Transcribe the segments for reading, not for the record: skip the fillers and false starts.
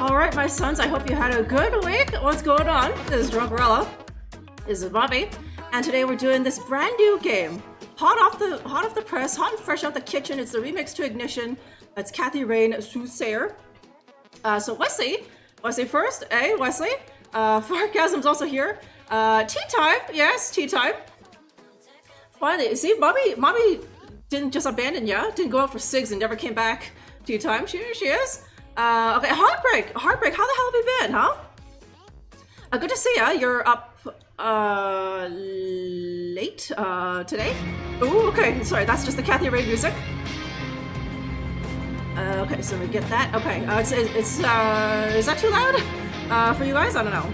Alright, my sons, I hope you had a good week. What's going on? This is Drunkerella. This is Bobby. And today we're doing this brand new game. Hot off the press, hot and fresh out the kitchen. It's the remix to Ignition. It's Kathy Rain, Soothsayer. So Wesley first, Wesley. Fargasm's also here. Tea time, yes, tea time. Finally, see, Mommy didn't just abandon ya, didn't go out for cigs and never came back. Tea time, she is. Okay, Heartbreak, how the hell have you been, huh? Good to see ya. You're up late today. Ooh, okay, sorry, that's just the Kathy Rain music. Okay, so we get that. Okay, is that too loud for you guys? I don't know.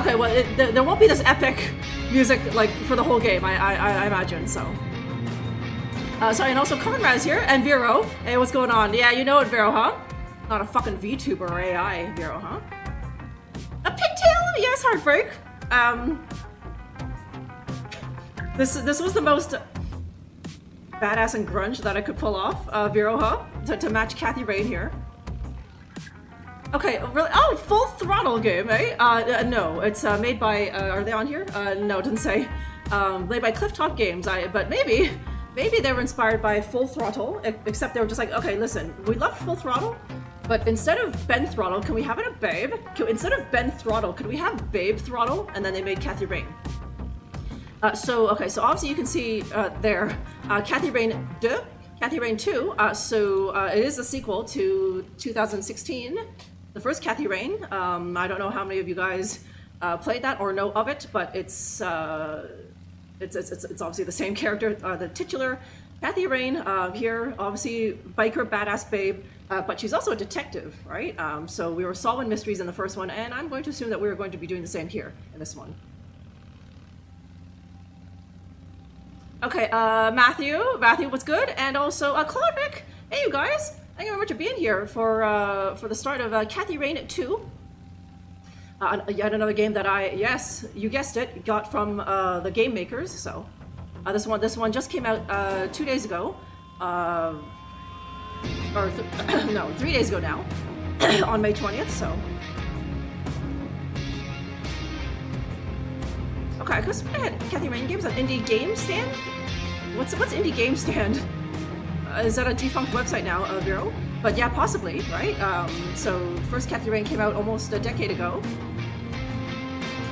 Okay, well, there won't be this epic music like for the whole game, I imagine. So. Sorry, and also Conrad's here, and Vero. Hey, what's going on? Yeah, you know it, Vero, huh? Not a fucking VTuber or AI, Vero, huh? A pigtail? Yes, Heartbreak. This was the most badass and grunge that I could pull off, Vero, huh? To match Kathy Rain here. Okay, really? Oh, Full Throttle game, eh? No, it's made by, are they on here? No, it didn't say. Made by Clifftop Games, but maybe they were inspired by Full Throttle, except they were just like, okay, listen, we love Full Throttle, but instead of Ben Throttle, can we have it a Babe? Instead of Ben Throttle, could we have Babe Throttle? And then they made Kathy Rain. So obviously you can see there, Kathy Rain 2. Kathy Rain 2, it is a sequel to 2016, the first Kathy Rain. I don't know how many of you guys played that or know of it, but it's obviously the same character, the titular Kathy Rain here, obviously biker badass babe, but she's also a detective, right? So we were solving mysteries in the first one, and I'm going to assume that we are going to be doing the same here in this one. Okay, Matthew, what's good? And also Claudic, hey you guys, thank you very much for being here for the start of Kathy Rain 2. Yet another game that yes, you guessed it, got from the game makers. So this one just came out 2 days ago, no, 3 days ago now, on May 20th. So okay, because Kathy Rain Games, an indie game stand. What's indie game stand? Is that a defunct website now, Vero? But yeah, possibly, right? So first Kathy Rain came out almost a decade ago.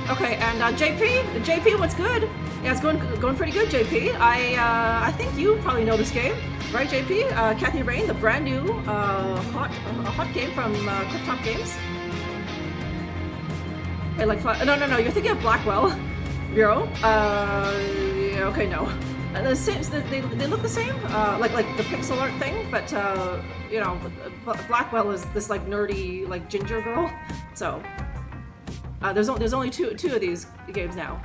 Okay, and JP, what's good? Yeah, it's going pretty good, JP. I think you probably know this game, right, JP? Kathy Rain, the brand new hot game from Clifftop Games. Hey, like no, you're thinking of Blackwell, Vero. Yeah, okay, no. The same, they look the same, like the pixel art thing, but you know, Blackwell is this like nerdy like ginger girl, so. There's only two of these games now.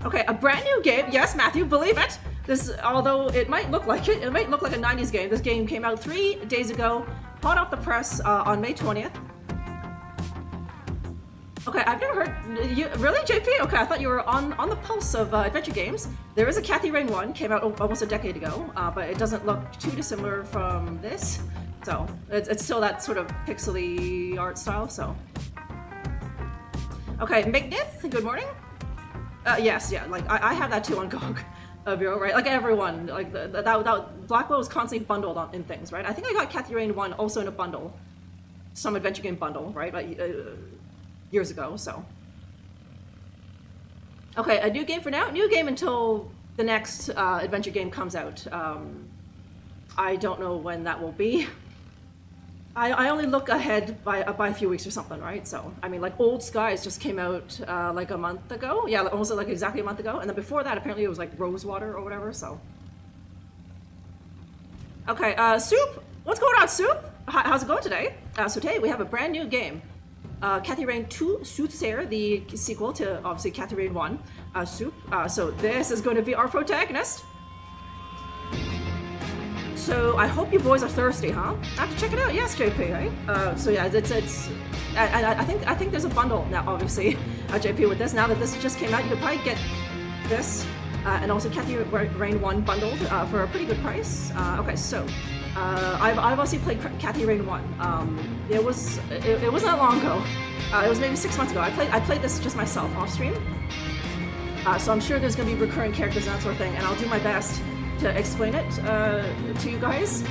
Okay, a brand new game. Yes, Matthew, believe it. This, although it might look like it might look like a 90s game. This game came out 3 days ago, hot off the press on May 20th. Okay, I've never heard. Really, JP? Okay, I thought you were on the pulse of adventure games. There is a Kathy Rain 1, came out almost a decade ago, but it doesn't look too dissimilar from this. So it's still that sort of pixely art style. So okay, Mignith, good morning. Yes, yeah, like I have that too on GOG, Bureau, right? Like everyone, like that Blackwell was constantly bundled in things, right? I think I got Kathy Rain 1 also in a bundle, some adventure game bundle, right? Like years ago. So okay, a new game for now. New game until the next adventure game comes out. I don't know when that will be. I only look ahead by a few weeks or something, right? So, I mean, like Old Skies just came out like a month ago. Yeah, almost like exactly a month ago. And then before that, apparently it was like Rosewater or whatever, so. Okay, Soup, what's going on, Soup? How's it going today? So today we have a brand new game. Kathy Rain 2 Soothsayer, the sequel to obviously Kathy Rain 1, Soup. So this is going to be our protagonist. So I hope you boys are thirsty, huh? I have to check it out. Yes, JP, right? So yeah, I think there's a bundle now, obviously, JP, with this. Now that this just came out, you could probably get this and also Kathy Rain 1 bundled for a pretty good price. Okay, so I've obviously played Kathy Rain 1. It wasn't that long ago. It was maybe 6 months ago. I played this just myself off stream. So I'm sure there's going to be recurring characters and that sort of thing, and I'll do my best to explain it to you guys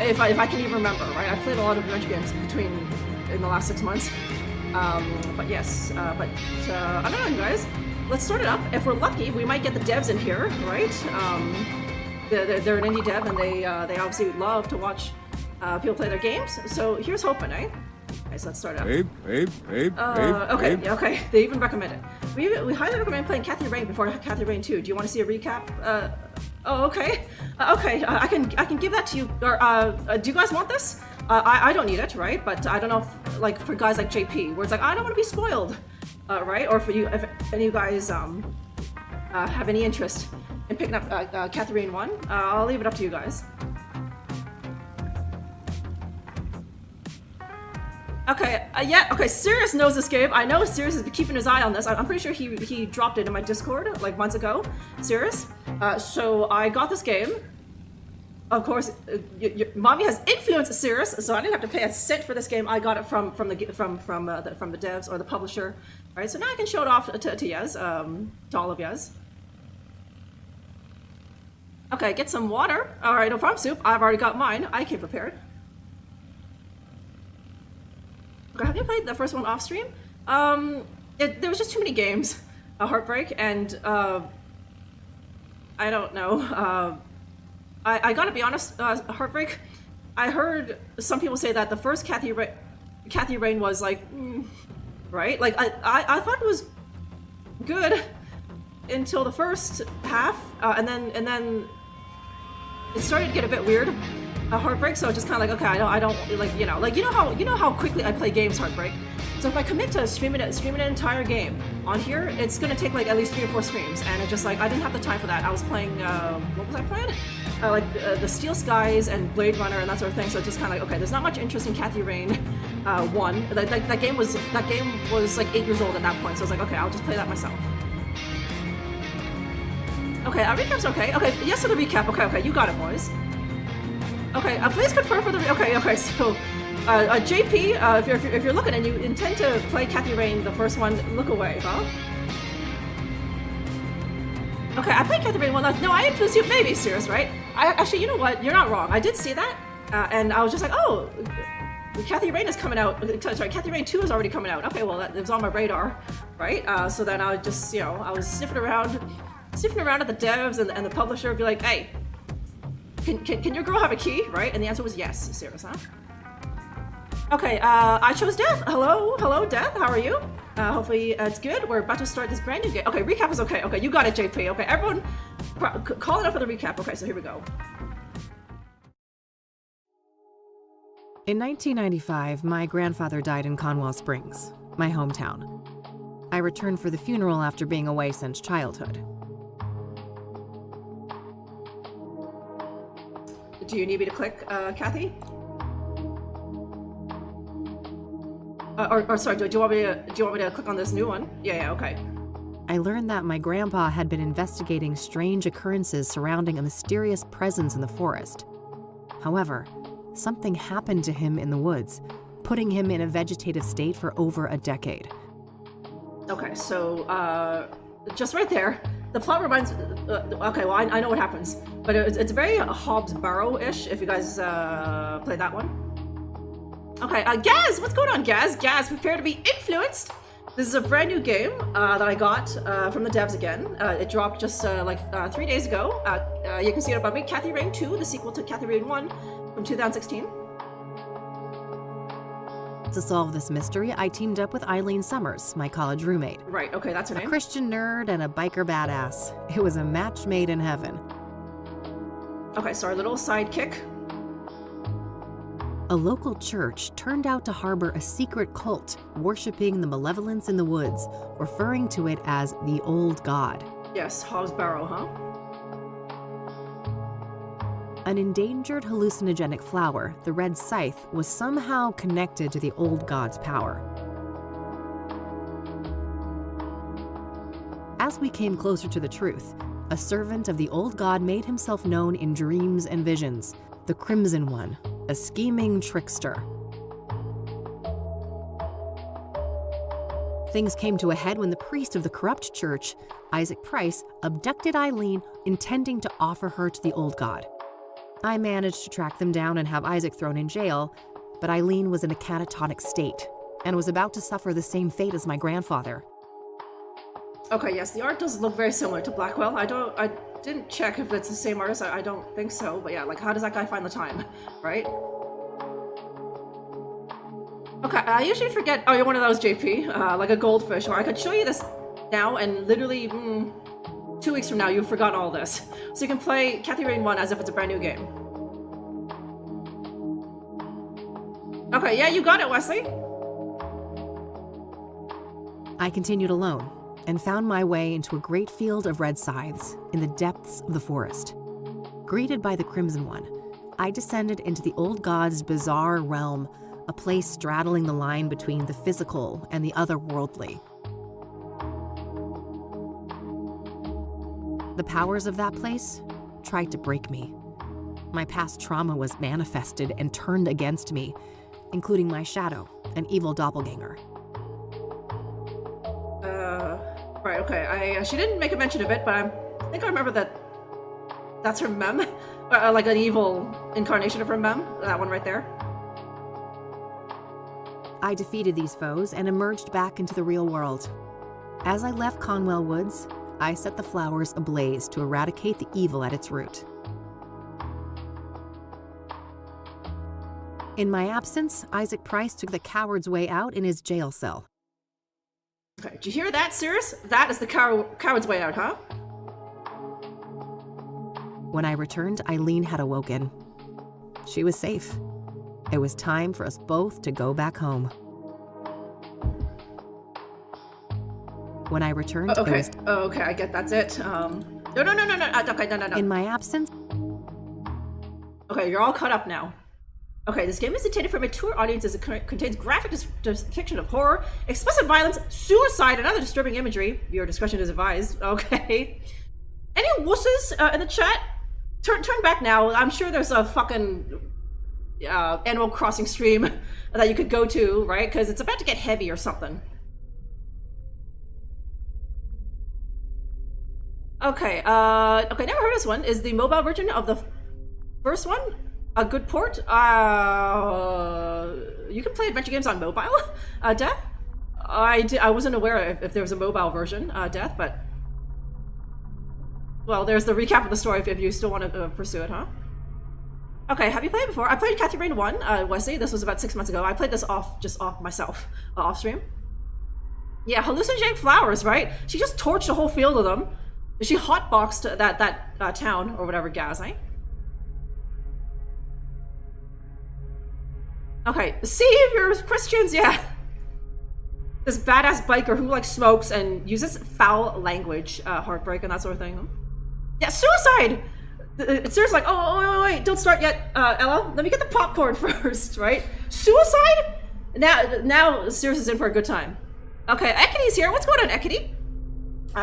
if I can even remember. Right? I've played a lot of Grunge games in the last 6 months. But yes, I don't know, you guys. Let's start it up. If we're lucky, we might get the devs in here, right? They're an indie dev, and they obviously love to watch people play their games. So here's hoping, eh? Okay, so let's start up. Okay. They even recommend it. We highly recommend playing Kathy Rain before Kathy Rain 2. Do you want to see a recap? Okay. I can give that to you. Or do you guys want this? I don't need it, right? But I don't know if, like, for guys like JP, where it's like, I don't want to be spoiled, right? Or for you, if any of you guys have any interest in picking up Kathy Rain 1, I'll leave it up to you guys. Okay, okay, Sirius knows this game. I know Sirius has been keeping his eye on this. I'm pretty sure he dropped it in my Discord, like, months ago, Sirius. So I got this game. Of course, mommy has influenced Sirius, so I didn't have to pay a cent for this game. I got it from the devs or the publisher, right? So now I can show it off to Yez, to all of Yez. Okay, get some water. All right, no problem, Soup. I've already got mine. I came prepared. Okay, have you played the first one off stream? There was just too many games, Heartbreak, and I don't know. I gotta be honest, Heartbreak, I heard some people say that the first Kathy Rain was like, right? Like, I thought it was good until the first half, and then it started to get a bit weird, Heartbreak, so it's just kind of like, okay, I don't, like, you know how quickly I play games, Heartbreak. So if I commit to streaming an entire game on here, it's gonna take like at least 3 or 4 streams, and it just like, I didn't have the time for that. I was playing, what was I playing? The Steel Skies and Blade Runner and that sort of thing. So it's just kind of like, okay, there's not much interest in Kathy Rain 1. That game was like 8 years old at that point. So I was like, okay, I'll just play that myself. Okay, our recap's okay. Okay, yes to the recap. Okay, you got it, boys. Okay, please confirm for the okay. So, JP, if you're looking and you intend to play Kathy Rain, the first one, look away, huh? Okay, I played Kathy Rain 1. No, I influenced you. Maybe serious, right? Actually, you know what? You're not wrong. I did see that, and I was just like, oh, Kathy Rain is coming out. Sorry, Kathy Rain 2 is already coming out. Okay, well, it was on my radar, right? So then I just, I was sniffing around at the devs and the publisher, be like, hey, can your girl have a key, right? And the answer was yes. Serious, huh? Okay, I chose Death. Hello, Death. How are you? Hopefully it's good. We're about to start this brand new game. Okay, recap is okay. Okay, you got it, JP. Okay, everyone, call it up for the recap. Okay, so here we go. In 1995, my grandfather died in Conwell Springs, my hometown. I returned for the funeral after being away since childhood. Do you need me to click, Kathy? Or sorry, do you want me to click on this new one? Yeah, okay. I learned that my grandpa had been investigating strange occurrences surrounding a mysterious presence in the forest. However, something happened to him in the woods, putting him in a vegetative state for over a decade. Okay, so, just right there, the plot reminds, okay, well, I know what happens, but it's very Hobbs Barrow-ish, if you guys, play that one. Okay, Gaz, what's going on, Gaz? Gaz, prepare to be influenced. This is a brand new game that I got from the devs again. It dropped just 3 days ago. You can see it above me. Kathy Rain 2, the sequel to Kathy Rain 1 from 2016. To solve this mystery, I teamed up with Eileen Summers, my college roommate. Right, okay, that's her name. A Christian nerd and a biker badass. It was a match made in heaven. Okay, so our little sidekick. A local church turned out to harbor a secret cult worshipping the malevolence in the woods, referring to it as the Old God. Yes, Hobbs Barrow, huh? An endangered hallucinogenic flower, the red scythe, was somehow connected to the Old God's power. As we came closer to the truth, a servant of the old god made himself known in dreams and visions, the Crimson One, a scheming trickster. Things came to a head when the priest of the corrupt church, Isaac Price, abducted Eileen, intending to offer her to the old god. I managed to track them down and have Isaac thrown in jail, but Eileen was in a catatonic state and was about to suffer the same fate as my grandfather. Okay, yes, the art does look very similar to Blackwell. I didn't check if it's the same artist. I don't think so, but yeah, like, how does that guy find the time, right? Okay, I usually forget. Oh, you're one of those, JP, like a goldfish, or I could show you this now, and literally 2 weeks from now, you've forgotten all this. So you can play Cathy Rain 1 as if it's a brand new game. Okay, yeah, you got it, Wesley. I continued alone and found my way into a great field of red scythes in the depths of the forest. Greeted by the Crimson One, I descended into the old god's bizarre realm, a place straddling the line between the physical and the otherworldly. The powers of that place tried to break me. My past trauma was manifested and turned against me, including my shadow, an evil doppelganger. Right, okay. She didn't make a mention of it, but I think I remember that that's her mem. Like an evil incarnation of her mem. That one right there. I defeated these foes and emerged back into the real world. As I left Conwell Woods, I set the flowers ablaze to eradicate the evil at its root. In my absence, Isaac Price took the coward's way out in his jail cell. Okay, did you hear that, Cirrus? That is the coward's way out, huh? When I returned, Eileen had awoken. She was safe. It was time for us both to go back home. When I returned, okay. It was... Okay, I get that's it. No. Okay, no. In my absence... Okay, you're all caught up now. Okay, this game is intended for mature audiences. It contains graphic depiction of horror, explicit violence, suicide, and other disturbing imagery. Your discretion is advised. Okay. Any wusses in the chat? Turn back now. I'm sure there's a fucking Animal Crossing stream that you could go to, right? Because it's about to get heavy or something. Okay, okay, never heard of this one. Is the mobile version of the first one a good port? You can play adventure games on mobile, Death? I wasn't aware if there was a mobile version, Death, but... Well, there's the recap of the story if you still want to pursue it, huh? Okay, have you played it before? I played Cathy Rain 1, Wesley. This was about 6 months ago. I played this just off myself, off stream. Yeah, hallucinogenic flowers, right? She just torched a whole field of them. She hotboxed that town, or whatever, Gaz, eh? Okay, saviors, Christians, yeah. This badass biker who, like, smokes and uses foul language, heartbreak and that sort of thing. Yeah, suicide! It's seriously like, oh, wait, don't start yet, Ella. Let me get the popcorn first, right? Suicide? Now Sirius is in for a good time. Okay, Ekity's here. What's going on, Ekity?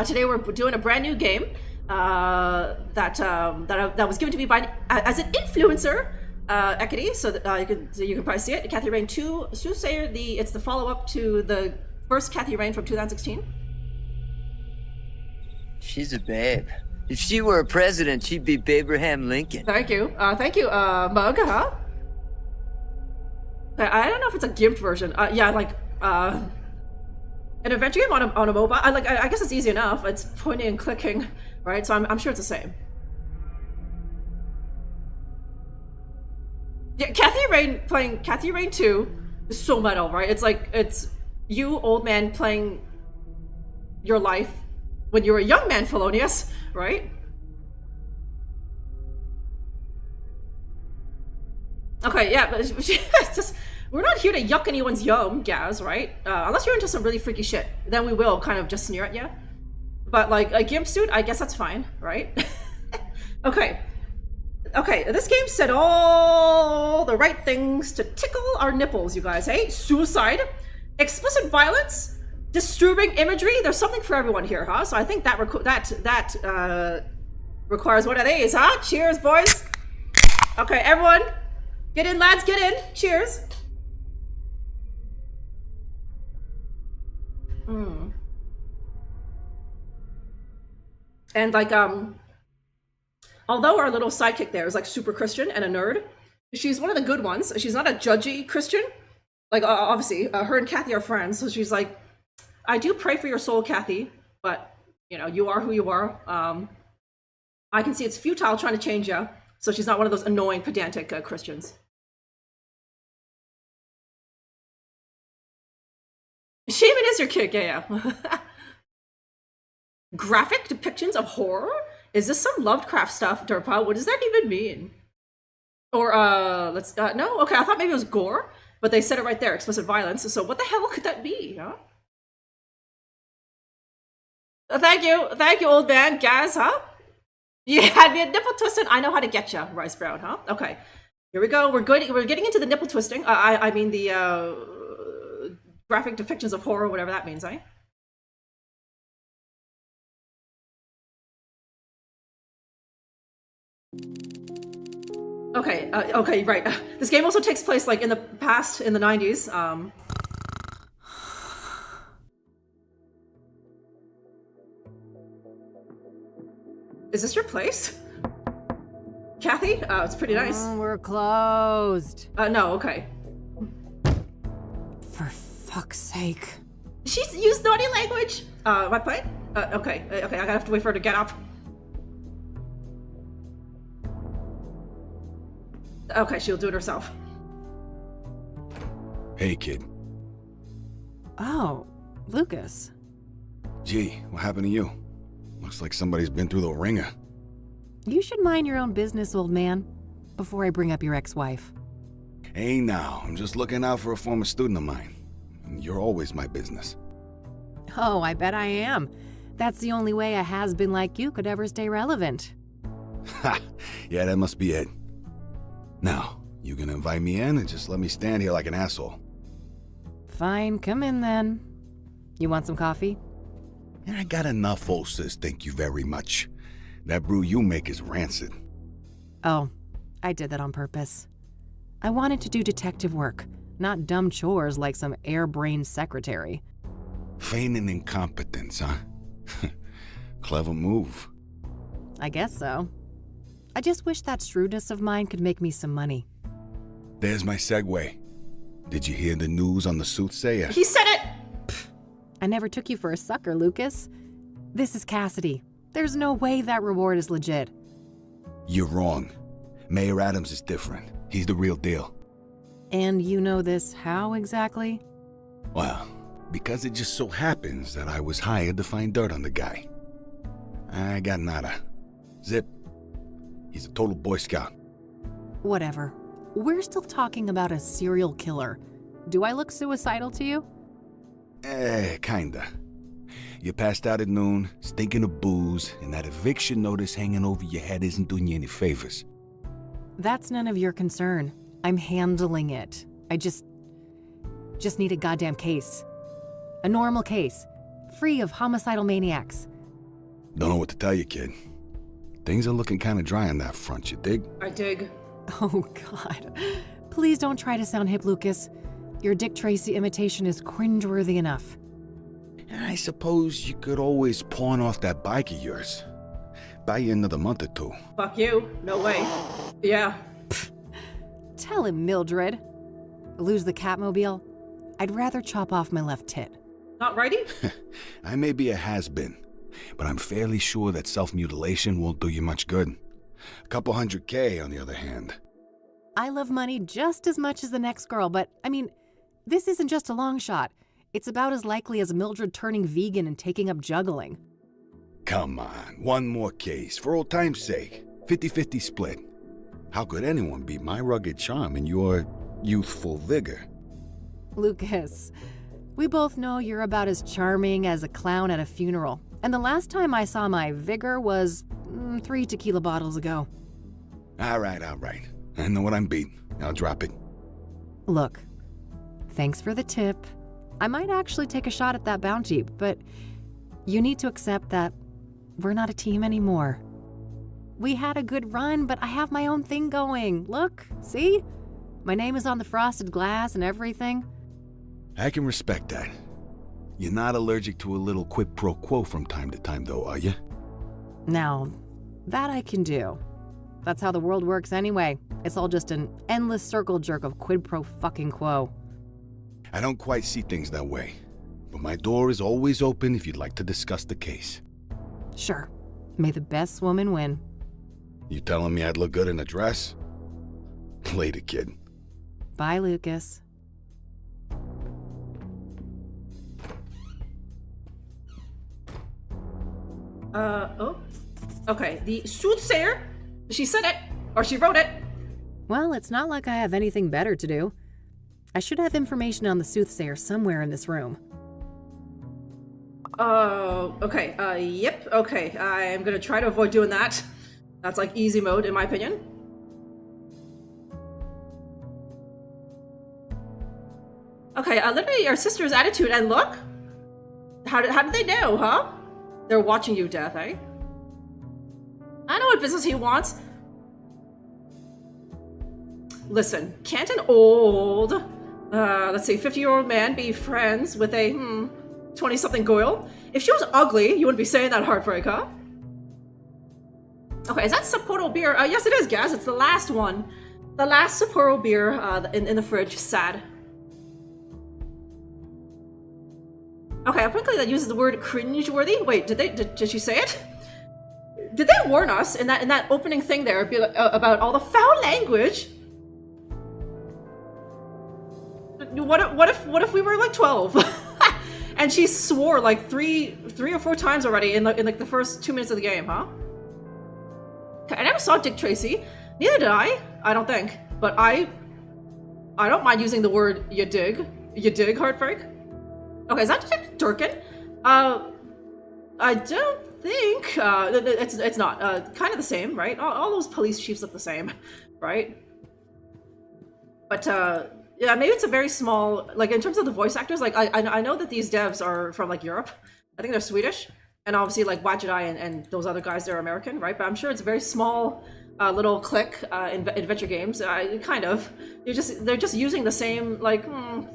Today we're doing a brand new game that was given to me by as an influencer, Ekity. So that you can probably see it. Cathy Rain 2, Soothsayer. It's the follow-up to the first Cathy Rain from 2016. She's a babe. If she were a president, she'd be Abraham Lincoln. Thank you, Mug, huh? I don't know if it's a gimped version. Yeah, like an adventure game on a mobile. I guess it's easy enough. It's pointing and clicking, right? So I'm sure it's the same. Yeah, Cathy Rain playing Cathy Rain 2 is so metal, right? It's like it's you, old man, playing your life when you were a young man, Felonious, right? Okay, yeah, but it's just we're not here to yuck anyone's yum, Gaz, right? Unless you're into some really freaky shit, then we will kind of just sneer at you. But like a gimp suit, I guess that's fine, right? Okay, this game said all the right things to tickle our nipples, you guys, hey? Suicide, explicit violence, Disturbing imagery? There's something for everyone here, huh? So I think that requires one of these, huh? Cheers, boys. Okay, everyone. Get in, lads, get in. Cheers. And like, although our little sidekick there is like super Christian and a nerd, she's one of the good ones. She's not a judgy Christian. Like, obviously, her and Kathy are friends, so she's like, I do pray for your soul, Kathy, but, you know, you are who you are. I can see it's futile trying to change you, so she's not one of those annoying, pedantic Christians. Shaman is your kick, yeah. Graphic depictions of horror? Is this some Lovecraft stuff, Durpa? What does that even mean? Or, no? Okay, I thought maybe it was gore, but they said it right there, explicit violence, so what the hell could that be, huh? Thank you, old man, Gaz, huh? You had me a nipple twisting, I know how to get you, Rice Brown, huh? Okay, here we go, we're getting into the nipple twisting, I mean the, graphic depictions of horror, whatever that means, eh? Okay, right. This game also takes place, like, in the past, in the 90s. Is this your place? Kathy? It's pretty nice. We're closed. No, okay. For fuck's sake. She's used naughty language! Am I playing? Okay, I gotta have to wait for her to get up. Okay, she'll do it herself. Hey, kid. Oh, Lucas. Gee, what happened to you? Looks like somebody's been through the ringer. You should mind your own business, old man, before I bring up your ex-wife. Hey now, I'm just looking out for a former student of mine. You're always my business. Oh, I bet I am. That's the only way a has-been like you could ever stay relevant. Ha! Yeah, that must be it. Now, you gonna invite me in and just let me stand here like an asshole? Fine, come in then. You want some coffee? I got enough, old sis, thank you very much. That brew you make is rancid. Oh, I did that on purpose. I wanted to do detective work, not dumb chores like some airbrained secretary. Feigning incompetence, huh? Clever move. I guess so. I just wish that shrewdness of mine could make me some money. There's my segue. Did you hear the news on the Soothsayer? He said it! Pfft, I never took you for a sucker, Lucas. This is Cassidy. There's no way that reward is legit. You're wrong. Mayor Adams is different. He's the real deal. And you know this how exactly? Well, because it just so happens that I was hired to find dirt on the guy. I got nada. Zip. He's a total Boy Scout. Whatever. We're still talking about a serial killer. Do I look suicidal to you? Kinda. You passed out at noon, stinking of booze, and that eviction notice hanging over your head isn't doing you any favors. That's none of your concern. I'm handling it. I just need a goddamn case. A normal case. Free of homicidal maniacs. Don't know what to tell you, kid. Things are looking kinda dry on that front, you dig? I dig. Oh, God. Please don't try to sound hip, Lucas. Your Dick Tracy imitation is cringeworthy enough. I suppose you could always pawn off that bike of yours. Buy you another month or two. Fuck you. No way. Yeah. Tell him, Mildred. Lose the Catmobile? I'd rather chop off my left tit. Not righty? I may be a has-been, but I'm fairly sure that self-mutilation won't do you much good. A couple $100K, on the other hand. I love money just as much as the next girl, but, I mean, this isn't just a long shot. It's about as likely as Mildred turning vegan and taking up juggling. Come on, one more case, for old time's sake. 50-50 split. How could anyone beat my rugged charm and your youthful vigor? Lucas, we both know you're about as charming as a clown at a funeral. And the last time I saw my vigor was 3 tequila bottles ago. All right. I know what I'm beating. I'll drop it. Look, thanks for the tip. I might actually take a shot at that bounty, but you need to accept that we're not a team anymore. We had a good run, but I have my own thing going. Look, see? My name is on the frosted glass and everything. I can respect that. You're not allergic to a little quid pro quo from time to time, though, are you? Now, that I can do. That's how the world works anyway. It's all just an endless circle jerk of quid pro fucking quo. I don't quite see things that way, but my door is always open if you'd like to discuss the case. Sure. May the best woman win. You telling me I'd look good in a dress? Later, kid. Bye, Lucas. Oh. Okay, the Soothsayer. She said it, or she wrote it. Well, it's not like I have anything better to do. I should have information on the Soothsayer somewhere in this room. Okay, yep, okay. I'm gonna try to avoid doing that. That's like easy mode, in my opinion. Okay, literally your sister's attitude, and look! How did they know, huh? They're watching you, Death, eh? I know what business he wants. Listen, can't an old, let's see, 50-year-old man be friends with a, 20-something girl? If she was ugly, you wouldn't be saying that, Heartbreak, huh? Okay, is that Sapporo beer? Yes, it is, Gaz. It's the last one. The last Sapporo beer in the fridge. Sad. Okay, apparently that uses the word cringeworthy. Wait, did she say it? Did they warn us in that opening thing there about all the foul language? What if we were like 12? And she swore like three or four times already in like the first 2 minutes of the game, huh? Okay, I never saw Dick Tracy. Neither did I don't think. But I don't mind using the word you dig. You dig, Heartbreak? Okay, is that Detective Durkin? I don't think it's not. Kind of the same, right? All those police chiefs look the same, right? But yeah, maybe it's a very small, like in terms of the voice actors, like I know that these devs are from like Europe. I think they're Swedish, and obviously like Wajidai and those other guys, they're American, right? But I'm sure it's a very small little clique in adventure games. Kind of, they're just using the same like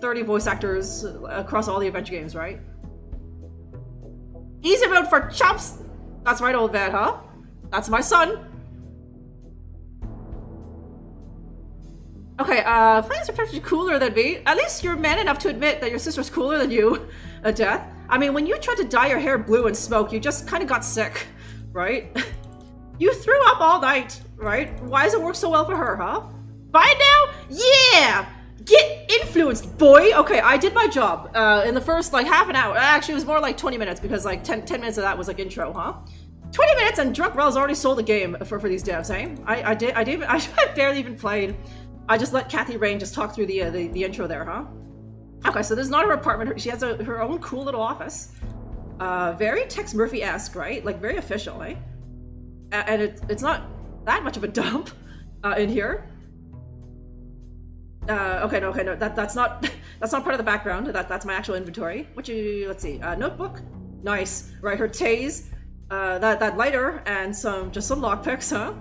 30 voice actors across all the adventure games, right? Easy mode for chumps. That's right, old man, huh? That's my son. Okay, plans are potentially cooler than me. At least you're man enough to admit that your sister's cooler than you, Death. I mean, when you tried to dye your hair blue and smoke, you just kind of got sick, right? You threw up all night, right? Why does it work so well for her, huh? Bye now? Yeah! Get influenced, boy! Okay, I did my job in the first, like, half an hour. Actually, it was more like 20 minutes because, like, 10 minutes of that was, like, intro, huh? 20 minutes and Drunkerella's already sold the game for these devs, eh? I barely even played. I just let Kathy Rain just talk through the intro there, huh? Okay, so this is not her apartment. She has her own cool little office. Very Tex Murphy-esque, right? Like, very official, eh? And it's not that much of a dump in here. Okay, no, that's not part of the background. That's my actual inventory. Let's see, notebook, nice, right? Her tase, that lighter, and some lockpicks, huh?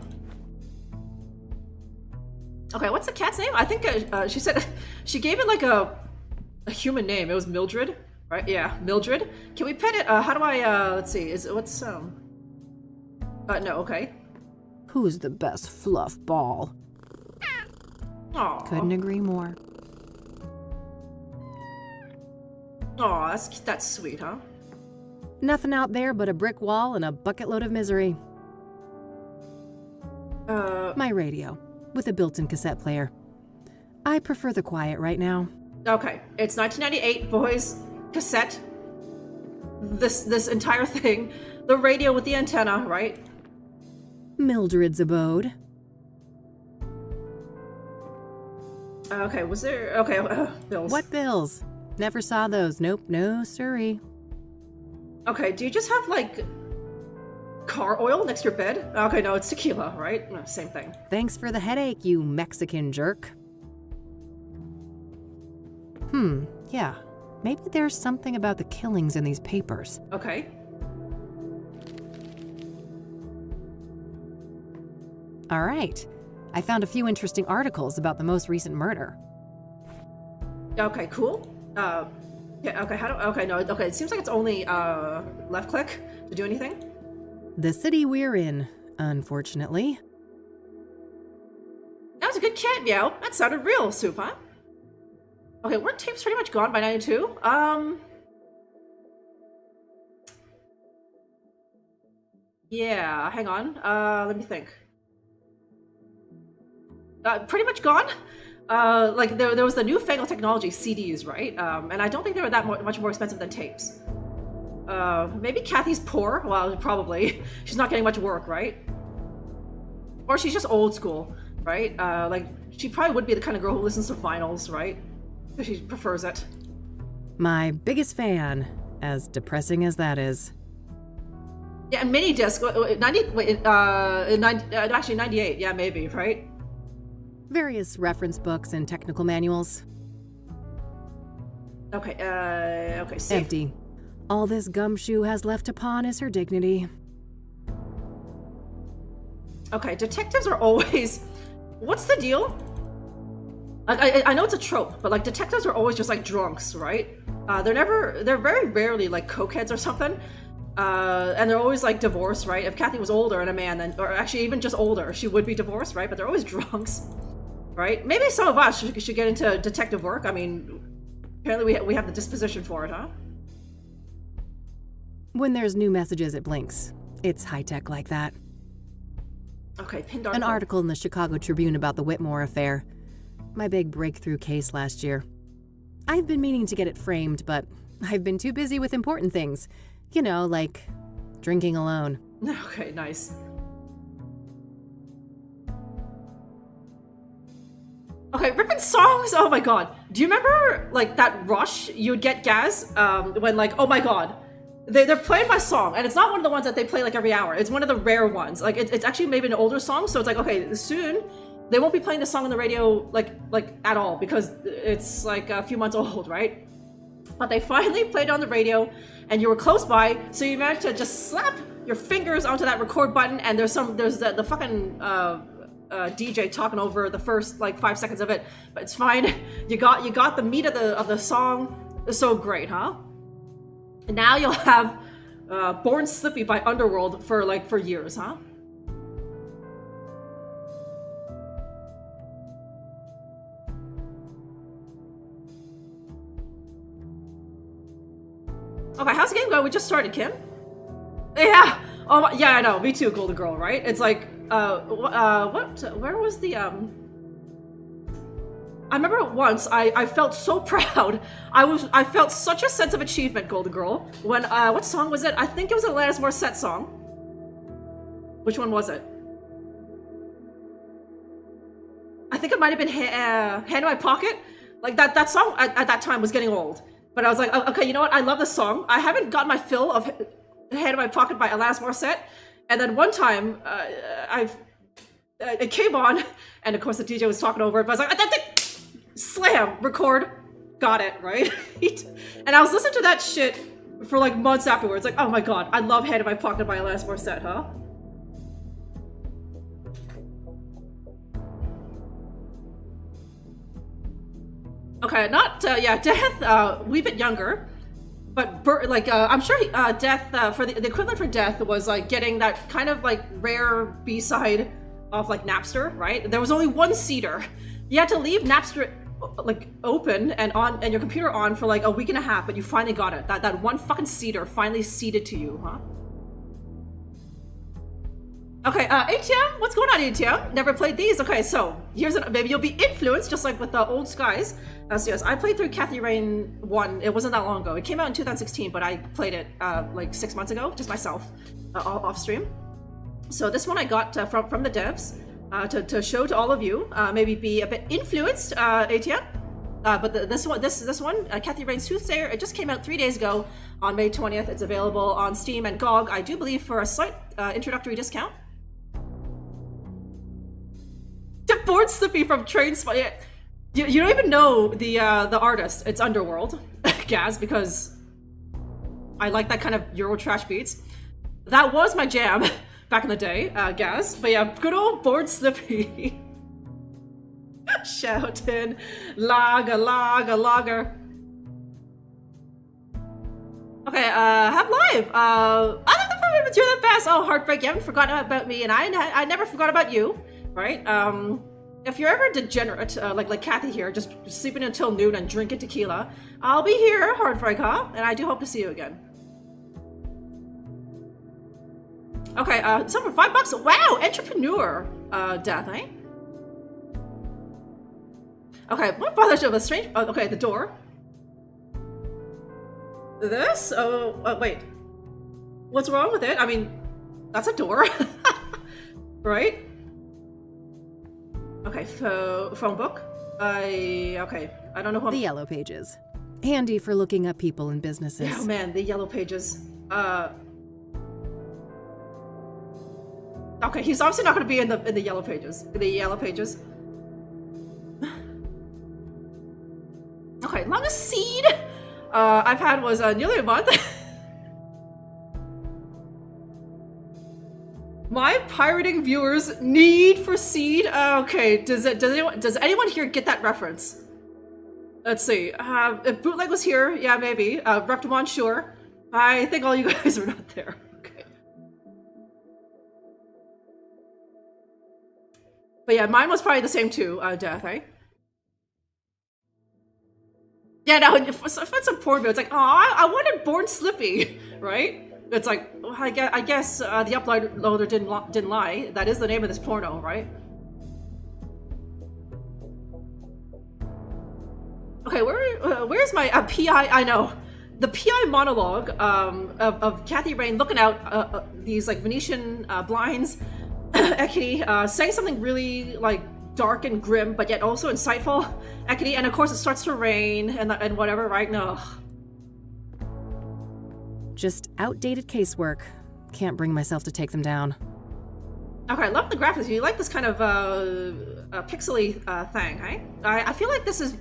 Okay, what's the cat's name? I think she said she gave it like a human name. It was Mildred, right? Yeah, Mildred. Can we pet it? How do I? Let's see. No. Okay. Who's the best fluff ball? Aww. Couldn't agree more. Aw, that's sweet, huh? Nothing out there but a brick wall and a bucket load of misery. My radio, with a built-in cassette player. I prefer the quiet right now. Okay, it's 1998, boys. Cassette. This entire thing. The radio with the antenna, right? Mildred's abode. Okay, was there... Okay, bills. What bills? Never saw those. Nope, no siree. Okay, do you just have, like, car oil next to your bed? Okay, no, it's tequila, right? No, same thing. Thanks for the headache, you Mexican jerk. Yeah. maybe there's something about the killings in these papers. Okay. All right. I found a few interesting articles about the most recent murder. Okay, cool. Yeah, okay, it seems like it's only, left click to do anything. The city we're in, unfortunately. That was a good cat meow. That sounded real, Soup, huh? Okay, weren't tapes pretty much gone by 92? Yeah, hang on. Let me think. Pretty much gone. Like there was the newfangled technology, CDs, right? And I don't think they were that much more expensive than tapes. Maybe Kathy's poor. Well, probably. She's not getting much work, right? Or she's just old school, right? Like she probably would be the kind of girl who listens to vinyls, right? Because she prefers it. My biggest fan, as depressing as that is. Yeah, mini disc. 98. Yeah, maybe, right? Various reference books and technical manuals. Okay, okay, safe. Empty. All this Gumshoe has left to pawn is her dignity. Okay, detectives are always... What's the deal? Like, I know it's a trope, but like detectives are always just like drunks, right? They're very rarely like cokeheads or something. And they're always like divorced, right? If Kathy was older and a man, then, or actually even just older, she would be divorced, right? But they're always drunks, right? Maybe some of us should get into detective work. I mean, apparently we have the disposition for it, huh? When there's new messages, it blinks. It's high-tech like that. Okay, pinned An article in the Chicago Tribune about the Whitmore affair. My big breakthrough case last year. I've been meaning to get it framed, but I've been too busy with important things. You know, like drinking alone. Okay, nice. Okay, ripping songs. Oh my god. Do you remember like that rush you would get, Gaz? When like, oh my god, they're playing my song, and it's not one of the ones that they play like every hour. It's one of the rare ones. Like it's actually maybe an older song, so it's like, okay, soon they won't be playing the song on the radio like at all because it's like a few months old, right? But they finally played it on the radio, and you were close by, so you managed to just slap your fingers onto that record button, and there's the fucking DJ talking over the first like 5 seconds of it, but it's fine. You got the meat of the song. It's so great, huh? And now you'll have Born Slippy by Underworld for years, huh? Okay, how's the game going? We just started, Kim. Yeah. Oh, yeah, I know. Me too, Golden Girl, right? It's like, where was the, I remember once I felt so proud. I felt such a sense of achievement, Golden Girl, when, what song was it? I think it was a Alanis Morissette song. Which one was it? I think it might have been Hand in My Pocket. Like, that song at that time was getting old. But I was like, okay, you know what? I love this song. I haven't gotten my fill of Hand in My Pocket by Alanis Morissette. And then one time, it came on, and of course the DJ was talking over it, but I was like, slam, record, got it, right? And I was listening to that shit for like months afterwards. Like, oh my god, I love Hand in My Pocket by Alanis Morissette, huh? Okay, not, yeah, Death, wee bit younger, but, I'm sure Death, for the equivalent for Death was, like, getting that kind of, like, rare B-side of, like, Napster, right? There was only one seeder. You had to leave Napster, like, open and your computer on for, like, a week and a half, but you finally got it. That one fucking seeder finally seeded to you, huh? Okay, ATM? What's going on, ATM? Never played these? Okay, so, maybe you'll be influenced, just like with the Old Skies. So yes, I played through Kathy Rain 1. It wasn't that long ago. It came out in 2016, but I played it, like 6 months ago, just myself, off stream. So this one I got from the devs, to show to all of you, maybe be a bit influenced, ATM. But this one, Kathy Rain Soothsayer, it just came out 3 days ago on May 20th. It's available on Steam and GOG, I do believe, for a slight introductory discount. Born Slippy from Trainspotting. You don't even know the artist. It's Underworld. Gaz, because I like that kind of Eurotrash beats. That was my jam back in the day, Gaz. But yeah, good old Born Slippy. Shouting, lager, lager, lager. Okay, have live. I love the performance, you're the best. Oh, Heartbreak, you haven't forgotten about me, and I never forgot about you, right? If you're ever degenerate, like Kathy here, just sleeping until noon and drinking tequila, I'll be here, Heartbreak, huh? And I do hope to see you again. Okay, so for $5, wow, entrepreneur, death, eh? Okay, what bothers you with strange, okay, the door. This? Oh, wait. What's wrong with it? I mean, that's a door, right? Okay, phone book. Okay, I don't know who The Yellow Pages. Handy for looking up people and businesses. Oh man, the Yellow Pages. Okay, he's obviously not going to be in the Yellow Pages. The Yellow Pages. Okay, longest seed I've had was nearly a month. My pirating viewers need for seed. Okay, does anyone here get that reference? Let's see. If Bootleg was here, yeah, maybe. Reptimon, sure. I think all you guys are not there. Okay. But yeah, mine was probably the same too. Death, right? Yeah, no. If it's a porn video, it's like, oh, I wanted Born Slippy, right? It's like, I guess the uploader didn't lie. That is the name of this porno, right? Okay, where's my PI? I know. The PI monologue of Kathy Rain looking out these like Venetian blinds, Ekity, saying something really like dark and grim, but yet also insightful, Ekity, and of course it starts to rain and whatever, right? No. Just outdated casework. Can't bring myself to take them down. Okay, I love the graphics. You like this kind of pixely thing, hey? I feel like this is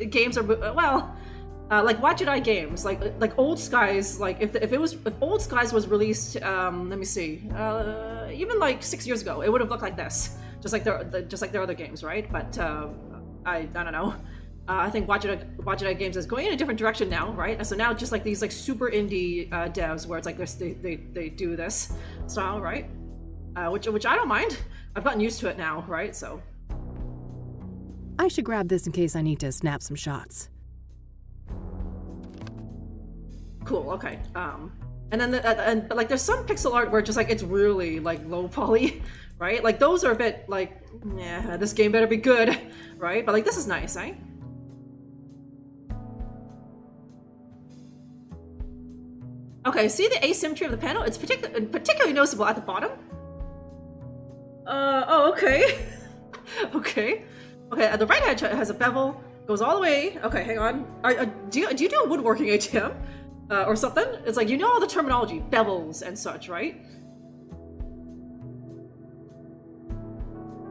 games are well, like What Jedi games, like Old Skies. Like if Old Skies was released, let me see, even like 6 years ago, it would have looked like this, just like their other games, right? But I don't know. I think What Jedi Games is going in a different direction now, right? So now just like these like super indie devs where it's like they do this style, right? Which I don't mind. I've gotten used to it now, right? So I should grab this in case I need to snap some shots. cool. Okay. And then but like there's some pixel art where just like it's really like low poly, right? Like those are a bit like, yeah, this game better be good, right? But like this is nice, eh? Okay, see the asymmetry of the panel? It's particularly noticeable at the bottom. Oh, okay. Okay. Okay, the right edge has a bevel, goes all the way. Okay, hang on. Do you do a woodworking ATM? Or something? It's like, you know all the terminology, bevels and such, right?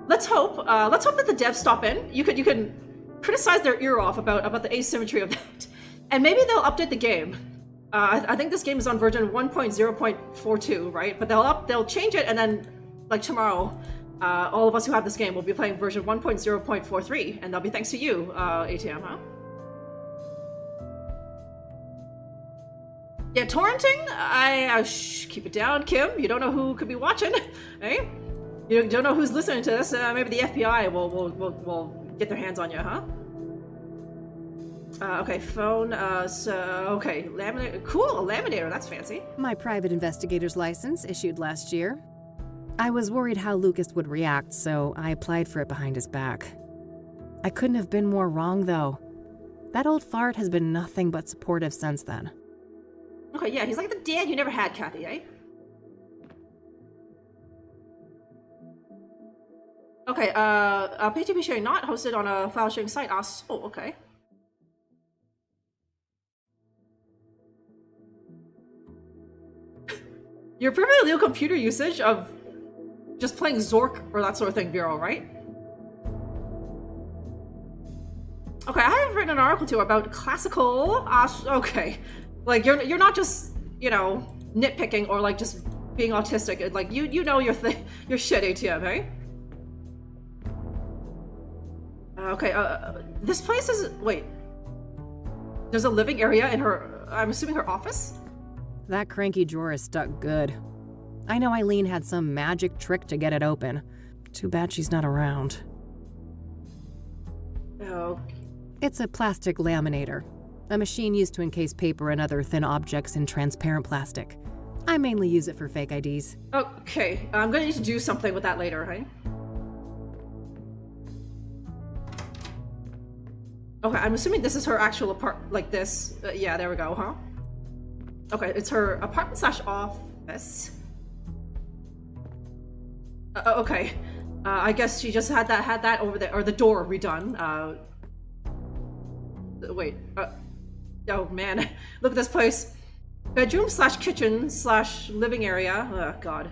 Let's hope that the devs stop in. You can criticize their ear off about the asymmetry of that. And maybe they'll update the game. I think this game is on version 1.0.42, right? But they'll change it, and then like tomorrow, all of us who have this game will be playing version 1.0.43, and that'll be thanks to you, ATM, huh? Yeah, torrenting? Keep it down, Kim. You don't know who could be watching, eh? You don't know who's listening to this. Maybe the FBI will get their hands on you, huh? Okay, phone, okay, laminator, cool, a laminator, that's fancy. My private investigator's license, issued last year. I was worried how Lucas would react, so I applied for it behind his back. I couldn't have been more wrong, though. That old fart has been nothing but supportive since then. Okay, yeah, he's like the dad you never had, Kathy, eh? Okay, PTP sharing not hosted on a file sharing site. So, okay. Your perfectly legal computer usage of just playing Zork or that sort of thing, Bureau, right? Okay, I have written an article too about classical. Okay, like you're not just nitpicking or like just being autistic. Like you know your shit, ATM, hey? Okay, this place is wait. There's a living area in her. I'm assuming her office. That cranky drawer is stuck good. I know Eileen had some magic trick to get it open. Too bad she's not around. Oh. It's a plastic laminator, a machine used to encase paper and other thin objects in transparent plastic. I mainly use it for fake IDs. Okay, I'm gonna need to do something with that later, right? Okay, I'm assuming this is her actual apartment, like this. Yeah, there we go, huh? Okay, it's her apartment / office. Okay, I guess she just had that over there, or the door redone. Wait, oh man, look at this place. Bedroom / kitchen / living area. Oh god.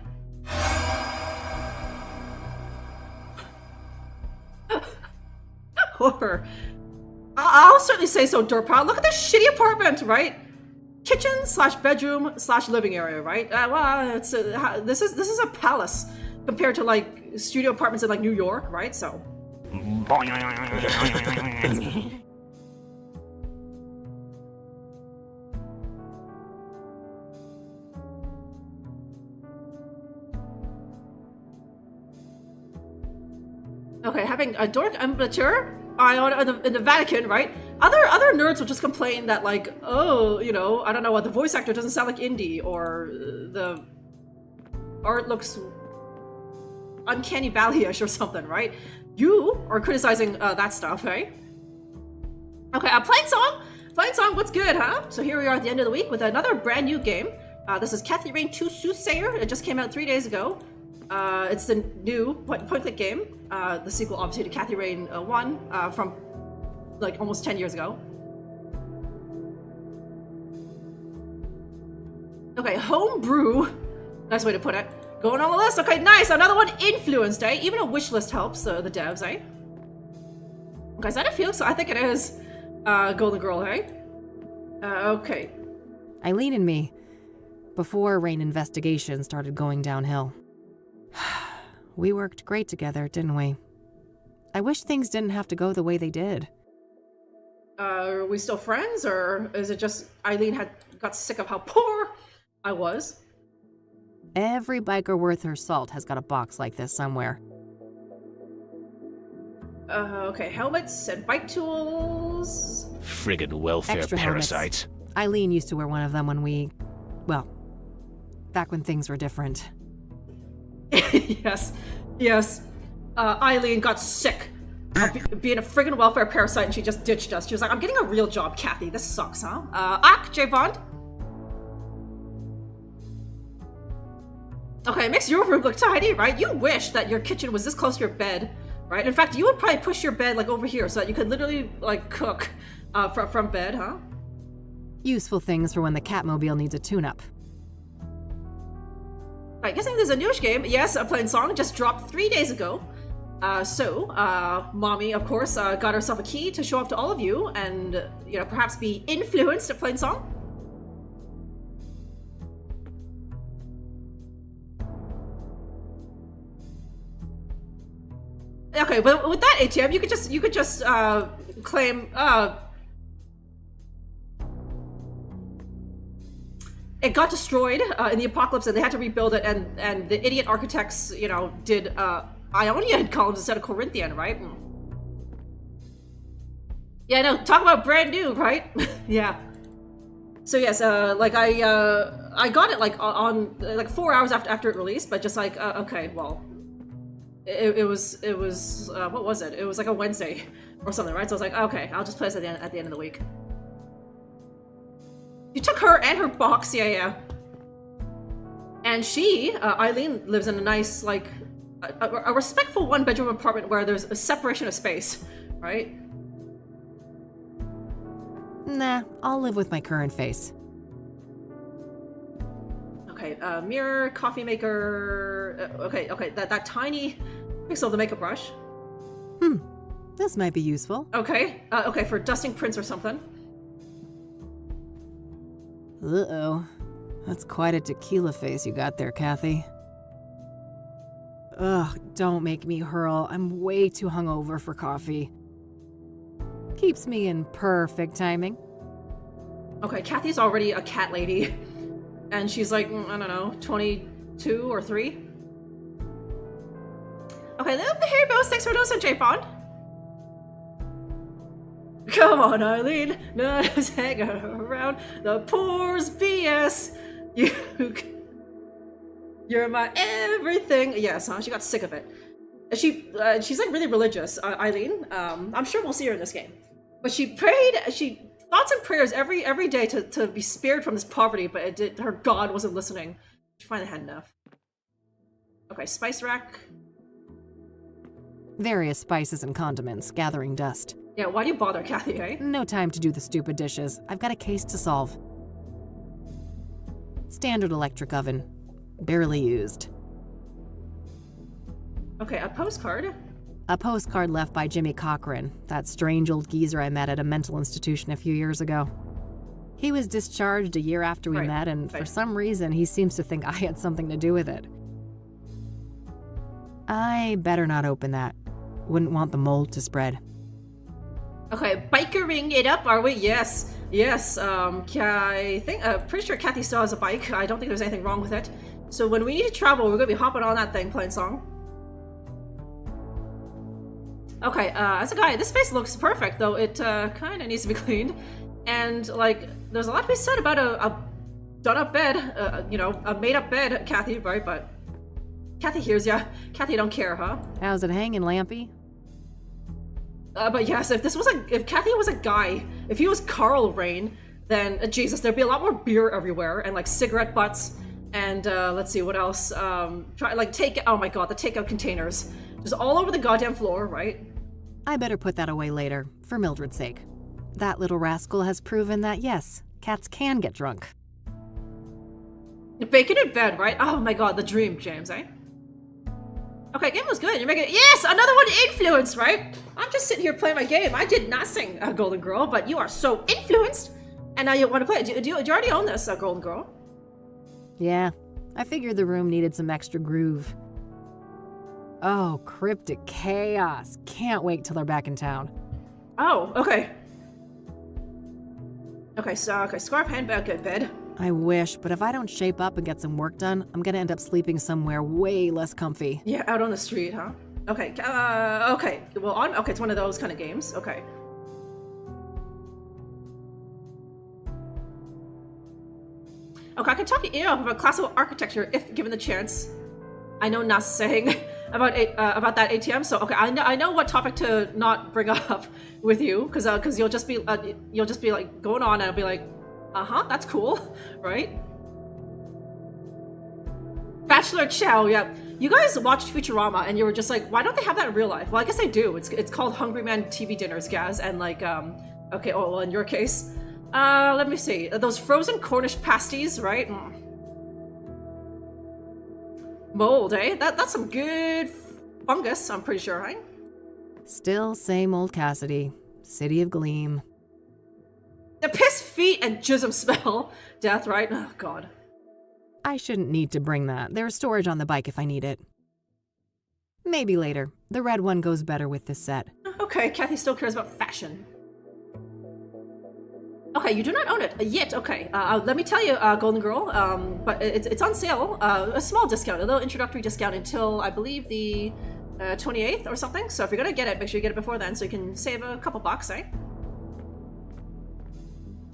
Horror. I'll certainly say so, Dirtpile. Look at this shitty apartment, right? Kitchen / bedroom / living area, right? Well, it's this is a palace compared to like studio apartments in like New York, right? So. Okay, having a dork amateur in the Vatican, right? Other nerds will just complain that like, oh, I don't know what, the voice actor doesn't sound like indie, or the art looks uncanny valley-ish or something, right? You are criticizing that stuff, eh? Okay, Plain Song, what's good, huh? So here we are at the end of the week with another brand new game. This is Kathy Rain 2 Soothsayer. It just came out 3 days ago. It's the new point-click game. The sequel, obviously, to Kathy Rain 1 from like almost 10 years ago. Okay, homebrew. Nice way to put it. Going on the list. Okay, nice. Another one influenced, eh? Even a wish list helps the devs, eh? Okay, is that a Felix? I think it is. Golden Girl, eh? Okay. Eileen and me, before Rain investigation started going downhill. We worked great together, didn't we? I wish things didn't have to go the way they did. Are we still friends, or is it just Eileen got sick of how poor I was? Every biker worth her salt has got a box like this somewhere. Okay, helmets and bike tools. Friggin' welfare Extra parasites. Helmets. Eileen used to wear one of them back when things were different. Yes. Eileen got sick of being a friggin' welfare parasite, and she just ditched us. She was like, I'm getting a real job, Kathy. This sucks, huh? J. Bond? Okay, it makes your room look tidy, right? You wish that your kitchen was this close to your bed, right? In fact, you would probably push your bed, like, over here so that you could literally, like, cook from bed, huh? Useful things for when the Catmobile needs a tune-up. Right, guessing there's a newish game. Yes, Plain Song just dropped 3 days ago. Mommy, of course, got herself a key to show off to all of you and, perhaps be influenced at Plain Song. Okay, but with that ATM, you could just claim, it got destroyed in the apocalypse, and they had to rebuild it, and the idiot architects, did Ionian columns instead of Corinthian, right? Yeah, no, talk about brand new, right? Yeah. So yes, I got it like on like 4 hours after it released, but just like okay, well, it was what was it? It was like a Wednesday or something, right? So I was like, okay, I'll just play this at the end of the week. You took her and her box, yeah. And she, Eileen, lives in a nice, like, a respectful one-bedroom apartment where there's a separation of space, right? Nah, I'll live with my current face. Okay, mirror, coffee maker. Okay, that tiny pixel of the makeup brush. This might be useful. Okay, okay, for dusting prints or something. Uh-oh. That's quite a tequila face you got there, Kathy. Ugh, don't make me hurl. I'm way too hungover for coffee. Keeps me in perfect timing. Okay, Kathy's already a cat lady. And she's like, I don't know, 22 or 3? Okay, little hair bows, thanks for noticing, J-Pond. Come on, Eileen, let us hang around the pores BS. You're my everything. Yes, huh? She got sick of it. She's like really religious, Eileen. I'm sure we'll see her in this game. But she thoughts and prayers every day to be spared from this poverty, but her God wasn't listening. She finally had enough. Okay, spice rack. Various spices and condiments, gathering dust. Yeah, why do you bother, Kathy, eh? No time to do the stupid dishes. I've got a case to solve. Standard electric oven. Barely used. Okay, a postcard. A postcard left by Jimmy Cochran, that strange old geezer I met at a mental institution a few years ago. He was discharged a year after we met, and for some reason he seems to think I had something to do with it. I better not open that. Wouldn't want the mold to spread. Okay, bikering it up, are we? Yes, yes. I think, pretty sure Kathy still has a bike. I don't think there's anything wrong with it. So when we need to travel, we're gonna be hopping on that thing, playing song. Okay, as a guy, this space looks perfect, though it kind of needs to be cleaned. And, like, there's a lot to be said about a done-up bed, you know, a made-up bed, Kathy, right? But Kathy hears ya. Kathy don't care, huh? How's it hanging, Lampy? But yes, if Kathy was a guy, if he was Carl Rain, then, Jesus, there'd be a lot more beer everywhere, and, like, cigarette butts, and, let's see, what else? Oh my god, the takeout containers. Just all over the goddamn floor, right? I better put that away later, for Mildred's sake. That little rascal has proven that, yes, cats can get drunk. Bacon in bed, right? Oh my god, the dream, James, eh? Okay, game was good. You're making it. Yes, another one influenced, right? I'm just sitting here playing my game. I did not sing Golden Girl, but you are so influenced. And now you want to play it. Do you already own this, Golden Girl? Yeah, I figured the room needed some extra groove. Oh, cryptic chaos. Can't wait till they're back in town. Oh, okay. Okay, scarf, handbag, good bed. I wish, but if I don't shape up and get some work done, I'm gonna end up sleeping somewhere way less comfy. Yeah, out on the street, huh? Okay, okay. Well, okay, it's one of those kind of games. Okay. Okay, I can talk to you about classical architecture if given the chance. I know nothing about that ATM, so okay, I know what topic to not bring up with you, because you'll just be like going on, and I'll be like, that's cool, right? Bachelor Chow, yeah. You guys watched Futurama, and you were just like, why don't they have that in real life? Well, I guess they do. It's called Hungry Man TV Dinners, Gaz, and like, okay, oh, well, in your case, let me see. Those frozen Cornish pasties, right? Mold, eh? That's some good fungus, I'm pretty sure, right? Still same old Cassidy. City of Gleam. The piss, feet, and jism smell. Death, right? Oh, God. I shouldn't need to bring that. There's storage on the bike if I need it. Maybe later. The red one goes better with this set. Okay, Kathy still cares about fashion. Okay, you do not own it yet. Okay, let me tell you, Golden Girl, but it's on sale. A small discount, a little introductory discount until, I believe, the 28th or something. So if you're gonna get it, make sure you get it before then so you can save a couple bucks, eh?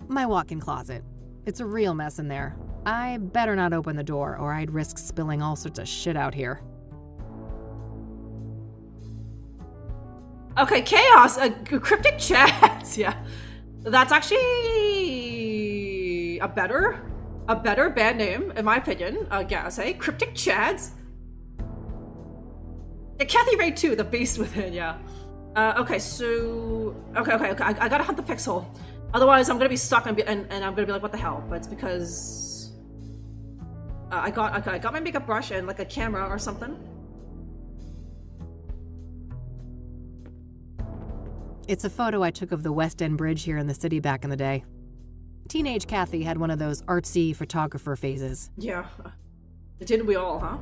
My walk-in closet. It's a real mess in there. I better not open the door or I'd risk spilling all sorts of shit out here. Okay, chaos, cryptic chats, yeah. That's actually a better band name, in my opinion. Guess, eh? Cryptic Chads. Yeah, Kathy Ray 2, the beast within, yeah. Okay, so okay. I gotta hunt the pixel. Otherwise, I'm gonna be stuck and I'm gonna be like, what the hell? But it's because I got my makeup brush and like a camera or something. It's a photo I took of the West End Bridge here in the city back in the day. Teenage Kathy had one of those artsy photographer phases. Yeah. Didn't we all, huh?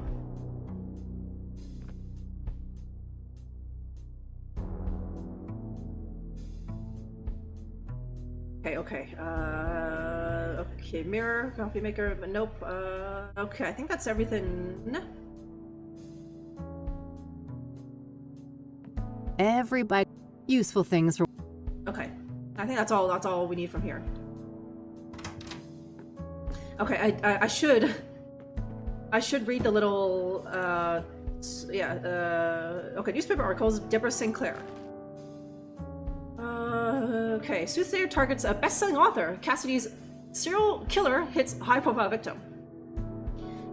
Okay. Okay, mirror, coffee maker, but nope. Okay, I think that's everything. Everybody, useful things for. Okay, I think that's all we need from here. Okay, I should read the little okay, newspaper articles. Deborah Sinclair. Okay, Soothsayer targets a best-selling author. Cassidy's serial killer hits high-profile victim.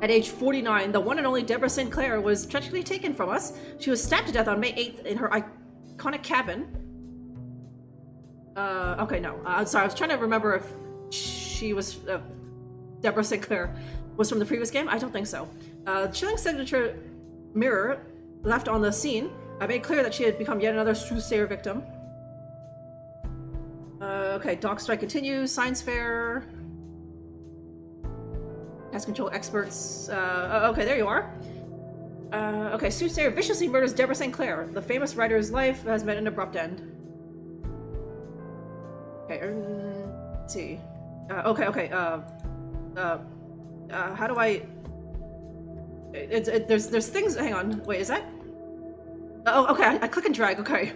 At age 49, the one and only Deborah Sinclair was tragically taken from us. She was stabbed to death on May 8th in her iconic cabin. Okay, no. Sorry, I was trying to remember if she was... Deborah Sinclair was from the previous game? I don't think so. Chilling signature mirror left on the scene made clear that she had become yet another Soothsayer victim. Okay, dog strike continues. Science fair. Pest control experts. Okay, there you are. Okay, Soothsayer viciously murders Deborah Sinclair. The famous writer's life has met an abrupt end. Okay, let's see. Okay. How do I... There's things... Hang on. Wait, is that... Oh, okay. I click and drag. Okay.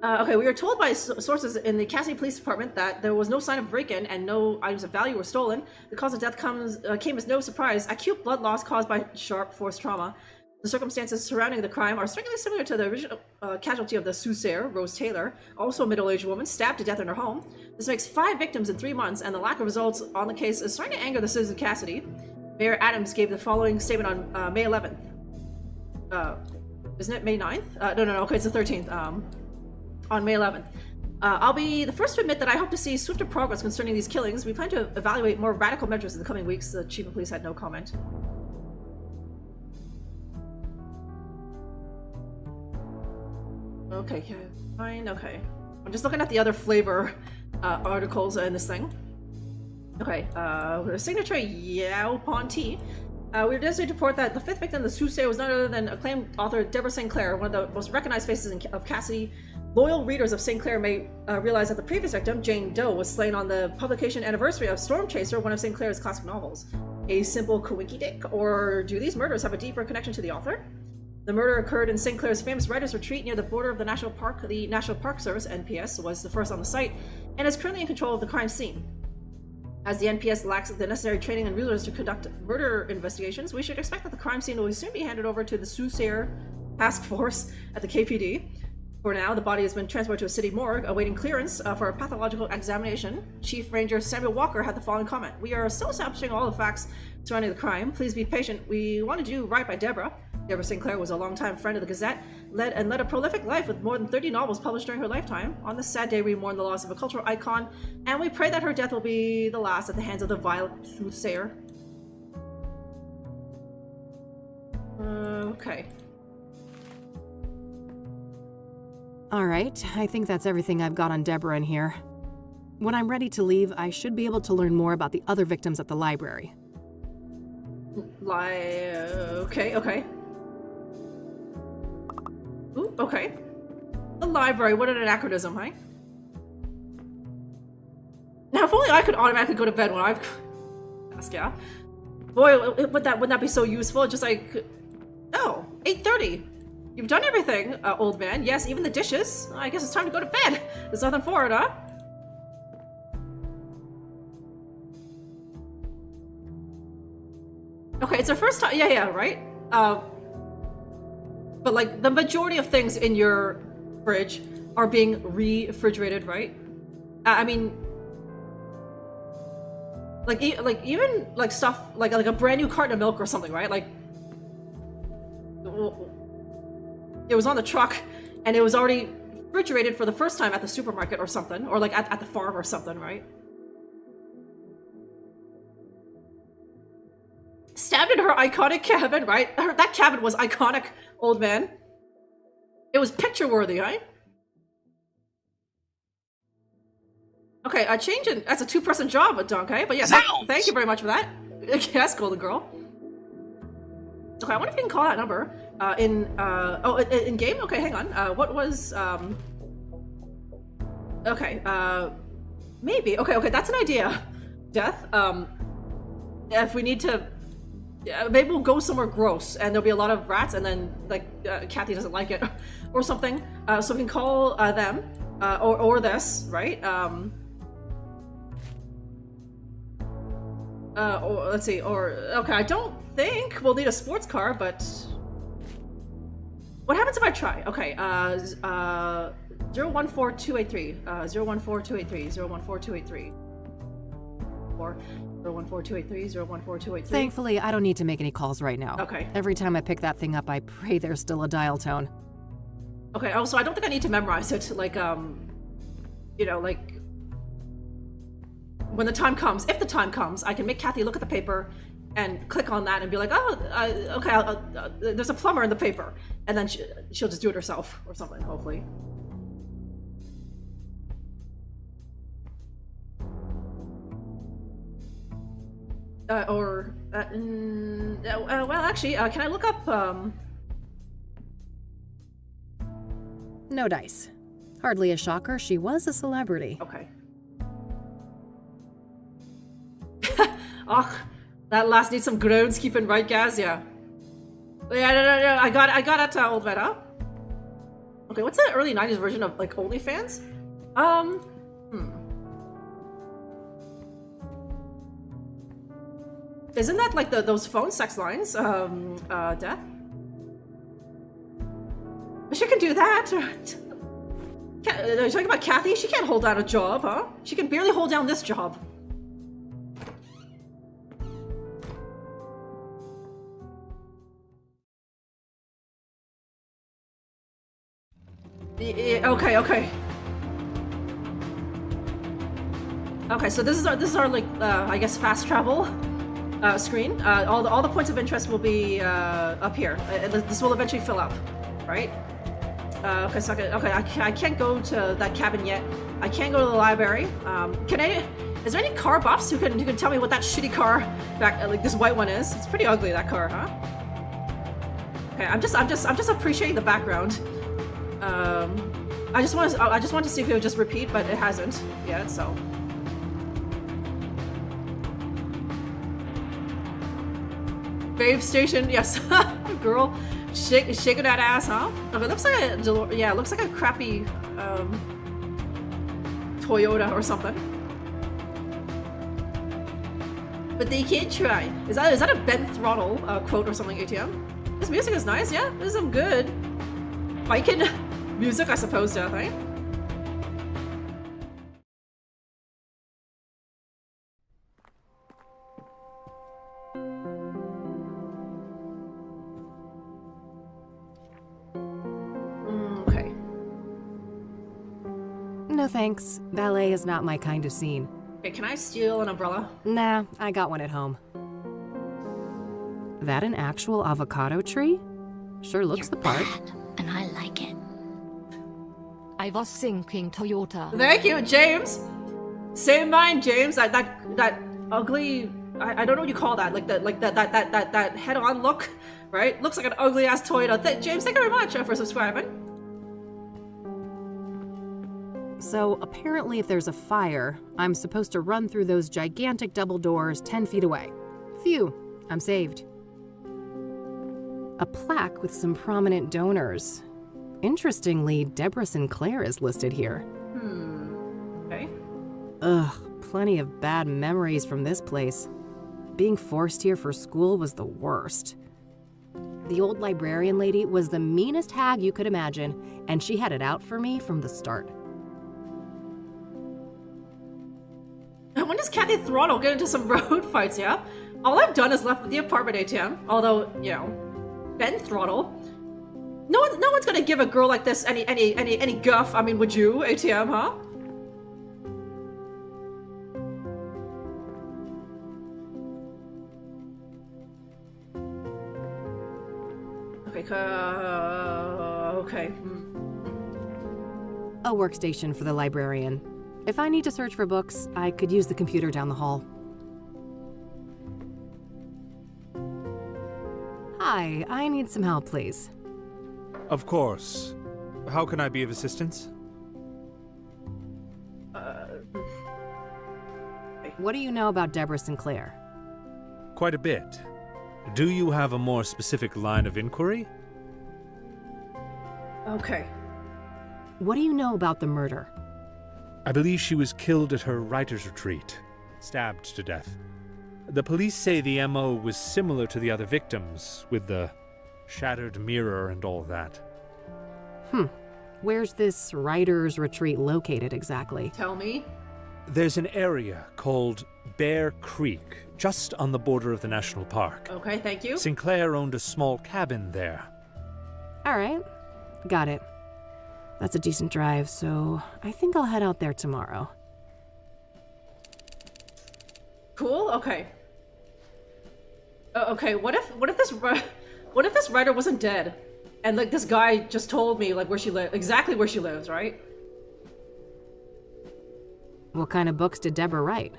Okay, we were told by sources in the Cassidy Police Department that there was no sign of break-in and no items of value were stolen. The cause of death came as no surprise. Acute blood loss caused by sharp force trauma. The circumstances surrounding the crime are strikingly similar to the original casualty of the Soothsayer, Rose Taylor, also a middle-aged woman, stabbed to death in her home. This makes 5 victims in 3 months, and the lack of results on the case is starting to anger the citizens of Cassidy. Mayor Adams gave the following statement on May 11th. Isn't it May 9th? No, okay, it's the 13th. On May 11th. I'll be the first to admit that I hope to see swifter progress concerning these killings. We plan to evaluate more radical measures in the coming weeks. The chief of police had no comment. Okay, fine, okay. I'm just looking at the other flavor articles in this thing. Okay, signature Yao Ponti. We were destined to report that the 5th victim of the Soothsayer was none other than acclaimed author Deborah Sinclair, one of the most recognized faces of Cassidy. Loyal readers of Sinclair may realize that the previous victim, Jane Doe, was slain on the publication anniversary of Storm Chaser, one of Sinclair's classic novels. A simple coinky-dink, or do these murders have a deeper connection to the author? The murder occurred in Sinclair's famous writer's retreat near the border of the National Park. The National Park Service, NPS, was the first on the site, and is currently in control of the crime scene. As the NPS lacks the necessary training and resources to conduct murder investigations, we should expect that the crime scene will soon be handed over to the Soothsayer Task Force at the KPD. For now, the body has been transported to a city morgue, awaiting clearance for a pathological examination. Chief Ranger Samuel Walker had the following comment. We are still establishing all the facts surrounding the crime. Please be patient. We want to do right by Deborah. Deborah Sinclair was a longtime friend of the Gazette, led a prolific life with more than 30 novels published during her lifetime. On this sad day, we mourn the loss of a cultural icon, and we pray that her death will be the last at the hands of the vile Soothsayer. Okay. Alright, I think that's everything I've got on Deborah in here. When I'm ready to leave, I should be able to learn more about the other victims at the library. Okay. Ooh, okay. The library, what an anachronism, right? Now, if only I could automatically go to bed when I've... Yeah. Boy, wouldn't that be so useful? Just like... Oh, 8:30. You've done everything, old man. Yes, even the dishes. I guess it's time to go to bed. There's nothing for it, huh? Okay, it's our first time. Yeah, right? But like the majority of things in your fridge are being refrigerated, right? I mean, like even like stuff like a brand new carton of milk or something, right? Like it was on the truck and it was already refrigerated for the first time at the supermarket or something, or like at the farm or something, right? Stabbed in her iconic cabin, right? That cabin was iconic, old man. It was picture-worthy, right? Okay, a change in that's a 2-person job, okay? But yes, thank you very much for that. Yes, Golden Girl. Okay, I wonder if you can call that number in game. Okay, hang on. What was Okay, maybe. Okay, that's an idea. Death. If we need to, maybe we'll go somewhere gross, and there'll be a lot of rats, and then like Kathy doesn't like it, or something. So we can call them, or this, right? Or let's see. Or okay, I don't think we'll need a sports car, but what happens if I try? Okay. 014283. 014283. 014283. Or 014283. 014283. Thankfully, I don't need to make any calls right now. Okay. Every time I pick that thing up, I pray there's still a dial tone. Okay. Oh, so I don't think I need to memorize it. Like, you know, like when the time comes, if the time comes, I can make Kathy look at the paper and click on that and be like, oh, okay, there's a plumber in the paper, and then she'll just do it herself or something, hopefully. Well, actually, can I look up, No dice. Hardly a shocker, she was a celebrity. Okay. Ugh, that last needs some groundskeeping, right, Gaz? Yeah. Yeah, no, I got it all read up. Okay, what's the early 90s version of, like, OnlyFans? Isn't that, like, those phone sex lines? Death? She can do that. Are you talking about Kathy? She can't hold down a job, huh? She can barely hold down this job. Okay. Okay, so this is our like I guess fast travel screen. All the points of interest will be up here. This will eventually fill up, right? Okay, so I can't go to that cabin yet. I can't go to the library. Can I? Is there any car buffs who can tell me what that shitty car back like this white one is? It's pretty ugly, that car, huh? Okay, I'm just appreciating the background. I just want to see if it would just repeat, but it hasn't yet, so. Babe station, yes. Girl, shaking that ass, huh? Okay, it looks like a crappy Toyota or something. But they can't try. Is that a bent throttle quote or something? ATM. This music is nice, yeah. This is some good biking music, I suppose, Death, right? Okay. No thanks. Ballet is not my kind of scene. Okay, can I steal an umbrella? Nah, I got one at home. That an actual avocado tree? Sure looks the part. Bad, and I like it. I was thinking Toyota. Thank you, James. Same mind, James. That ugly. I don't know what you call that. Like that head-on look, right? Looks like an ugly ass Toyota. James, thank you very much for subscribing. So apparently, if there's a fire, I'm supposed to run through those gigantic double doors 10 feet away. Phew, I'm saved. A plaque with some prominent donors. Interestingly, Deborah Sinclair is listed here. Okay. Ugh, plenty of bad memories from this place. Being forced here for school was the worst. The old librarian lady was the meanest hag you could imagine, and she had it out for me from the start. When does Kathy Throttle get into some road fights, yeah? All I've done is left the apartment, ATM. Although, you know, Ben Throttle. No one's gonna give a girl like this any guff. I mean, would you, ATM, huh? Okay, okay. A workstation for the librarian. If I need to search for books, I could use the computer down the hall. Hi, I need some help, please. Of course. How can I be of assistance? What do you know about Deborah Sinclair? Quite a bit. Do you have a more specific line of inquiry? Okay. What do you know about the murder? I believe she was killed at her writer's retreat, stabbed to death. The police say the MO was similar to the other victims, with the shattered mirror and all that. Where's this writer's retreat located exactly? Tell me. There's an area called Bear Creek, just on the border of the national park. Okay, thank you. Sinclair owned a small cabin there. All right, got it. That's a decent drive, so I think I'll head out there tomorrow. Cool. Okay. Okay. What if this writer wasn't dead, and like this guy just told me like where she lives, exactly where she lives, right? What kind of books did Deborah write?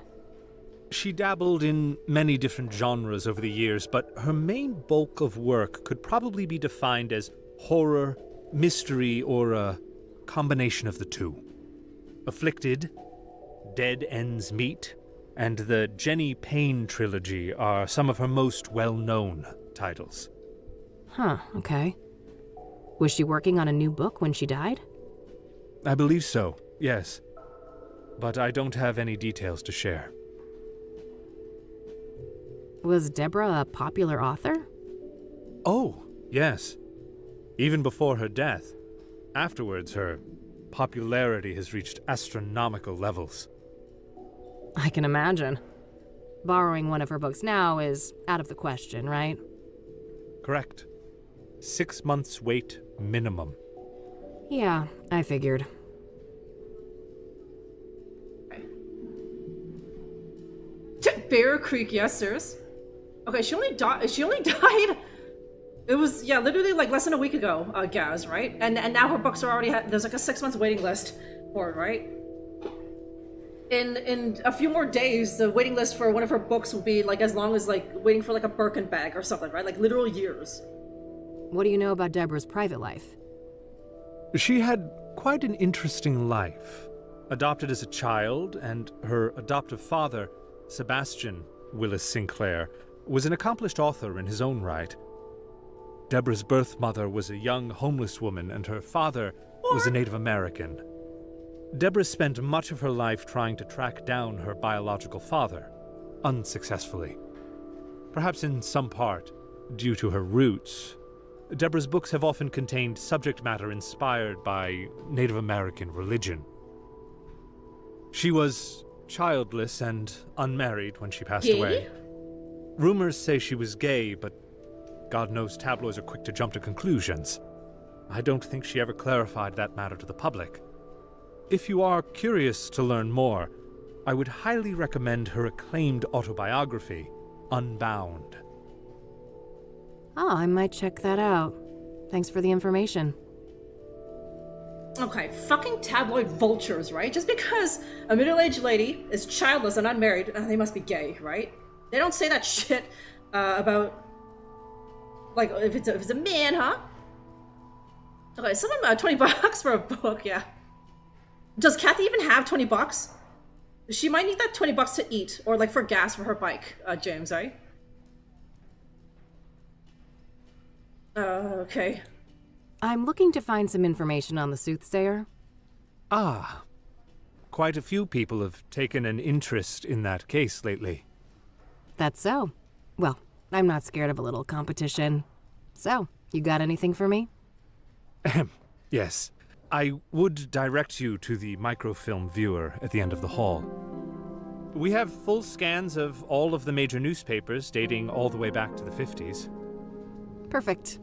She dabbled in many different genres over the years, but her main bulk of work could probably be defined as horror, mystery, or a combination of the two. Afflicted, Dead Ends Meet, and the Jenny Payne trilogy are some of her most well-known titles. Huh, okay. Was she working on a new book when she died? I believe so, yes. But I don't have any details to share. Was Deborah a popular author? Oh, yes. Even before her death. Afterwards, her popularity has reached astronomical levels. I can imagine. Borrowing one of her books now is out of the question, right? Correct. 6 months wait minimum. Yeah, I figured. Bear Creek, yes, sirs. Okay, she only died. She only died. It was literally like less than a week ago, Gaz, right? And now her books are already there's like a 6 months waiting list for it, right? In a few more days, the waiting list for one of her books will be like as long as like waiting for like a Birkin bag or something, right? Like literal years. What do you know about Deborah's private life? She had quite an interesting life. Adopted as a child, and her adoptive father, Sebastian Willis Sinclair, was an accomplished author in his own right. Deborah's birth mother was a young homeless woman, and her father was a Native American. Deborah spent much of her life trying to track down her biological father, unsuccessfully. Perhaps in some part due to her roots, Deborah's books have often contained subject matter inspired by Native American religion. She was childless and unmarried when she passed away. Rumors say she was gay, but God knows tabloids are quick to jump to conclusions. I don't think she ever clarified that matter to the public. If you are curious to learn more, I would highly recommend her acclaimed autobiography, Unbound. Oh, I might check that out. Thanks for the information. Okay, fucking tabloid vultures, right? Just because a middle-aged lady is childless and unmarried, they must be gay, right? They don't say that shit about, like, if it's a man, huh? Okay, someone $20 for a book, yeah. Does Kathy even have $20? She might need that $20 to eat, or like for gas for her bike, James, right? Okay. I'm looking to find some information on the Soothsayer. Ah, quite a few people have taken an interest in that case lately. That's so. Well, I'm not scared of a little competition. So, you got anything for me? Yes. I would direct you to the microfilm viewer at the end of the hall. We have full scans of all of the major newspapers dating all the way back to the 50s. Perfect.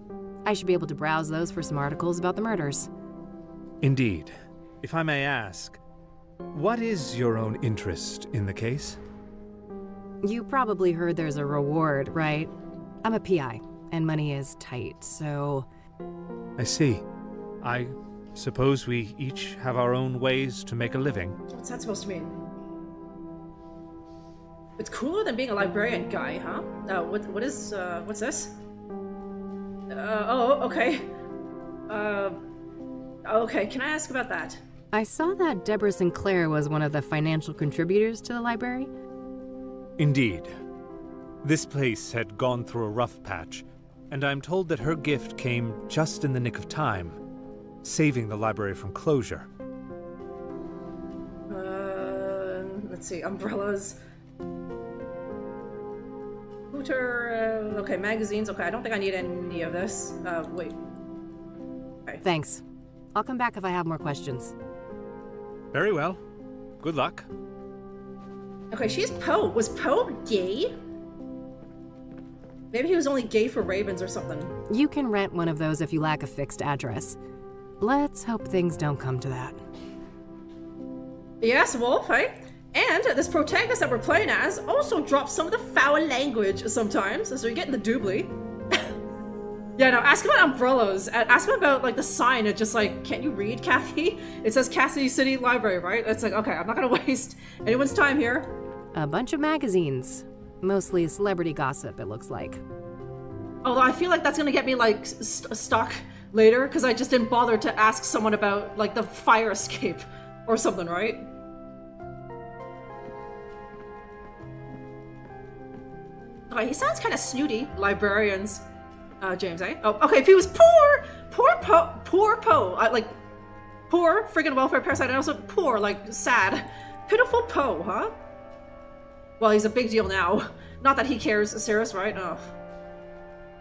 I should be able to browse those for some articles about the murders. Indeed. If I may ask, what is your own interest in the case? You probably heard there's a reward, right? I'm a PI, and money is tight, so... I see. I suppose we each have our own ways to make a living. What's that supposed to mean? It's cooler than being a librarian guy, huh? What's this? Okay. Okay, can I ask about that? I saw that Deborah Sinclair was one of the financial contributors to the library. Indeed. This place had gone through a rough patch, and I'm told that her gift came just in the nick of time, saving the library from closure. Let's see, umbrellas. Hooter, okay, magazines, okay, I don't think I need any of this. Wait. Okay. Thanks. I'll come back if I have more questions. Very well. Good luck. Okay, she's Poe. Was Poe gay? Maybe he was only gay for ravens or something. You can rent one of those if you lack a fixed address. Let's hope things don't come to that. Yes, Wolf, hey? And this protagonist that we're playing as also drops some of the foul language sometimes, so you're getting the doobly. Yeah, no, ask about umbrellas. Ask him about, like, the sign. It's just like, can't you read, Kathy? It says Cassidy City Library, right? It's like, okay, I'm not gonna waste anyone's time here. A bunch of magazines. Mostly celebrity gossip, it looks like. Although I feel like that's gonna get me, like, stuck later, because I just didn't bother to ask someone about, like, the fire escape or something, right? Okay, he sounds kind of snooty, librarians. James, eh? Oh, okay, if he was poor Poe, like, poor friggin' welfare parasite, and also poor, like, sad. Pitiful Poe, huh? Well, he's a big deal now. Not that he cares, Cirrus, right? Oh.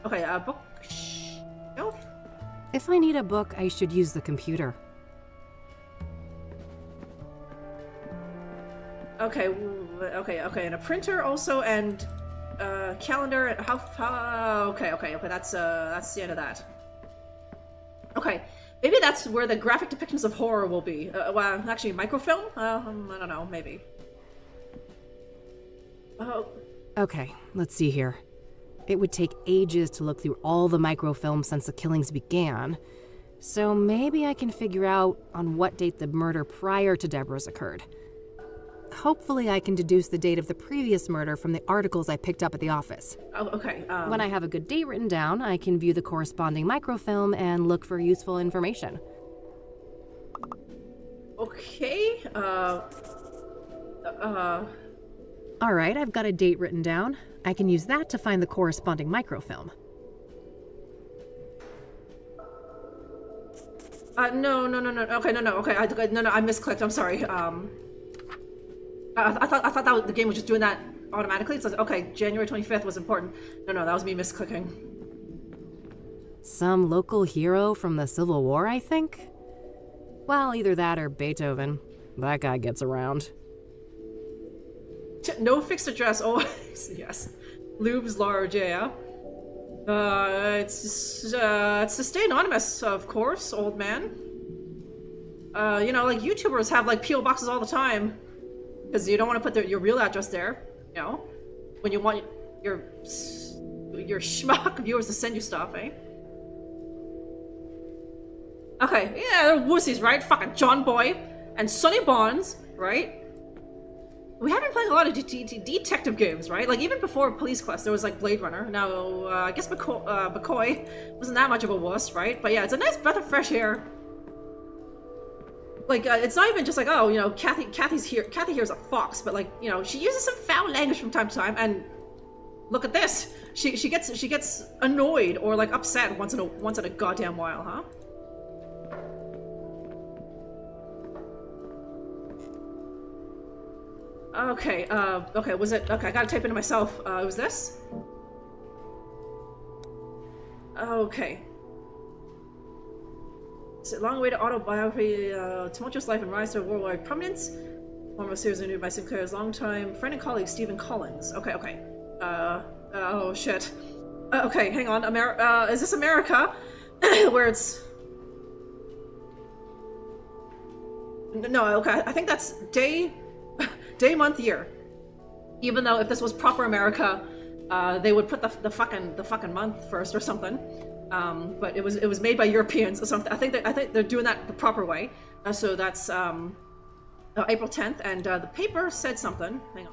Okay, bookshelf? If I need a book, I should use the computer. Okay, and a printer also, and calendar, and okay, that's the end of that. Okay, maybe that's where the graphic depictions of horror will be. Well, actually, microfilm? I don't know, maybe. Oh. Okay, let's see here. It would take ages to look through all the microfilms since the killings began, so maybe I can figure out on what date the murder prior to Deborah's occurred. Hopefully I can deduce the date of the previous murder from the articles I picked up at the office. Oh, okay. When I have a good date written down, I can view the corresponding microfilm and look for useful information. Okay, Alright, I've got a date written down. I can use that to find the corresponding microfilm. No. Okay, no. Okay, I misclicked. I'm sorry. I thought that the game was just doing that automatically. It's like, okay, January 25th was important. No, that was me misclicking. Some local hero from the Civil War, I think? Well, either that or Beethoven. That guy gets around. No fixed address. Oh, yes. Lube's large, yeah. It's to stay anonymous, of course, old man. You know, like YouTubers have like P.O. boxes all the time. Because you don't want to put your real address there, you know? When you want your schmuck viewers to send you stuff, eh? Okay, yeah, they're wussies, right? Fucking John Boy and Sonny Bonds, right? We have been playing a lot of detective games, right? Like, even before Police Quest, there was, like, Blade Runner. Now, I guess McCoy wasn't that much of a wuss, right? But yeah, it's a nice breath of fresh air. Like, it's not even just like, oh, you know, Kathy's here. Kathy here's a fox, but, like, you know, she uses some foul language from time to time, and look at this. She gets annoyed or, like, upset once in a goddamn while, huh? Okay, okay, was it? Okay, I gotta type into myself. It was this? Okay. It's a long way to autobiography, tumultuous life and rise to worldwide prominence. One of a series renewed by Sinclair's longtime friend and colleague, Stephen Collins. Okay. Oh shit. Okay, hang on. Is this America? Where it's... No, okay, I think that's day, month, year. Even though if this was proper America, they would put the fucking month first or something. but it was made by Europeans or something. I think they're doing that the proper way. So that's April 10th, and the paper said something. Hang on.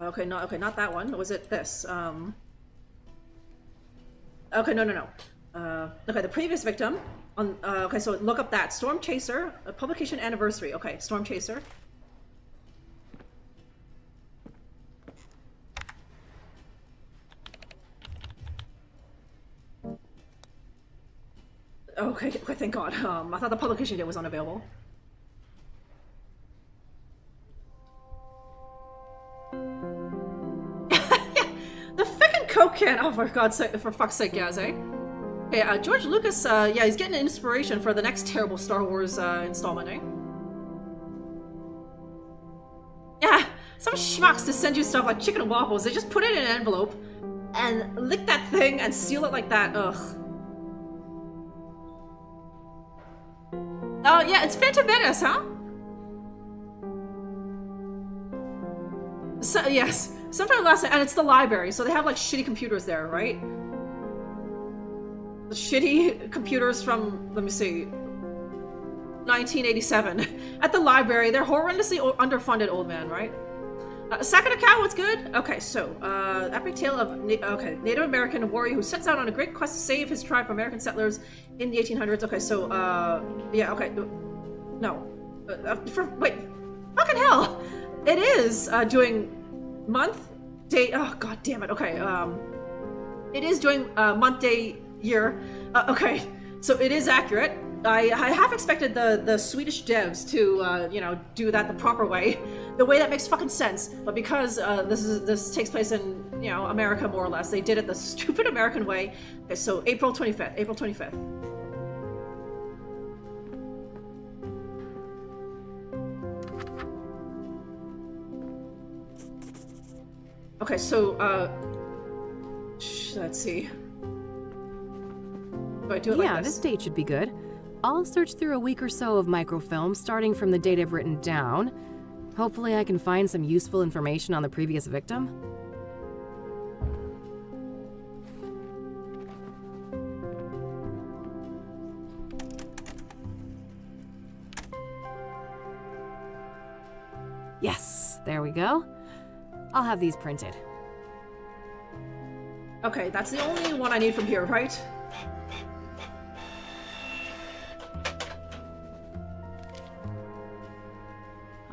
Okay, no, okay, not that one. Was it this? Okay, no. Okay, the previous victim. Okay, so look up that. Storm Chaser, publication anniversary. Okay, Storm Chaser. Okay, thank God. I thought the publication date was unavailable. The frickin' Coke can! Oh, for God's sake, for fuck's sake, Gaz, eh? Okay, George Lucas, yeah, he's getting inspiration for the next terrible Star Wars installment, eh? Yeah, some schmucks to send you stuff like chicken and waffles. They just put it in an envelope and lick that thing and seal it like that. Ugh. Oh, yeah, it's Phantom Menace, huh? So, yes, sometime last night, and it's the library, so they have like shitty computers there, right? The shitty computers from, let me see, 1987 at the library. They're horrendously underfunded, old man, right? Sakata Cow, what's good? Okay, so, epic tale of Native American warrior who sets out on a great quest to save his tribe from American settlers in the 1800s. Okay, so, yeah, okay, no. Wait, fucking hell! It is, doing month, day, oh, god damn it, okay, it is doing, month, day, year, okay, so it is accurate. I half expected the Swedish devs to, you know, do that the proper way, the way that makes fucking sense, but because, this takes place in, you know, America more or less, they did it the stupid American way. Okay, so April 25th. Okay, so, let's see. Do I do it like Yeah, this date should be good. I'll search through a week or so of microfilm, starting from the date I've written down. Hopefully I can find some useful information on the previous victim. Yes, there we go. I'll have these printed. Okay, that's the only one I need from here, right?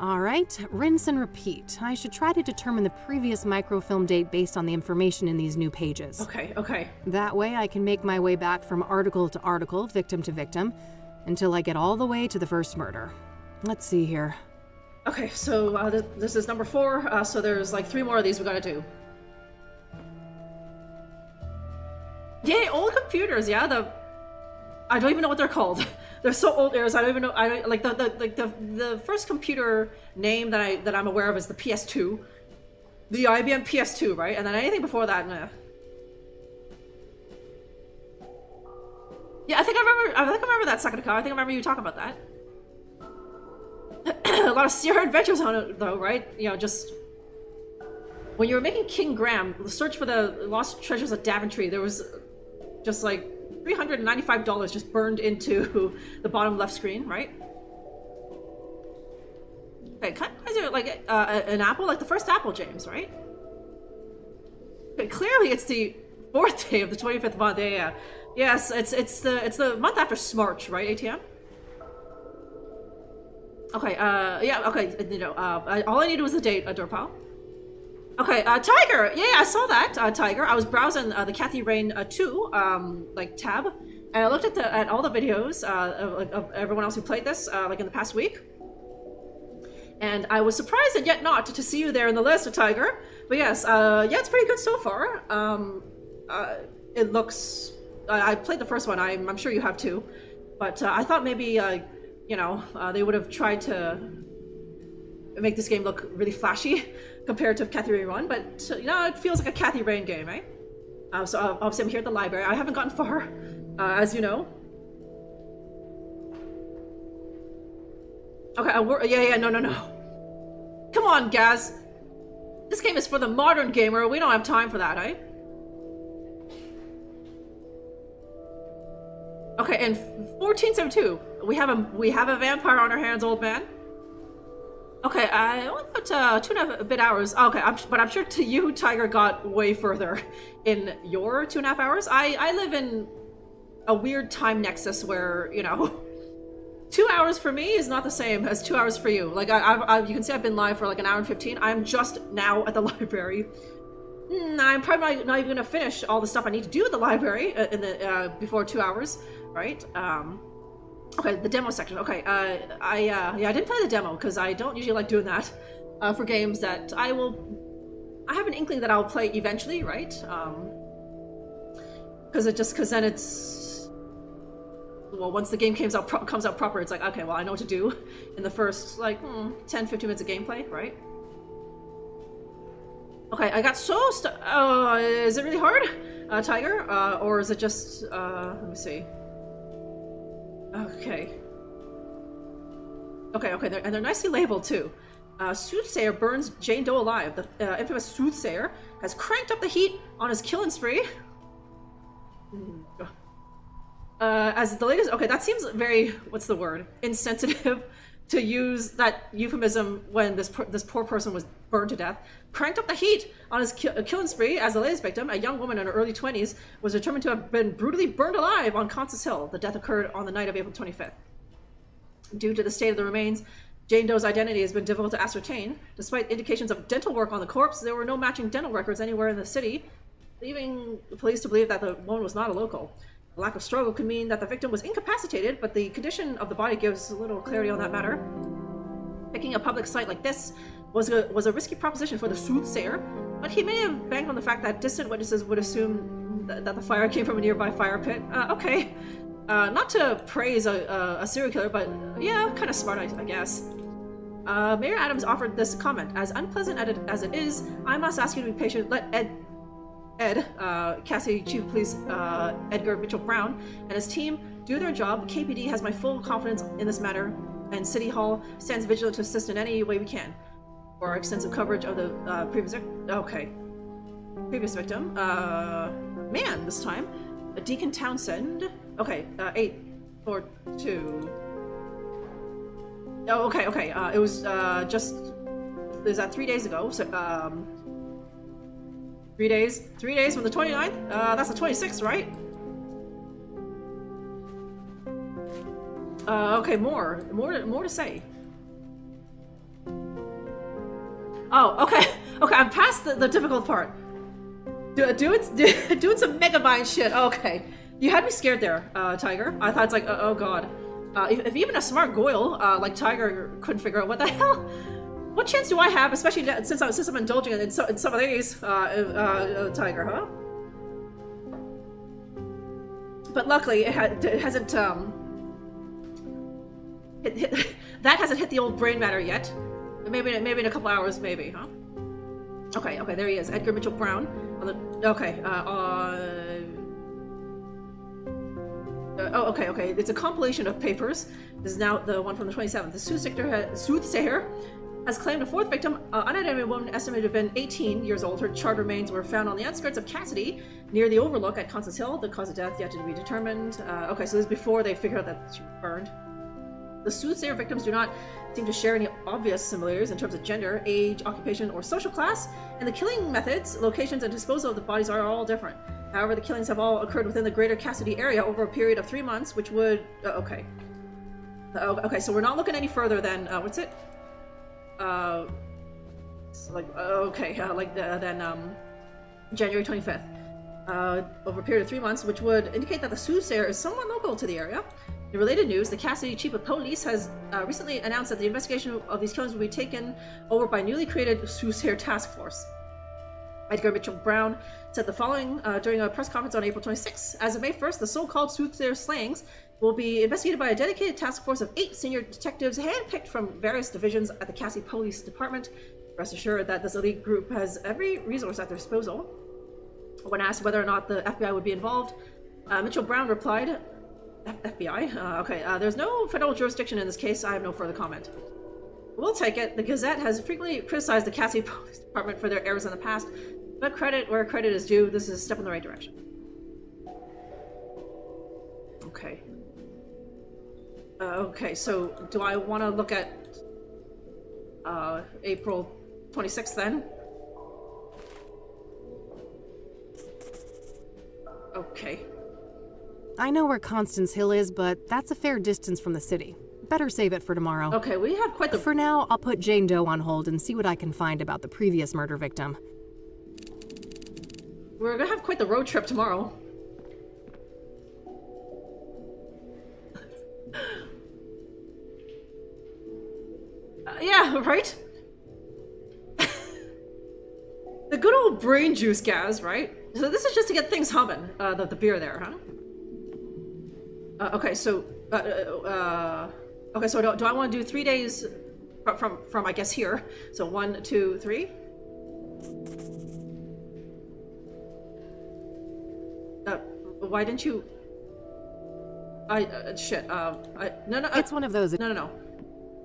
Alright, rinse and repeat. I should try to determine the previous microfilm date based on the information in these new pages. Okay. That way I can make my way back from article to article, victim to victim, until I get all the way to the first murder. Let's see here. Okay, so this is number 4, so there's like 3 more of these we gotta do. Yay, old computers, yeah, I don't even know what they're called. They're so old, Airs. I don't even know. Like the first computer name that I'm aware of is the PS2, the IBM PS2, right? And then anything before that, nah. Yeah, I think I remember that Sakata Cow. I think I remember you talking about that. A lot of Sierra Adventures on it, though, right? You know, just when you were making King Graham, the search for the lost treasures of Daventry, there was just like $395 just burned into the bottom left screen, right? Okay, is it like an apple, like the first apple, James, right? Okay, clearly it's the 4th day of the 25th month. Yeah. Yes, it's the month after Smarch, right? ATM. Okay, yeah, okay, you know, all I needed was the date, Durpal. Okay, Tiger! Yeah, I saw that, Tiger. I was browsing the Kathy Rain 2, like, tab, and I looked at all the videos of everyone else who played this, like, in the past week. And I was surprised and yet not to see you there in the list, Tiger. But yes, yeah, it's pretty good so far. It looks... I played the first one, I'm sure you have too. But I thought maybe, you know, they would have tried to make this game look really flashy compared to Kathy Rain 1, but you know, it feels like a Kathy Rain game, eh? So obviously I'm here at the library. I haven't gotten far, as you know. Okay, no. Come on, Gaz. This game is for the modern gamer. We don't have time for that, eh? Okay, in 1472, we have a vampire on our hands, old man. Okay, I only got 2.5 bit hours. Okay, but I'm sure to you, Tiger got way further in your 2.5 hours. I live in a weird time nexus where, you know, 2 hours for me is not the same as 2 hours for you. Like, you can see I've been live for like an hour and 15. I'm just now at the library. I'm probably not even gonna finish all the stuff I need to do at the library in the before 2 hours, right? Okay, the demo section. Okay, I didn't play the demo because I don't usually like doing that for games that I have an inkling that I'll play eventually, right? Because then it's, well, once the game comes out proper, it's like, okay, well, I know what to do in the first, like, 10-15 minutes of gameplay, right? Okay, I got so is it really hard, Tiger? Or is it just, let me see. Okay. Okay, and they're nicely labeled, too. Soothsayer burns Jane Doe alive. The infamous Soothsayer has cranked up the heat on his killing spree. As the latest, okay, that seems very, what's the word, insensitive to use that euphemism when this poor person was burned to death. Cranked up the heat on his killing spree as the latest victim, a young woman in her early 20s, was determined to have been brutally burned alive on Constance Hill. The death occurred on the night of April 25th. Due to the state of the remains, Jane Doe's identity has been difficult to ascertain. Despite indications of dental work on the corpse, there were no matching dental records anywhere in the city, leaving the police to believe that the woman was not a local. The lack of struggle could mean that the victim was incapacitated, but the condition of the body gives little clarity on that matter. Picking a public site like this was a risky proposition for the Soothsayer, but he may have banked on the fact that distant witnesses would assume that the fire came from a nearby fire pit. Okay. Not to praise a serial killer, but yeah, kind of smart, I guess. Mayor Adams offered this comment: as unpleasant as it is, I must ask you to be patient. Let Cassie Chief of Police Edgar Mitchell Brown and his team do their job. KPD has my full confidence in this matter, and City Hall stands vigilant to assist in any way we can. For our extensive coverage of the previous victim, man, this time, Deacon Townsend. Okay, 842. Oh, okay. It was is that 3 days ago? So, 3 days. 3 days from the 29th? That's the 26th, right? Okay, more to say. Oh, okay. Okay, I'm past the difficult part. Doing some Megamind shit. Okay. You had me scared there, Tiger. I thought it's like, oh god. If even a smart Goyle, like Tiger, couldn't figure out what the hell, what chance do I have, especially since I'm indulging in some of these, Tiger, huh? But luckily, it hasn't, that hasn't hit the old brain matter yet. Maybe in a couple hours, maybe, huh? Okay, there he is, Edgar Mitchell Brown. Okay. It's a compilation of papers. This is now the one from the 27th. The Soothsayer has claimed a fourth victim, unidentified woman estimated to have been 18 years old. Her charred remains were found on the outskirts of Cassidy, near the overlook at Constance Hill. The cause of death yet to be determined. Okay, so this is before they figured out that she was burned. The Soothsayer victims do not seem to share any obvious similarities in terms of gender, age, occupation, or social class, and the killing methods, locations, and disposal of the bodies are all different. However, the killings have all occurred within the greater Cassidy area over a period of 3 months, which would... okay, so we're not looking any further than... what's it? January 25th. Over a period of 3 months, which would indicate that the Soothsayer is somewhat local to the area. In related news, the Cassidy Chief of Police has recently announced that the investigation of these killings will be taken over by newly created Soothsayer Task Force. Edgar Mitchell Brown said the following during a press conference on April 26. As of May 1st, the so-called Soothsayer slayings will be investigated by a dedicated task force of 8 senior detectives handpicked from various divisions at the Cassidy Police Department. Rest assured that this elite group has every resource at their disposal. When asked whether or not the FBI would be involved, Mitchell Brown replied, FBI? There's no federal jurisdiction in this case. I have no further comment. We'll take it. The Gazette has frequently criticized the Cassie Police Department for their errors in the past, but credit where credit is due. This is a step in the right direction. Okay. Okay, so do I want to look at April 26th then? Okay. I know where Constance Hill is, but that's a fair distance from the city. Better save it for tomorrow. Okay, we have quite the... For now, I'll put Jane Doe on hold and see what I can find about the previous murder victim. We're gonna have quite the road trip tomorrow. Yeah, right? The good old brain juice gas, right? So this is just to get things humming, the beer there, huh? Okay, so, okay, so do I want to do 3 days from I guess here? So 1, 2, 3. Why didn't you? Shit. No. It's one of those. No.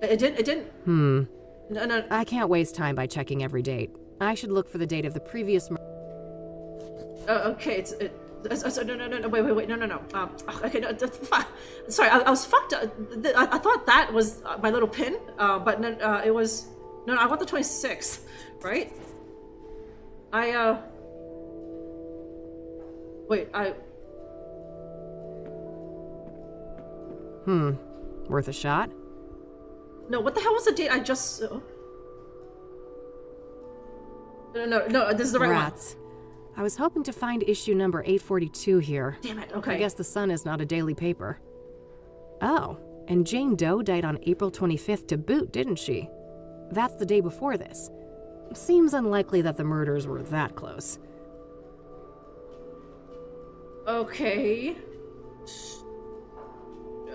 It didn't. No. I can't waste time by checking every date. I should look for the date of the previous. Okay. No. Wait. No. Okay. No. Sorry. I was fucked up. I thought that was my little pin. But no. It was. No. I want the 26th. Right. Wait. Worth a shot? No, what the hell was the date I just... No, this is the right Rats. I was hoping to find issue number 842 here. Damn it, okay. I guess the Sun is not a daily paper. Oh, and Jane Doe died on April 25th to boot, didn't she? That's the day before this. Seems unlikely that the murders were that close. Okay.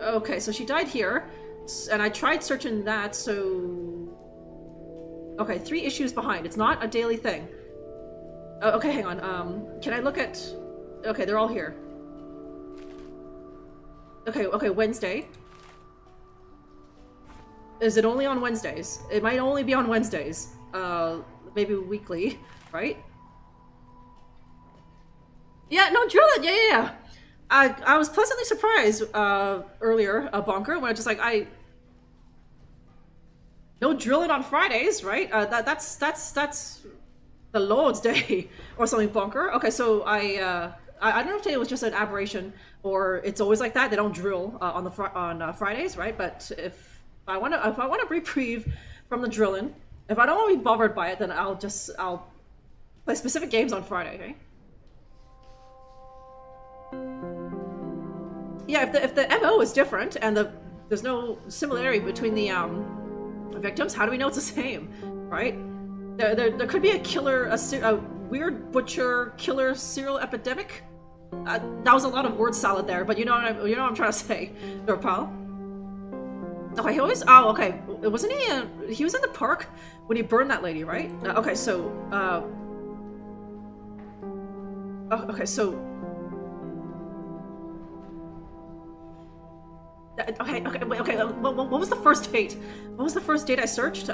Okay, so she died here, and I tried searching that, so... Okay, 3 issues behind. It's not a daily thing. Okay, hang on. Can I look at... Okay, they're all here. Okay, Wednesday. Is it only on Wednesdays? It might only be on Wednesdays. Maybe weekly, right? Yeah, no, drill it! Yeah. I was pleasantly surprised earlier, Bonker, when I just like, no drilling on Fridays, right? That's the Lord's Day or something, Bonker. Okay, so I don't know if today was just an aberration or it's always like that. They don't drill on Fridays, right? But if I want to reprieve from the drilling, if I don't want to be bothered by it, then I'll play specific games on Friday, okay? Yeah, if the MO is different and there's no similarity between the victims, how do we know it's the same, right? There could be a killer, a weird butcher killer serial epidemic. That was a lot of word salad there, but you know what I'm trying to say, pal. Okay, he always. Oh, okay. Wasn't he? He was in the park when he burned that lady, right? Okay, so. Okay, so. Okay. What was the first date? What was the first date I searched?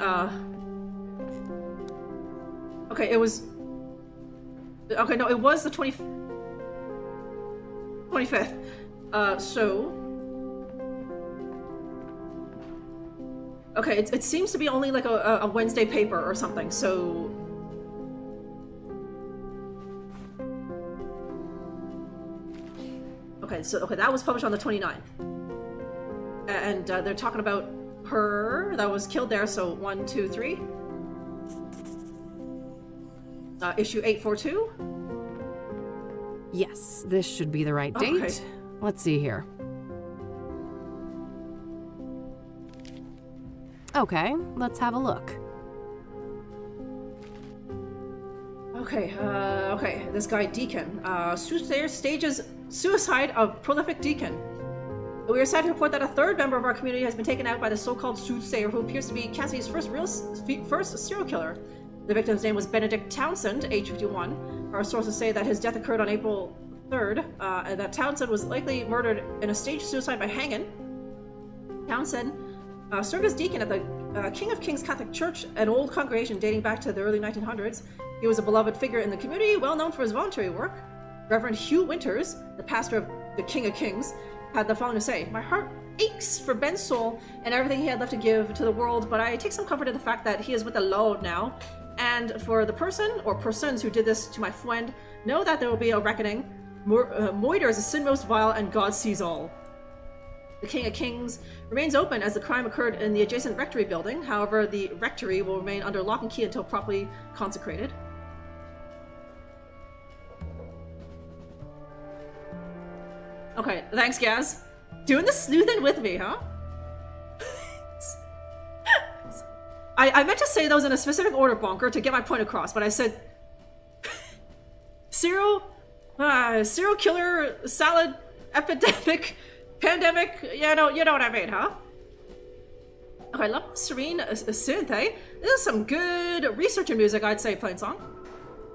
Okay, it was. Okay, no, it was the 25th. So. Okay, it seems to be only like a Wednesday paper or something. So. Okay, that was published on the 29th. And they're talking about her that was killed there, so 1, 2, 3. Issue 842. Yes, this should be the right date. Okay. Let's see here. Okay, let's have a look. Okay, this guy Deacon. Soothsayer stages suicide of prolific Deacon. We are sad to report that a third member of our community has been taken out by the so-called Soothsayer, who appears to be Cassie's first serial killer. The victim's name was Benedict Townsend, age 51. Our sources say that his death occurred on April 3rd, and that Townsend was likely murdered in a staged suicide by hanging. Townsend served as deacon at the King of Kings Catholic Church, an old congregation dating back to the early 1900s. He was a beloved figure in the community, well known for his voluntary work. Reverend Hugh Winters, the pastor of the King of Kings, had the following to say: "My heart aches for Ben's soul and everything he had left to give to the world, but I take some comfort in the fact that he is with the Lord now. And for the person or persons who did this to my friend, know that there will be a reckoning. Moiter is a sin most vile, and God sees all." The King of Kings remains open as the crime occurred in the adjacent rectory building. However, the rectory will remain under lock and key until properly consecrated. Okay, thanks, Gaz. Doing the sleuthing with me, huh? I meant to say those in a specific order, Bonker, to get my point across, but I said serial killer, salad, epidemic, pandemic. You know what I mean, huh? Okay, Level Serene Synth, eh? This is some good researcher music, I'd say, plain song.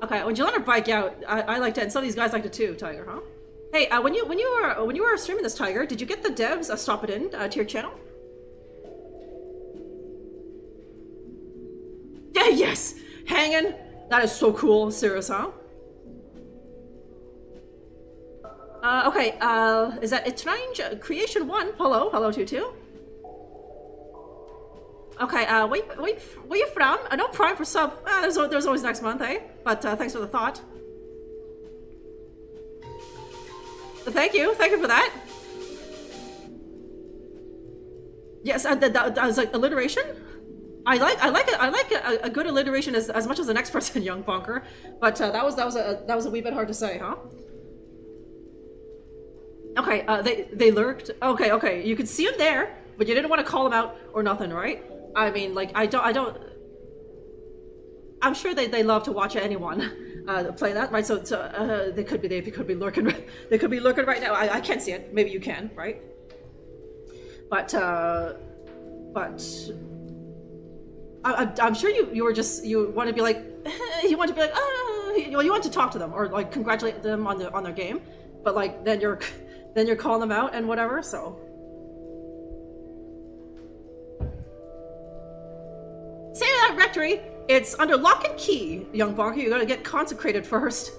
Okay, when you let her bike out, I liked it, and some of these guys liked it too, Tiger, huh? Hey, when you were streaming this, Tiger, did you get the devs stop it in to your channel? Yeah, yes! Hanging! That is so cool, serious, huh? Okay, is that It's Strange? Creation 1, hello 22. Okay, where you from? No Prime for sub. There's always next month, eh? But thanks for the thought. Thank you for that. Yes, that was like alliteration. I like a good alliteration as much as the next person, Young Bonker. But that was a wee bit hard to say, huh? Okay, they lurked. Okay, you could see them there, but you didn't want to call them out or nothing, right? I mean, like I don't. I'm sure they love to watch anyone play that, right? So they could be lurking. They could be lurking right now. I can't see it. Maybe you can, right? But I'm sure you want to be like you want to talk to them or like congratulate them on their game, but like then you're calling them out and whatever. So say that rectory, it's under lock and key, Young Bonker. You gotta get consecrated first.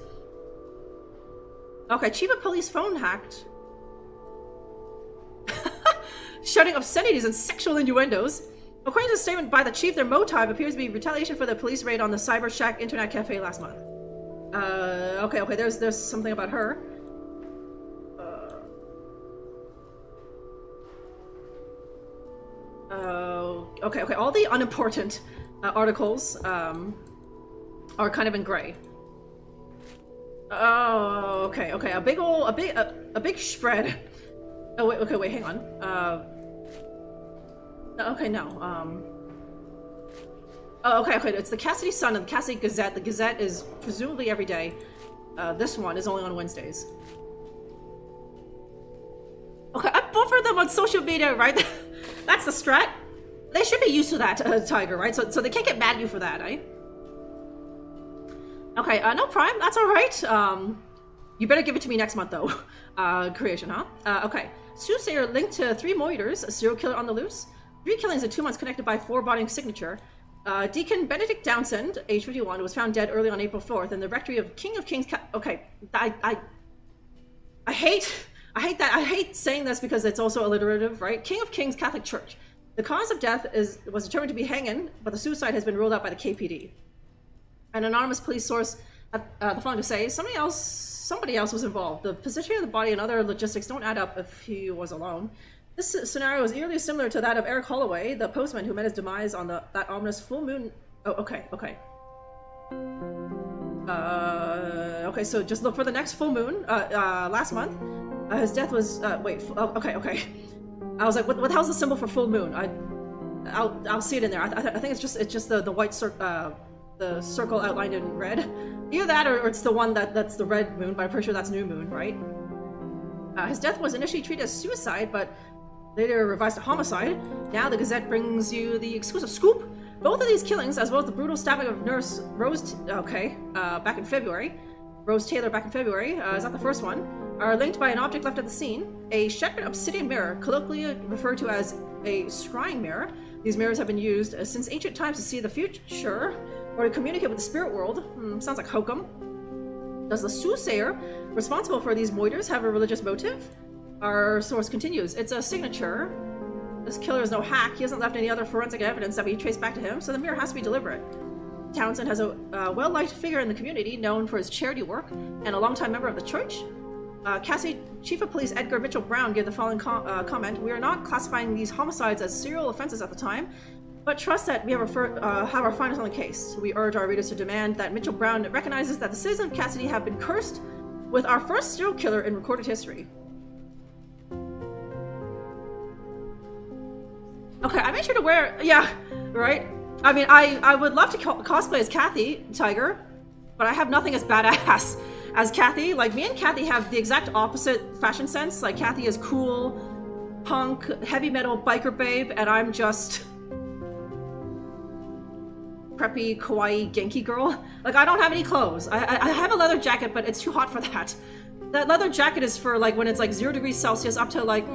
Okay, Chief of Police phone hacked. Shouting obscenities and sexual innuendos. According to a statement by the chief, their motive appears to be retaliation for the police raid on the Cyber Shack internet cafe last month. Okay, there's something about her. Okay, all the unimportant articles are kind of in gray. Oh, okay, a big spread. Oh wait, hang on. Okay, no. Oh, okay, it's the Cassidy Sun and the Cassidy Gazette. The Gazette is presumably every day. This one is only on Wednesdays. Okay, I buffer them on social media, right? That's the strat. They should be used to that, Tiger, right? So they can't get mad at you for that, eh? Okay, no Prime, that's alright. You better give it to me next month, though. Creation, huh? Okay. Soothsayer linked to 3 Moiters, a serial killer on the loose. 3 killings in 2 months connected by 4-body signature. Deacon Benedict Downsend, age 51, was found dead early on April 4th in the rectory of King of Kings. Okay, I hate that. I hate saying this because it's also alliterative, right? King of Kings Catholic Church. The cause of death was determined to be hanging, but the suicide has been ruled out by the KPD. An anonymous police source had the following to say: somebody else was involved. The position of the body and other logistics don't add up if he was alone. This scenario is eerily similar to that of Eric Holloway, the postman who met his demise on that ominous full moon. Oh, okay. Okay, so just look for the next full moon. Last month, his death was. Okay. I was like, what the hell's the symbol for full moon? I'll see it in there. I think it's just the white circle, the circle outlined in red. Either that or it's the one that's the red moon, but I'm pretty sure that's new moon, right? His death was initially treated as suicide, but later revised to homicide. Now the Gazette brings you the exclusive scoop. Both of these killings, as well as the brutal stabbing of nurse Rose, back in February, Rose Taylor back in February, is not the first one, are linked by an object left at the scene. A shattered obsidian mirror, colloquially referred to as a scrying mirror, These mirrors have been used since ancient times to see the future or to communicate with the spirit world. Sounds like hokum. Does the Soothsayer responsible for these moiders have a religious motive? Our source continues. It's a signature. This killer is no hack. He hasn't left any other forensic evidence that we trace back to him, so the mirror has to be deliberate. Townsend has a well-liked figure in the community, known for his charity work, and a longtime member of the church. Cassie Chief of Police Edgar Mitchell Brown gave the following comment. We are not classifying these homicides as serial offenses at the time, but trust that we have our findings on the case. We urge our readers to demand that Mitchell Brown recognizes that the citizens of Cassidy have been cursed with our first serial killer in recorded history. Okay, I made sure to wear... Yeah, right? I mean, I would love to cosplay as Kathy, Tiger, but I have nothing as badass as Kathy. Like, me and Kathy have the exact opposite fashion sense. Like, Kathy is cool, punk, heavy metal biker babe, and I'm just... preppy, kawaii, Genki girl. Like, I don't have any clothes. I have a leather jacket, but it's too hot for that. That leather jacket is for, like, when it's, like, 0 degrees Celsius up to, like,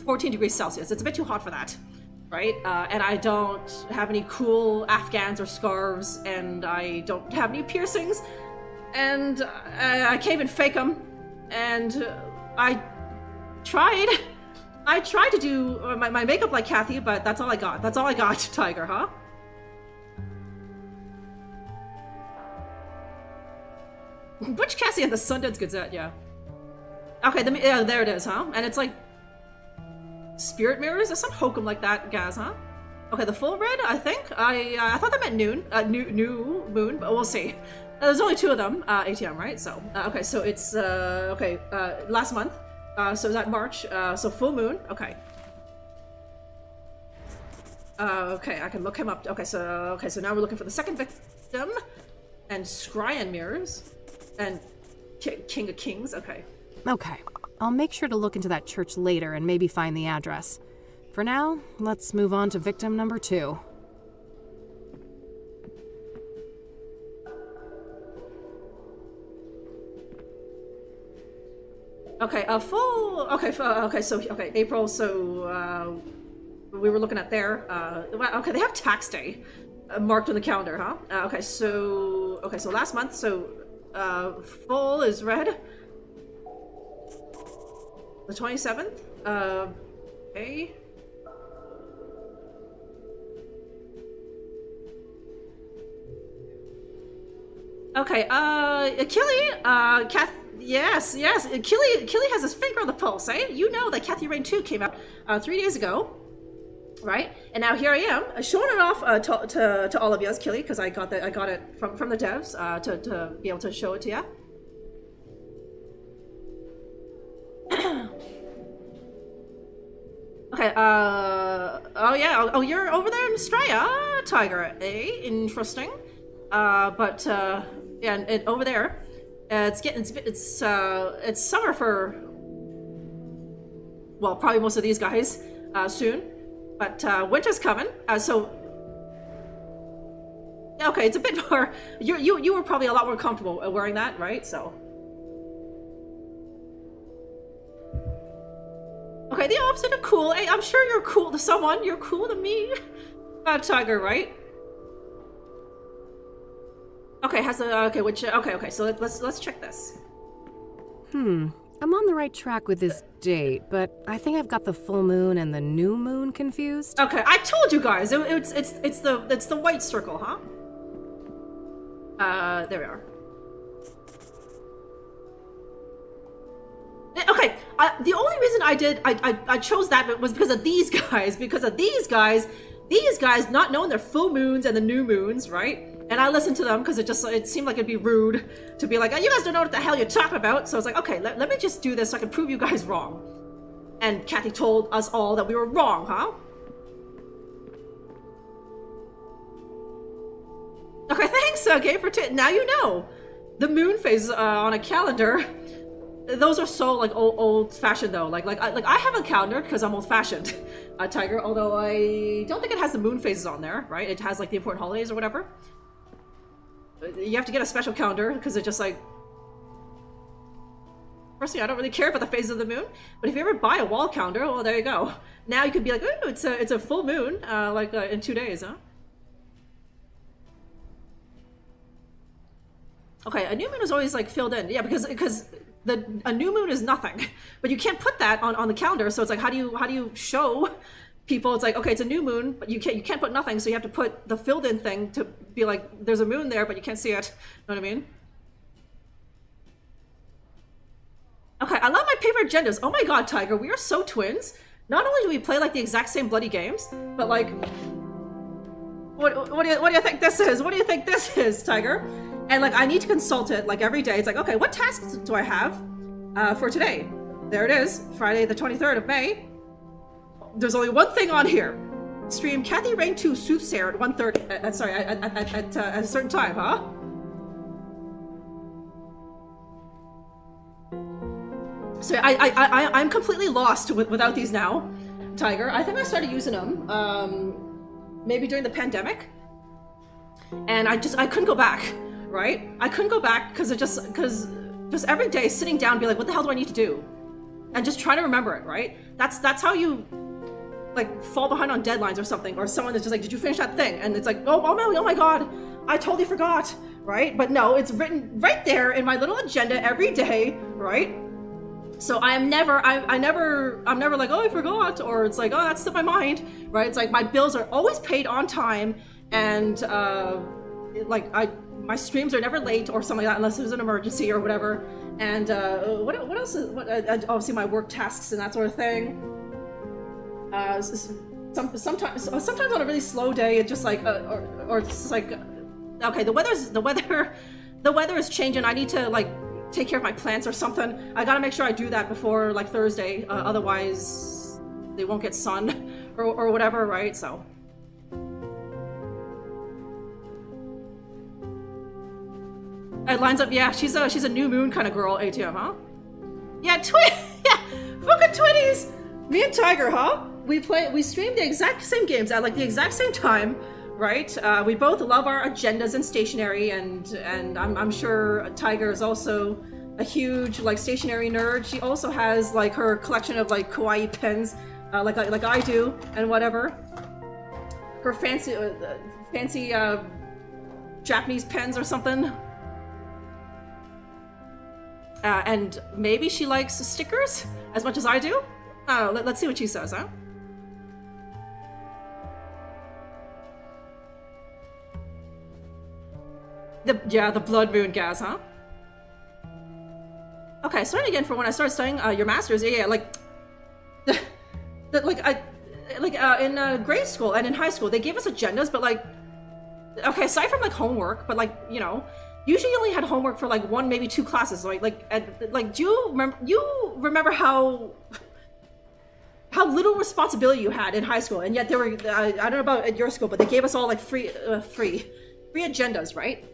14 degrees Celsius. It's a bit too hot for that. Right? And I don't have any cool Afghans or scarves, and I don't have any piercings, and I can't even fake them, and I tried to do my makeup like Kathy, but that's all I got. That's all I got, Tiger, huh? Butch Cassidy and the Sundance Gazette, yeah. Okay, there it is, huh? And it's like spirit mirrors? There's some hokum like that, guys, huh? Okay, the full red, I think. I thought that meant noon. New moon, but we'll see. There's only 2 of them, ATM, right? So, okay, so it's, last month. So is that March? So full moon, okay. Okay, I can look him up. Okay, so now we're looking for the second victim. And Scryan mirrors. And King of Kings, okay. Okay, I'll make sure to look into that church later and maybe find the address. For now, let's move on to victim number 2. Okay, April, so, we were looking at there, okay, they have tax day marked on the calendar, huh? Okay, so last month, so, full is red. The 27th? Okay. Okay, Achille, yes, Achille has his finger on the pulse, eh? You know that Kathy Rain 2 came out 3 days ago, right? And now here I am, showing it off to all of you as Achille, because I got it from the devs to be able to show it to you. Okay, oh yeah, oh, you're over there in Straya, Tiger, eh? Interesting. Yeah, and over there, it's summer for, well, probably most of these guys, soon, but, winter's coming, so, okay, it's a bit more, you were probably a lot more comfortable wearing that, right, so. Okay, the opposite of cool. Hey, I'm sure you're cool to someone. You're cool to me. Tiger, right? Okay, okay, so let's check this. I'm on the right track with this date, but I think I've got the full moon and the new moon confused. Okay, I told you guys. It's the white circle, huh? There we are. Okay, the only reason I chose that was because of these guys. These guys not knowing their full moons and the new moons, right? And I listened to them because it seemed like it'd be rude to be like, oh, you guys don't know what the hell you're talking about. So I was like, okay, let me just do this so I can prove you guys wrong. And Kathy told us all that we were wrong, huh? Okay, thanks, Gabe, now you know. The moon phase on a calendar. Those are so like old-fashioned though. Like I have a calendar because I'm old-fashioned, Tiger. Although I don't think it has the moon phases on there, right? It has like the important holidays or whatever. You have to get a special calendar because it just like Personally, I don't really care about the phases of the moon, but if you ever buy a wall calendar, well, there you go. Now you could be like, oh, it's a full moon, in 2 days, huh? Okay, a new moon is always like filled in, yeah, because a new moon is nothing, but you can't put that on the calendar. So it's like, how do you show people? It's like, okay, it's a new moon, but you can't put nothing, so you have to put the filled in thing to be like, there's a moon there, but you can't see it. Know what I mean? Okay, I love my paper agendas. Oh my god, Tiger, we are so twins. Not only do we play like the exact same bloody games, but like, what do you think this is? What do you think this is, Tiger? And like, I need to consult it like every day. It's like, okay, what tasks do I have for today? There it is, Friday the 23rd of May. There's only one thing on here. Stream Kathy Rain 2 Soothsayer at 1:30. At a certain time, huh? So I'm completely lost without these now, Tiger. I think I started using them maybe during the pandemic, and I couldn't go back, right? I couldn't go back because just every day sitting down, be like, what the hell do I need to do, and just trying to remember it, right? That's how you like fall behind on deadlines or something, or someone is just like, did you finish that thing? And it's like, oh my god, I totally forgot, right? But no, it's written right there in my little agenda every day, right? So I'm never like, oh, I forgot, or it's like, oh, that's in my mind, right? It's like my bills are always paid on time, and my streams are never late or something like that, unless there's an emergency or whatever. And what else is obviously my work tasks and that sort of thing. Sometimes on a really slow day, it's just like or it's just like, okay, the weather is changing. I need to like take care of my plants or something. I gotta make sure I do that before like Thursday, otherwise they won't get sun or whatever, right? So it lines up. Yeah, she's a new moon kind of girl, ATM, huh? Yeah, yeah, fucking twinnies. Me and Tiger, huh? We stream the exact same games at like the exact same time, right? We both love our agendas and stationery, and I'm sure Tiger is also a huge like stationery nerd. She also has like her collection of like kawaii pens, like I do, and whatever. Her fancy Japanese pens or something. And maybe she likes stickers as much as I do. Oh, let's see what she says, huh? The blood moon gas, huh? Okay, starting again for when I started studying your masters. Yeah, like, in grade school and in high school, they gave us agendas, but like, okay, aside from like homework, but like, you know, usually you only had homework for like 1, maybe 2 classes. Do you remember how little responsibility you had in high school? And yet there were, I don't know about at your school, but they gave us all like free agendas, right?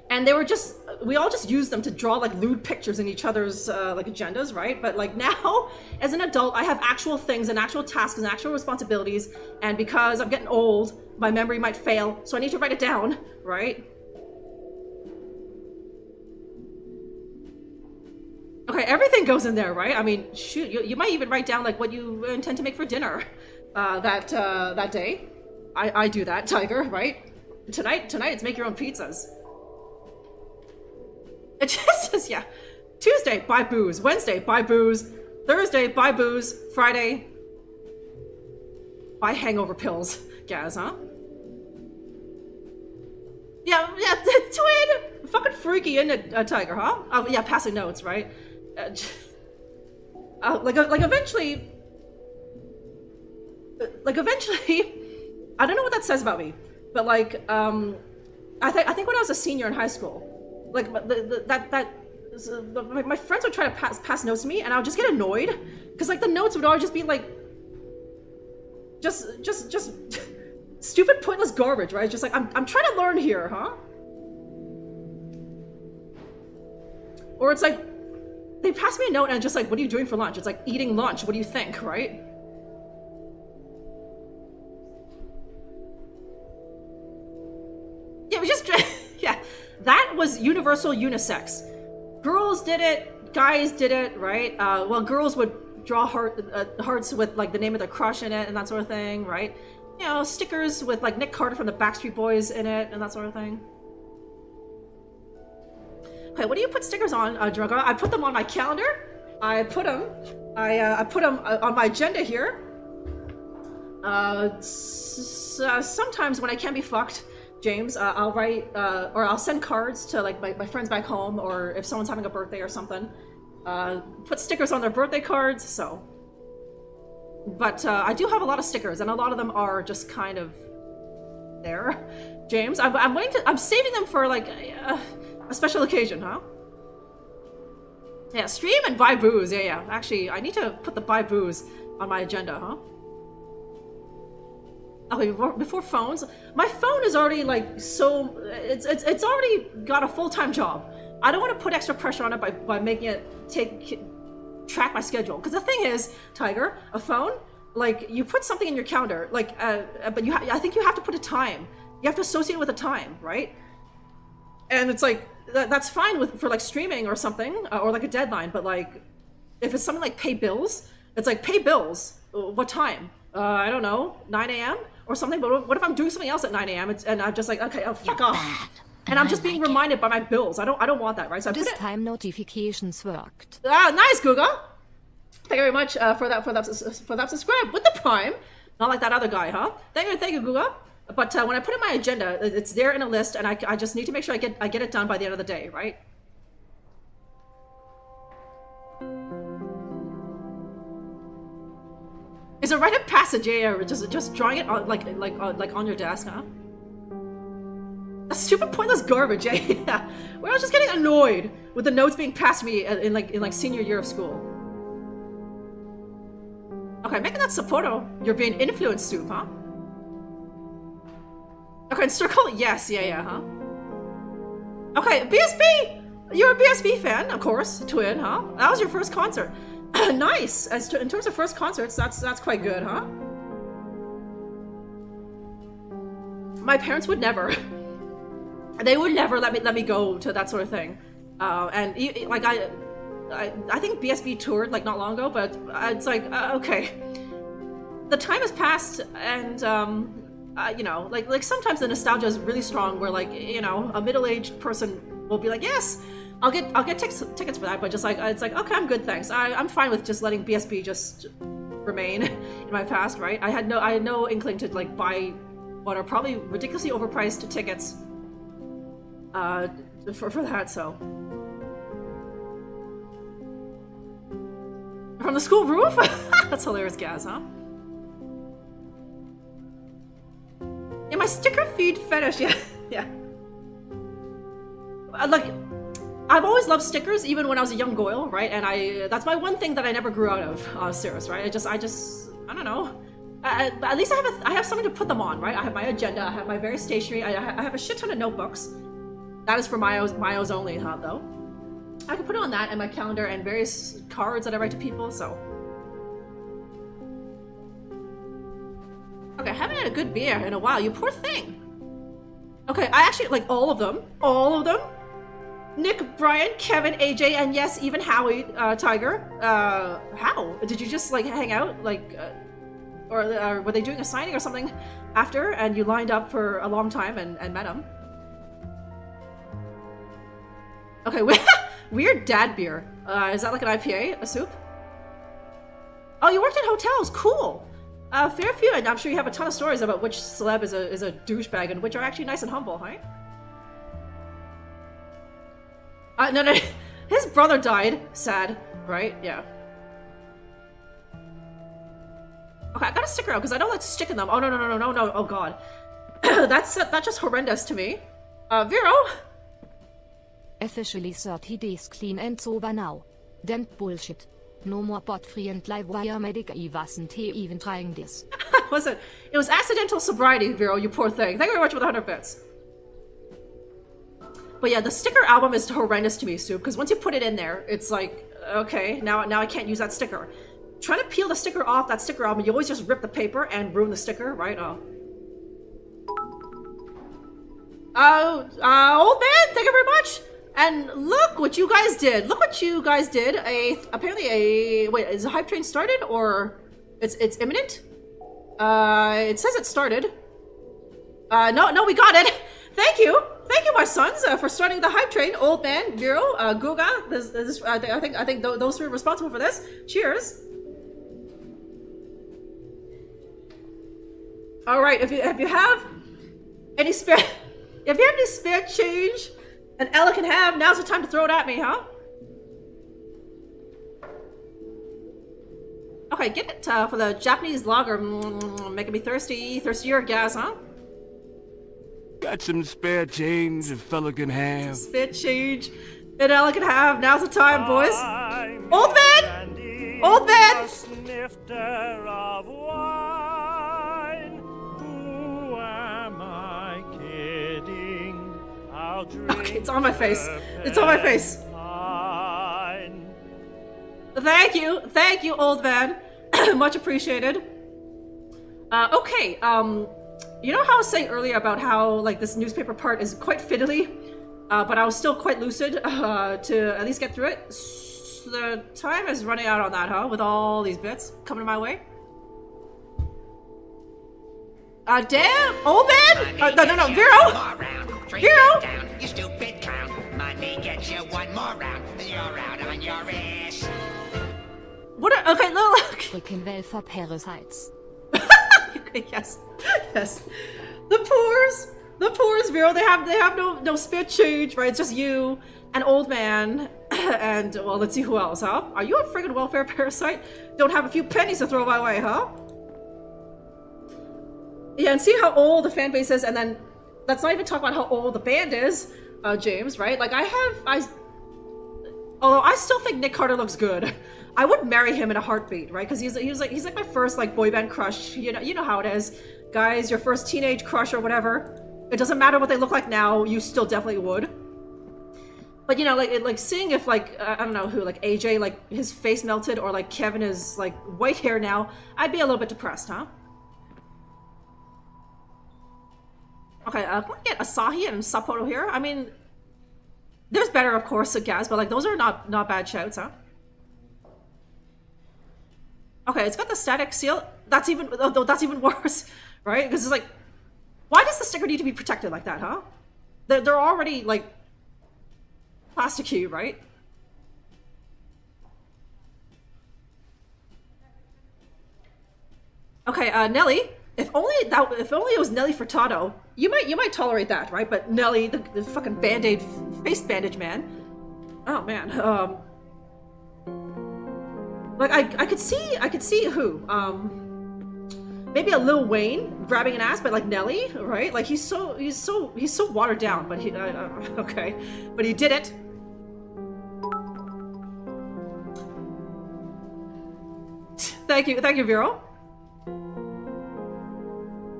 And they were just, we all just used them to draw like lewd pictures in each other's like agendas, right? But like now, as an adult, I have actual things and actual tasks and actual responsibilities. And because I'm getting old, my memory might fail. So I need to write it down, right? Okay, everything goes in there, right? I mean, shoot, you might even write down like what you intend to make for dinner that day. I do that, Tiger, right? Tonight it's make your own pizzas. It just says, yeah. Tuesday, buy booze. Wednesday, buy booze. Thursday, buy booze. Friday, buy hangover pills. Gaz, huh? Yeah, twin! Fucking freaky, isn't it, Tiger, huh? Oh, yeah, passing notes, right? Eventually, I don't know what that says about me, but like, I think when I was a senior in high school, like my friends would try to pass notes to me, and I would just get annoyed because like the notes would always just be like, just stupid, pointless garbage, right? Just like I'm trying to learn here, huh? Or it's like they pass me a note and I'm just like, what are you doing for lunch? It's like eating lunch. What do you think, right? Yeah, we just yeah. That was universal unisex. Girls did it, guys did it, right? Well, girls would draw hearts with like the name of their crush in it and that sort of thing, right? You know, stickers with like Nick Carter from the Backstreet Boys in it and that sort of thing. Okay, what do you put stickers on, Drunker? I put them on my calendar. I put them on my agenda here. Sometimes when I can't be fucked, James, I'll write or I'll send cards to like my friends back home, or if someone's having a birthday or something, put stickers on their birthday cards. So, but I do have a lot of stickers, and a lot of them are just kind of there. James, I'm saving them for like a special occasion, huh? Yeah, stream and buy booze. Yeah. Actually, I need to put the buy booze on my agenda, huh? Okay, before phones, my phone is already like so. It's already got a full-time job. I don't want to put extra pressure on it by making it track my schedule. Because the thing is, Tiger, a phone, like you put something in your calendar, like but I think you have to put a time. You have to associate it with a time, right? And it's like that's fine for like streaming or something, or like a deadline. But like if it's something like pay bills, it's like pay bills. What time? I don't know, 9 a.m. or something. But what if I'm doing something else at 9 a.m. and I'm just like, okay, oh fuck off. And I'm just being reminded by my bills. I don't want that, right? So this time notifications worked. Ah, nice, Guga. Thank you very much for that subscribe with the Prime. Not like that other guy, huh? Thank you, Guga. But when I put in my agenda, it's there in a list, and I just need to make sure I get it done by the end of the day, right? Is a rite of passage, or just drawing it on, like on your desk, huh? That's stupid, pointless garbage, yeah. Where I was just getting annoyed with the notes being passed me in like senior year of school. Okay, making that Sapporo, you're being influenced, Soup, huh? Okay, and Circle, yes, yeah, huh? Okay, BSB! You're a BSB fan, of course, Twin, huh? That was your first concert. Nice! In terms of first concerts, that's quite good, huh? My parents would never. They would never let me go to that sort of thing. And like I think BSB toured like not long ago, but it's like okay. The time has passed, and you know, like sometimes the nostalgia is really strong, where like, you know, a middle-aged person will be like, yes, I'll get tickets for that, but just like it's like, okay, I'm good, thanks. I'm fine with just letting BSB just remain in my past, right? I had no inkling to like buy what are probably ridiculously overpriced tickets for that. So from the school roof. That's hilarious, Gaz, huh? Yeah, my sticker feed fetish, yeah. Like, I've always loved stickers, even when I was a young goyle, right? And that's my one thing that I never grew out of, Cirrus, right? I don't know. At least I have something to put them on, right? I have my agenda, I have my various stationery, I have a shit ton of notebooks. That is for Myos only, huh, though? I can put it on that and my calendar and various cards that I write to people, so. Okay, I haven't had a good beer in a while, you poor thing. Okay, I actually like all of them. Nick, Brian, Kevin, AJ, and yes, even Howie, Tiger. How? Did you just like hang out, like, or were they doing a signing or something after, and you lined up for a long time and met him? Okay, weird dad beer. Is that like an IPA, a soup? Oh, you worked in hotels, cool. Fair few, and I'm sure you have a ton of stories about which celeb is a douchebag and which are actually nice and humble, huh? No, his brother died. Sad, right? Yeah. Okay, I gotta stick around because I don't like sticking them. Oh no! Oh god, that's just horrendous to me. Vero. Officially 30 days clean and sober now. Damn bullshit. No more pot free and live wire medic. I wasn't even trying this. Listen, it was accidental sobriety, Vero. You poor thing. Thank you very much for the 100 bits. But yeah, the sticker album is horrendous to me, Soup, because once you put it in there, it's like, okay, now I can't use that sticker. Trying to peel the sticker off that sticker album, you always just rip the paper and ruin the sticker, right? Old man, thank you very much. And look what you guys did. Look what you guys did. Apparently wait, is the hype train started or it's imminent? It says it started. No, we got it. Thank you, my sons, for starting the hype train. Old man, Vero, Guga. I think those three are responsible for this. Cheers. All right, if you have any spare, if you have any spare change, and Ella can have, now's the time to throw it at me, huh? Okay, get it for the Japanese lager. Making me thirsty. Thirstier gas, huh? Got some spare change a fella can have. Spare change and Ella can have. Now's the time, boys. Old man! Old man! Snifter of wine. Who am I kidding? I'll drink. Okay, it's on my face. It's on my face. Wine. Thank you, old man. Much appreciated. Okay, you know how I was saying earlier about how, like, this newspaper part is quite fiddly, but I was still quite lucid to at least get through it? The time is running out on that, huh? With all these bits coming my way. Damn! Old man! No, Vero! Vero! You stupid clown. Money gets you one more round. You're out on your ass. Okay, look. Freaking Welfer Parasites. Yes. The poors, Vero. They have no spare change, right? It's just you, an old man, and well, let's see who else, huh? Are you a friggin' welfare parasite? Don't have a few pennies to throw my way, huh? Yeah, and see how old the fan base is, and then let's not even talk about how old the band is, James, right? Like although I still think Nick Carter looks good. I would marry him in a heartbeat, right? Because he's like my first like boy band crush. You know how it is, guys. Your first teenage crush or whatever. It doesn't matter what they look like now. You still definitely would. But you know, like seeing if like I don't know who, like AJ, like his face melted, or like Kevin is like white hair now, I'd be a little bit depressed, huh? Okay, can we get Asahi and Sapporo here? I mean, there's better, of course, Gaz, but like those are not bad shouts, huh? Okay, it's got the static seal. That's even worse, right? Because it's like, why does the sticker need to be protected like that, huh? They're already like plasticky, right? Okay, Nelly. If only it was Nelly Furtado, you might tolerate that, right? But Nelly, the fucking band-aid face bandage man. Oh man. Like I could see who. Maybe a Lil Wayne grabbing an ass, but like Nelly, right? Like he's so watered down, but he okay, but he did it. Thank you, Vero.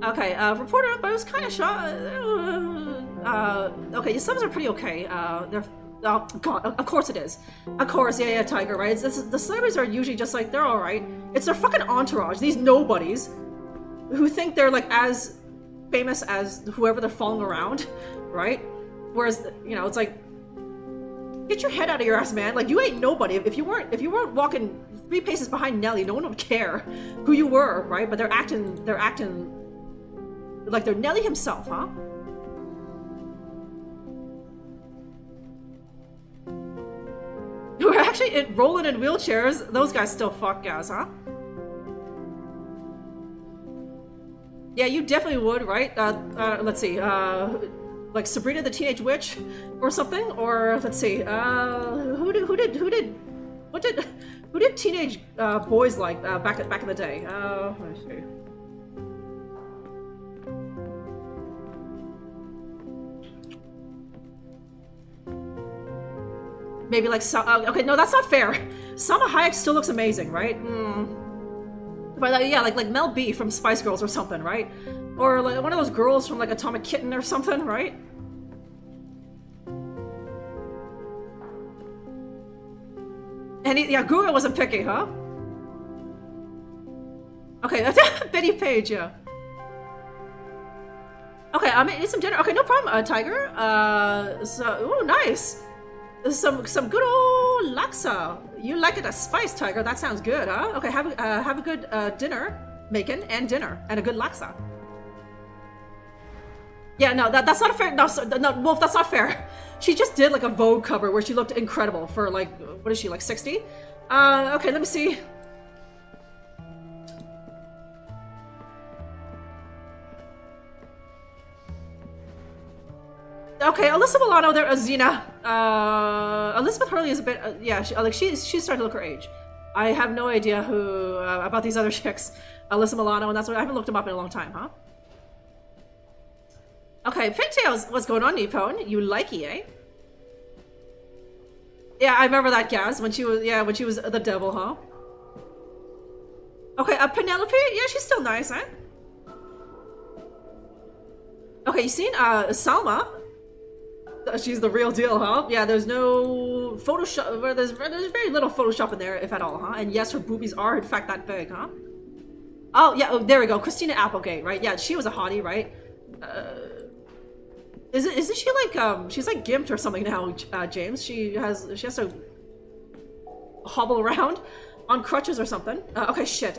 Okay, reporter, but it was kind of shot. Okay, your subs are pretty okay. They're, oh god, of course it is. Of course, yeah, Tiger, right? The celebrities are usually just like, they're alright. It's their fucking entourage, these nobodies, who think they're like as famous as whoever they're following around, right? Whereas, you know, it's like, get your head out of your ass, man. Like, you ain't nobody. If you weren't walking 3 paces behind Nelly, no one would care who you were, right? But they're acting like they're Nelly himself, huh? We're actually rolling in wheelchairs. Those guys still fuck gas, huh? Yeah, you definitely would, right? Let's see. Like Sabrina the Teenage Witch, or something. Or let's see. Who did teenage boys like back in the day? Let's see. Maybe like okay, no, that's not fair. Salma Hayek still looks amazing, right? But yeah, like Mel B from Spice Girls or something, right? Or like one of those girls from like Atomic Kitten or something, right? And yeah, Gura wasn't picky, huh? Okay, Betty Page, yeah. Okay, I mean, need some dinner. Okay, no problem, Tiger. So, ooh, nice. Some good old laksa. You like it a spice, Tiger? That sounds good, huh? Okay, have a good dinner, Macon, and dinner, and a good laksa. Yeah, no, that's not fair. No, Wolf, that's not fair. She just did like a Vogue cover where she looked incredible for like, what is she, like 60? Okay, let me see. Okay, Alyssa Milano, there, Xena. Elizabeth Hurley is a bit, yeah, she's starting to look her age. I have no idea who, about these other chicks. Alyssa Milano, and that's what I haven't looked them up in a long time, huh? Okay, Pigtails, what's going on, Nippon? You likey, eh? Yeah, I remember that Gaz when she was the devil, huh? Okay, Penelope, yeah, she's still nice, eh? Okay, you seen Salma? She's the real deal, huh? Yeah, there's no Photoshop. There's very little Photoshop in there, if at all, huh? And yes, her boobies are in fact that big, huh? Oh yeah, there we go. Christina Applegate, right? Yeah, she was a hottie, right? Isn't she like she's like gimped or something now, James? She has to hobble around on crutches or something. Okay, shit.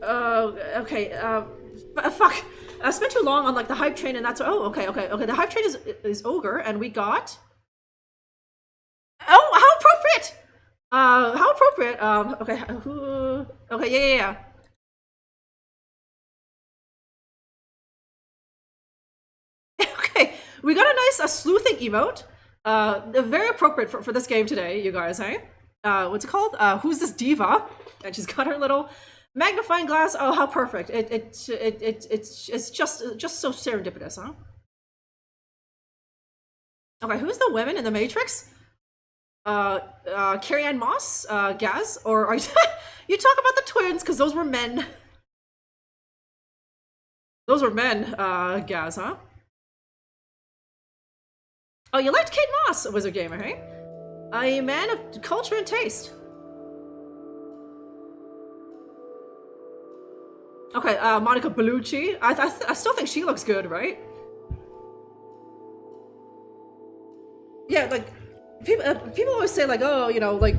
Okay. Fuck. I spent too long on like the hype train, and that's okay. The hype train is ogre, and we got. Oh, how appropriate! How appropriate. Okay. Okay. Yeah. Okay, we got a nice sleuthing emote. Very appropriate for this game today, you guys, hey? What's it called? Who's this diva? And she's got her little magnifying glass. Oh, how perfect! It's just so serendipitous, huh? Okay, who's the women in the Matrix? Carrie Ann Moss, Gaz, or are you talk about the twins? Because those were men. Those were men, Gaz, huh? Oh, you liked Kate Moss, Wizard Gamer, hey? A man of culture and taste. Okay, Monica Bellucci. I still think she looks good, right? Yeah, like people always say like, oh, you know, like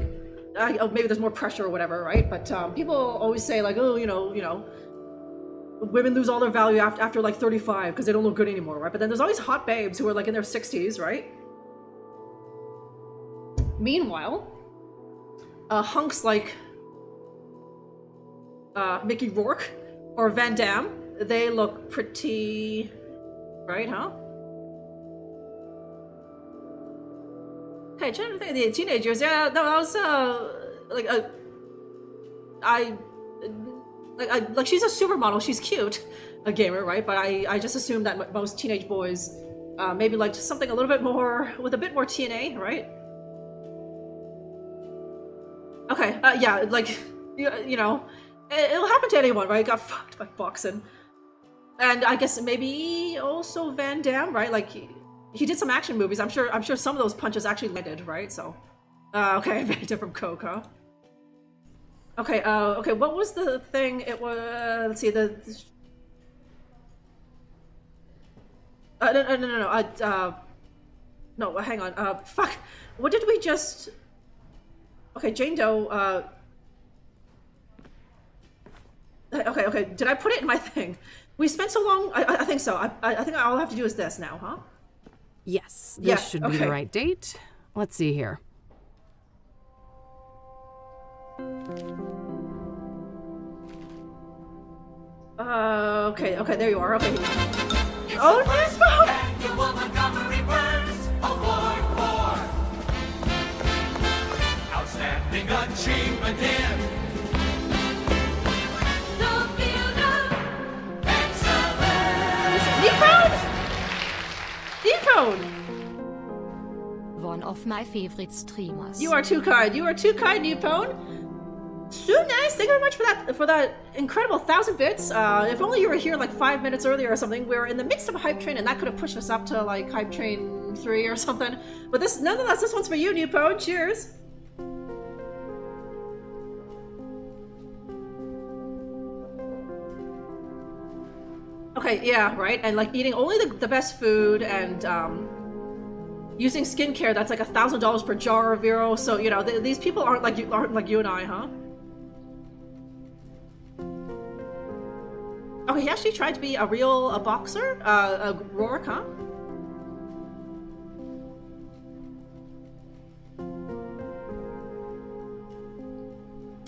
maybe there's more pressure or whatever, right? But people always say like, oh, you know, women lose all their value after like 35 because they don't look good anymore, right? But then there's always hot babes who are like in their 60s, right? Meanwhile, hunks like Mickey Rourke or Van Damme, they look pretty, right, huh? Okay, trying to think of the teenagers. Yeah, no, that was like she's a supermodel. She's cute, a gamer, right? But I just assumed that most teenage boys maybe liked something a little bit more with a bit more TNA, right? Okay, yeah, like you know, it'll happen to anyone, right? Got fucked by boxing, and I guess maybe also Van Damme, right? Like he did some action movies. I'm sure some of those punches actually landed, right? So, okay, very different Coke, huh? Okay, okay, what was the thing? It was, let's see, no, hang on, fuck, what did we just, okay, Jane Doe, okay, did I put it in my thing? We spent so long, I think so, I think all I have to do is this now, huh? Yes, this should be the right date. Let's see here. Okay, there you are. Okay. Oh, no! The Montgomery Burns Award for outstanding achievement in the field of excellence. Nippon! One of my favorite streamers. You are too kind. You are too kind, Nippon. So nice. Thank you very much for that incredible 1,000 bits. If only you were here like 5 minutes earlier or something. We were in the midst of a hype train, and that could have pushed us up to like hype train 3 or something. But this, nonetheless, this one's for you, Nippon. Cheers. Okay, yeah, right. And like eating only the best food and using skincare that's like $1,000 per jar, Vero. So you know these people aren't like you and I, huh? Okay, he actually tried to be a real boxer, a Rourke, huh?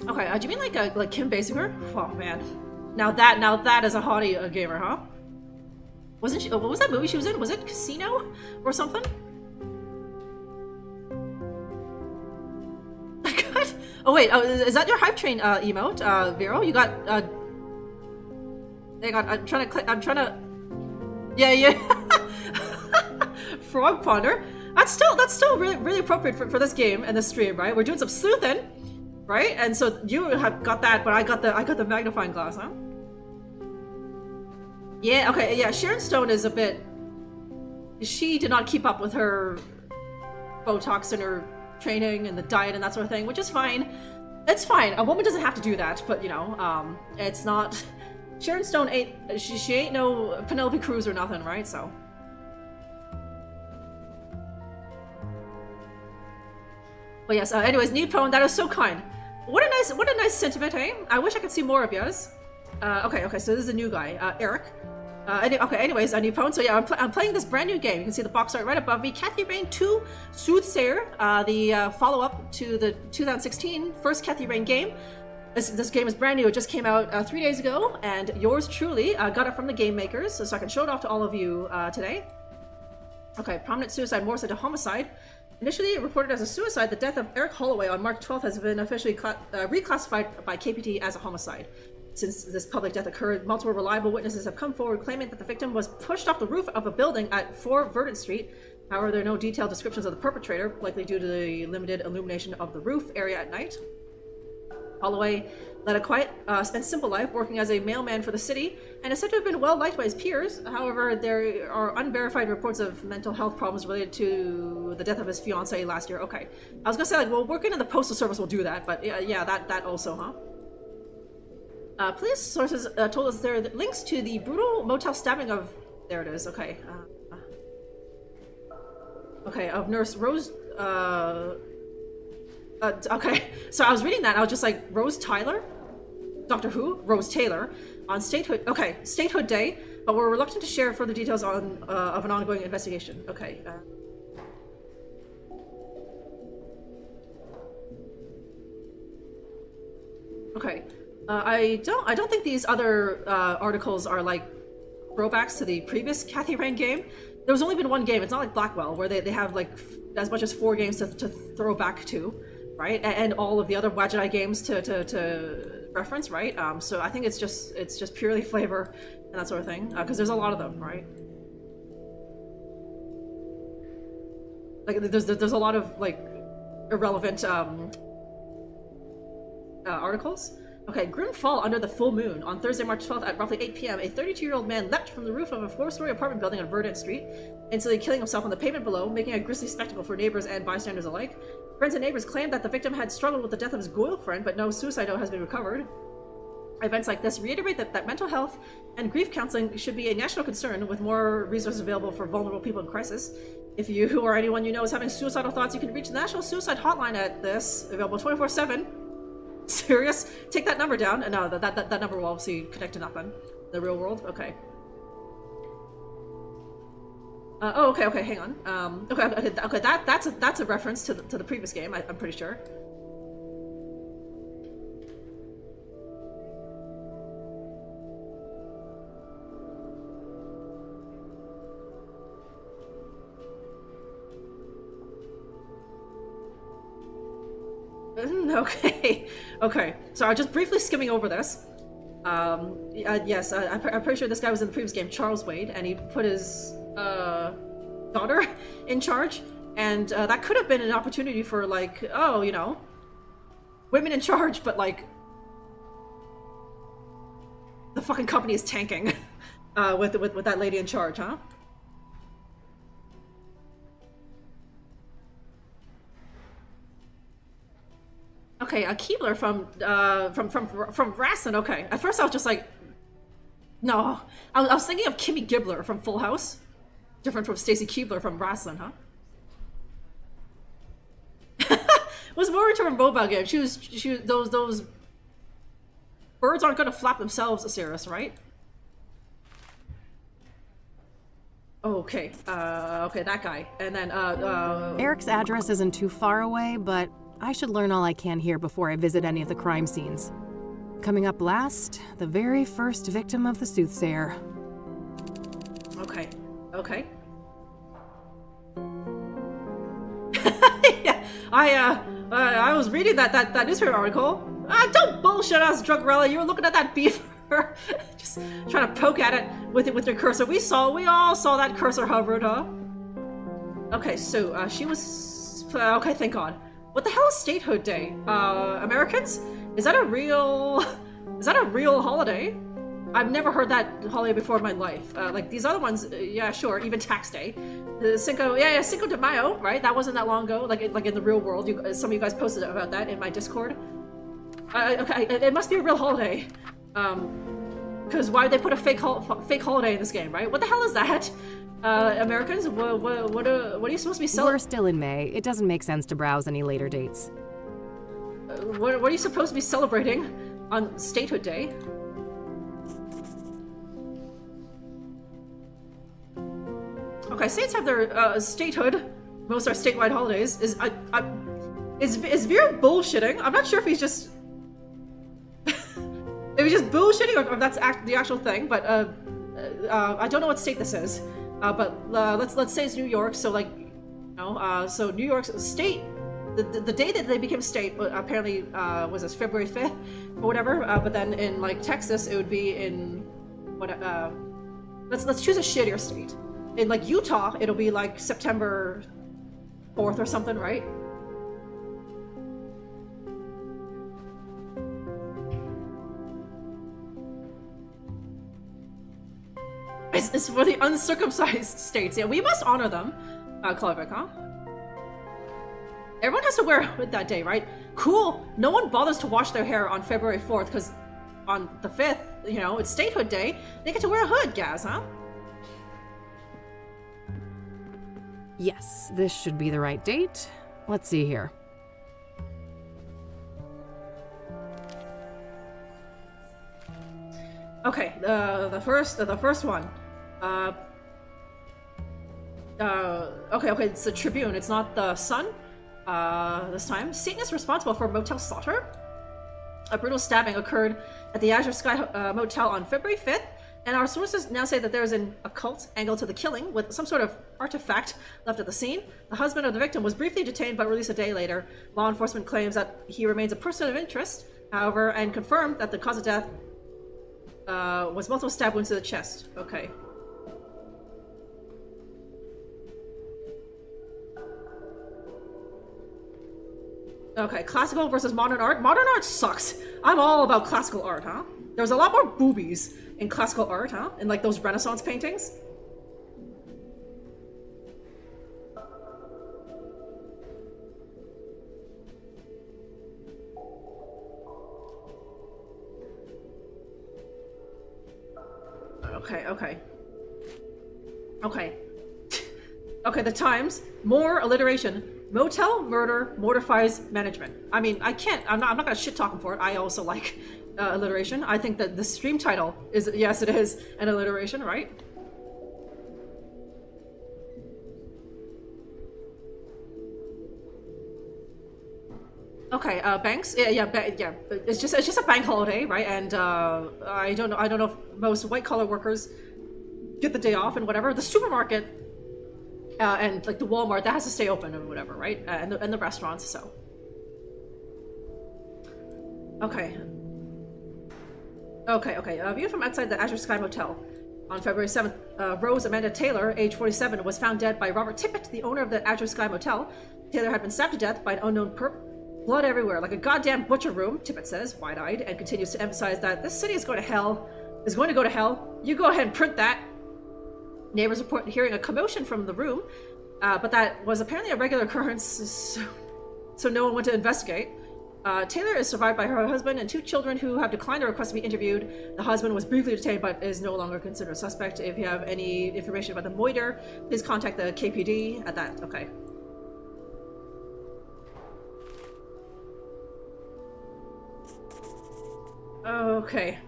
Okay, do you mean like Kim Basinger? Oh man, now that is a hottie gamer, huh? Wasn't she? What was that movie she was in? Was it Casino or something? God. Oh wait, is that your hype train emote, Vero? You got hang on, I'm trying to. Yeah. Frog Ponder. That's still really appropriate for this game and this stream, right? We're doing some sleuthing. Right? And so you have got that, but I got the magnifying glass, huh? Yeah, okay, yeah, Sharon Stone is a bit... She did not keep up with her Botox and her training and the diet and that sort of thing, which is fine. It's fine. A woman doesn't have to do that, but you know, it's not... Sharon Stone ain't... She ain't no Penelope Cruz or nothing, right? So... But yes, anyways, Need Prone, that is so kind. What a nice sentiment, hey? I wish I could see more of yours. Okay, so this is a new guy, Eric. Okay, anyways, a new phone. So yeah, I'm playing this brand new game. You can see the box art right above me. Kathy Rain 2 Soothsayer, the follow-up to the 2016 first Kathy Rain game. This game is brand new. It just came out 3 days ago, and yours truly got it from the game makers, so I can show it off to all of you today. Okay, prominent suicide morphs into homicide. Initially reported as a suicide, the death of Eric Holloway on March 12th has been officially reclassified by KPT as a homicide. Since this public death occurred, multiple reliable witnesses have come forward claiming that the victim was pushed off the roof of a building at 4 Verdant Street. However, there are no detailed descriptions of the perpetrator, likely due to the limited illumination of the roof area at night. Holloway led a quiet and simple life, working as a mailman for the city, and is said to have been well liked by his peers. However, there are unverified reports of mental health problems related to the death of his fiancée last year. Okay, I was gonna say, like, well, working in the postal service will do that, but yeah, that also, huh? Police sources told us there are links to the brutal motel stabbing of... There it is, okay. Okay, of Nurse Rose... okay, so I was reading that, and I was just like, Rose Tyler? Doctor Who? Rose Taylor. On Statehood... Okay, Statehood Day, but we're reluctant to share further details on of an ongoing investigation. Okay, Okay. I don't think these other articles are like throwbacks to the previous Kathy Rain game. There's only been one game. It's not like Blackwell, where they have like as much as 4 games to throw back to, right? And all of the other Wadjet games to reference, right? So I think it's just purely flavor and that sort of thing, because there's a lot of them, right? Like there's a lot of like irrelevant articles. Okay, grim fall under the full moon. On Thursday, March 12th at roughly 8 p.m., a 32-year-old man leapt from the roof of a 4-story apartment building on Verdant Street, instantly killing himself on the pavement below, making a grisly spectacle for neighbors and bystanders alike. Friends and neighbors claimed that the victim had struggled with the death of his girlfriend, but no suicide note has been recovered. Events like this reiterate that mental health and grief counseling should be a national concern, with more resources available for vulnerable people in crisis. If you or anyone you know is having suicidal thoughts, you can reach the National Suicide Hotline at this, available 24/7. Serious? Take that number down. No, that number will obviously connect to nothing. The real world? Okay. Oh, okay, hang on. Okay, that's a reference to the previous game, I'm pretty sure. Okay. So I'm just briefly skimming over this. Yes, I'm pretty sure this guy was in the previous game, Charles Wade, and he put his daughter in charge, and that could have been an opportunity for, like, oh, you know, women in charge, but like the fucking company is tanking with that lady in charge, huh? Okay, a Keebler from Rassin. Okay, at first I was just like, No, I was thinking of Kimmy Gibbler from Full House. Different from Stacy Keibler from Wrestling, huh? Was more into her mobile game. She was those birds aren't gonna flap themselves, Osiris, right? Okay, okay, that guy. And then, Eric's address isn't too far away, but I should learn all I can here before I visit any of the crime scenes. Coming up last, the very first victim of the Soothsayer. Okay, okay. Yeah, I was reading that newspaper article. Don't bullshit us, Drunkerella. You were looking at that beaver. Just trying to poke at it with your cursor. We all saw that cursor hovered, huh? Okay, so she was okay. Thank God. What the hell is Statehood Day? Americans? Is that a real holiday? I've never heard that holiday before in my life. Like these other ones, yeah, sure. Even Tax Day, the Cinco de Mayo, right? That wasn't that long ago. Like in the real world, some of you guys posted about that in my Discord. Okay, it must be a real holiday. Because why would they put a fake holiday in this game, right? What the hell is that? Americans, what are you supposed to be celebrating? We're still in May. It doesn't make sense to browse any later dates. What are you supposed to be celebrating on Statehood Day? Okay, states have their statehood. Most are statewide holidays. Is Vera bullshitting? I'm not sure if he's just if he's just bullshitting or that's the actual thing. But I don't know what state this is. But let's say it's New York. So like, you know, so New York's state. The day that they became state apparently was this February 5th or whatever. But then in like Texas, it would be in what? Let's choose a shittier state. In like Utah, it'll be like September 4th or something, right? It's for the uncircumcised states. Yeah, we must honor them. Clarvik, huh? Everyone has to wear a hood that day, right? Cool. No one bothers to wash their hair on February 4th because on the 5th, you know, it's statehood day. They get to wear a hood, Gaz, huh? Yes, this should be the right date. Let's see here. Okay, the first one. Okay, it's the Tribune. It's not the Sun. This time, Satan is responsible for motel slaughter. A brutal stabbing occurred at the Azure Sky Motel on February 5th. And our sources now say that there is an occult angle to the killing, with some sort of artifact left at the scene. The husband of the victim was briefly detained but released a day later. Law enforcement claims that he remains a person of interest, however, and confirmed that the cause of death was multiple stab wounds to the chest. Okay. Okay, classical versus modern art. Modern art sucks. I'm all about classical art, huh? There's a lot more boobies in classical art, huh? In like those Renaissance paintings. Okay. Okay, the Times. More alliteration. Motel murder mortifies management. I mean, I'm not gonna shit talk him for it. I also like alliteration. I think that the stream title is, yes, it is an alliteration, right? Okay, banks. Yeah. It's just a bank holiday, right? And I don't know if most white collar workers get the day off and whatever. The supermarket and like the Walmart, that has to stay open or whatever, right? And the restaurants. So okay. A view from outside the Azure Sky Motel. On February 7th, Rose Amanda Taylor, age 47, was found dead by Robert Tippett, the owner of the Azure Sky Motel. Taylor had been stabbed to death by an unknown perp. Blood everywhere, like a goddamn butcher room, Tippett says, wide-eyed, and continues to emphasize that this city is going to go to hell. You go ahead and print that. Neighbors report hearing a commotion from the room, but that was apparently a regular occurrence, so no one went to investigate. Taylor is survived by her husband and 2 children who have declined the request to be interviewed. The husband was briefly detained but is no longer considered a suspect. If you have any information about the moiter, please contact the KPD at that. Okay. Okay.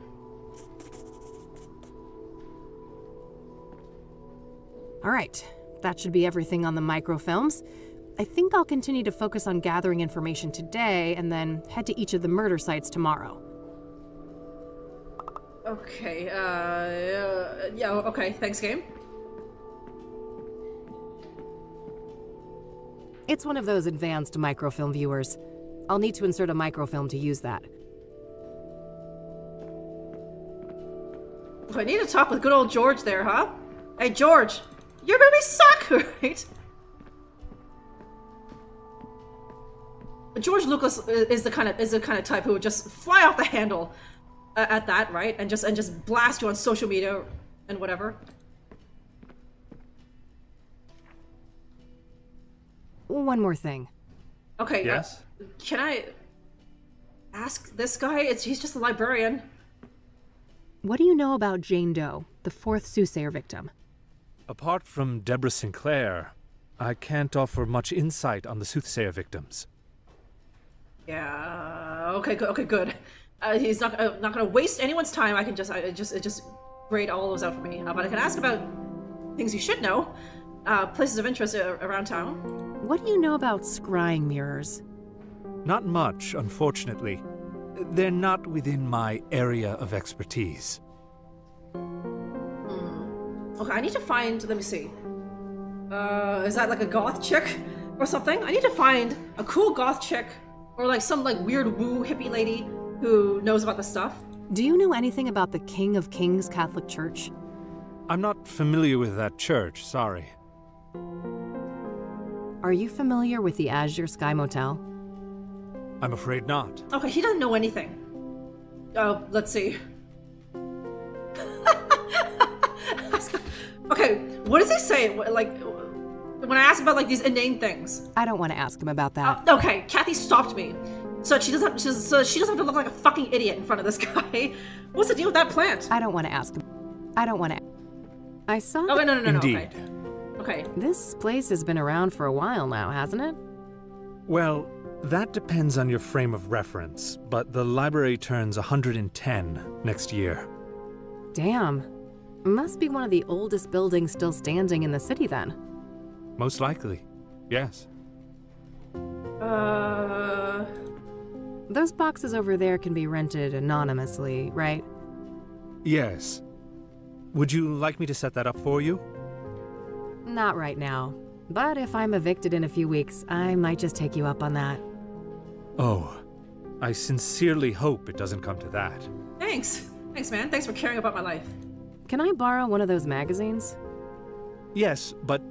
All right, that should be everything on the microfilms. I think I'll continue to focus on gathering information today and then head to each of the murder sites tomorrow. Okay, yeah, okay, thanks, game. It's one of those advanced microfilm viewers. I'll need to insert a microfilm to use that. I need to talk with good old George there, huh? Hey, George, your movies suck, right? George Lucas is the kind of type who would just fly off the handle at that, right? And just blast you on social media and whatever. One more thing. Okay. Yes? Can I ask this guy? He's just a librarian. What do you know about Jane Doe, the 4th Soothsayer victim? Apart from Deborah Sinclair, I can't offer much insight on the Soothsayer victims. Yeah. Okay. Okay. Good. He's not gonna waste anyone's time. I can just grade all those out for me. But I can ask about things you should know, places of interest around town. What do you know about scrying mirrors? Not much, unfortunately. They're not within my area of expertise. Okay, I need to find. Let me see. Is that like a goth chick or something? I need to find a cool goth chick or like some like weird woo hippie lady who knows about this stuff. Do you know anything about the King of Kings Catholic Church? I'm not familiar with that church, sorry. Are you familiar with the Azure Sky Motel? I'm afraid not. Okay, he doesn't know anything. Oh, let's see. Okay, what does he say? Like, when I ask about like these inane things. I don't want to ask him about that. Okay, Kathy stopped me, so she doesn't have to look like a fucking idiot in front of this guy. What's the deal with that plant? I don't want to ask him. I don't want to. I saw. Oh, no. Indeed. Okay. This place has been around for a while now, hasn't it? Well, that depends on your frame of reference, but the library turns 110 next year. Damn. Must be one of the oldest buildings still standing in the city then. Most likely, yes. Those boxes over there can be rented anonymously, right? Yes. Would you like me to set that up for you? Not right now. But if I'm evicted in a few weeks, I might just take you up on that. Oh, I sincerely hope it doesn't come to that. Thanks, man. Thanks for caring about my life. Can I borrow one of those magazines? Yes, but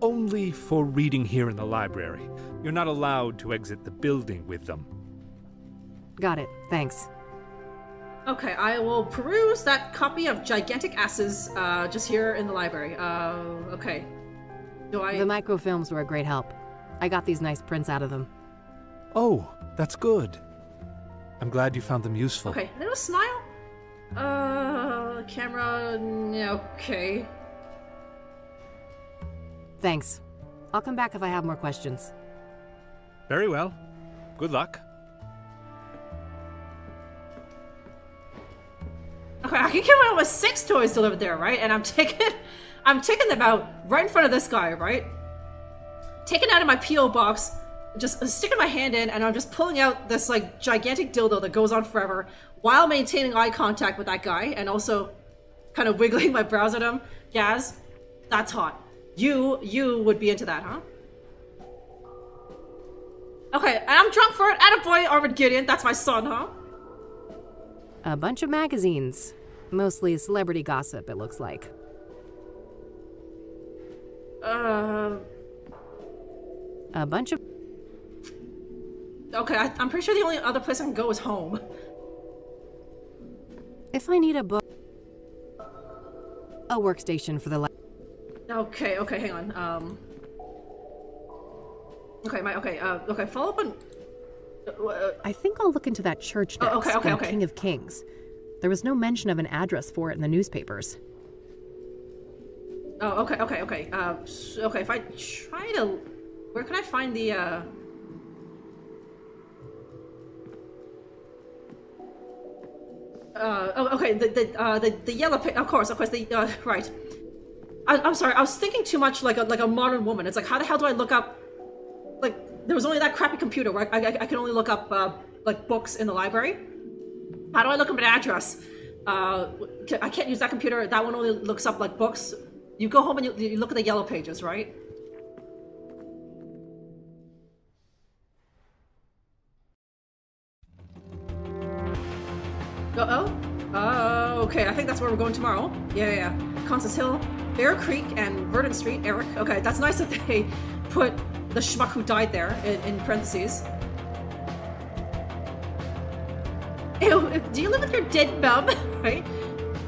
only for reading here in the library. You're not allowed to exit the building with them. Got it, thanks. Okay, I will peruse that copy of Gigantic Asses just here in the library. Okay. Do I... The microfilms were a great help. I got these nice prints out of them. Oh, that's good. I'm glad you found them useful. Okay, little smile. Camera... okay. Thanks. I'll come back if I have more questions. Very well. Good luck. Okay, I can get one with 6 toys delivered there, right? And I'm taking them out right in front of this guy, right? Taking out of my P.O. box, just sticking my hand in, and I'm just pulling out this like gigantic dildo that goes on forever while maintaining eye contact with that guy and also kind of wiggling my brows at him. Gaz, that's hot. You would be into that, huh? Okay, and I'm drunk for it. Attaboy, Armored Gideon. That's my son, huh? A bunch of magazines. Mostly celebrity gossip, it looks like. A bunch of... Okay, I'm pretty sure the only other place I can go is home. If I need a book... A workstation for the... Okay, hang on. Okay, follow up on... I think I'll look into that church next. Okay. King of Kings. There was no mention of an address for it in the newspapers. Oh, okay. Okay, if I try to... Where can I find the, okay, the yellow page... Of course, the, right. I'm sorry, I was thinking too much like a modern woman. It's like, how the hell do I look up... Like, there was only that crappy computer where I can only look up, like, books in the library. How do I look up an address? I can't use that computer. That one only looks up, like, books. You go home and you look at the yellow pages, right? Okay, I think that's where we're going tomorrow. Yeah. Constance Hill, Bear Creek, and Verdant Street, Eric. Okay, that's nice that they put the schmuck who died there in parentheses. Ew, do you live with your dead mum? Right?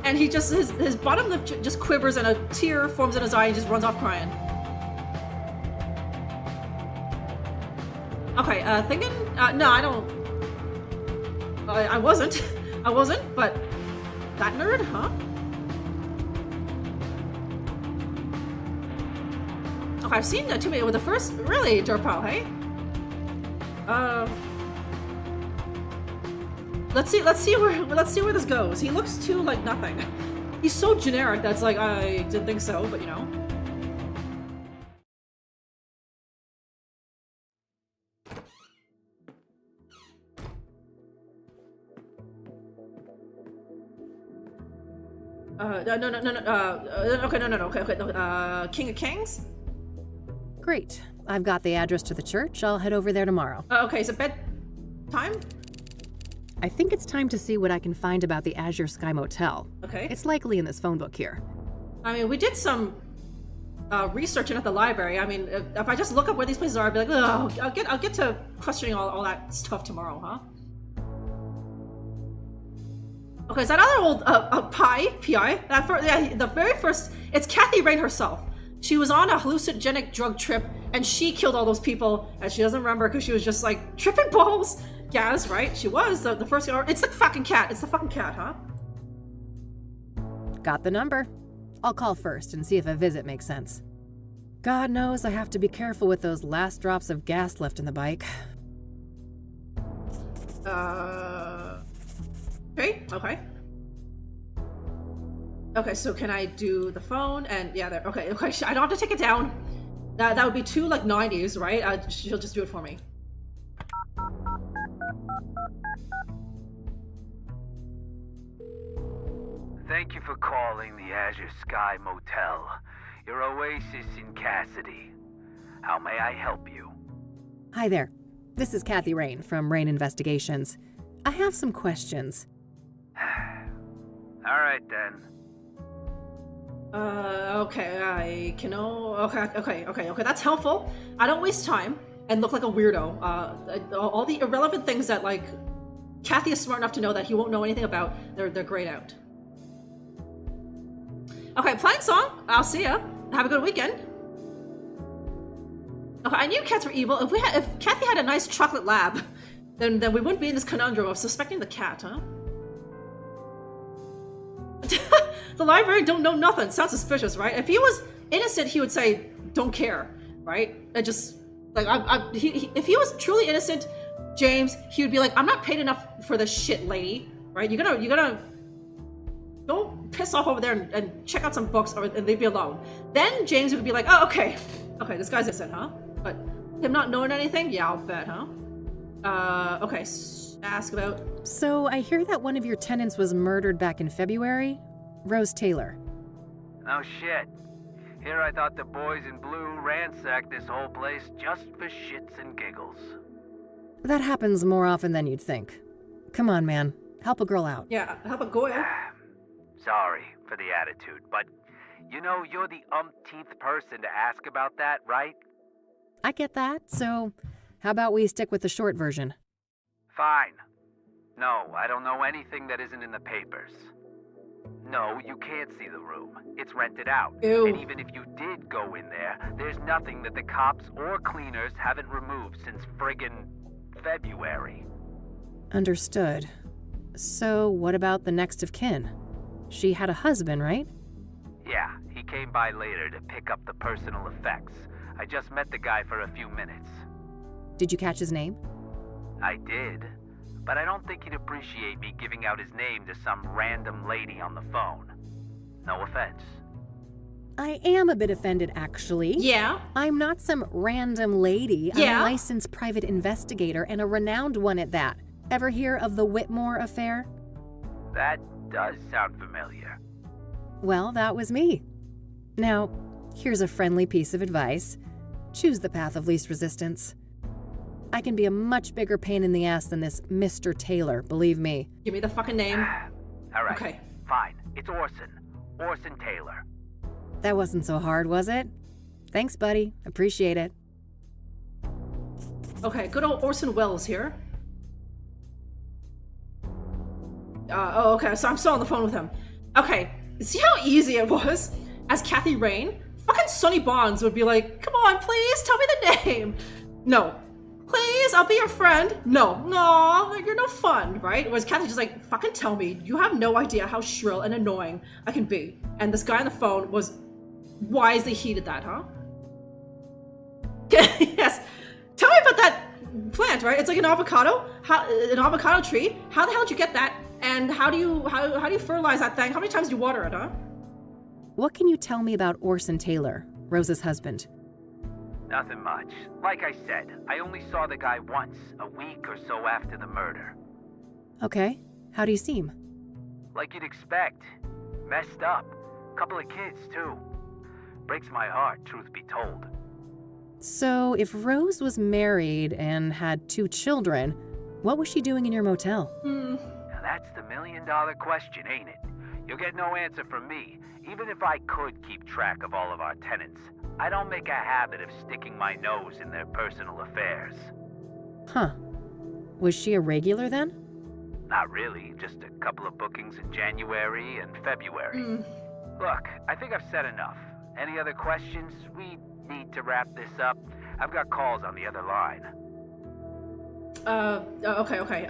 And he just, his bottom lip just quivers and a tear forms in his eye and he just runs off crying. Okay, thinking? No, I don't... I wasn't. I wasn't, but... That nerd, huh? Okay, I've seen too many with the first... Really, Drrrl, hey? Let's see where this goes. He looks too like nothing. He's so generic that's like, I didn't think so, but you know. Okay, King of Kings? Great. I've got the address to the church. I'll head over there tomorrow. Okay, is it bedtime? I think it's time to see what I can find about the Azure Sky Motel. Okay. It's likely in this phone book here. I mean, we did some researching at the library. I mean, if I just look up where these places are, I'd be like, oh, I'll get to questioning all that stuff tomorrow, huh? Okay, is that other old PI? The very first, it's Kathy Rain herself. She was on a hallucinogenic drug trip, and she killed all those people, and she doesn't remember because she was just like tripping balls. Gaz, right? She was the first. It's the fucking cat. It's the fucking cat, huh? Got the number. I'll call first and see if a visit makes sense. God knows I have to be careful with those last drops of gas left in the bike. Okay. Okay, so can I do the phone? And yeah, there. Okay. I don't have to take it down. That would be too like 90s, right? She'll just do it for me. Thank you for calling the Azure Sky Motel, your oasis in Cassidy. How may I help you? Hi there. This is Kathy Rain from Rain Investigations. I have some questions. All right, then. Okay, I can... Okay, that's helpful. I don't waste time and look like a weirdo. All the irrelevant things that, like, Kathy is smart enough to know that he won't know anything about, they're grayed out. Okay, playing song. I'll see ya. Have a good weekend. Okay, I knew cats were evil. If Kathy had a nice chocolate lab, then we wouldn't be in this conundrum of suspecting the cat, huh? The library don't know nothing. Sounds suspicious, right? If he was innocent, he would say, "Don't care," right? I just like if he was truly innocent, James, he would be like, "I'm not paid enough for this shit, lady." Right? You're gonna go piss off over there and check out some books and leave me alone. Then James would be like, "Oh, okay, this guy's innocent, huh?" But him not knowing anything, yeah, I'll bet, huh? Okay. Ask about. So I hear that one of your tenants was murdered back in February. Rose Taylor. Oh shit. Here I thought the boys in blue ransacked this whole place just for shits and giggles. That happens more often than you'd think. Come on, man. Help a girl out. Yeah, help a girl. Sorry for the attitude, but you know you're the umpteenth person to ask about that, right? I get that, so how about we stick with the short version? Fine. No, I don't know anything that isn't in the papers. No, you can't see the room. It's rented out. Ew. And even if you did go in there, there's nothing that the cops or cleaners haven't removed since friggin' February. Understood. So, what about the next of kin? She had a husband, right? Yeah, he came by later to pick up the personal effects. I just met the guy for a few minutes. Did you catch his name? I did, but I don't think he'd appreciate me giving out his name to some random lady on the phone. No offense. I am a bit offended, actually. Yeah? I'm not some random lady. Yeah? I'm a licensed private investigator, and a renowned one at that. Ever hear of the Whitmore affair? That does sound familiar. Well, that was me. Now, here's a friendly piece of advice. Choose the path of least resistance. I can be a much bigger pain in the ass than this Mr. Taylor, believe me. Give me the fucking name. All right, Okay. fine. It's Orson. Orson Taylor. That wasn't so hard, was it? Thanks, buddy. Appreciate it. Okay, good old Orson Welles here. Oh, okay, so I'm still on the phone with him. Okay, see how easy it was? As Kathy Rain? Fucking Sonny Bonds would be like, come on, please, tell me the name. No. Please, I'll be your friend. No, you're no fun, right? Whereas Kathy just like, fucking tell me, you have no idea how shrill and annoying I can be. And this guy on the phone was wisely heated that, huh? Yes. Tell me about that plant, right? It's like an avocado. An avocado tree. How the hell did you get that? And how do you fertilize that thing? How many times do you water it, huh? What can you tell me about Orson Taylor, Rose's husband? Nothing much. Like I said, I only saw the guy once, a week or so after the murder. Okay. How do you seem? Like you'd expect. Messed up. Couple of kids, too. Breaks my heart, truth be told. So, if Rose was married and had 2 children, what was she doing in your motel? Now that's the million-dollar question, ain't it? You'll get no answer from me. Even if I could keep track of all of our tenants, I don't make a habit of sticking my nose in their personal affairs. Huh. Was she a regular then? Not really, just a couple of bookings in January and February. Look, I think I've said enough. Any other questions? We need to wrap this up. I've got calls on the other line. Okay.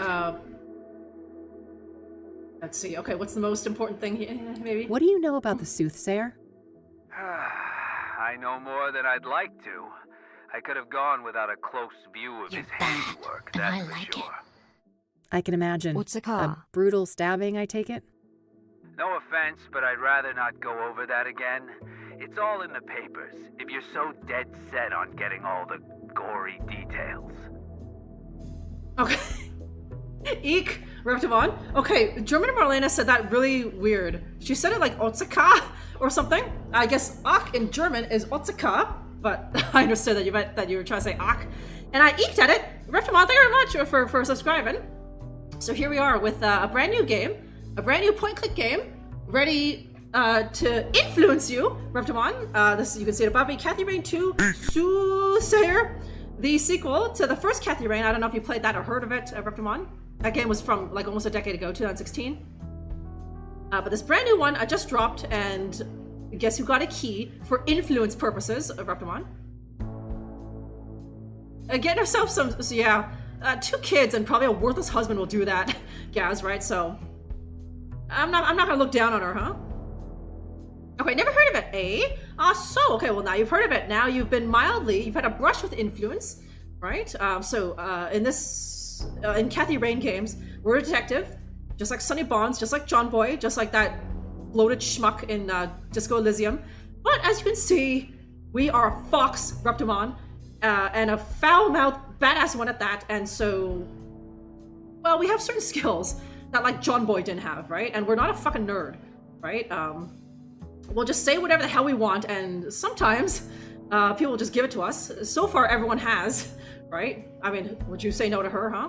Let's see. Okay, what's the most important thing here, maybe? What do you know about the Soothsayer? I know more than I'd like to. I could have gone without a close view of his handiwork, that's for sure. I can imagine. What's a car? A brutal stabbing, I take it? No offense, but I'd rather not go over that again. It's all in the papers, if you're so dead set on getting all the gory details. Okay. Eek, ripped him on. Okay, German Marlena said that really weird. She said it like Otsaka or something. I guess Ak in German is Otsaka, but I understood that you meant that you were trying to say Ak. And I eeked at it. Ripped him on. Thank you very much for subscribing. So here we are with a brand new game, a brand new point-click game, ready to influence you. Ripped him on. This you can see it above me. Kathy Rain 2, Soothsayer, the sequel to the first Kathy Rain. I don't know if you played that or heard of it. Ripped him on. That game was from like almost a decade ago, 2016. But this brand new one I just dropped, and guess who got a key for influence purposes? Ripped him on. Get herself some. So yeah. 2 kids and probably a worthless husband will do that, Gaz, right? So I'm not gonna look down on her, huh? Okay, never heard of it, eh? Okay, well now you've heard of it. Now you've had a brush with influence, right? In Kathy Rain games, we're a detective, just like Sonny Bonds, just like John Boy, just like that bloated schmuck in Disco Elysium. But as you can see, we are a fox, Reptimon, and a foul-mouthed badass one at that, and so, well, we have certain skills that like John Boy didn't have, right? And we're not a fucking nerd, right? We'll just say whatever the hell we want, and sometimes people just give it to us. So far, everyone has, right? I mean, would you say no to her, huh?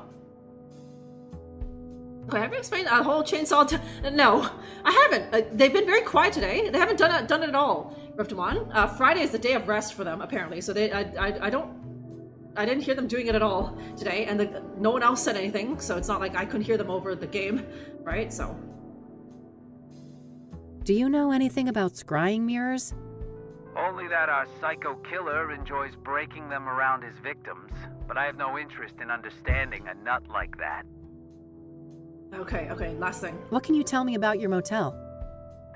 Okay, have you explained a whole chainsaw? No, I haven't. They've been very quiet today. They haven't done it at all. Riftamon. Friday is the day of rest for them, apparently. So I didn't hear them doing it at all today, and no one else said anything. So it's not like I couldn't hear them over the game, right? So. Do you know anything about scrying mirrors? Only that our psycho killer enjoys breaking them around his victims, but I have no interest in understanding a nut like that. Okay, last thing. What can you tell me about your motel?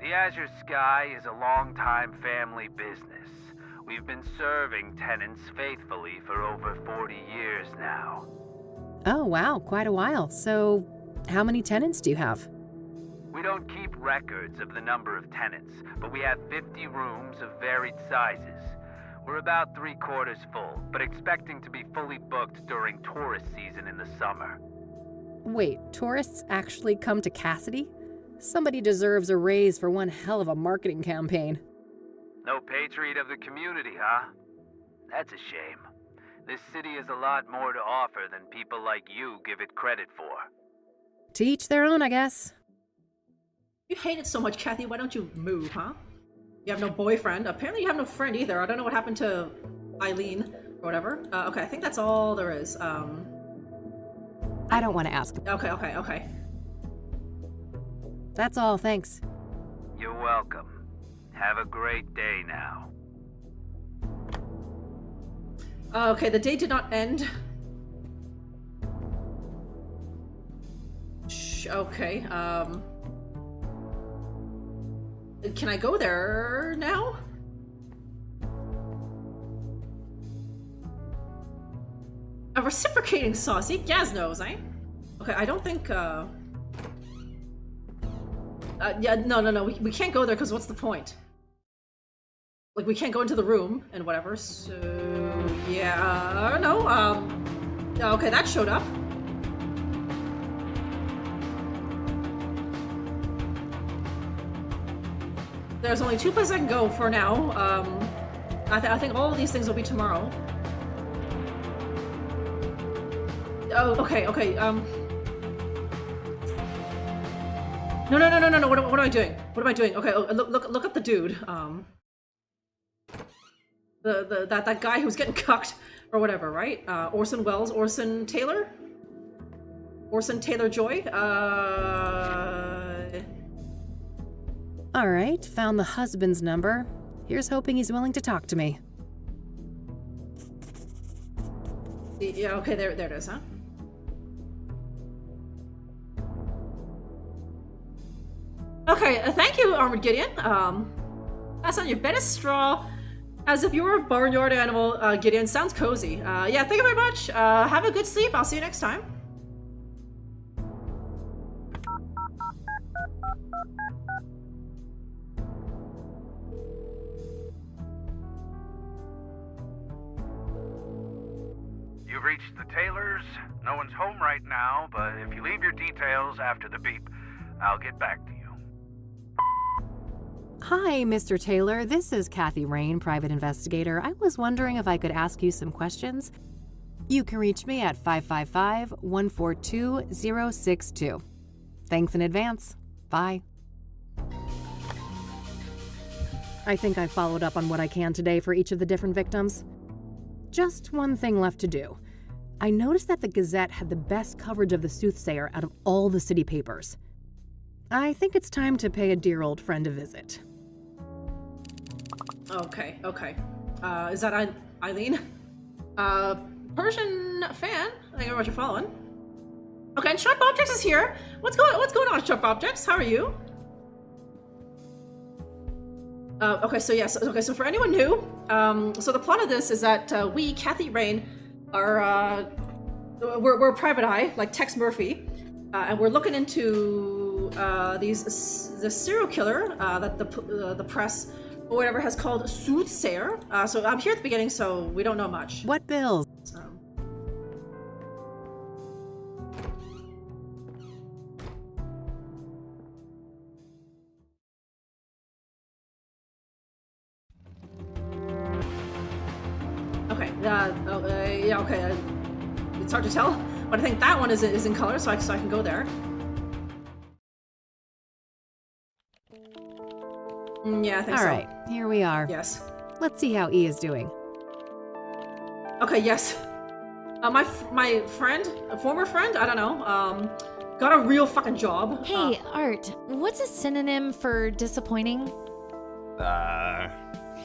The Azure Sky is a long-time family business. We've been serving tenants faithfully for over 40 years now. Oh, wow, quite a while. So, how many tenants do you have? We don't keep records of the number of tenants, but we have 50 rooms of varied sizes. We're about 3/4 full, but expecting to be fully booked during tourist season in the summer. Wait, tourists actually come to Cassidy? Somebody deserves a raise for one hell of a marketing campaign. No patriot of the community, huh? That's a shame. This city has a lot more to offer than people like you give it credit for. To each their own, I guess. You hate it so much, Kathy. Why don't you move, huh? You have no boyfriend. Apparently you have no friend either. I don't know what happened to Eileen or whatever. Okay, I think that's all there is. I don't want to ask. Okay. That's all, thanks. You're welcome. Have a great day now. Okay, the day did not end. Okay, can I go there now? A reciprocating saucy? Gaz knows, eh? Okay, I don't think, yeah, no, we can't go there because what's the point? Like, we can't go into the room and whatever, so... Yeah, no, okay, that showed up. There's only 2 places I can go for now. I think all of these things will be tomorrow. Oh, okay. No. What am I doing? What am I doing? Okay, look at the dude. That guy who's getting cucked or whatever, right? Orson Welles, Orson Taylor Joy. All right, found the husband's number. Here's hoping he's willing to talk to me. Yeah, okay, there it is, huh? Okay, thank you, Armored Gideon. That's on your bed of straw, as if you were a barnyard animal, Gideon. Sounds cozy. Yeah, thank you very much. Have a good sleep. I'll see you next time. You've reached the Taylors. No one's home right now, but if you leave your details after the beep, I'll get back to you. Hi, Mr. Taylor. This is Kathy Rain, private investigator. I was wondering if I could ask you some questions. You can reach me at 555-142-062. Thanks in advance. Bye. I think I followed up on what I can today for each of the different victims. Just one thing left to do. I noticed that the Gazette had the best coverage of the Soothsayer out of all the city papers. I think it's time to pay a dear old friend a visit. Okay. Is that Eileen? Persian fan? I think I know what you're following. Okay, and Sharp Objects is here. What's going on, Sharp Objects? How are you? Okay, so for anyone new, so the plot of this is that we, Kathy Rain, are we're a private eye, like Tex Murphy, and we're looking into the serial killer that the press or whatever has called Soothsayer. So I'm here at the beginning, so we don't know much. What bills? So. Okay. Yeah. Okay. It's hard to tell, but I think that one is in color, so I can go there. Yeah, I think so. All right, here we are. Yes. Let's see how E is doing. Okay. Yes. My friend, a former friend, I don't know, got a real fucking job. Hey, Art, what's a synonym for disappointing?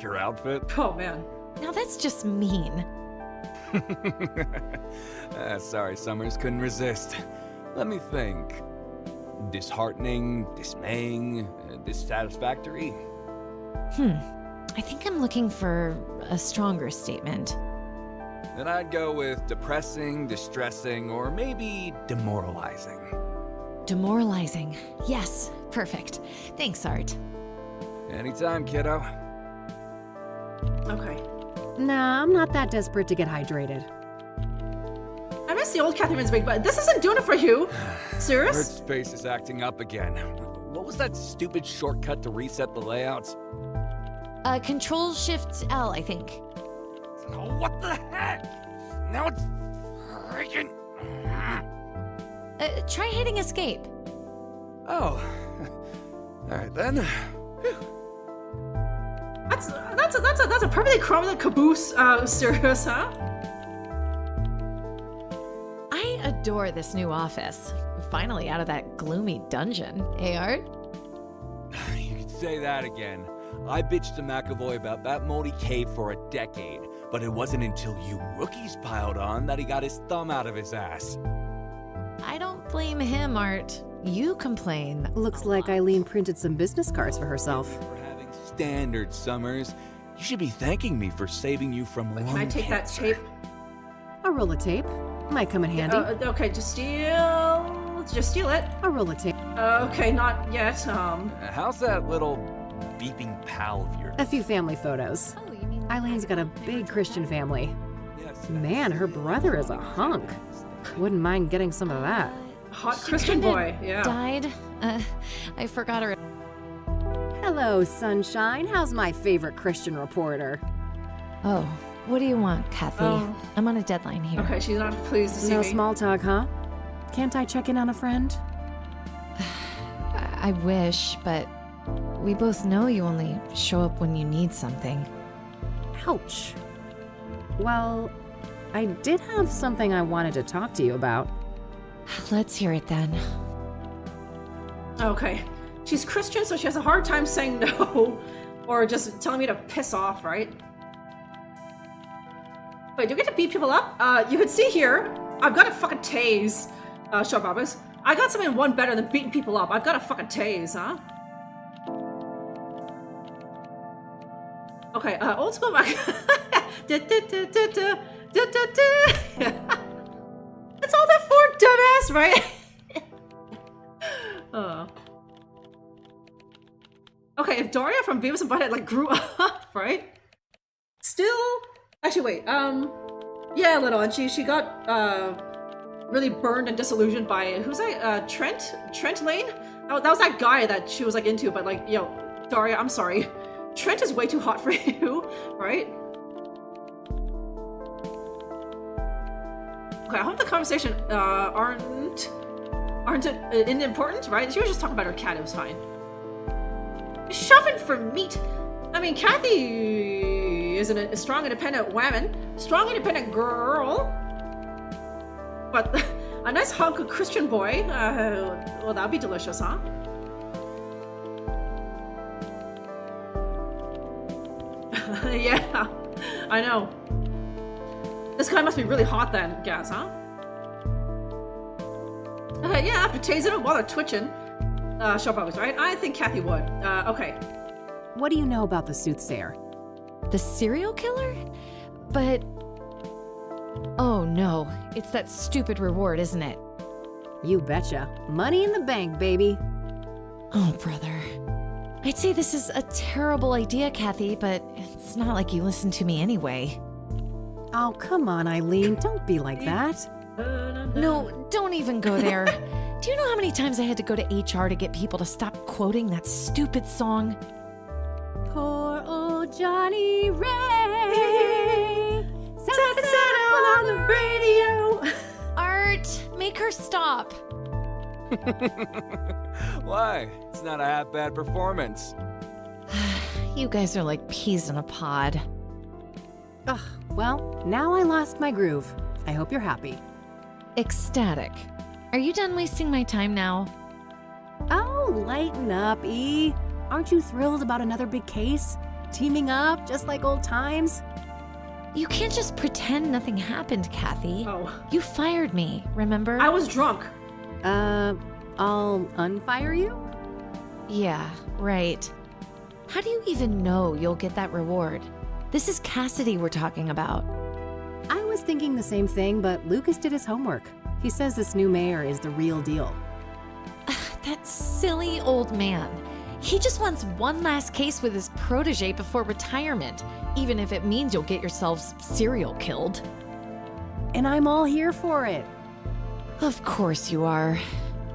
your outfit? Oh man. Now that's just mean. Sorry, Summers, couldn't resist. Let me think. Disheartening, dismaying, dissatisfactory? I think I'm looking for a stronger statement. Then I'd go with depressing, distressing, or maybe demoralizing. Demoralizing. Yes, perfect. Thanks, Art. Anytime, kiddo. Okay. Nah, I'm not that desperate to get hydrated. I miss the old Catherine's Big, but this isn't doing it for you. Serious? Earth's space is acting up again. What was that stupid shortcut to reset the layouts? Control-Shift-L, I think. Oh, what the heck? Now it's freaking... Try hitting escape. Oh. Alright then. That's a perfectly crumbling caboose, serious, huh? I adore this new office. Finally out of that gloomy dungeon, eh, Art? You could say that again. I bitched to McAvoy about that moldy cave for a decade, but it wasn't until you rookies piled on that he got his thumb out of his ass. I don't blame him, Art. You complain. Looks like Eileen printed some business cards for herself. For having standards, Summers. You should be thanking me for saving you from lung Can I take that cancer. tape? A roll of tape. Might come in handy. Okay, just steal it. A roll of tape. Okay, not yet, How's that little beeping pal of yours? A few family photos. Oh, you mean Eileen's got a big Christian family. Yes, Man, her brother is a hunk. Wouldn't mind getting some of that. hot Christian boy, yeah. Died. I forgot her. Hello, sunshine. How's my favorite Christian reporter? Oh, what do you want, Kathy? Oh. I'm on a deadline here. Okay, she's not pleased to see No me. small talk, huh? Can't I check in on a friend? I wish, but we both know you only show up when you need something. Ouch. Well, I did have something I wanted to talk to you about. Let's hear it then. Okay. She's Christian, so she has a hard time saying no. Or just telling me to piss off, right? Wait, do you get to beat people up? You can see here, I've got a fucking tase. Shut up, Babas. I got something one better than beating people up. I've got a fucking tase, huh? Okay, old school back. It's all that for, dumbass, right? Okay, if Daria from Beavis and Butthead like grew up, right? Still, actually, wait. Yeah, little, and she got really burned and disillusioned by who's that? Trent Lane. Oh, that was that guy that she was like into, but like, yo, Daria, I'm sorry. Trent is way too hot for you, right? Okay, I hope the conversation aren't important, right? She was just talking about her cat. It was fine. Shoving for meat. I mean, Kathy is a strong, independent woman, strong, independent girl. But a nice hunk of Christian boy. Well, that'd be delicious, huh? Yeah, I know. This guy must be really hot then, guess, huh? Yeah, after tasing him while they're twitching. Sharp always, right? I think Kathy would. Okay. What do you know about the Soothsayer? The serial killer? But... oh no, it's that stupid reward, isn't it? You betcha. Money in the bank, baby. Oh, brother. I'd say this is a terrible idea, Kathy, but it's not like you listen to me anyway. Oh, come on, Eileen. Don't be like that. No, don't even go there. Do you know how many times I had to go to HR to get people to stop quoting that stupid song? Poor old Johnny Ray. Sound on the radio. Art, make her stop. Why? It's not a half bad performance. You guys are like peas in a pod. Ugh, well, now I lost my groove. I hope you're happy. Ecstatic. Are you done wasting my time now? Oh, lighten up, E. Aren't you thrilled about another big case? Teaming up, just like old times? You can't just pretend nothing happened, Kathy. Oh. You fired me, remember? I was drunk. I'll unfire you? Yeah, right. How do you even know you'll get that reward? This is Cassidy we're talking about. I was thinking the same thing, but Lucas did his homework. He says this new mayor is the real deal. That silly old man. He just wants one last case with his protege before retirement, even if it means you'll get yourselves serial killed. And I'm all here for it. Of course you are.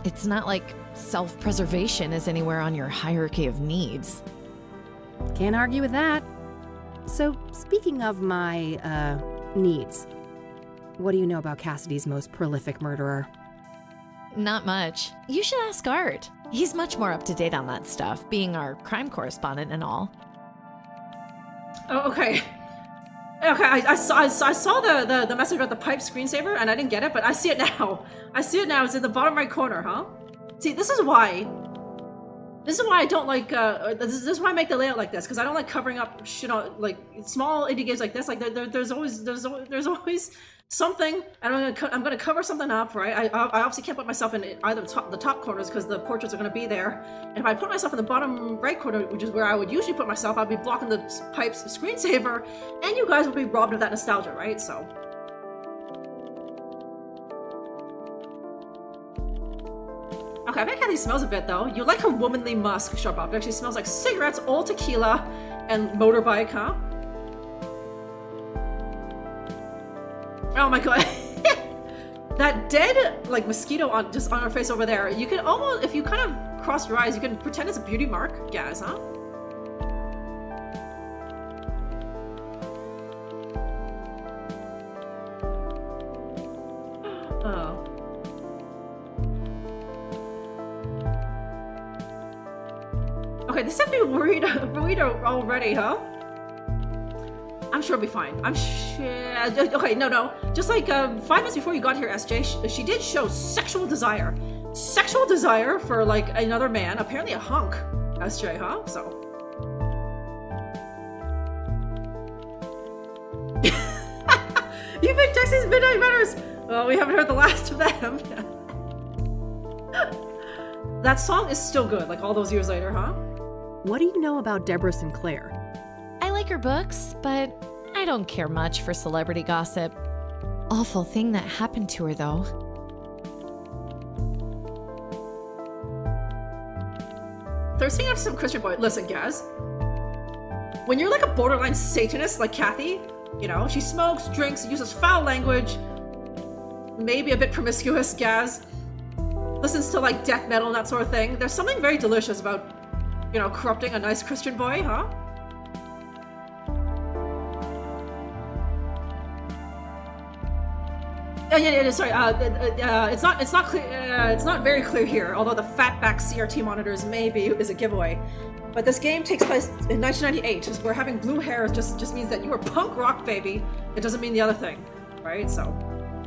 It's not like self-preservation is anywhere on your hierarchy of needs. Can't argue with that. So, speaking of my, needs, what do you know about Cassidy's most prolific murderer? Not much. You should ask Art. He's much more up to date on that stuff, being our crime correspondent and all. Oh, okay. Okay, I saw the message about the pipe screensaver, and I didn't get it, but I see it now. I see it now. It's in the bottom right corner, huh? See, this is why I don't like, this is why I make the layout like this, because I don't like covering up shit on, like, small indie games like this. Like, there's always something, and I'm gonna cover something up, right? I obviously can't put myself in either the top corners, because the portraits are gonna be there. And if I put myself in the bottom right corner, which is where I would usually put myself, I'd be blocking the pipe's screensaver, and you guys will be robbed of that nostalgia, right? So. Okay, I bet Kathy smells a bit, though. You like her womanly musk, Sharp Object. She smells like cigarettes, old tequila, and motorbike, huh? Oh my god. That dead, like, mosquito just on her face over there, you can almost, if you kind of cross your eyes, you can pretend it's a beauty mark, guys, huh? Oh. Okay, this has me worried already, huh? I'm sure it'll be fine. I'm sure. Okay, no. Just like 5 minutes before you got here, SJ, she did show sexual desire. Sexual desire for like another man. Apparently a hunk, SJ, huh? So. You picked Texas Midnight Runners. Well, we haven't heard the last of them. That song is still good, like all those years later, huh? What do you know about Deborah Sinclair? I like her books, but I don't care much for celebrity gossip. Awful thing that happened to her, though. Thirsting after some Christian boy. Listen, Gaz. When you're like a borderline Satanist like Kathy, you know, she smokes, drinks, uses foul language, maybe a bit promiscuous, Gaz, listens to like death metal and that sort of thing. There's something very delicious about, you know, corrupting a nice Christian boy, huh? Yeah, sorry. It's not clear. It's not very clear here. Although the fatback CRT monitors maybe is a giveaway, but this game takes place in 1998. Where having blue hair just means that you were punk rock, baby. It doesn't mean the other thing, right? So,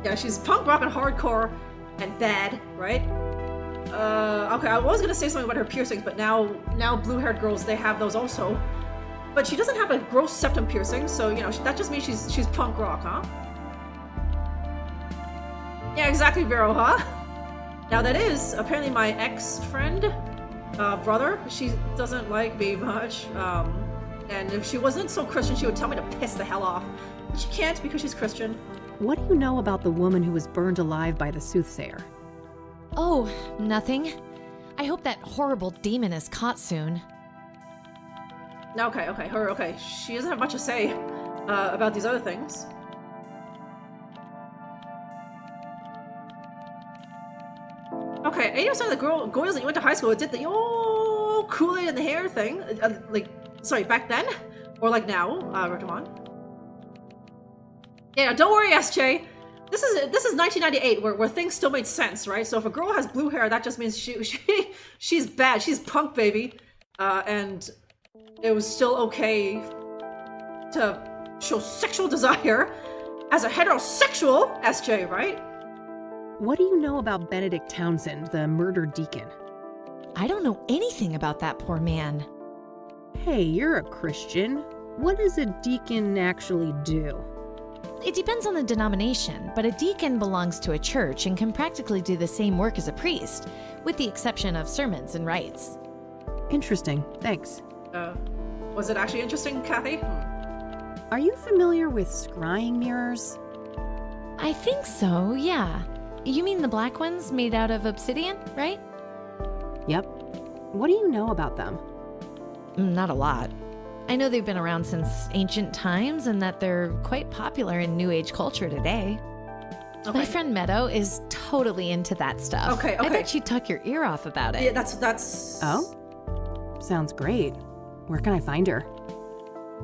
yeah, she's punk rock and hardcore and bad, right? Okay, I was gonna say something about her piercings, but now blue-haired girls, they have those also. But she doesn't have a gross septum piercing, so you know that just means she's punk rock, huh? Yeah, exactly, Vero, huh? Now that is apparently my ex-friend, brother. She doesn't like me much, and if she wasn't so Christian, she would tell me to piss the hell off. But she can't because she's Christian. What do you know about the woman who was burned alive by the Soothsayer? Oh, nothing. I hope that horrible demon is caught soon. Okay. She doesn't have much to say about these other things. Okay, 80% of the girls that you went to high school did the Kool-Aid in the hair thing. Sorry, back then? Or like now, Rotomon? Yeah, don't worry, SJ. This is 1998, where things still made sense, right? So if a girl has blue hair, that just means she's bad. She's punk, baby. And it was still okay to show sexual desire as a heterosexual SJ, right? What do you know about Benedict Townsend, the murdered deacon? I don't know anything about that poor man. Hey, you're a Christian. What does a deacon actually do? It depends on the denomination, but a deacon belongs to a church and can practically do the same work as a priest, with the exception of sermons and rites. Interesting, thanks. Was it actually interesting, Kathy? Are you familiar with scrying mirrors? I think so, yeah. You mean the black ones made out of obsidian, right? Yep. What do you know about them? Not a lot. I know they've been around since ancient times and that they're quite popular in New Age culture today. Okay. My friend Meadow is totally into that stuff. Okay. I bet she'd tuck your ear off about it. Yeah, that's... Oh? Sounds great. Where can I find her?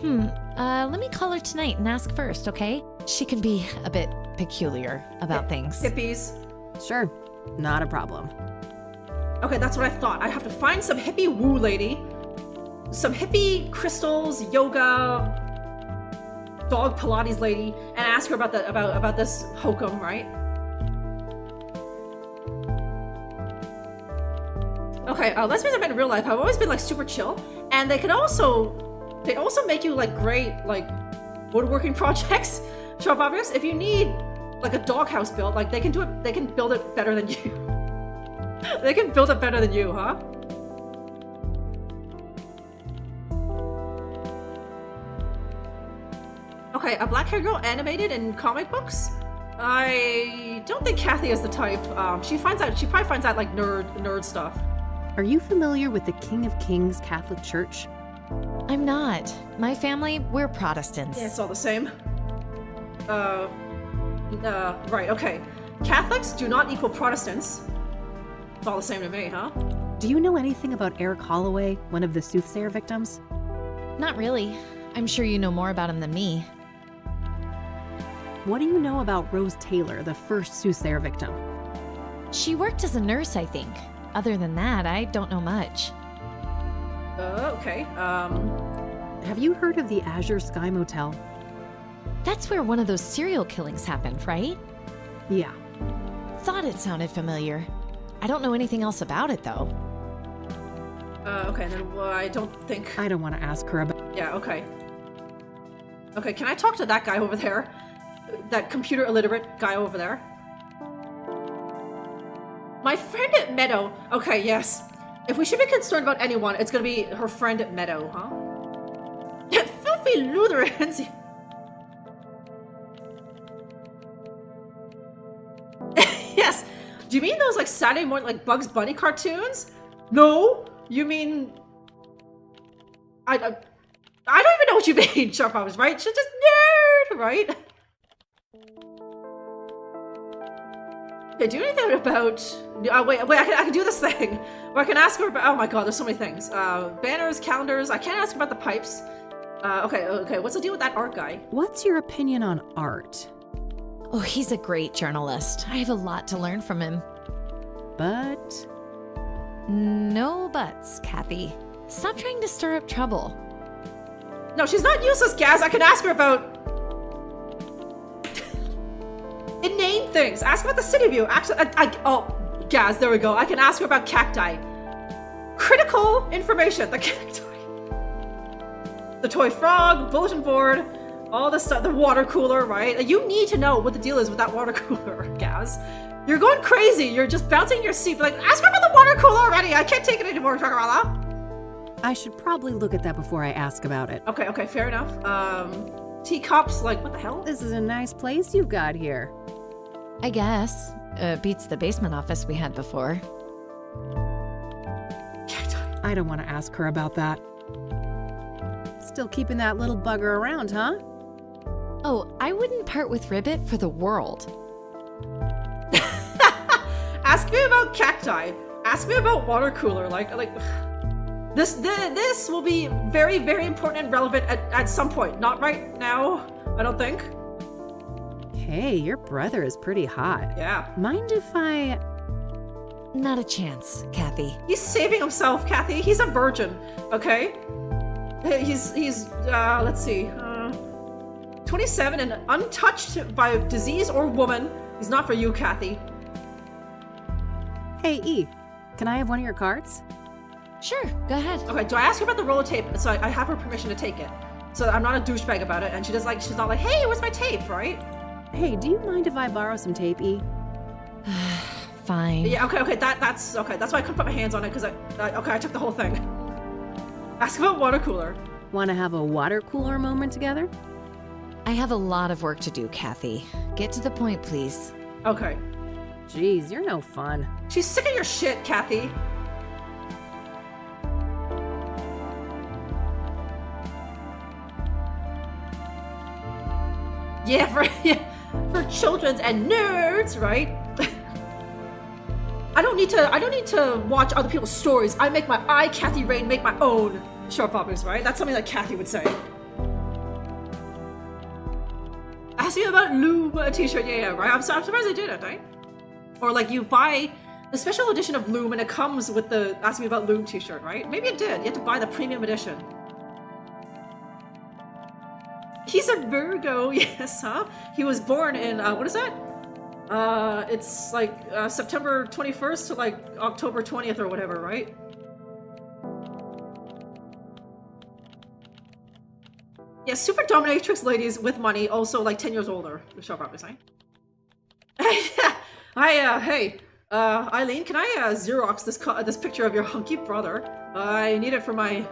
Let me call her tonight and ask first, okay? She can be a bit peculiar about things. Hippies. Sure, not a problem. Okay, that's what I thought. I have to find some hippie woo lady, some hippie crystals, yoga, dog Pilates lady, and ask her about about this hokum, right? Okay, lesbians I've met in real life have always been like super chill, and they also make you like great like woodworking projects. Sharp objects. If you need like a doghouse built, like they can do it. They can build it better than you. They can build it better than you, huh? Okay, a black-haired girl animated in comic books? I don't think Kathy is the type. She probably finds out like nerd stuff. Are you familiar with the King of Kings Catholic Church? I'm not. My family, we're Protestants. Yeah, it's all the same. Right, okay. Catholics do not equal Protestants. It's all the same to me, huh? Do you know anything about Eric Holloway, one of the Soothsayer victims? Not really. I'm sure you know more about him than me. What do you know about Rose Taylor, the first Soothsayer victim? She worked as a nurse, I think. Other than that, I don't know much. Okay, Have you heard of the Azure Sky Motel? That's where one of those serial killings happened, right? Yeah. Thought it sounded familiar. I don't know anything else about it, though. Okay, then I don't think... I don't want to ask her about... Yeah, okay. Okay, can I talk to that guy over there? That computer illiterate guy over there? My friend at Meadow. Okay, yes. If we should be concerned about anyone, it's gonna be her friend at Meadow, huh? Filthy Lutherans! Yes! Do you mean those like Saturday morning like Bugs Bunny cartoons? No! You mean... I don't even know what you mean, Sharp Hours, right? She's just nerd, right? Okay, do anything about... wait, I can do this thing. Or I can ask her about... Oh my god, there's so many things. Banners, calendars. I can't ask her about the pipes. Okay, what's the deal with that art guy? What's your opinion on art? Oh, he's a great journalist. I have a lot to learn from him. But... No buts, Kathy. Stop trying to stir up trouble. No, she's not useless, Gaz. I can ask her about... inane things. Ask about the city view. Actually, oh, Gaz, there we go. I can ask her about cacti. Critical information. The cacti. The toy frog, bulletin board, all this stuff. The water cooler, right? Like, you need to know what the deal is with that water cooler, Gaz. You're going crazy. You're just bouncing your seat. Like, ask her about the water cooler already. I can't take it anymore, Drunkerella. I should probably look at that before I ask about it. Okay, fair enough. Teacups, like, what the hell? This is a nice place you've got here. I guess. Beats the basement office we had before. I don't want to ask her about that. Still keeping that little bugger around, huh? Oh, I wouldn't part with Ribbit for the world. Ask me about cacti. Ask me about water cooler. Like this will be very, very important and relevant at some point. Not right now, I don't think. Hey, your brother is pretty hot. Yeah. Mind if I... Not a chance, Kathy. He's saving himself, Kathy. He's a virgin, okay? He's let's see, 27 and untouched by disease or woman. He's not for you, Kathy. Hey, E, can I have one of your cards? Sure, go ahead. Okay, do I ask her about the roll of tape so I have her permission to take it? So I'm not a douchebag about it, and she's not like, hey, where's my tape, right? Hey, do you mind if I borrow some tape, E? Fine. Yeah, okay, that's okay. That's why I couldn't put my hands on it, because I took the whole thing. Ask about water cooler. Want to have a water cooler moment together? I have a lot of work to do, Kathy. Get to the point, please. Okay. Jeez, you're no fun. She's sick of your shit, Kathy. Yeah, for children's and nerds, right? I don't need to watch other people's stories. I, Kathy Rain, make my own short poppers, right? That's something that Kathy would say. Ask me about Loom t-shirt, yeah, right? I'm surprised I did it, right? Or like you buy the special edition of Loom and it comes with the Ask Me About Loom t-shirt, right? Maybe it did. You had to buy the premium edition. He's a Virgo, yes, huh? He was born in, what is that? It's like September 21st to like October 20th or whatever, right? Yeah, super dominatrix ladies with money, also like 10 years older. The show probably saying. Hey, Eileen, can I Xerox this picture of your hunky brother? I need it for my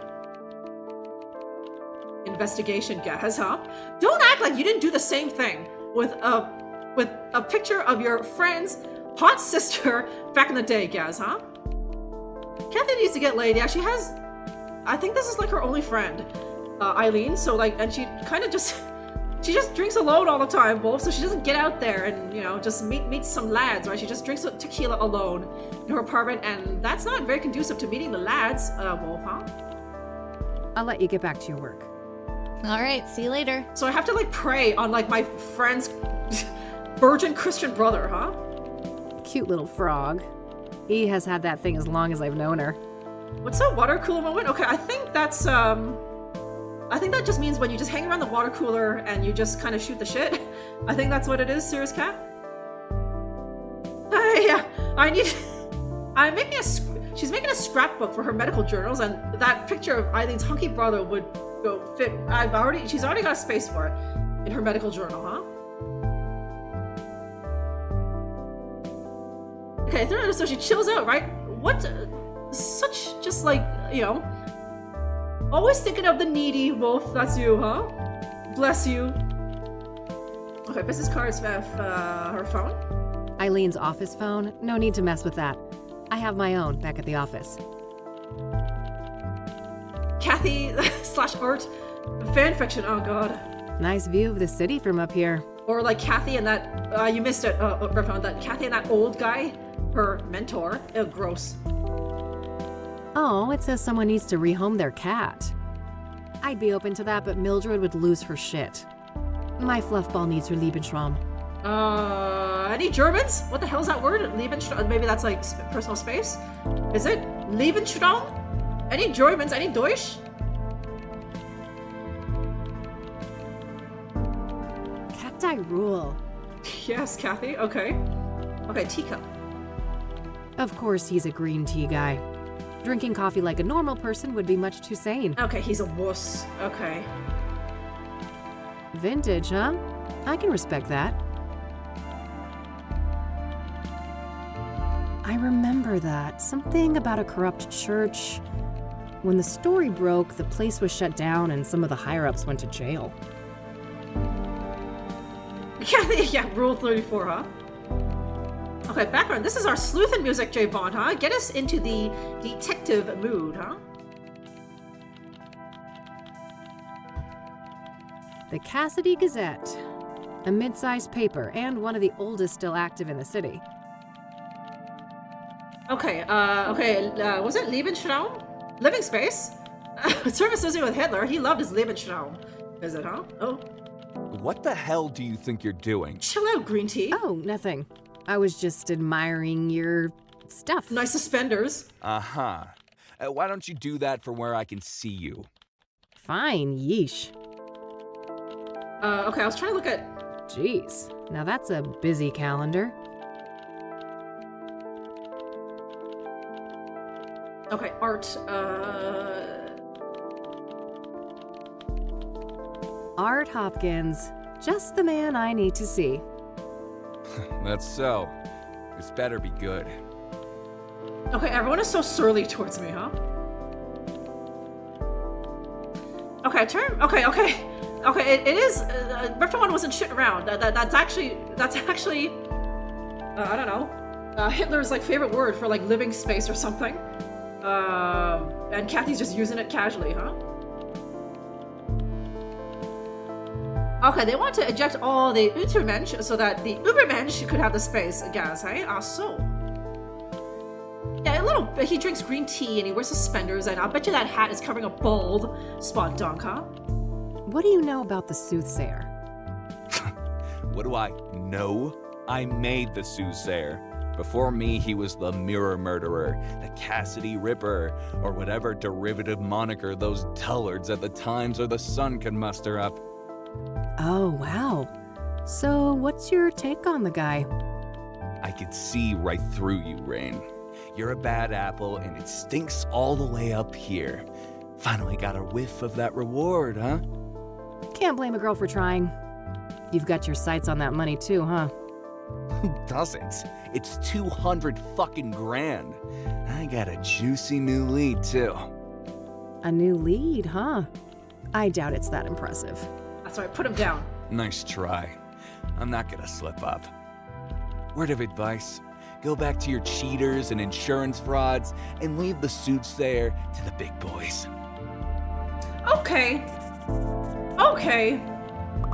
investigation, guys, huh? Don't act like you didn't do the same thing with a picture of your friend's hot sister back in the day, guys, huh? Kathy needs to get laid. Yeah, she has. I think this is like her only friend, Eileen. So like, and she kind of just drinks alone all the time, Wolf. So she doesn't get out there and just meet some lads, right? She just drinks tequila alone in her apartment, and that's not very conducive to meeting the lads, Wolf, huh? I'll let you get back to your work. All right, see you later. So I have to like prey on like my friend's virgin Christian brother, huh? Cute little frog. He has had that thing as long as I've known her. What's a water cooler moment? Okay, I think that's I think that just means when you just hang around the water cooler and you just kind of shoot the shit. I think that's what it is, Serious Cat. Yeah, she's making a scrapbook for her medical journals, and that picture of Eileen's hunky brother would go fit. She's already got a space for it in her medical journal, huh? Okay, so she chills out, right? What? Such just like, always thinking of the needy, Wolf. That's you, huh? Bless you. Okay, business cards, her phone. Eileen's office phone? No need to mess with that. I have my own back at the office. Kathy / Art fanfiction. Oh god. Nice view of the city from up here. Or like Kathy and that you missed it. That Kathy and that old guy, her mentor. Ew, gross. Oh, it says someone needs to rehome their cat. I'd be open to that, but Mildred would lose her shit. My fluffball needs her Lebensraum. Any Germans? What the hell is that word? Lebensraum? Maybe that's like personal space? Is it? Lebensraum? Any Germans? Any Deutsch? Cacti rule. Yes, Kathy. Okay. Okay, teacup. Of course he's a green tea guy. Drinking coffee like a normal person would be much too sane. Okay, he's a wuss. Okay. Vintage, huh? I can respect that. I remember that. Something about a corrupt church. When the story broke, the place was shut down and some of the higher-ups went to jail. Yeah, Rule 34, huh? Okay, background. This is our sleuth and music, J. Bond, huh? Get us into the detective mood, huh? The Cassidy Gazette. A mid-sized paper and one of the oldest still active in the city. Okay, was it Lebensraum? Living space? Term associated with Hitler. He loved his Lebensraum. Is it, huh? Oh. What the hell do you think you're doing? Chill out, green tea. Oh, nothing. I was just admiring your stuff. Nice suspenders. Uh-huh. Why don't you do that for where I can see you? Fine, yeesh. Okay, I was trying to look at... Jeez, now that's a busy calendar. Okay, art. Art Hopkins. Just the man I need to see. That's so. This better be good. Okay, everyone is so surly towards me, huh? Okay, turn. Okay. It is. Rift 1 wasn't shit around. That's actually. I don't know. Hitler's like favorite word for like living space or something. And Kathy's just using it casually, huh? Okay, they want to eject all the Untermensch so that the Übermensch could have the space, guys, hey? Ah, so. Yeah, a little bit. He drinks green tea and he wears suspenders, and I'll bet you that hat is covering a bald spot dunk, huh? What do you know about the Soothsayer? What do I know? I made the Soothsayer. Before me, he was the Mirror Murderer, the Cassidy Ripper, or whatever derivative moniker those dullards at the Times or the Sun can muster up. Oh, wow. So, what's your take on the guy? I could see right through you, Rain. You're a bad apple, and it stinks all the way up here. Finally got a whiff of that reward, huh? Can't blame a girl for trying. You've got your sights on that money too, huh? Who doesn't? It's 200 fucking grand. I got a juicy new lead, too. A new lead, huh? I doubt it's that impressive. That's right, put him down. Nice try. I'm not gonna slip up. Word of advice, go back to your cheaters and insurance frauds and leave the Soothsayer to the big boys. Okay.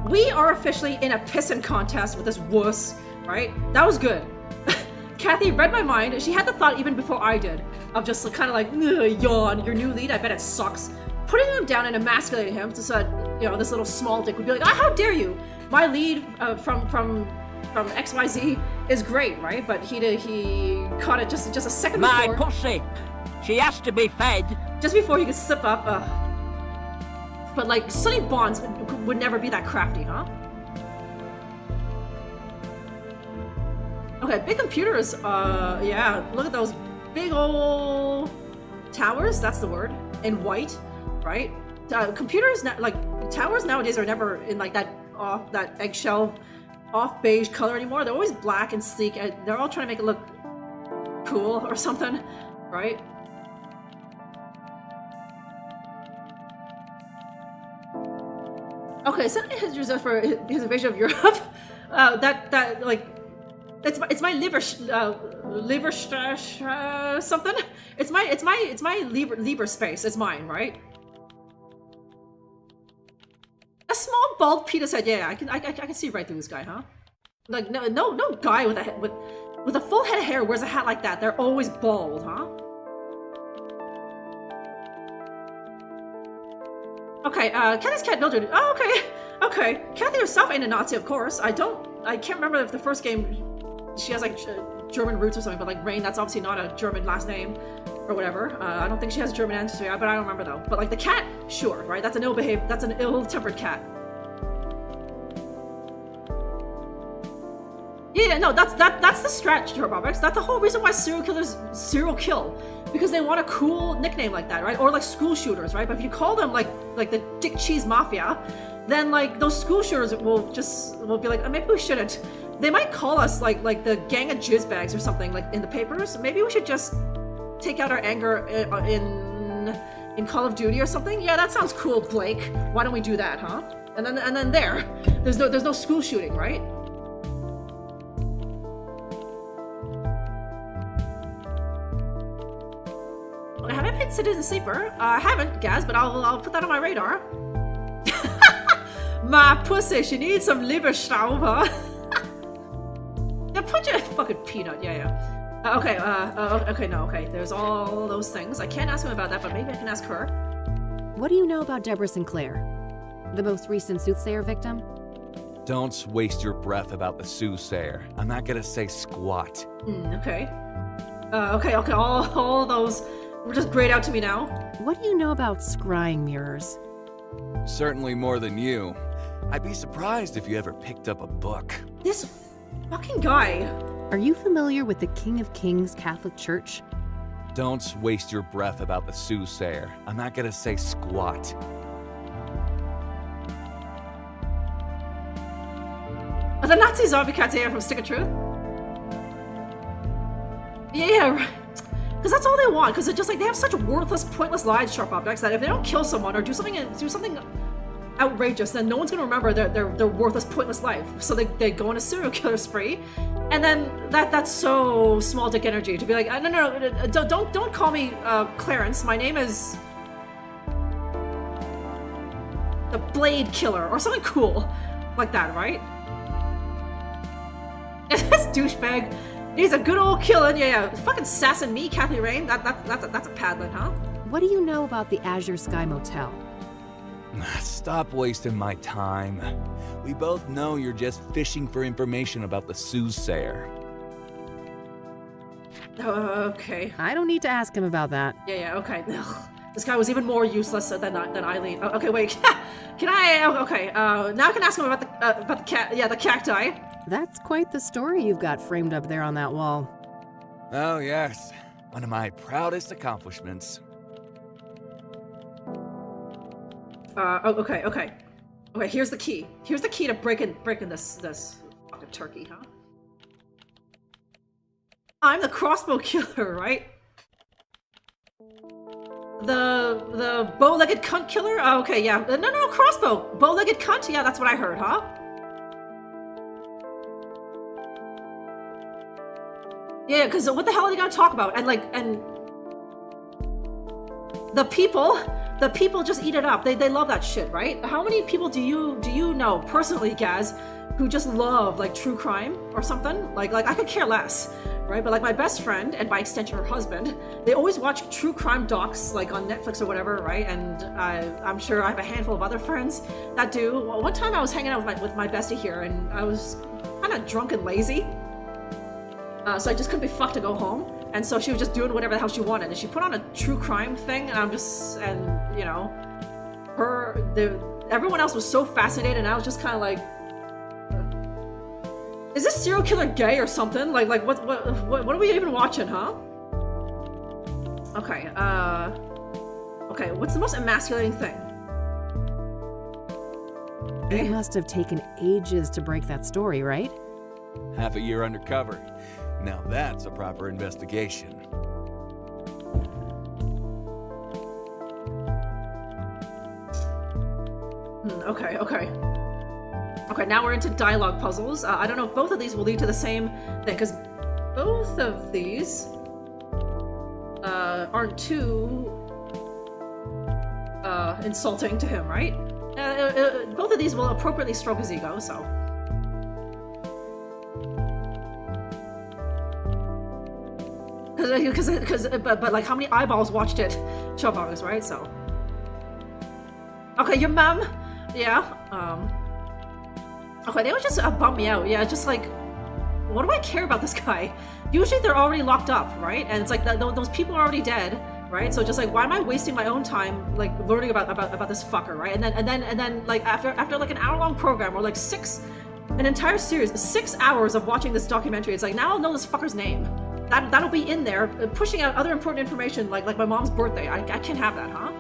We are officially in a pissing contest with this wuss, right? That was good. Kathy read my mind. She had the thought even before I did of just kind of like, yawn, your new lead, I bet it sucks. Putting him down and emasculating him so that, this little small dick would be like, how dare you? My lead from XYZ is great, right? But he caught it just a second before. My pussy! She has to be fed! Just before he could slip up. But like, Sonny Bonds would never be that crafty, huh? Okay, big computers, yeah, look at those big old towers, that's the word, in white, right? Computers, towers nowadays are never in like that eggshell, off beige color anymore. They're always black and sleek, and they're all trying to make it look cool or something, right? Okay, suddenly his reserve for his invasion of Europe. It's my liver something. It's my liber space. It's mine, right? A small bald penis head. Yeah, I can see right through this guy, huh? Like no guy with a full head of hair wears a hat like that. They're always bald, huh? Okay, Kathy's cat Mildred. Oh, okay. Kathy herself ain't a Nazi, of course. I can't remember if the first game she has like German roots or something, but like Rain, that's obviously not a German last name or whatever. I don't think she has German ancestry, but I don't remember though. But like the cat, sure, right? That's an ill-tempered cat. Yeah, no, that's the stretch, Roberts. That's the whole reason why serial killers serial kill. Because they want a cool nickname like that, right? Or like school shooters, right? But if you call them like the Dick Cheese Mafia, then like those school shooters will be like, maybe we shouldn't. They might call us like the gang of jizzbags or something like in the papers. Maybe we should just take out our anger in Call of Duty or something. Yeah, that sounds cool, Blake. Why don't we do that, huh? And then there's no school shooting, right? Have I played Citizen Sleeper? I haven't, Gaz, but I'll put that on my radar. My pussy, she needs some Lieberstaub, huh? Yeah, punch a fucking peanut, yeah. Okay, there's all those things. I can't ask him about that, but maybe I can ask her. What do you know about Deborah Sinclair? The most recent Soothsayer victim? Don't waste your breath about the Soothsayer. I'm not gonna say squat. Okay. Okay, all those were just grayed out to me now. What do you know about scrying mirrors? Certainly more than you. I'd be surprised if you ever picked up a book. This fucking guy. Are you familiar with the King of Kings Catholic Church? Don't waste your breath about the Soothsayer. I'm not gonna say squat. Are the Nazi zombie cats here from Stick of Truth? Yeah, right. Because that's all they want. Because it's just like they have such worthless, pointless lives, sharp objects, that if they don't kill someone or do something outrageous, then no one's gonna remember their worthless, pointless life. So they go on a serial killer spree, and then that's so small dick energy to be like, no, don't call me Clarence. My name is the Blade Killer or something cool like that, right? This douchebag. He's a good old killing, yeah. Fucking sassing me, Kathy Rain. That's a paddling, huh? What do you know about the Azure Sky Motel? Stop wasting my time. We both know you're just fishing for information about the Soothsayer. Okay. I don't need to ask him about that. Yeah, okay. Ugh. This guy was even more useless than Eileen. Oh, okay, wait. Can I? Okay. Now I can ask him about the cat. Yeah, the cacti. That's quite the story you've got framed up there on that wall. Oh, yes. One of my proudest accomplishments. Okay. Okay, here's the key. Here's the key to breaking this fucking turkey, huh? I'm the crossbow killer, right? The bow-legged cunt killer? Oh, okay, yeah. No, crossbow. Bow-legged cunt? Yeah, that's what I heard, huh? Yeah, because what the hell are they gonna talk about? And the people just eat it up. They love that shit, right? How many people do you know personally, Gaz, who just love like true crime or something? Like I could care less, right? But like my best friend and by extension her husband, they always watch true crime docs like on Netflix or whatever, right? And I'm sure I have a handful of other friends that do. Well, one time I was hanging out with my bestie here, and I was kind of drunk and lazy. So I just couldn't be fucked to go home, and so she was just doing whatever the hell she wanted, and she put on a true crime thing, and you know, everyone else was so fascinated, and I was just kind of like, is this serial killer gay or something? Like what are we even watching, huh? Okay, okay, what's the most emasculating thing? It must have taken ages to break that story, right? Half a year undercover. Now that's a proper investigation. Okay, now we're into dialogue puzzles. I don't know if both of these will lead to the same thing, because both of these aren't too insulting to him, right? Both of these will appropriately stroke his ego, so... But like how many eyeballs watched it? Showbox, right? So okay, your mom, yeah. Okay, they would just bump me out. Yeah, just like, what do I care about this guy? Usually they're already locked up, right? And it's like those people are already dead, right? So just like, why am I wasting my own time like learning about this fucker, right? And then like after like an hour-long program or like an entire series, 6 hours of watching this documentary, it's like now I'll know this fucker's name. That'll be in there, pushing out other important information like my mom's birthday. I can't have that, huh?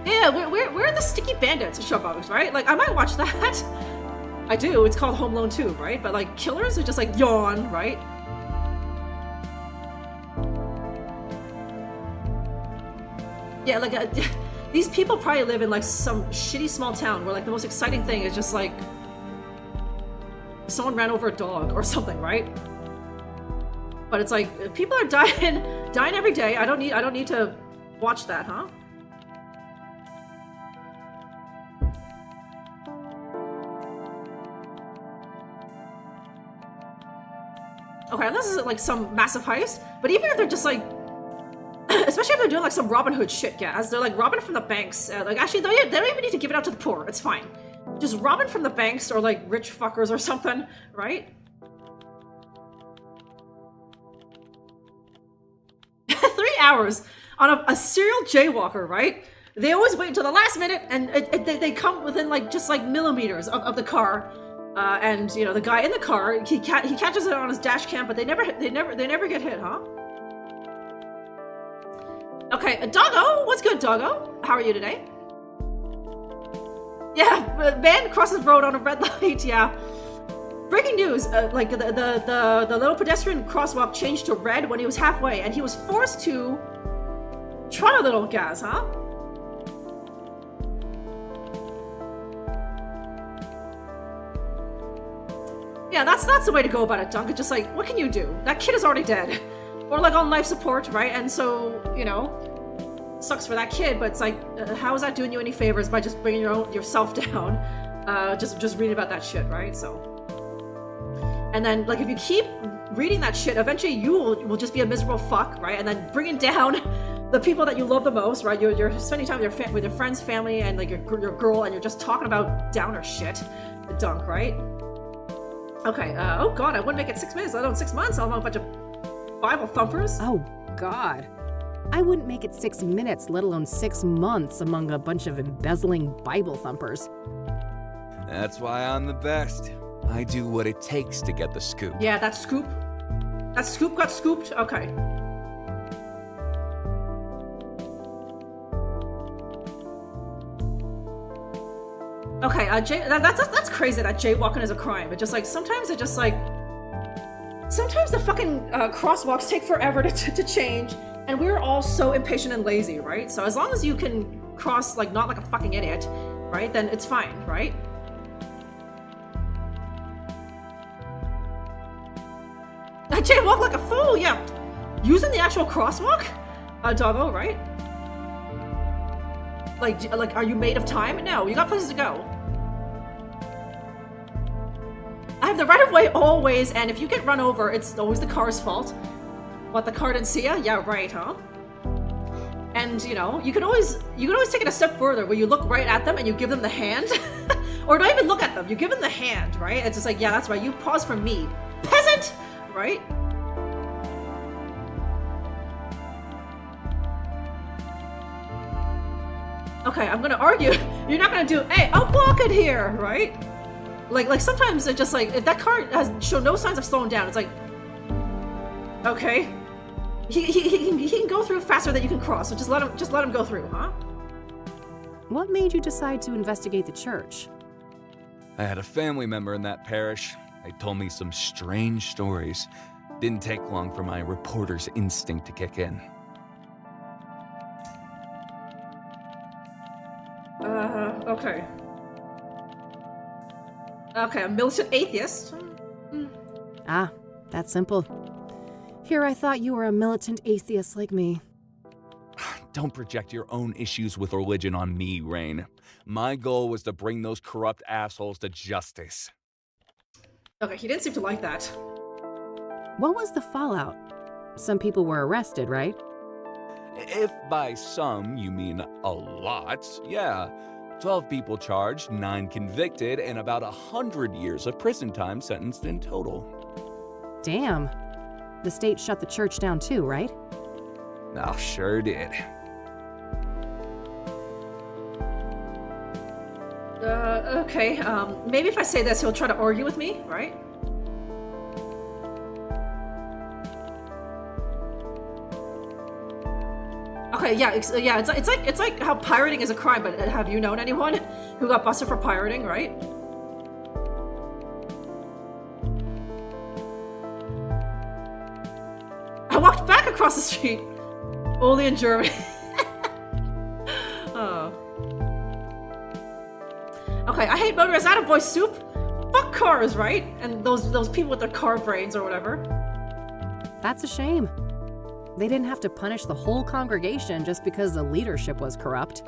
Yeah, where are the sticky bandits showbox, right? Like I might watch that. I do. It's called Home Alone 2, right? But like killers are just like yawn, right? Yeah, like these people probably live in like some shitty small town where like the most exciting thing is just like someone ran over a dog or something, right? But it's like people are dying every day. I don't need to watch that, huh? Okay, this is like some massive heist, but even if they're just like, especially if they're doing like some Robin Hood shit, guys, they're like robbing from the banks. Like actually, they don't even need to give it out to the poor. It's fine. Just robbing from the banks or like rich fuckers or something, right? 3 hours on a serial jaywalker, right? They always wait until the last minute, and they come within like just like millimeters of the car. And you know, the guy in the car, he catches it on his dash cam, but they never get hit, huh? Okay, Doggo, what's good, Doggo? How are you today? Yeah, man crosses road on a red light. Yeah. Breaking news: like the little pedestrian crosswalk changed to red when he was halfway, and he was forced to try a little gas, huh? Yeah, that's the way to go about it, Dunk. It's just like, what can you do? That kid is already dead, or like on life support, right? And so, you know, sucks for that kid. But it's like, how is that doing you any favors by just bringing yourself down? Just reading about that shit, right? So, and then like if you keep reading that shit, eventually you will just be a miserable fuck, right? And then bringing down the people that you love the most, right? You're spending time with your friends, family, and like your girl, and you're just talking about downer shit, Dunk, right? Okay, oh god, I wouldn't make it 6 minutes, let alone 6 months, I'm a bunch of Bible thumpers. Oh god. I wouldn't make it 6 minutes, let alone 6 months among a bunch of embezzling Bible thumpers. That's why I'm the best. I do what it takes to get the scoop. Yeah, that scoop got scooped? Okay. Okay, that's crazy that jaywalking is a crime. But just like sometimes the fucking crosswalks take forever to change, and we're all so impatient and lazy, right? So as long as you can cross like not like a fucking idiot, right? Then it's fine, right? I jaywalk like a fool, yeah. Using the actual crosswalk, Doggo, right? Like, are you made of time? No, you got places to go. I have the right of way always, and if you get run over, it's always the car's fault. What, the car didn't see ya? Yeah, right, huh? And you know, you can always take it a step further, where you look right at them and you give them the hand, or don't even look at them. You give them the hand, right? It's just like, yeah, that's right. You pause for me, peasant, right? Okay, I'm gonna argue. You're not gonna do, hey, I'm walking here, right? Like sometimes it's just like, if that car has shown no signs of slowing down, it's like, okay, he can go through faster than you can cross, so just let him go through, huh? What made you decide to investigate the church? I had a family member in that parish. They told me some strange stories. Didn't take long for my reporter's instinct to kick in. Okay. Okay, a militant atheist. Ah, that's simple. Here I thought you were a militant atheist like me. Don't project your own issues with religion on me, Rain. My goal was to bring those corrupt assholes to justice. Okay, he didn't seem to like that. What was the fallout? Some people were arrested, right? If by some you mean a lot, yeah. 12 people charged, 9 convicted, and about 100 years of prison time sentenced in total. Damn. The state shut the church down too, right? Oh, sure did. Okay, maybe if I say this, he'll try to argue with me, right? Okay, yeah, it's like how pirating is a crime, but have you known anyone who got busted for pirating, right? I walked back across the street, only in Germany. Oh. Okay, I hate motorists. Attaboy soup. Fuck cars, right? And those people with their car brains or whatever. That's a shame. They didn't have to punish the whole congregation just because the leadership was corrupt.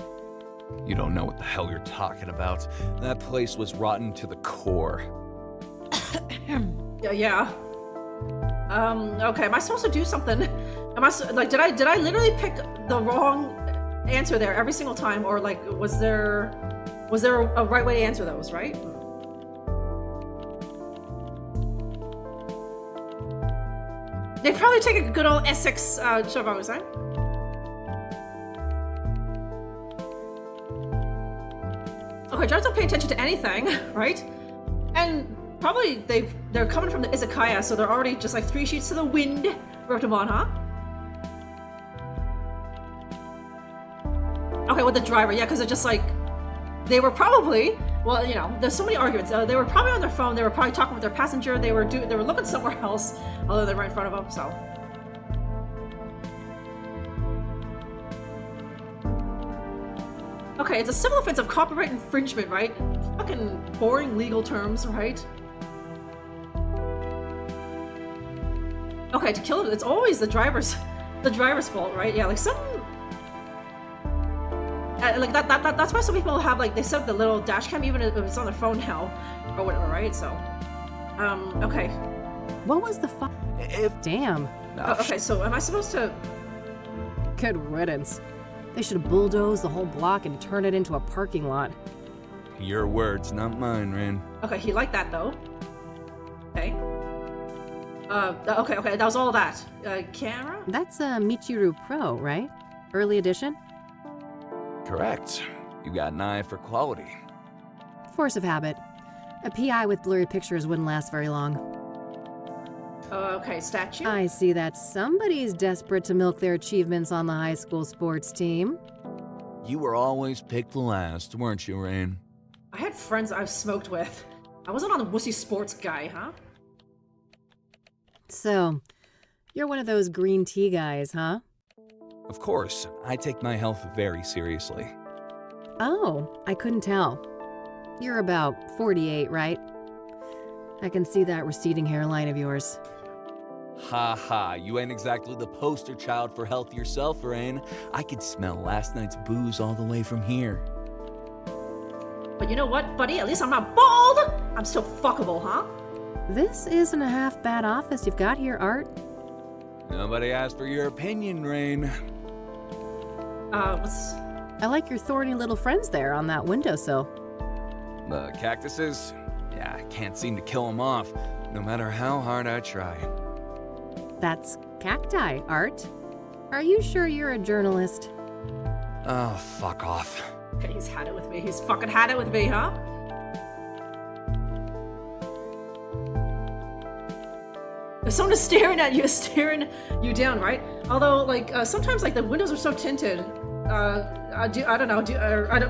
You don't know what the hell you're talking about. That place was rotten to the core. Yeah. Okay, am I supposed to do something? Am I like, did I literally pick the wrong answer there every single time, or like was there a right way to answer those, right? They'd probably take a good old Essex Chevrolet, right? Okay, John's don't pay attention to anything, right? And probably they're coming from the izakaya, so they're already just like 3 sheets to the wind. Wrote them on, huh? Okay, with the driver, yeah, because they're just like they were probably. Well, you know, there's so many arguments. They were probably on their phone. They were probably talking with their passenger. They were looking somewhere else, other than right in front of them. So. Okay, it's a civil offense of copyright infringement, right? Fucking boring legal terms, right? Okay, to kill it, it's always the driver's fault, right? Yeah, like some. Like that's why some people have like they set up the little dash cam even if it's on their phone now or whatever, right? So okay. What was the fuck? Damn. Okay, so am I supposed to? Good riddance. They should have bulldozed the whole block and turned it into a parking lot. Your words, not mine, Ren. Okay, he liked that though. Okay. Okay, that was all that. Camera? That's a Michiru Pro, right? Early edition? Correct. You got an eye for quality. Force of habit. A PI with blurry pictures wouldn't last very long. Okay, statue? I see that somebody's desperate to milk their achievements on the high school sports team. You were always picked last, weren't you, Rain? I had friends I've smoked with. I wasn't on the wussy sports guy, huh? So, you're one of those green tea guys, huh? Of course, I take my health very seriously. Oh, I couldn't tell. You're about 48, right? I can see that receding hairline of yours. Ha ha, you ain't exactly the poster child for health yourself, Rain. I could smell last night's booze all the way from here. But you know what, buddy? At least I'm not bald! I'm still fuckable, huh? This isn't a half bad office you've got here, Art. Nobody asked for your opinion, Rain. What's... I like your thorny little friends there on that windowsill. The cactuses? Yeah, I can't seem to kill them off, no matter how hard I try. That's cacti, Art. Are you sure you're a journalist? Oh, fuck off. Okay, he's had it with me. He's fucking had it with me, huh? If someone is staring at you, staring you down, right? Although, like, sometimes, like, the windows are so tinted. I don't know.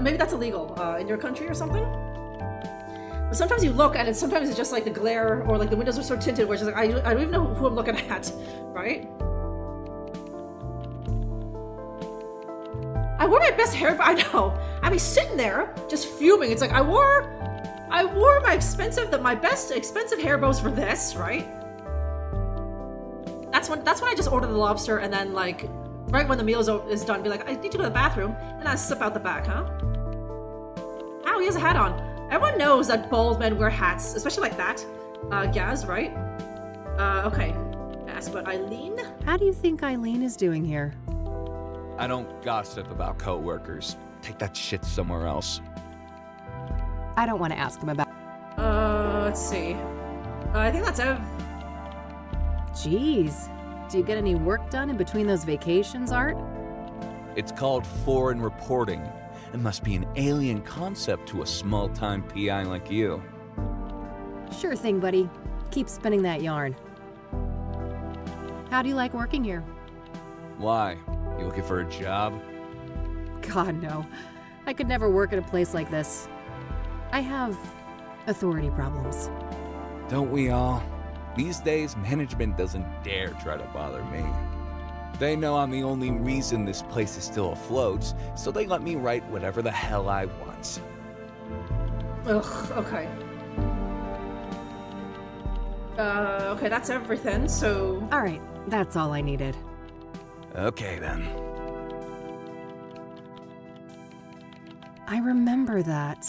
Maybe that's illegal in your country or something? But sometimes you look and sometimes it's just like the glare or like the windows are so tinted where it's just like, I don't even know who I'm looking at, right? I wore my best hair, but I know. I'd be sitting there just fuming. It's like I wore my best expensive hair bows for this, right? That's when I just order the lobster and then like right when the meal is done, be like, I need to go to the bathroom, and I slip out the back, huh? Ow, he has a hat on. Everyone knows that bald men wear hats, especially like that. Gaz, right? Okay. Ask about Eileen? How do you think Eileen is doing here? I don't gossip about coworkers. Take that shit somewhere else. I don't want to ask him about... Let's see. I think that's Ev. Jeez. Do you get any work done in between those vacations, Art? It's called foreign reporting. It must be an alien concept to a small-time PI like you. Sure thing, buddy. Keep spinning that yarn. How do you like working here? Why? You looking for a job? God, no. I could never work at a place like this. I have authority problems. Don't we all? These days, management doesn't dare try to bother me. They know I'm the only reason this place is still afloat, so they let me write whatever the hell I want. Ugh, okay. Okay, that's everything, so... Alright, that's all I needed. Okay, then. I remember that.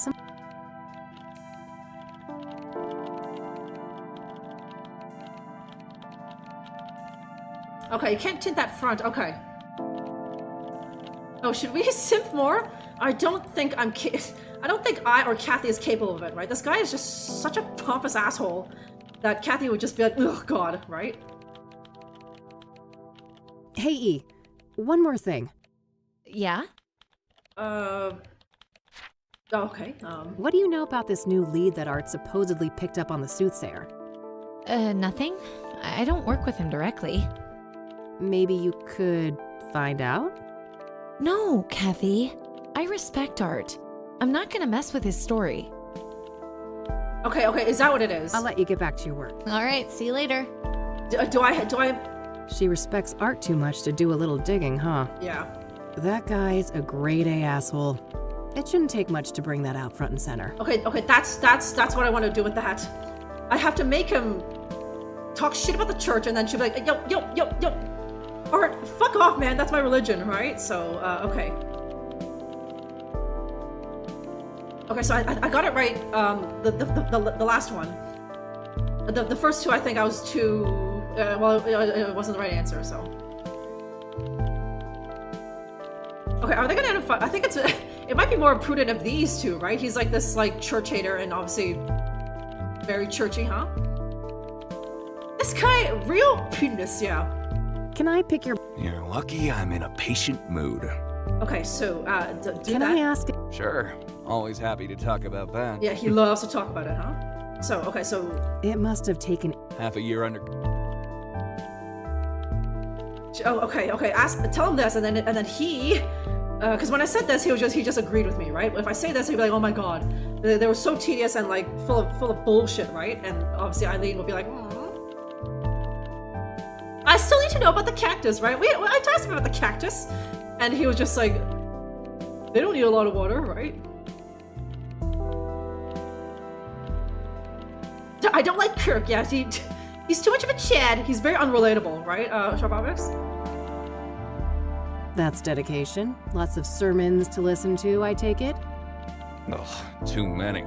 Okay, you can't tint that front. Okay. Oh, should we simp more? I don't think I or Kathy is capable of it, right? This guy is just such a pompous asshole that Kathy would just be like, oh god, right? Hey, E. One more thing. Yeah? Oh, okay. What do you know about this new lead that Art supposedly picked up on the Soothsayer? Nothing. I don't work with him directly. Maybe you could find out? No, Kathy. I respect Art. I'm not gonna mess with his story. Okay, is that what it is? I'll let you get back to your work. All right, see you later. Do I? She respects Art too much to do a little digging, huh? Yeah. That guy's a grade A asshole. It shouldn't take much to bring that out front and center. Okay, that's what I want to do with that. I have to make him talk shit about the church, and then she'll be like, yo. Art, fuck off, man. That's my religion, right? So, okay. Okay, so I got it right. The last one. The first two, I think I was too. Well, it wasn't the right answer. So. Okay, are they gonna end up? I think it might be more prudent of these two, right? He's like this church hater and obviously very churchy, huh? This guy, real penis, yeah. Can I pick your... You're lucky I'm in a patient mood. Okay, so, Can I ask... Sure. Always happy to talk about that. Yeah, he loves to talk about it, huh? So, okay, so... It must have taken... Half a year under... Oh, okay, tell him this, and then he... Because when I said this, he just agreed with me, right? If I say this, he'd be like, oh my god. They were so tedious and, full of bullshit, right? And obviously Eileen will be like, I still need to know about the cactus, right? I asked him about the cactus, and he was just like, they don't need a lot of water, right? I don't like Kirk, yeah, he's too much of a Chad. He's very unrelatable, right, Sharpobix? That's dedication. Lots of sermons to listen to, I take it? Ugh, too many.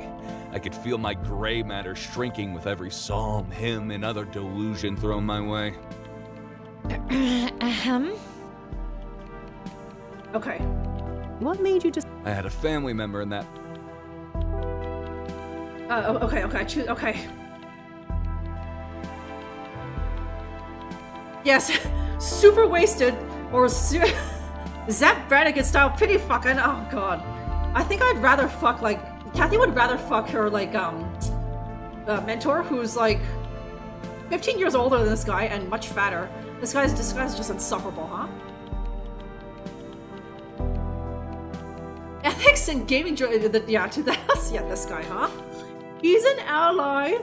I could feel my gray matter shrinking with every psalm, hymn, and other delusion thrown my way. Okay. What made you just... I had a family member in that... Okay. Yes, super wasted, or Zap Brannigan style pity fucking, oh god. I think I'd rather fuck, Kathy would rather fuck her, mentor, who's, 15 years older than this guy and much fatter. This guy's just insufferable, huh? Ethics and gaming, yeah, this guy, huh? He's an ally.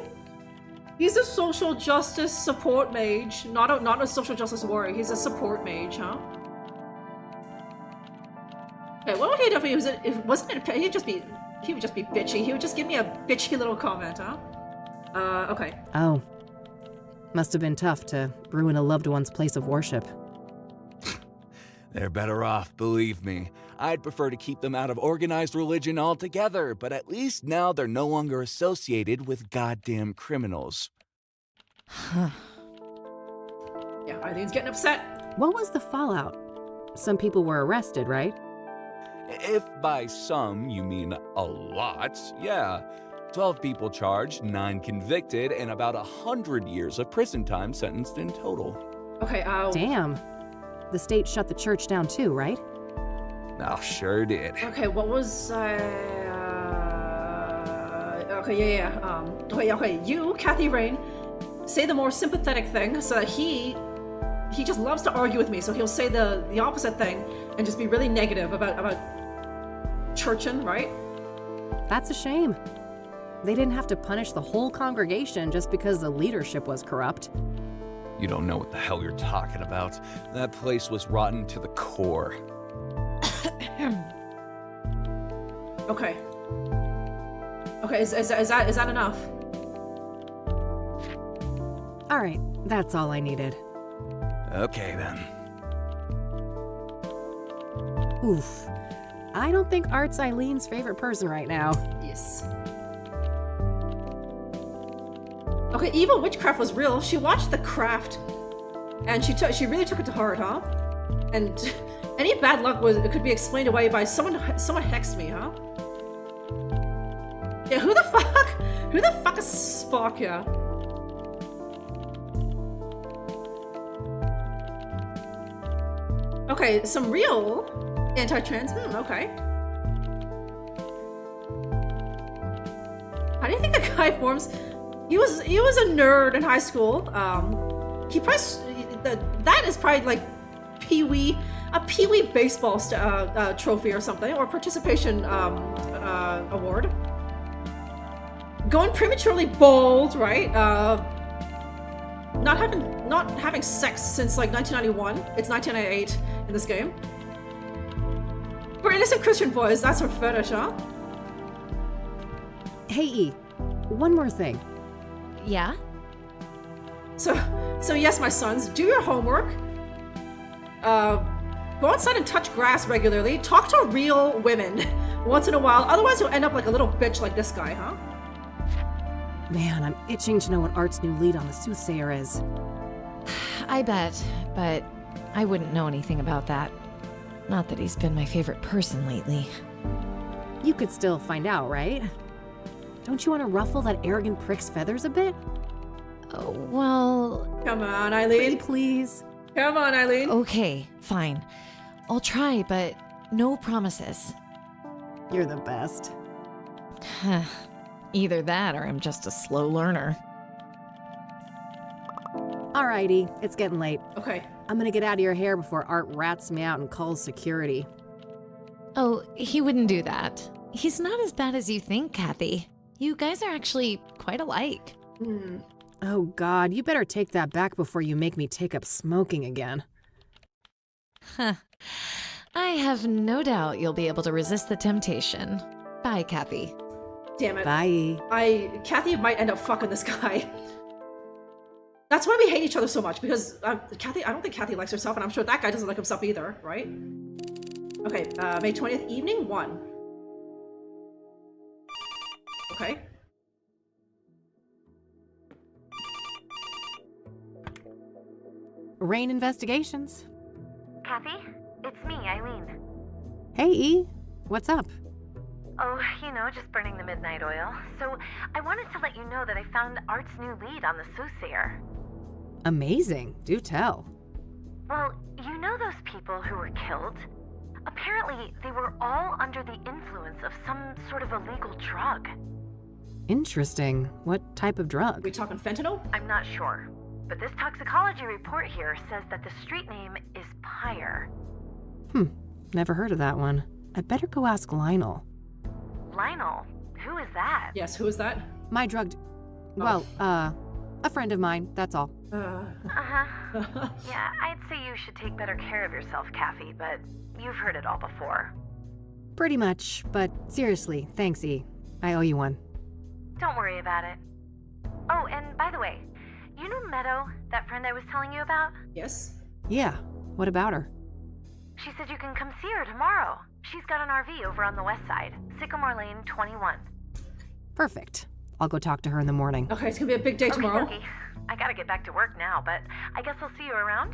He's a social justice support mage, not a social justice warrior. He's a support mage, huh? Okay, what would he do if he was? He would just be bitchy. He would just give me a bitchy little comment, huh? Okay. Oh. Must have been tough to ruin a loved one's place of worship. They're better off, believe me. I'd prefer to keep them out of organized religion altogether, but at least now they're no longer associated with goddamn criminals. Huh. Yeah, Eileen's getting upset. What was the fallout? Some people were arrested, right? If by some you mean a lot, yeah. 12 people charged, 9 convicted, and about 100 years of prison time sentenced in total. Okay, Damn. The state shut the church down too, right? Oh, sure did. Okay, what was, okay, you, Kathy Rain, say the more sympathetic thing so that he just loves to argue with me, so he'll say the opposite thing and just be really negative about churchin', right? That's a shame. They didn't have to punish the whole congregation just because the leadership was corrupt. You don't know what the hell you're talking about. That place was rotten to the core. Okay. Okay, is that enough? All right, that's all I needed. Okay, then. Oof. I don't think Art's Eileen's favorite person right now. Yes. Okay, evil witchcraft was real. She watched The Craft, and she really took it to heart, huh? And any bad luck could be explained away by someone hexed me, huh? Yeah, who the fuck is Spock? Yeah. Okay, some real anti-trans. Okay. guy forms. He was a nerd in high school. He probably that is probably like a Pee-wee baseball trophy or something, or participation award. Going prematurely bald, right? Not having sex since like 1991. It's 1998 in this game. For innocent Christian boys, that's her fetish, huh? Hey, E, one more thing. Yeah? So yes, my sons, do your homework. Go outside and touch grass regularly. Talk to real women once in a while. Otherwise, you'll end up like a little bitch like this guy, huh? Man, I'm itching to know what Art's new lead on the Soothsayer is. I bet, but I wouldn't know anything about that. Not that he's been my favorite person lately. You could still find out, right? Don't you want to ruffle that arrogant prick's feathers a bit? Oh, well... Come on, Eileen. Please. Come on, Eileen. Okay, fine. I'll try, but no promises. You're the best. Either that or I'm just a slow learner. Alrighty, it's getting late. Okay. I'm gonna get out of your hair before Art rats me out and calls security. Oh, he wouldn't do that. He's not as bad as you think, Kathy. You guys are actually quite alike. Oh God, you better take that back before you make me take up smoking again. Huh. I have no doubt you'll be able to resist the temptation. Bye, Kathy. Damn it. Bye. Kathy might end up fucking this guy. That's why we hate each other so much, because Kathy, I don't think Kathy likes herself, and I'm sure that guy doesn't like himself either, right? Okay, May 20th, evening 1. Okay. Rain Investigations. Kathy, it's me, Eileen. Hey, E. What's up? Oh, you know, just burning the midnight oil. So, I wanted to let you know that I found Art's new lead on the Soothsayer. Amazing. Do tell. Well, you know those people who were killed? Apparently, they were all under the influence of some sort of illegal drug. Interesting. What type of drug? We talking fentanyl? I'm not sure. But this toxicology report here says that the street name is Pyre. Never heard of that one. I'd better go ask Lionel. Lionel? Who is that? Yes, who is that? My drug... Well, a friend of mine, that's all. Uh-huh. Yeah, I'd say you should take better care of yourself, Kathy, but you've heard it all before. Pretty much, but seriously, thanks, E. I owe you one. Don't worry about it. Oh, and by the way, you know Meadow, that friend I was telling you about? Yes. Yeah, what about her? She said you can come see her tomorrow. She's got an RV over on the west side, Sycamore Lane 21. Perfect. I'll go talk to her in the morning. Okay, it's gonna be a big day tomorrow. Okay. I gotta get back to work now, but I guess I'll see you around.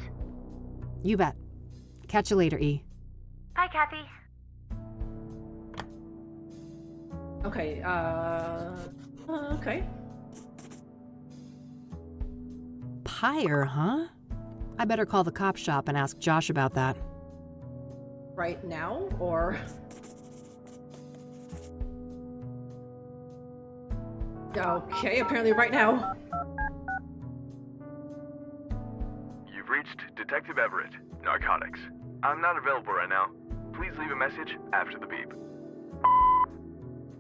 You bet. Catch you later, E. Bye, Kathy. Okay, okay. Pyre, huh? I better call the cop shop and ask Josh about that. Right now, or... Okay, apparently right now. You've reached Detective Everett, Narcotics. I'm not available right now. Please leave a message after the beep.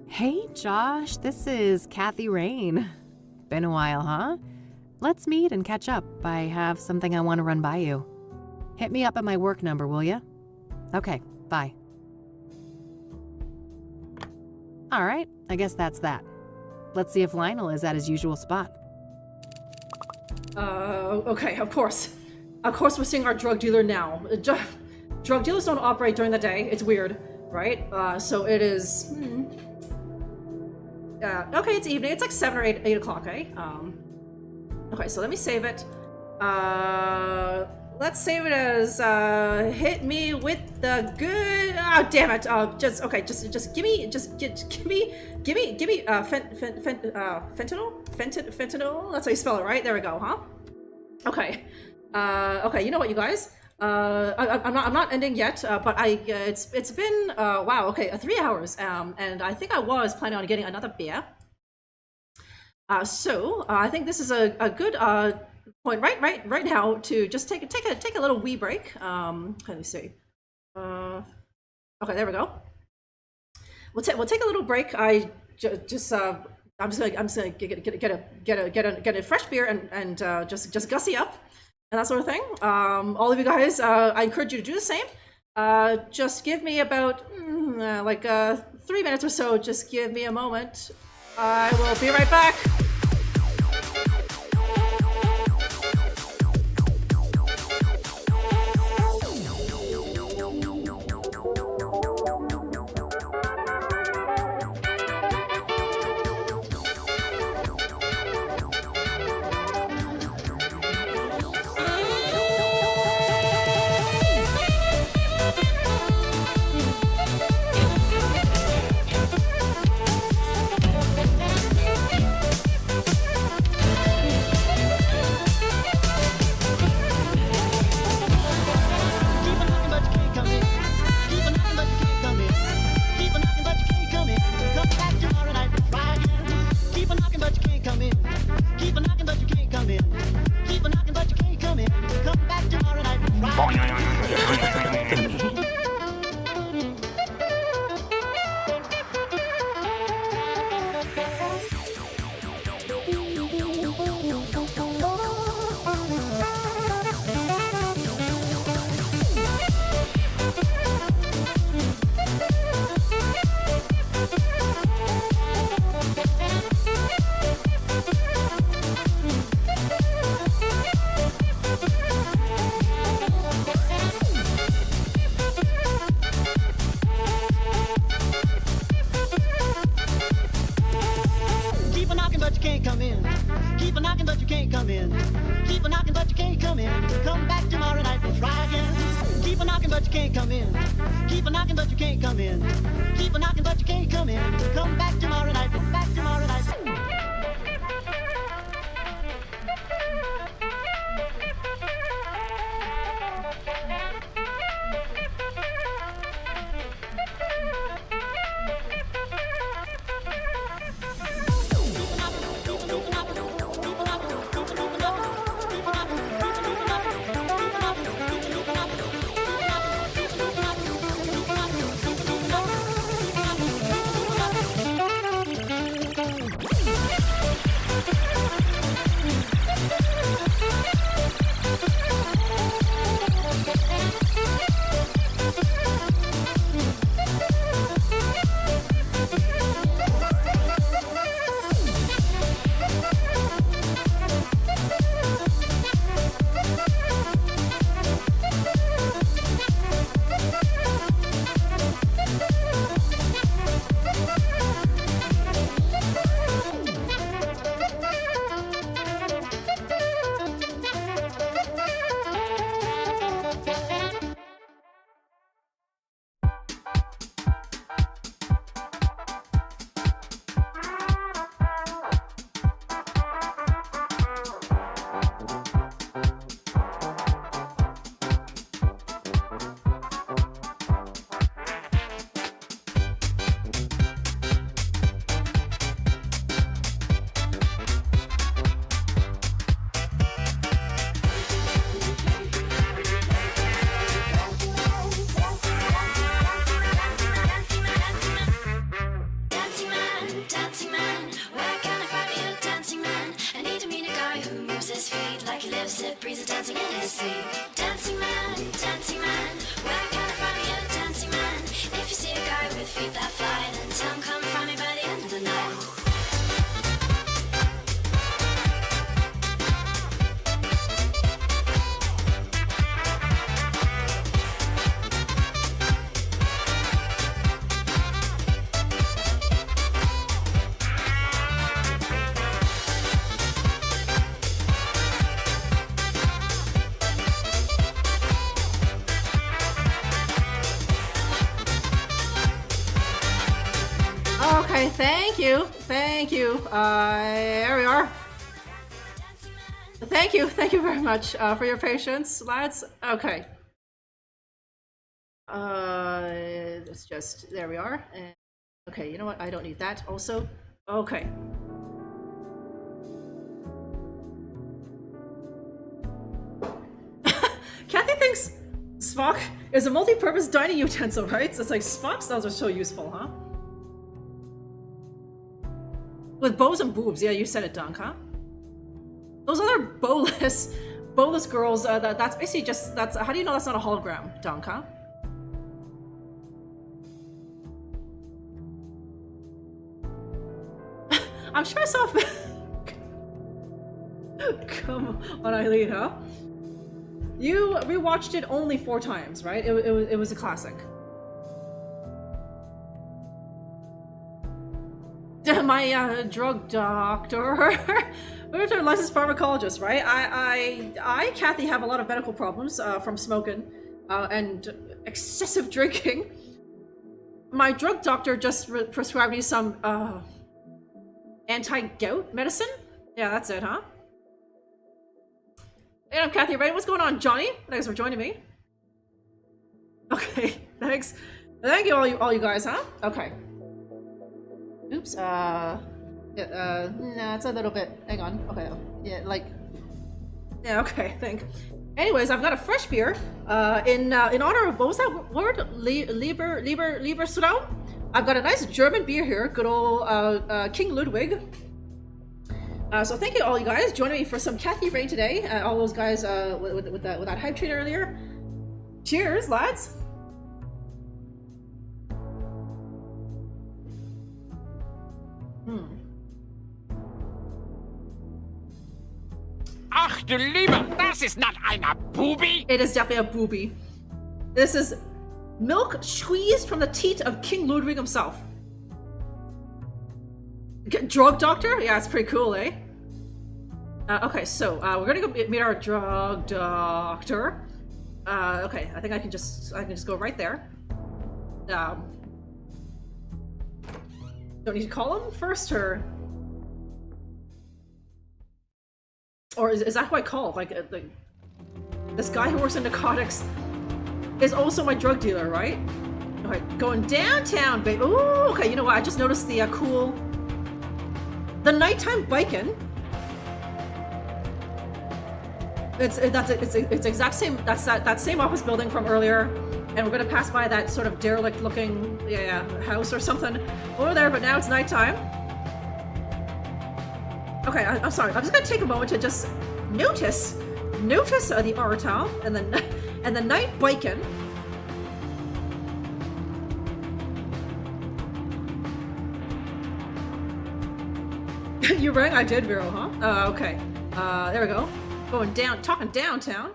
Hey, Josh, this is Kathy Rain. Been a while, huh? Let's meet and catch up. I have something I want to run by you. Hit me up at my work number, will ya? Okay, bye. All right, I guess that's that. Let's see if Lionel is at his usual spot. Okay, of course. Of course we're seeing our drug dealer now. Drug dealers don't operate during the day. It's weird, right? So it is... okay, it's evening. It's like 7 or 8 o'clock, eh? Okay, so let me save it. Let's save it as, hit me with the good... Oh, damn it. Just give me, fentanyl? Fentanyl? That's how you spell it, right? There we go, huh? Okay. Okay, you know what, you guys? I'm not ending yet, but it's been, wow, okay, 3 hours, and I think I was planning on getting another beer. So I think this is a good point right now to just take a little wee break. Let me see. Okay, there we go. We'll take a little break. I'm just gonna get a fresh beer and just gussy up and that sort of thing. All of you guys, I encourage you to do the same. Just give me about 3 minutes or so. Just give me a moment. I will be right back. Okay, thank you. There we are. Thank you very much for your patience, lads. Okay. It's just, there we are. And, okay, you know what? I don't need that also. Okay. Kathy thinks Spock is a multi-purpose dining utensil, right? So it's like Spock's those are so useful, huh? With bows and boobs, yeah, you said it, Dunk, huh? Those other bowless girls. That's basically just How do you know that's not a hologram, Dunk, huh? I'm sure I saw. Come on, Eileen, huh? You rewatched it only 4 times, right? It was a classic. My drug doctor, we're licensed pharmacologist, right? I, Kathy, have a lot of medical problems from smoking and excessive drinking. My drug doctor just prescribed me some anti-gout medicine. Yeah, that's it, huh? Hey, I'm Kathy, right? What's going on, Johnny? Thanks for joining me. Okay, thanks. Thank you, all you guys, huh? Okay. Oops. Nah, it's a little bit. Hang on. Okay. Yeah, like. Yeah. Okay. Think. Anyways, I've got a fresh beer. In honor of what was that word? Lieberstraum. I've got a nice German beer here. Good old King Ludwig. So thank you all you guys joining me for some Kathy Rain today. All those guys with that hype train earlier. Cheers, lads. Ach du Lieber, das ist not eine Booby! It is definitely a booby. This is milk squeezed from the teat of King Ludwig himself. Drug doctor? Yeah, it's pretty cool, eh? Okay, so we're gonna go meet our drug doctor. Okay, I think I can just go right there. Don't need to call him first, or is that who I call? Like this guy who works in narcotics is also my drug dealer, right? Okay, going downtown, babe. Ooh, okay. You know what? I just noticed the the nighttime biking. It's exact same. That's that same office building from earlier, and we're gonna pass by that sort of derelict looking house or something over there. But now it's nighttime. Okay, I'm sorry. I'm just gonna take a moment to just notice the Artal and the night biking. You rang? I did, Vero, huh? Okay. There we go. Going down, talking downtown.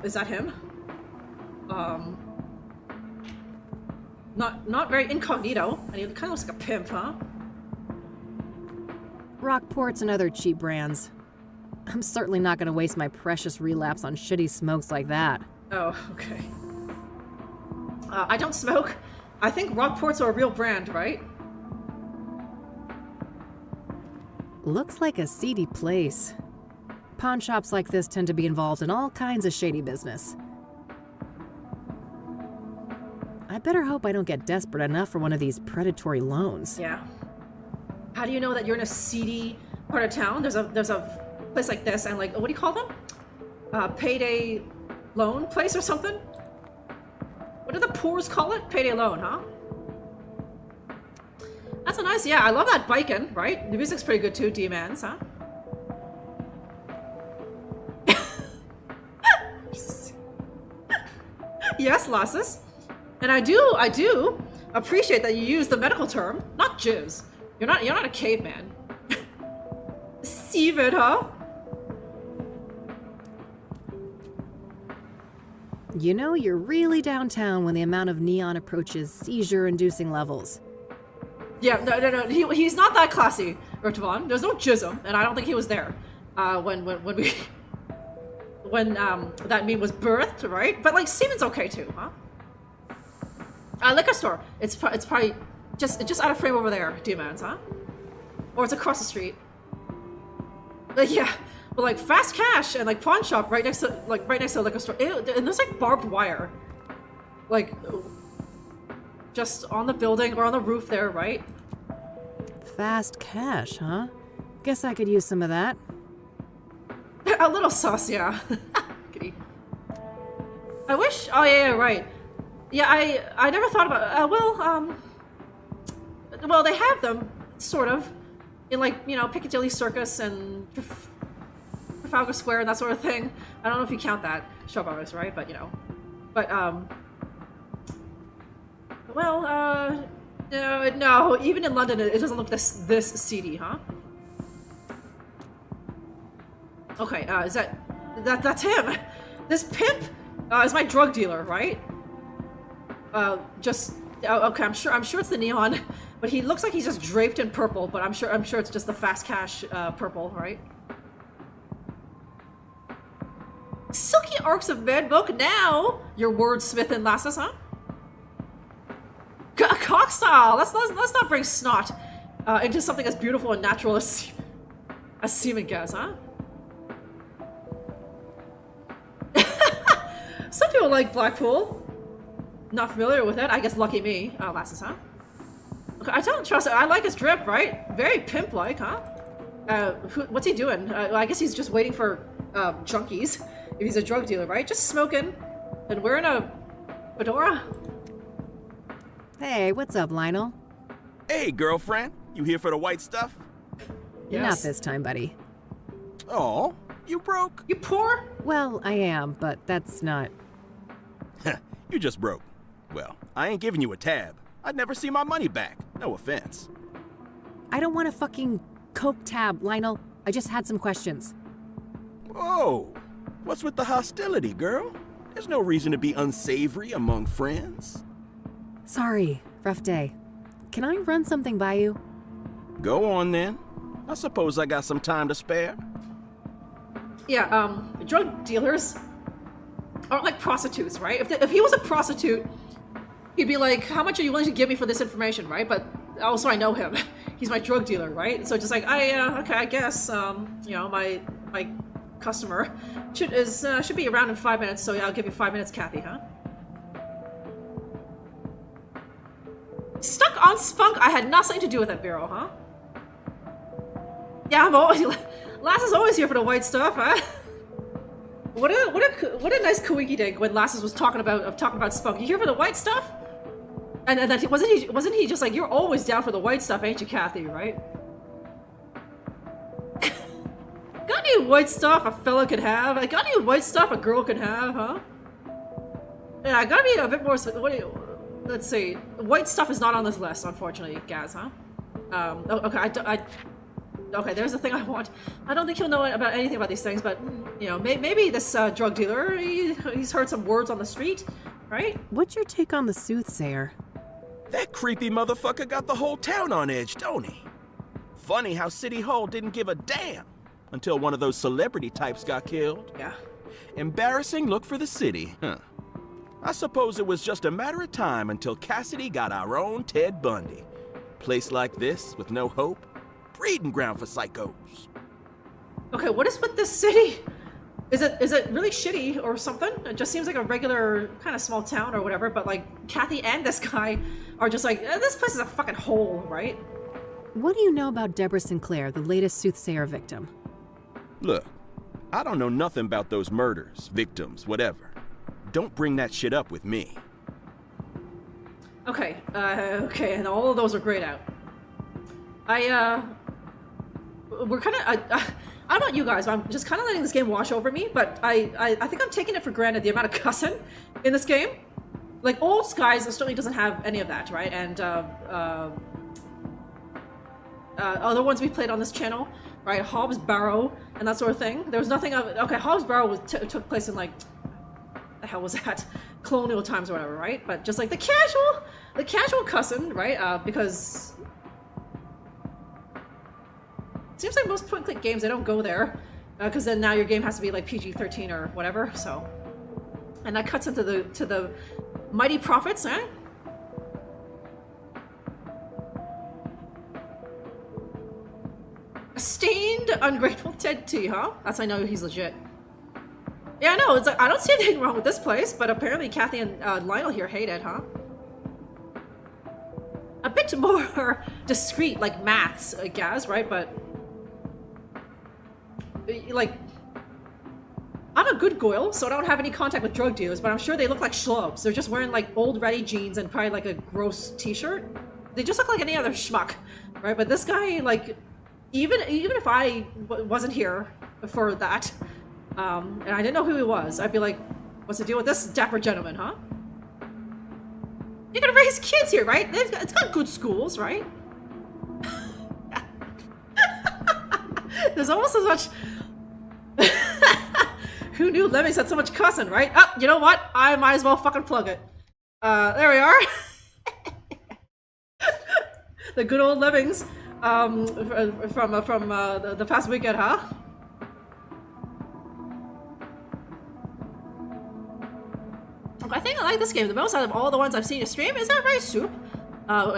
Is that him? Not very incognito, and he kind of looks like a pimp, huh? Rockports and other cheap brands. I'm certainly not gonna waste my precious relapse on shitty smokes like that. Oh, okay. I don't smoke. I think Rockports are a real brand, right? Looks like a seedy place. Pawn shops like this tend to be involved in all kinds of shady business. I better hope I don't get desperate enough for one of these predatory loans. Yeah. How do you know that you're in a seedy part of town? There's a place like this, and like, what do you call them? Payday loan place or something? What do the poors call it? Payday loan, huh? That's a nice, yeah, I love that biking, right? The music's pretty good too, D-Mans, huh? Yes, Lassus. And I do appreciate that you use the medical term, not jizz. You're not a caveman. Steven, huh? You know, you're really downtown when the amount of neon approaches seizure-inducing levels. Yeah, no. He's not that classy, Urtavan. There's no jism, and I don't think he was there when that meme was birthed, right? But like, Steven's okay too, huh? Liquor store. It's probably just out of frame over there, D-Mans, huh? Or it's across the street. Yeah, but like fast cash and like pawn shop right next to a liquor store. And there's like barbed wire, like just on the building or on the roof there, right? Fast cash, huh? Guess I could use some of that. A little sus, yeah. Okay. I wish. Oh yeah, right. Yeah, I never thought about. Well, they have them sort of in like, you know, Piccadilly Circus and Trafalgar Square and that sort of thing. I don't know if you count that show business, right? But you know, but no. Even in London, it doesn't look this seedy, huh? Okay, that's him. This pimp is my drug dealer, right? Okay. I'm sure it's the neon, but he looks like he's just draped in purple. But I'm sure it's just the fast cash purple, right? Silky arcs of bed book. Now you're wordsmithing, lasses, huh? Cock style. Let's not bring snot into something as beautiful and natural as semen gas, huh? Some people like Blackpool. Not familiar with it. I guess lucky me. Lasses, huh? Okay, I don't trust it. I like his drip, right? Very pimp-like, huh? What's he doing? I guess he's just waiting for junkies. If he's a drug dealer, right? Just smoking and wearing a fedora. Hey, what's up, Lionel? Hey, girlfriend. You here for the white stuff? Yes. Not this time, buddy. Oh, you broke? You poor? Well, I am, but that's not... You just broke. Well, I ain't giving you a tab. I'd never see my money back. No offense. I don't want a fucking Coke tab, Lionel. I just had some questions. Whoa. What's with the hostility, girl? There's no reason to be unsavory among friends. Sorry, rough day. Can I run something by you? Go on, then. I suppose I got some time to spare. Yeah, drug dealers aren't like prostitutes, right? If he was a prostitute, he'd be like, how much are you willing to give me for this information, right? But also I know him. He's my drug dealer, right? So just like, okay, I guess, you know, my customer should be around in 5 minutes, so yeah, I'll give you 5 minutes, Kathy, huh? Stuck on spunk? I had nothing to do with it, Vero, huh? Yeah, I'm always... Lass is always here for the white stuff, huh? What a nice kawiki dig when Lasses was talking about spunk. You here for the white stuff? And then wasn't he just like, you're always down for the white stuff, ain't you, Kathy? Right? Got any white stuff a fella could have? I got any white stuff a girl could have, huh? Yeah, I gotta be a bit more. Let's see. White stuff is not on this list, unfortunately, Gaz, huh? Okay, okay, there's the thing I want. I don't think he'll know about anything about these things, but, you know, maybe this drug dealer, he's heard some words on the street, right? What's your take on the Soothsayer? That creepy motherfucker got the whole town on edge, don't he? Funny how City Hall didn't give a damn until one of those celebrity types got killed. Yeah. Embarrassing look for the city, huh? I suppose it was just a matter of time until Cassidy got our own Ted Bundy. Place like this, with no hope, breeding ground for psychos. Okay, what is with this city? Is it really shitty or something? It just seems like a regular kind of small town or whatever, but like Kathy and this guy are just like, this place is a fucking hole, right? What do you know about Deborah Sinclair, the latest Soothsayer victim? Look, I don't know nothing about those murders, victims, whatever. Don't bring that shit up with me. Okay, okay, and all of those are grayed out. We're kind of, I don't know about you guys, but I'm just kind of letting this game wash over me, but I think I'm taking it for granted the amount of cussing in this game. Like, Old Skies certainly doesn't have any of that, right? And, other ones we played on this channel, right? Hobbs Barrow and that sort of thing. There was nothing of, okay, Hobbs Barrow took place in, like, the hell was that? Colonial times or whatever, right? But just like the casual cussing, right? Because it seems like most point-click games, they don't go there, because then now your game has to be like PG-13 or whatever. So, and that cuts into the mighty profits, eh? A stained, ungrateful Ted T, huh? That's how I know he's legit. Yeah, no, it's like, I don't see anything wrong with this place, but apparently Kathy and Lionel here hate it, huh? A bit more discreet, like maths, I guess, right? But, like, a good goyle, so I don't have any contact with drug dealers, but I'm sure they look like schlubs. They're just wearing like old ratty jeans and probably like a gross t-shirt. They just look like any other schmuck, right? But this guy, like, even if I wasn't here for that, and I didn't know who he was, I'd be like, what's the deal with this dapper gentleman, huh? You're gonna raise kids here, right? It's got good schools, right? There's almost as much... Who knew Lemmings had so much cussing, right? Oh, you know what? I might as well fucking plug it. There we are. The good old Lemmings from the past weekend, huh? I think I like this game the most out of all the ones I've seen you stream. Is that right, Soup? No,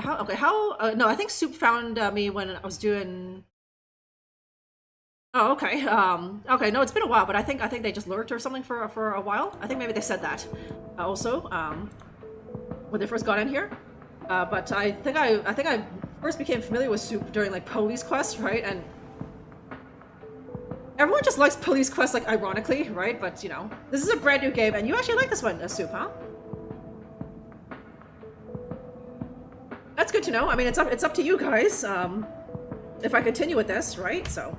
I think Soup found me when I was doing... Oh, okay. Okay, no, it's been a while, but I think they just lurked or something for a while. I think maybe they said that also when they first got in here. But I think I first became familiar with Soup during like Police Quest, right? And everyone just likes Police Quest, like, ironically, right? But you know, this is a brand new game, and you actually like this one, Soup, huh? That's good to know. I mean, it's up to you guys. If I continue with this, right? So.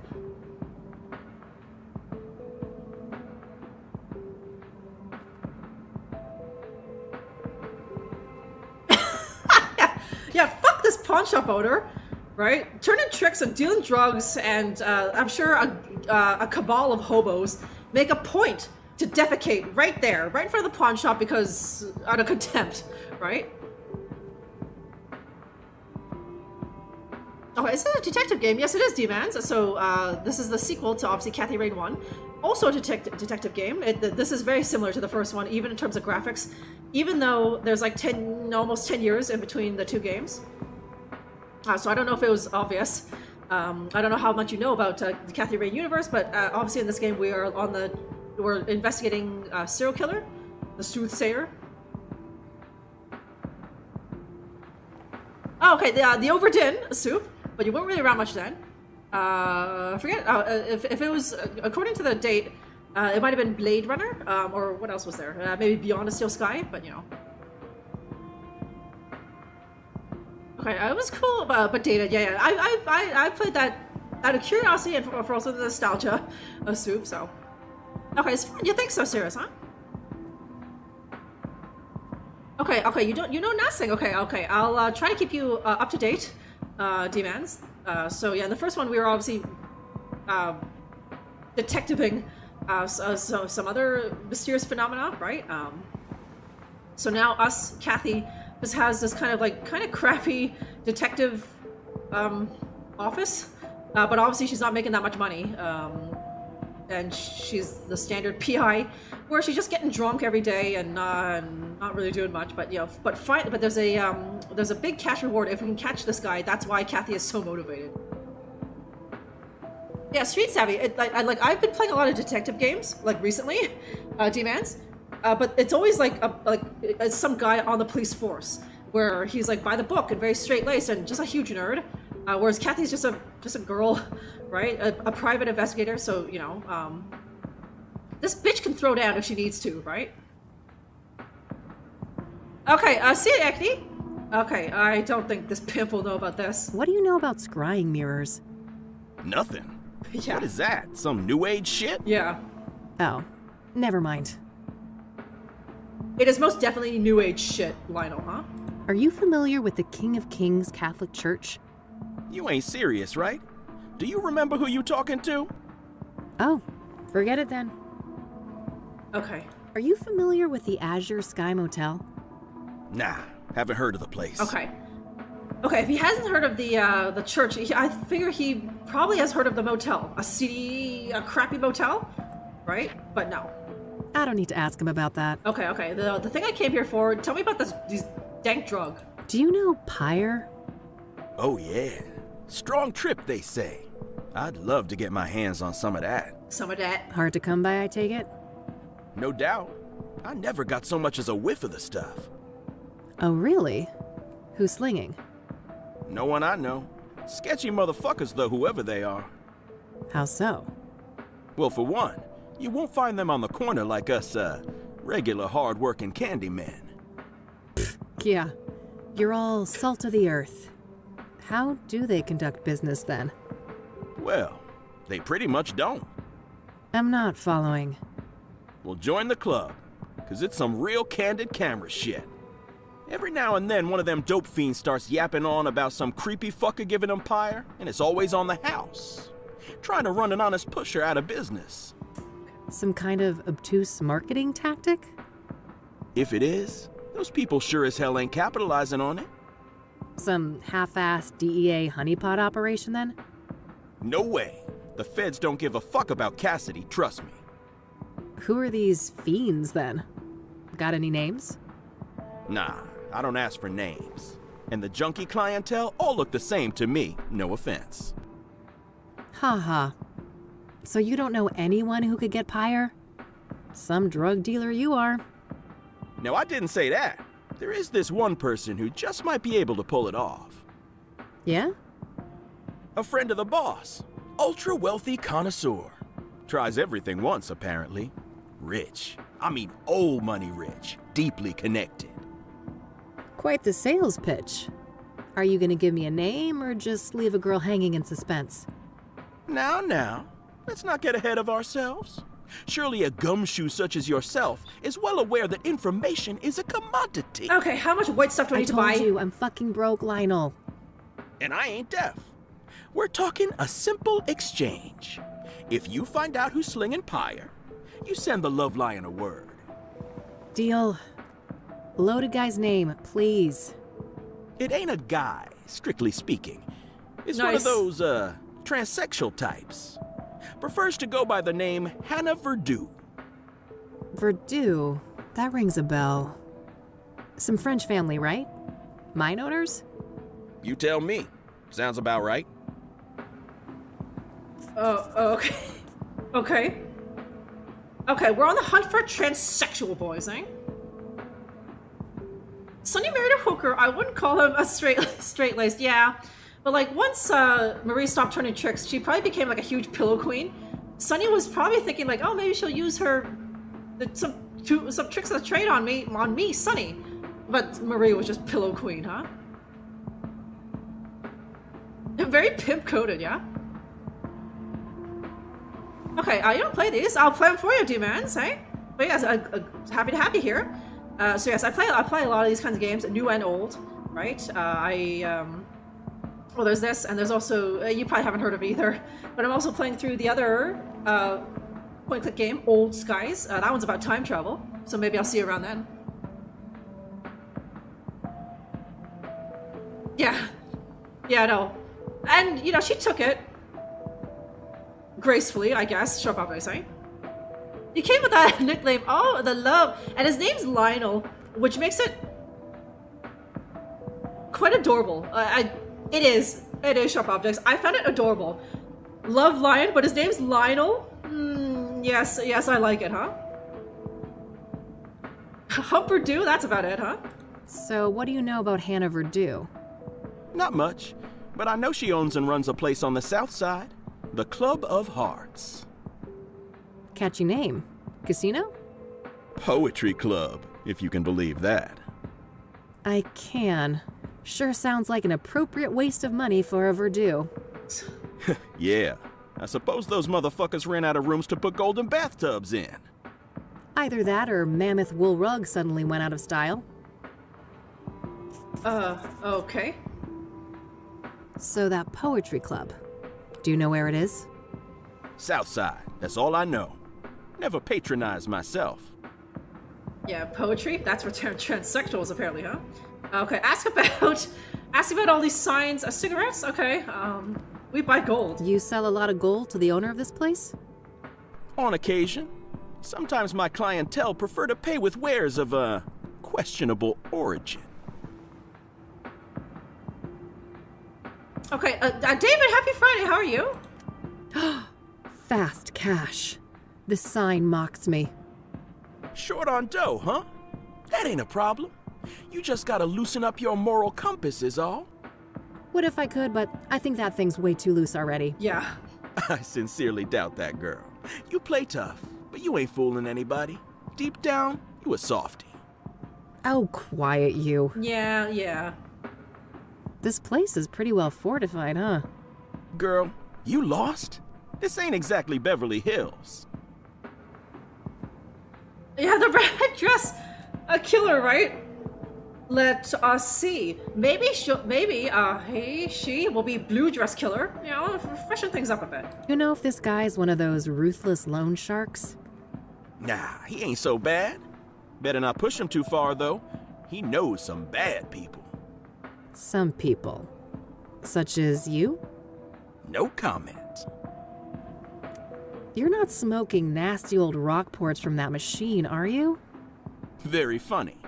Yeah, fuck this pawn shop owner, right? Turning tricks and dealing drugs, and I'm sure a cabal of hobos make a point to defecate right there, right in front of the pawn shop because out of contempt, right? Oh, is it a detective game? Yes, it is, D-Mans. So this is the sequel to obviously Kathy Rain 1. Also a detective game. This is very similar to the first one, even in terms of graphics, even though there's like almost 10 years in between the two games. So I don't know if it was obvious. I don't know how much you know about the Kathy Rain universe, but obviously in this game we're investigating a serial killer, the Soothsayer. Oh, okay, the Overdin Soup, but you weren't really around much then. I forget if it was according to the date. It might have been Blade Runner, or what else was there? Maybe Beyond a Steel Sky, but you know. Okay, it was cool, but dated. Yeah. I played that out of curiosity and for also the nostalgia of Soup. So, okay, it's fun. You think so, serious, huh? Okay. You know nothing. Okay. I'll try to keep you up to date, D-Mans. So yeah, in the first one we were obviously detectiving some other mysterious phenomena, right? So now Kathy just has this kind of crappy detective office, but obviously she's not making that much money, and she's the standard PI where she's just getting drunk every day and not really doing much. But you know, but there's a big cash reward if we can catch this guy. That's why Kathy is so motivated. Yeah, Street Savvy. I've been playing a lot of detective games like recently, D-Mans, but it's always like some guy on the police force where he's like by the book and very straight-laced and just a huge nerd, whereas Kathy's just a girl, right? A private investigator. So you know, this bitch can throw down if she needs to, right? Okay, see you, Acne. Okay, I don't think this pimp will know about this. What do you know about scrying mirrors? Nothing. Yeah. What is that? Some new age shit? Yeah. Oh, never mind. It is most definitely new age shit, Lionel, huh? Are you familiar with the King of Kings Catholic Church? You ain't serious, right? Do you remember who you talking to? Oh, forget it then. Okay. Are you familiar with the Azure Sky Motel? Nah, haven't heard of the place. Okay, if he hasn't heard of the church, I figure he probably has heard of the motel. A crappy motel, right? But no. I don't need to ask him about that. Okay. The thing I came here for, tell me about this dank drug. Do you know Pyre? Oh yeah. Strong trip, they say. I'd love to get my hands on some of that. Hard to come by, I take it? No doubt. I never got so much as a whiff of the stuff. Oh, really? Who's slinging? No one I know. Sketchy motherfuckers, though, whoever they are. How so? Well, for one, You won't find them on the corner like us, regular hard-working candy men. Yeah, you're all salt of the earth. How do they conduct business then? Well, they pretty much don't. I'm not following. Well, join the club, because it's some real candid camera shit. Every now and then, one of them dope fiends starts yapping on about some creepy fucker giving them pyre, and it's always on the house. Trying to run an honest pusher out of business. Some kind of obtuse marketing tactic? If it is, those people sure as hell ain't capitalizing on it. Some half-assed DEA honeypot operation then? No way. The feds don't give a fuck about Cassidy, trust me. Who are these fiends then? Got any names? Nah, I don't ask for names. And the junkie clientele all look the same to me, no offense. Haha. So you don't know anyone who could get pyre? Some drug dealer you are. No, I didn't say that. There is this one person who just might be able to pull it off. Yeah? A friend of the boss. Ultra-wealthy connoisseur. Tries everything once, apparently. Rich. I mean old money rich. Deeply connected. Quite the sales pitch. Are you gonna give me a name or just leave a girl hanging in suspense? Now. Let's not get ahead of ourselves. Surely a gumshoe such as yourself is well aware that information is a commodity. Okay, how much white stuff do I need to buy? I told you, I'm fucking broke, Lionel. And I ain't deaf. We're talking a simple exchange. If you find out who's slinging pyre, you send the Love Lion a word. Deal. Loaded guy's name, please. It ain't a guy, strictly speaking. It's Nice. one of those, transsexual types. Prefers to go by the name Hannah Verdue. Verdue? That rings a bell. Some French family, right? Mine owners? You tell me. Sounds about right. Okay. Okay, we're on the hunt for transsexual boys, eh? Sonny married a hooker. I wouldn't call him a straight-laced, yeah. But like once Marie stopped turning tricks, she probably became like a huge pillow queen. Sonny was probably thinking like, oh, maybe she'll use some tricks of the trade on me, Sonny. But Marie was just pillow queen, huh? Very pimp-coded, yeah? Okay, you don't play these. I'll play them for you, D-mans, eh? But yes, happy to have you here. So yes, I play a lot of these kinds of games, new and old, right? Well, there's this, and there's also, you probably haven't heard of either, but I'm also playing through the other point-click game, Old Skies. That one's about time travel, so maybe I'll see you around then. Yeah, no. And, you know, she took it gracefully, I guess. Shut up, I say. He came with that nickname, oh, the love, and his name's Lionel, which makes it quite adorable. It is Sharp Objects. I found it adorable. Love Lion, but his name's Lionel? Yes, I like it, huh? Humperdew, that's about it, huh? So what do you know about Hannah Verdue? Not much, but I know she owns and runs a place on the south side. The Club of Hearts. Catchy name. Casino? Poetry Club, if you can believe that. I can. Sure sounds like an appropriate waste of money for a Verdue. Yeah. I suppose those motherfuckers ran out of rooms to put golden bathtubs in. Either that or mammoth wool rug suddenly went out of style. Okay. So that poetry club, do you know where it is? Southside, that's all I know. Never patronized myself. Yeah, poetry? That's for transsexuals, apparently, huh? Okay, ask about all these signs. Cigarettes? Okay, we buy gold. You sell a lot of gold to the owner of this place? On occasion. Sometimes my clientele prefer to pay with wares of, questionable origin. Okay, David, happy Friday, how are you? Fast cash. This sign mocks me. Short on dough, huh? That ain't a problem. You just gotta loosen up your moral compass is all. Would if I could, but I think that thing's way too loose already. Yeah. I sincerely doubt that, girl. You play tough. you ain't fooling anybody. Deep down, you a softie. Oh, quiet you. Yeah, yeah. This place is pretty well fortified, huh? Girl, you lost? This ain't exactly Beverly Hills. Yeah, the red dress, a killer, right? Let us see. Maybe she will be blue dress killer. You know, freshen things up a bit. You know if this guy's one of those ruthless loan sharks? Nah, he ain't so bad. Better not push him too far, though. He knows some bad people. Some people. Such as you? No comment. You're not smoking nasty old Rockports from that machine, are you? Very funny.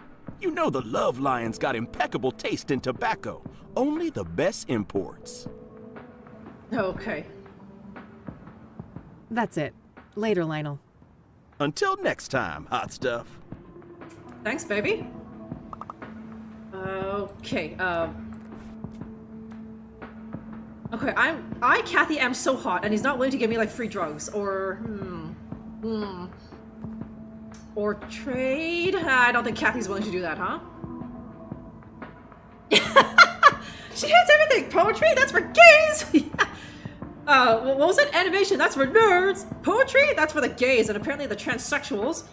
You know the Love Lion's got impeccable taste in tobacco. Only the best imports. Okay. That's it. Later, Lionel. Until next time, hot stuff. Thanks, baby. Okay, okay, I, Kathy, am so hot, and he's not willing to give me, like, free drugs, or, or trade? I don't think Kathy's willing to do that, huh? She hates everything! Poetry? That's for gays! What was it? Animation? That's for nerds! Poetry? That's for the gays, and apparently the transsexuals.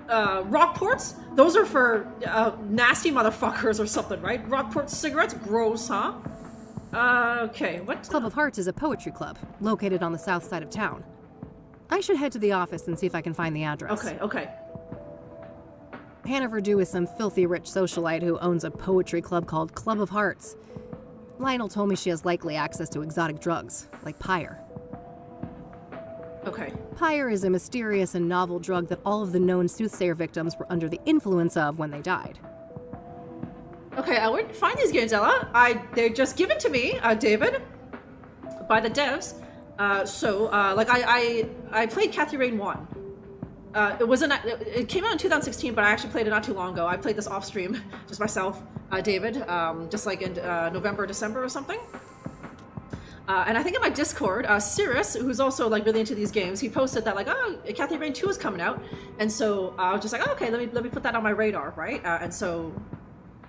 Rockports? Those are for, nasty motherfuckers or something, right? Rockport cigarettes? Gross, huh? Okay, what? Club of Hearts is a poetry club, located on the south side of town. I should head to the office and see if I can find the address. Okay, okay. Hannah Verdue is some filthy rich socialite who owns a poetry club called Club of Hearts. Lionel told me she has likely access to exotic drugs, like pyre. Okay. Pyre is a mysterious and novel drug that all of the known Soothsayer victims were under the influence of when they died. Okay, where did you find these games, Ella? They're just given to me, David, by the devs. Like I played Kathy Rain 1. It came out in 2016, but I actually played it not too long ago. I played this off stream, just myself, David, just like in November, December or something. And I think in my Discord, Cirrus, who's also like really into these games, he posted that like, oh, Kathy Rain 2 is coming out, and so I was just like, oh, okay, let me put that on my radar, right? And so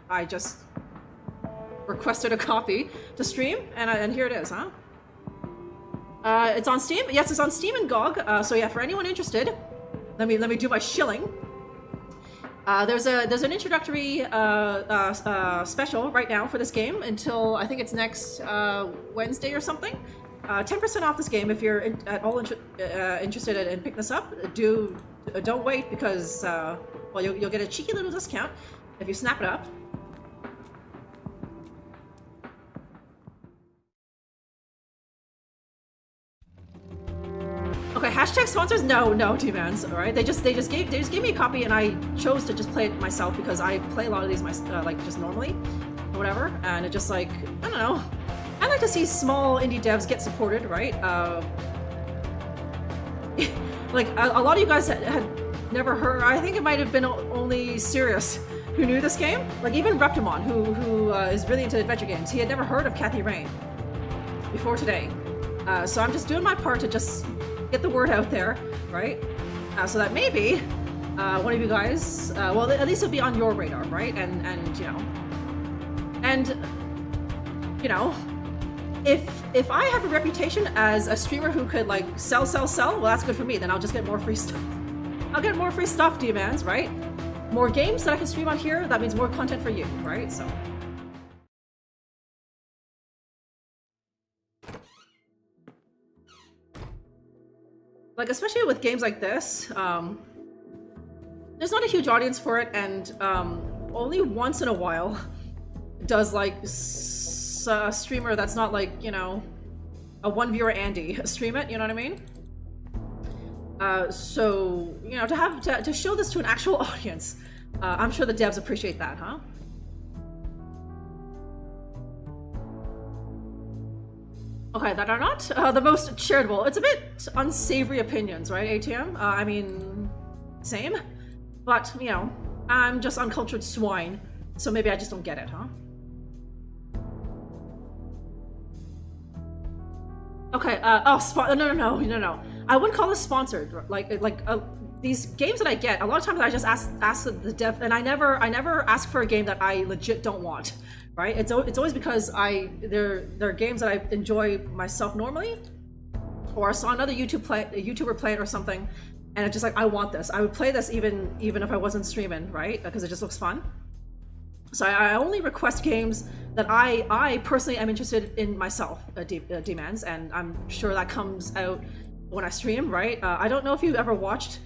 I just requested a copy to stream, and here it is, huh? It's on Steam. Yes, it's on Steam and GOG. So yeah, for anyone interested, let me do my shilling. There's an introductory special right now for this game until I think it's next Wednesday or something. 10% off this game if you're at all interested in picking this up. Don't wait because well you'll get a cheeky little discount if you snap it up. Okay, hashtag sponsors? No, T-Mans. All right, they just gave me a copy, and I chose to just play it myself because I play a lot of these like just normally, or whatever. And it just like I don't know. I like to see small indie devs get supported, right? Like a lot of you guys had never heard. I think it might have been only Sirius who knew this game. Like even Reptimon, who is really into adventure games, he had never heard of Kathy Rain before today. So I'm just doing my part to just get the word out there, right? So that maybe one of you guys, well, at least it'll be on your radar, right? And you know, if I have a reputation as a streamer who could like sell, well, that's good for me. Then I'll just get more free stuff. I'll get more free stuff, demands, right? More games that I can stream on here. That means more content for you, right? So. Like, especially with games like this, there's not a huge audience for it, and only once in a while does, like, a streamer that's not, like, you know, a one-viewer Andy stream it, you know what I mean? So, you know, to show this to an actual audience, I'm sure the devs appreciate that, huh? Okay, that are not the most charitable. It's a bit unsavory opinions, right, ATM? I mean, same. But, you know, I'm just uncultured swine, so maybe I just don't get it, huh? Okay, oh, no. I wouldn't call this sponsored. These games that I get, a lot of times I just ask the dev, and I never ask for a game that I legit don't want, right? It's always because they're games that I enjoy myself normally, or I saw another YouTuber play it or something, and it's just like, I want this. I would play this even if I wasn't streaming, right? Because it just looks fun. So I only request games that I personally am interested in myself, demands, and I'm sure that comes out when I stream, right? I don't know if you've ever watched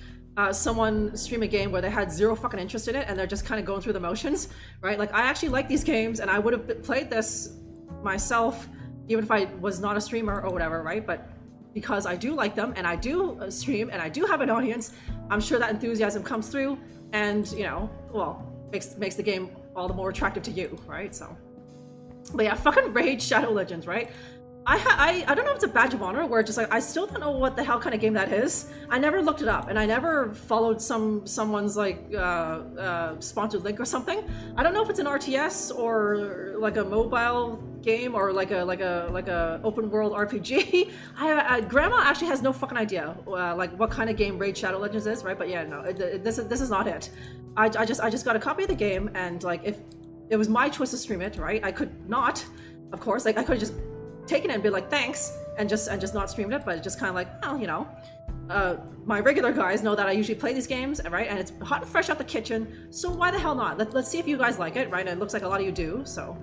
someone stream a game where they had zero fucking interest in it and they're just kind of going through the motions, right? Like, I actually like these games and I would have played this myself even if I was not a streamer or whatever, right? But because I do like them and I do stream and I do have an audience, I'm sure that enthusiasm comes through and, you know, well, makes the game all the more attractive to you, right? So, but yeah, fucking Raid Shadow Legends, right? I don't know if it's a badge of honor where just like, I still don't know what the hell kind of game that is. I never looked it up and I never followed someone's like sponsored link or something. I don't know if it's an RTS or like a mobile game or like a open world RPG. Grandma actually has no fucking idea like what kind of game Raid Shadow Legends is, right? But yeah, no, this is not it. I just got a copy of the game, and like, if it was my choice to stream it, right? I could not, of course, like I could have just taken it and be like, thanks, and just not streamed it, but it's just kind of like, well, you know, my regular guys know that I usually play these games, right? And it's hot and fresh out the kitchen, so why the hell not? Let's see if you guys like it, right? And it looks like a lot of you do, so.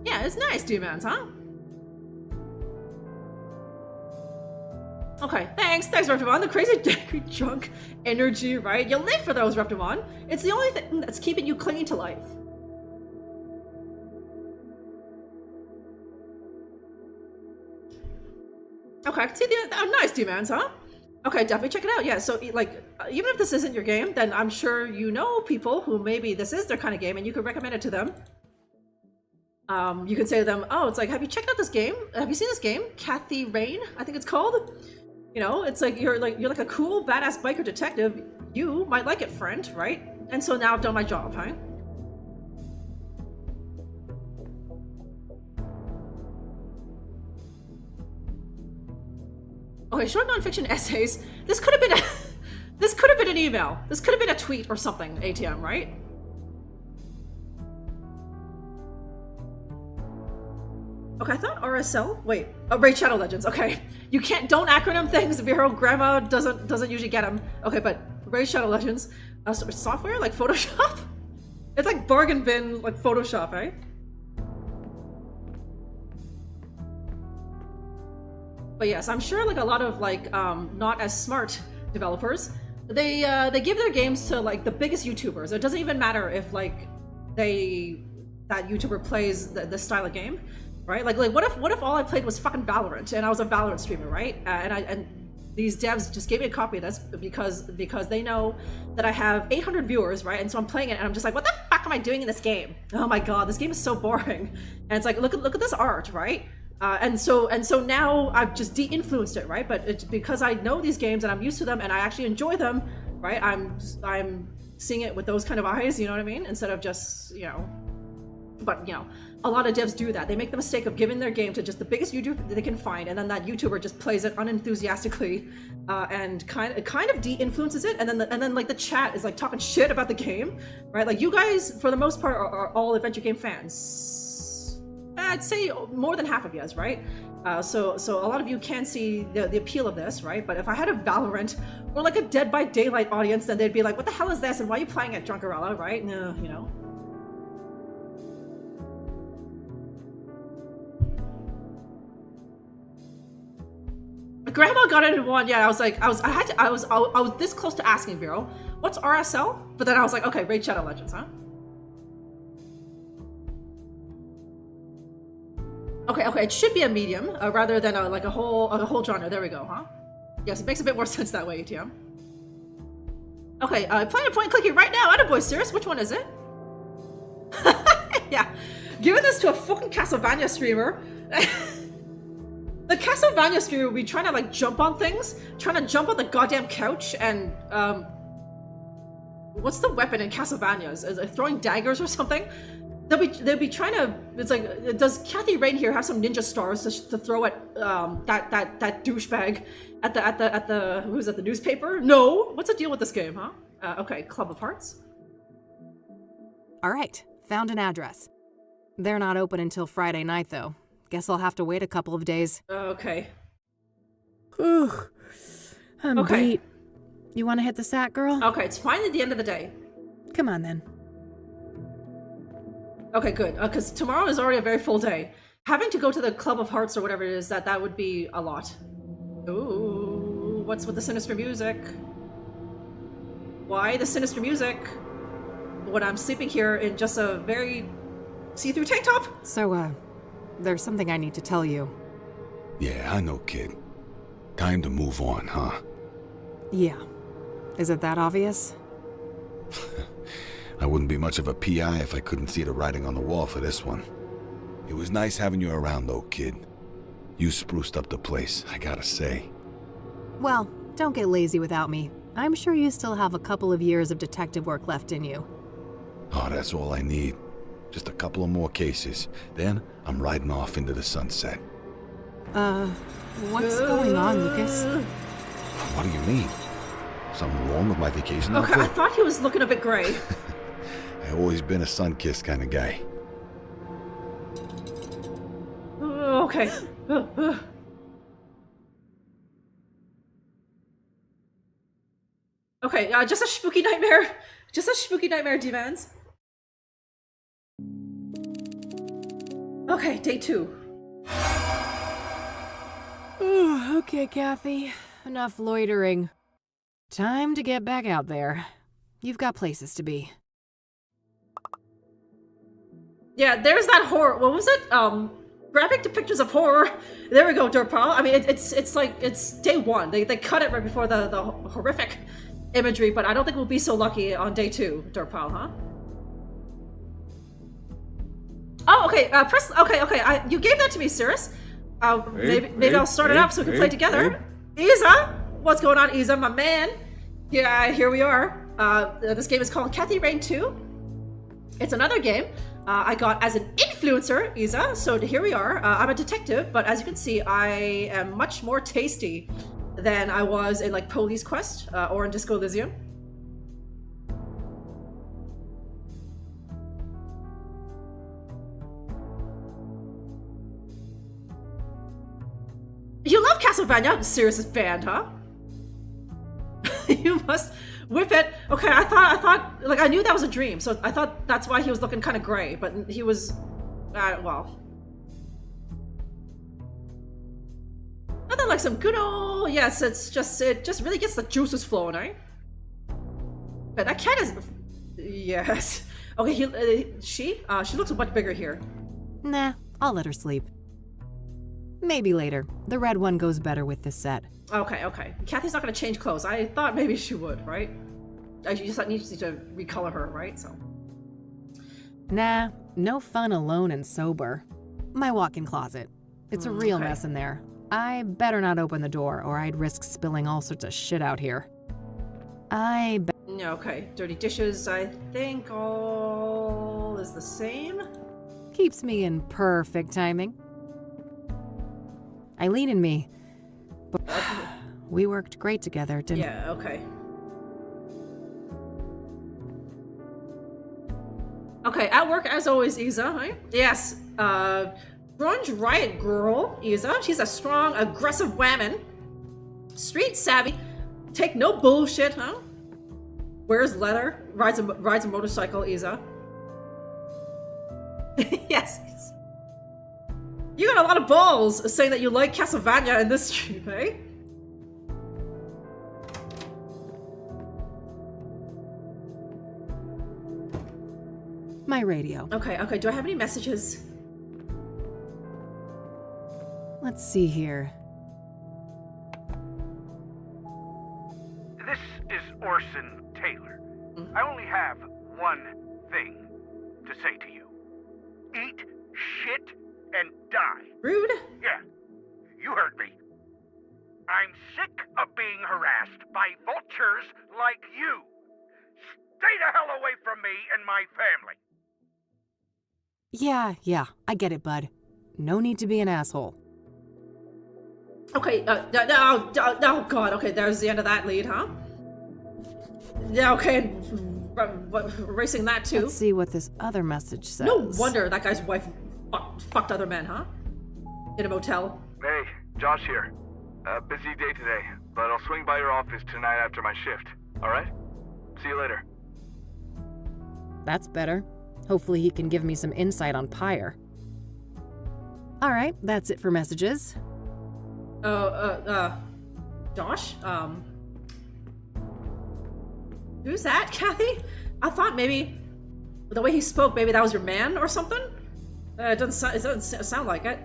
Yeah, it's nice, D-Mans, huh? Okay, thanks, Reptimon. The crazy dairy junk energy, right? You'll live for those, Reptimon. It's the only thing that's keeping you clinging to life. Okay, I can see nice demands, huh? Okay, definitely check it out. Yeah, so like, even if this isn't your game, then I'm sure you know people who maybe this is their kind of game, and you could recommend it to them. You can say to them, oh, it's like, have you checked out this game? Have you seen this game? Kathy Rain, I think it's called. You know, it's like you're like a cool, badass biker detective. You might like it, friend, right? And so now I've done my job, huh? Okay, short nonfiction essays. This could have been an email. This could have been a tweet or something, ATM, right? Okay, I thought RSL. Wait, Raid Shadow Legends. Okay, don't acronym things. Vero Grandma doesn't usually get them. Okay, but Raid Shadow Legends, software like Photoshop. It's like bargain bin like Photoshop, eh? But yes, I'm sure like a lot of like not as smart developers, they give their games to like the biggest YouTubers. It doesn't even matter if like that YouTuber plays this style of game, right? Like what if all I played was fucking Valorant and I was a Valorant streamer, right? And these devs just gave me a copy of this because they know that I have 800 viewers, right? And so I'm playing it and I'm just like, what the fuck am I doing in this game? Oh my god, this game is so boring. And it's like, look at this art, right? And so now I've just de-influenced it, right? But it's because I know these games and I'm used to them and I actually enjoy them, right? I'm seeing it with those kind of eyes, you know what I mean? Instead of just, you know, but you know, a lot of devs do that. They make the mistake of giving their game to just the biggest YouTuber they can find, and then that YouTuber just plays it unenthusiastically, and kind of de-influences it, and then like the chat is like talking shit about the game, right? Like you guys, for the most part, are all adventure game fans. I'd say more than half of you guys, right? So a lot of you can see the appeal of this, right? But if I had a Valorant or like a Dead by Daylight audience, then they'd be like, what the hell is this? And why are you playing at Drunkerella, right? No, you know. Grandma got it in one. Yeah, I was this close to asking Vero, what's RSL? But then I was like, okay, Raid Shadow Legends, huh? Okay, it should be a medium rather than like a whole genre. There we go, huh? Yes, it makes a bit more sense that way, ATM. Okay, playing a point clicking right now. Attaboy, serious? Which one is it? Yeah, giving this to a fucking Castlevania streamer. The Castlevania streamer would be trying to like jump on things, trying to jump on the goddamn couch, and what's the weapon in Castlevania? Is it throwing daggers or something? they'll be trying to. It's like, does Kathy Rain here have some ninja stars to throw at that douchebag at the who's at the newspaper? No. What's the deal with this game, huh? Okay, Club of Hearts. All right, found an address. They're not open until Friday night, though. Guess I'll have to wait a couple of days. Okay. Ugh, I'm beat. You want to hit the sack, girl? Okay, it's finally the end of the day. Come on, then. Okay, good. Because tomorrow is already a very full day. Having to go to the Club of Hearts or whatever it is, that would be a lot. Ooh, what's with the sinister music? Why the sinister music when I'm sleeping here in just a very see-through tank top? So, there's something I need to tell you. Yeah, I know, kid. Time to move on, huh? Yeah. Is it that obvious? I wouldn't be much of a PI if I couldn't see the writing on the wall for this one. It was nice having you around, though, kid. You spruced up the place, I gotta say. Well, don't get lazy without me. I'm sure you still have a couple of years of detective work left in you. Oh, that's all I need. Just a couple of more cases. Then I'm riding off into the sunset. What's going on, Lucas? What do you mean? Something wrong with my vacation Okay, outfit? I thought he was looking a bit gray. I've always been a sun-kissed kind of guy. Okay. Okay, just a spooky nightmare. Just a spooky nightmare, D-Vans. Okay, day 2. Okay, Kathy. Enough loitering. Time to get back out there. You've got places to be. Yeah, there's that horror. What was it? Graphic depictions of horror. There we go, Dirtpal. I mean, it's like, it's day 1. They cut it right before the horrific imagery, but I don't think we'll be so lucky on day 2, Dirtpal, huh? Oh, okay. Okay. You gave that to me, Cirrus. Maybe I'll start it up so we can play together. Isa, what's going on, Isa, my man? Yeah, here we are. This game is called Kathy Rain 2. It's another game I got as an influencer, Isa. So here we are. I'm a detective, but as you can see, I am much more tasty than I was in like Police Quest or in Disco Elysium. You love Castlevania? Sirius's band, huh? You must whip it. Okay, I thought, like, I knew that was a dream, so I thought that's why he was looking kind of gray, but he was, well. Nothing like some good old, yes, it just really gets the juices flowing, eh? But that cat is, yes. Okay, she looks much bigger here. Nah, I'll let her sleep. Maybe later. The red one goes better with this set. Okay. Kathy's not gonna change clothes. I thought maybe she would, right? I just need to recolor her, right? So. Nah, no fun alone and sober. My walk-in closet. It's a real mess in there. I better not open the door or I'd risk spilling all sorts of shit out here. Okay, dirty dishes, I think all is the same. Keeps me in perfect timing. Eileen and me. We worked great together, didn't we? Yeah, okay. Okay, at work as always, Isa, right? Yes, Grunge Riot Girl, Isa. She's a strong, aggressive woman. Street savvy. Take no bullshit, huh? Wears leather. Rides a motorcycle, Isa. Yes. You got a lot of balls saying that you like Castlevania in this stream, eh? My radio. Okay, do I have any messages? Let's see here. This is Orson Taylor. I only have one thing to say to you. Eat shit and die. Rude? Yeah, you heard me. I'm sick of being harassed by vultures like you. Stay the hell away from me and my family. Yeah, I get it, bud. No need to be an asshole. Okay, oh god, okay, there's the end of that lead, huh? Yeah, okay, erasing that too. Let's see what this other message says. No wonder that guy's wife fucked other men, huh? In a motel. Hey, Josh here. Busy day today, but I'll swing by your office tonight after my shift, alright? See you later. That's better. Hopefully he can give me some insight on Pyre. Alright, that's it for messages. Josh? Who's that, Kathy? I thought maybe the way he spoke, maybe that was your man or something? It doesn't sound like it.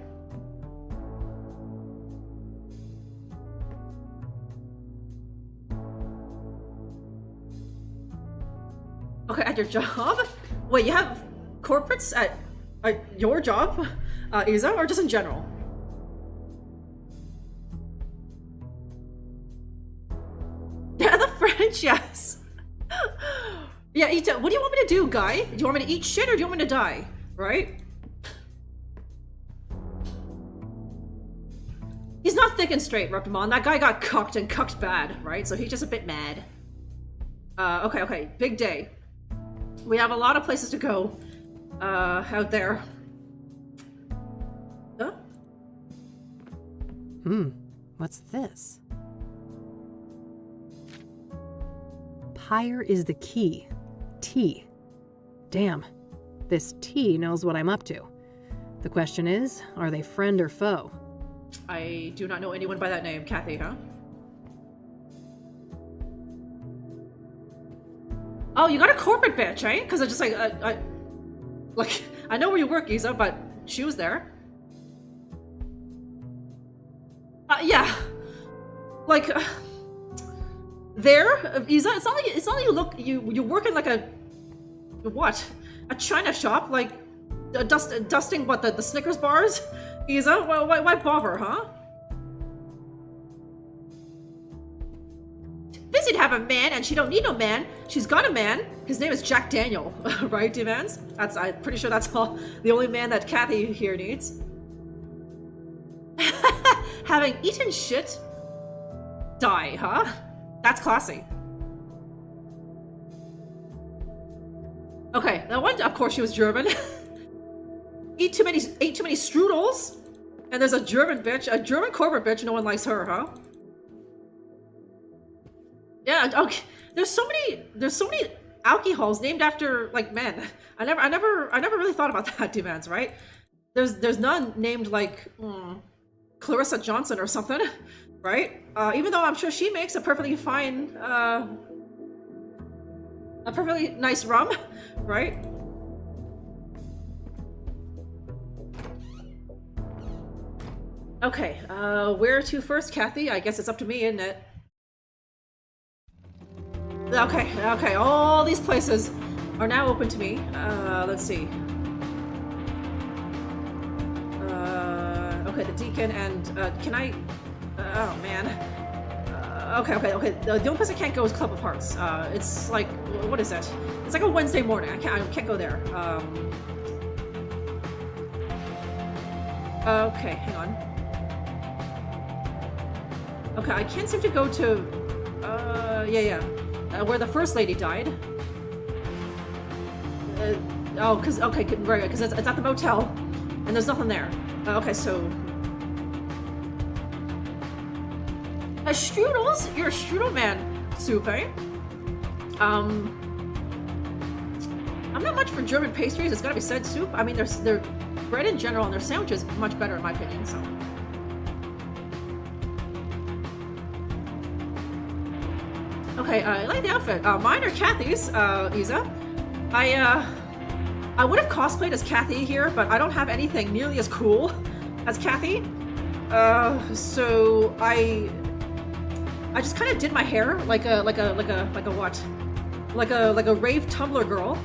Okay, at your job? Wait, you have corporates at your job, Isa, or just in general? Yeah, the French, yes. Yeah, what do you want me to do, guy? Do you want me to eat shit or do you want me to die? Right? He's not thick and straight, Reptimon. That guy got cucked and cucked bad, right? So he's just a bit mad. Okay, big day. We have a lot of places to go out there. Huh? What's this? Pyre is the key. T. Damn, this T knows what I'm up to. The question is, are they friend or foe? I do not know anyone by that name. Kathy, huh? Oh, you got a corporate bitch, right? Because it's just like, I know where you work, Isa, but she was there. Yeah. Like, there, Isa, it's not like you look, you work in like a china shop, like, dusting what, the Snickers bars? Isa, why bother, huh? Busy to have a man, and she don't need no man. She's got a man. His name is Jack Daniel, right, D-Vans? I'm pretty sure that's the only man that Kathy here needs. Having eaten shit, die, huh? That's classy. Okay, that one, of course, she was German. ate too many strudels, and there's a German bitch, a German corporate bitch. No one likes her, huh? Yeah, okay. There's so many alcohols named after like men. I never really thought about that, demands, right? There's none named like Clarissa Johnson or something, right? Even though I'm sure she makes a perfectly fine, a perfectly nice rum, right? Okay, where to first, Kathy? I guess it's up to me, isn't it? Okay, all these places are now open to me. Let's see. Okay, the Deacon and, can I... oh, man. Okay. The only place I can't go is Club of Hearts. It's like, what is it? It's like a Wednesday morning. I can't go there. Okay, hang on. Okay, I can't seem to go to, where the First Lady died. Because it's at the motel, and there's nothing there. Okay, so... strudels? You're a strudel man, Soup, eh? I'm not much for German pastries, it's gotta be said, Soup. I mean, their bread in general and their sandwiches much better in my opinion, so... Okay, I like the outfit. Mine are Kathy's, Isa. I would have cosplayed as Kathy here, but I don't have anything nearly as cool as Kathy. So I just kind of did my hair like a what? Like a rave Tumblr girl.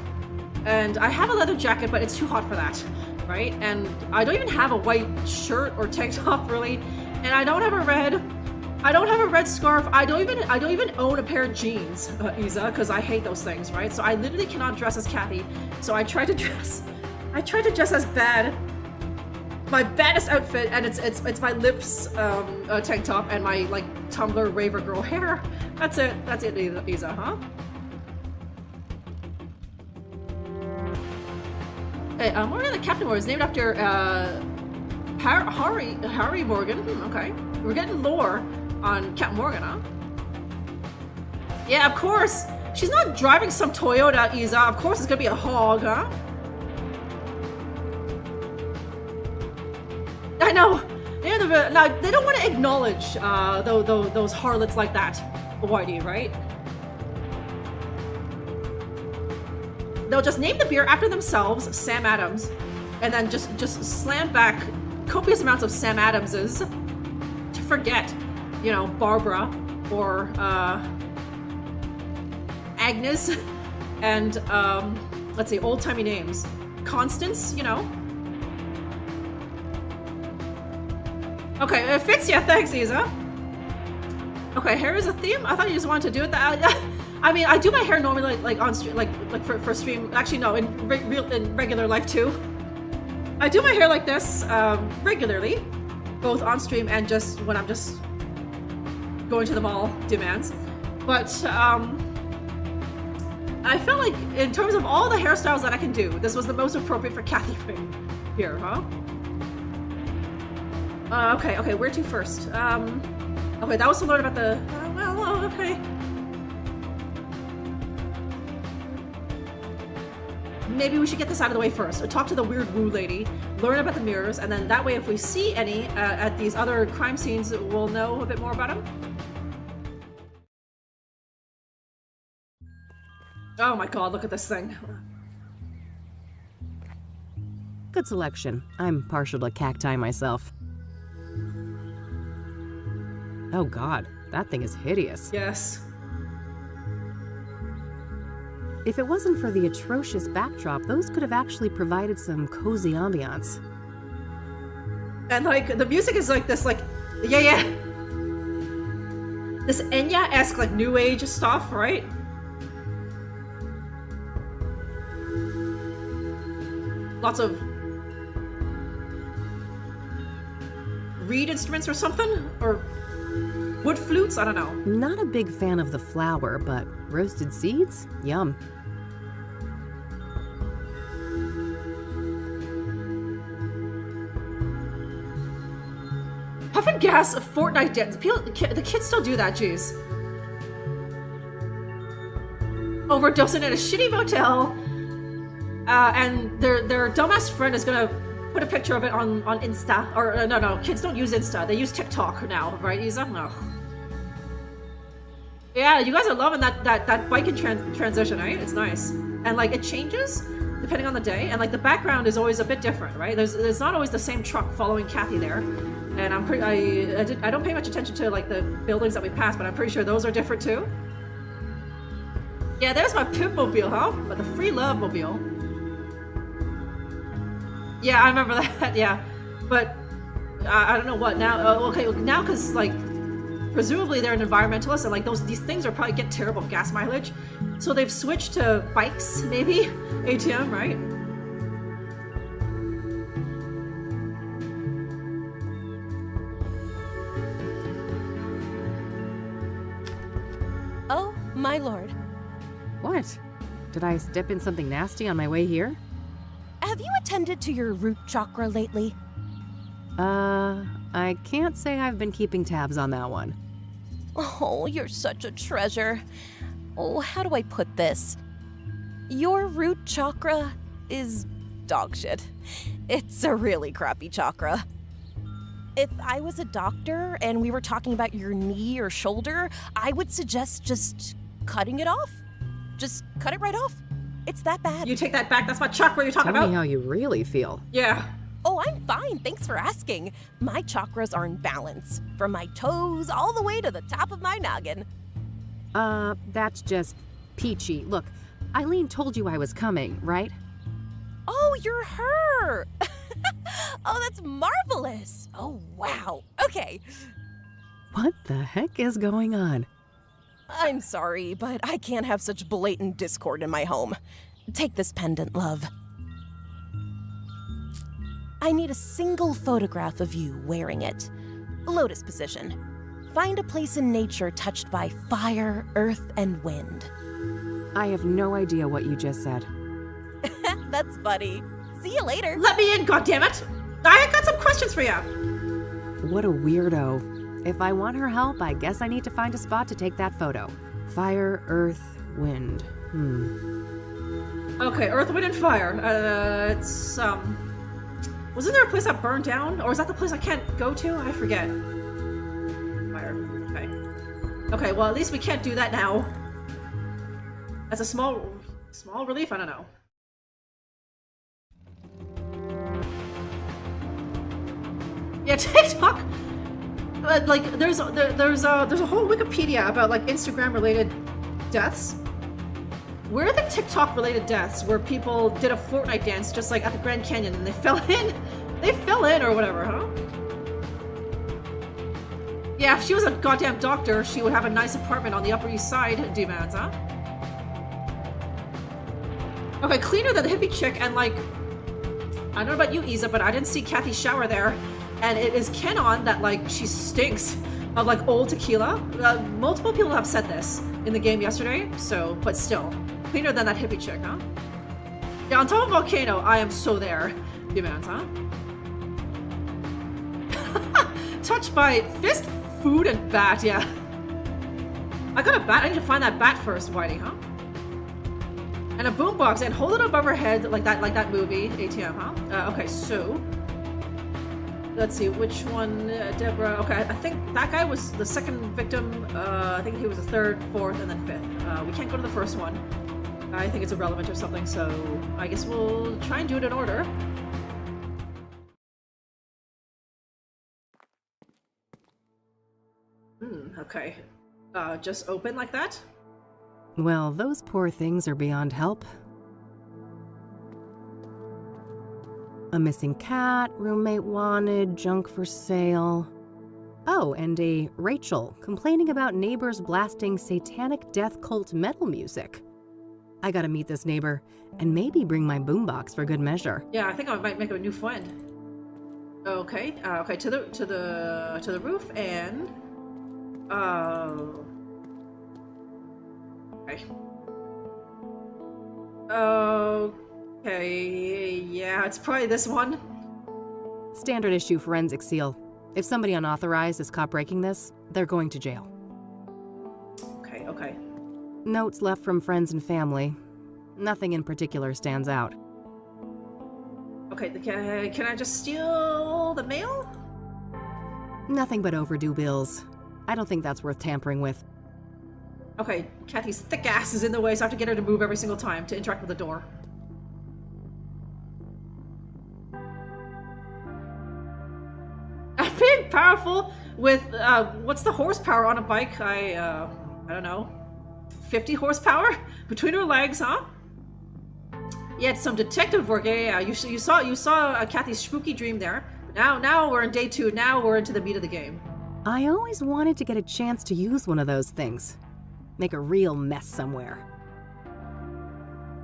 And I have a leather jacket, but it's too hot for that, right? And I don't even have a white shirt or tank top really, and I don't have a red scarf. I don't even own a pair of jeans, Isa, because I hate those things, right? So I literally cannot dress as Kathy. So I tried to dress I tried to dress as bad. My baddest outfit, and it's my lips tank top and my like Tumblr raver girl hair. That's it, Isa, huh? Hey, Morgan the Captain Morgan is named after Harry Morgan. Okay, we're getting lore on Captain Morgan, huh? Yeah, of course. She's not driving some Toyota, Isa. Of course it's gonna be a hog, huh? I know. Now they don't want to acknowledge those harlots like that, Whitey, right? They'll just name the beer after themselves, Sam Adams, and then just slam back copious amounts of Sam Adamses to forget, you know, Barbara or Agnes and let's see, old-timey names. Constance, you know. Okay, it fits ya. Thanks, Isa. Okay, hair is a theme? I thought you just wanted to do it that. I mean, I do my hair normally like on stream, like for stream. Actually, no, in regular life too. I do my hair like this regularly, both on stream and just when I'm just going to the mall demands. But I felt like in terms of all the hairstyles that I can do, this was the most appropriate for Kathy Ring here, huh? Okay, where to first? Okay, that was to learn about the... okay. Maybe we should get this out of the way first. Or talk to the weird woo lady, learn about the mirrors, and then that way if we see any at these other crime scenes, we'll know a bit more about them. Oh my god, look at this thing. Good selection. I'm partial to cacti myself. Oh god, that thing is hideous. Yes. If it wasn't for the atrocious backdrop, those could have actually provided some cozy ambiance. And like, the music is like this, like, yeah. This Enya-esque, like, new age stuff, right? Lots of reed instruments or something? Or wood flutes? I don't know. Not a big fan of the flour, but roasted seeds? Yum. Puffin gas, a Fortnite dance. The kids still do that, jeez. Overdosing in a shitty motel. And their dumbass friend is gonna put a picture of it on Insta. Or no, kids don't use Insta. They use TikTok now, right, Isa? No. Yeah, you guys are loving that biking transition, right? It's nice. And like, it changes depending on the day, and like the background is always a bit different, right? There's not always the same truck following Kathy there. And I don't pay much attention to like the buildings that we pass, but I'm pretty sure those are different too. Yeah, there's my pimp mobile, huh? But the free love mobile. Yeah, I remember that. Yeah, but I don't know what now. Okay, now because like presumably they're an environmentalist, and like these things are probably get terrible gas mileage, so they've switched to bikes, maybe ATM, right? Oh, my lord. What? Did I step in something nasty on my way here? Have you attended to your root chakra lately? I can't say I've been keeping tabs on that one. Oh, you're such a treasure. Oh, how do I put this? Your root chakra is dog shit. It's a really crappy chakra. If I was a doctor and we were talking about your knee or shoulder, I would suggest just cutting it off. Just cut it right off. It's that bad. You take that back. That's what chakra you're talking about. Tell me how you really feel. Yeah. Oh, I'm fine. Thanks for asking. My chakras are in balance. From my toes all the way to the top of my noggin. That's just peachy. Look, Eileen told you I was coming, right? Oh, you're her! Oh, that's marvelous! Oh, wow. Okay. What the heck is going on? I'm sorry, but I can't have such blatant discord in my home. Take this pendant, love. I need a single photograph of you wearing it. Lotus position. Find a place in nature touched by fire, earth, and wind. I have no idea what you just said. That's funny. See you later. Let me in, goddammit! I got some questions for you. What a weirdo. If I want her help, I guess I need to find a spot to take that photo. Fire, earth, wind. Okay, earth, wind, and fire. Wasn't there a place that burned down? Or is that the place I can't go to? I forget. Fire. Okay. Okay, well, at least we can't do that now. That's a small relief, I don't know. Yeah, TikTok. Like, there's a whole Wikipedia about like Instagram-related deaths. Where are the TikTok-related deaths where people did a Fortnite dance just like at the Grand Canyon and they fell in? They fell in or whatever, huh? Yeah, if she was a goddamn doctor, she would have a nice apartment on the Upper East Side, demands, huh? Okay, cleaner than the hippie chick, and like, I don't know about you, Isa, but I didn't see Kathy's shower there. And it is canon that like she stinks of like old tequila. Multiple people have said this in the game yesterday, so, but still. Cleaner than that hippie chick, huh? Yeah, on top of a volcano, I am so there, demands, huh? Touched by fist, food, and bat, yeah. I got a bat, I need to find that bat first, Whitey, huh? And a boombox, and hold it above her head like that movie, ATM, huh? Okay, so... Let's see, which one, Deborah? Okay, I think that guy was the second victim. I think he was the third, fourth, and then fifth. We can't go to the first one. I think it's irrelevant or something, so I guess we'll try and do it in order. Okay. Just open like that? Well, those poor things are beyond help. A missing cat, roommate wanted, junk for sale. Oh, and a Rachel complaining about neighbors blasting satanic death cult metal music. I gotta meet this neighbor and maybe bring my boombox for good measure. Yeah, I think I might make a new friend. Okay, okay, to the roof and okay. Okay, yeah, it's probably this one. Standard issue forensic seal. If somebody unauthorized is caught breaking this, they're going to jail. Okay, okay. Notes left from friends and family. Nothing in particular stands out. Okay, can I just steal the mail? Nothing but overdue bills. I don't think that's worth tampering with. Okay, Kathy's thick ass is in the way, so I have to get her to move every single time to interact with the door. I'm being powerful with, what's the horsepower on a bike? I don't know. 50 horsepower? Between her legs, huh? Yeah, it's some detective work. Yeah. You saw Kathy's spooky dream there. Now we're in day 2. Now we're into the meat of the game. I always wanted to get a chance to use one of those things. Make a real mess somewhere.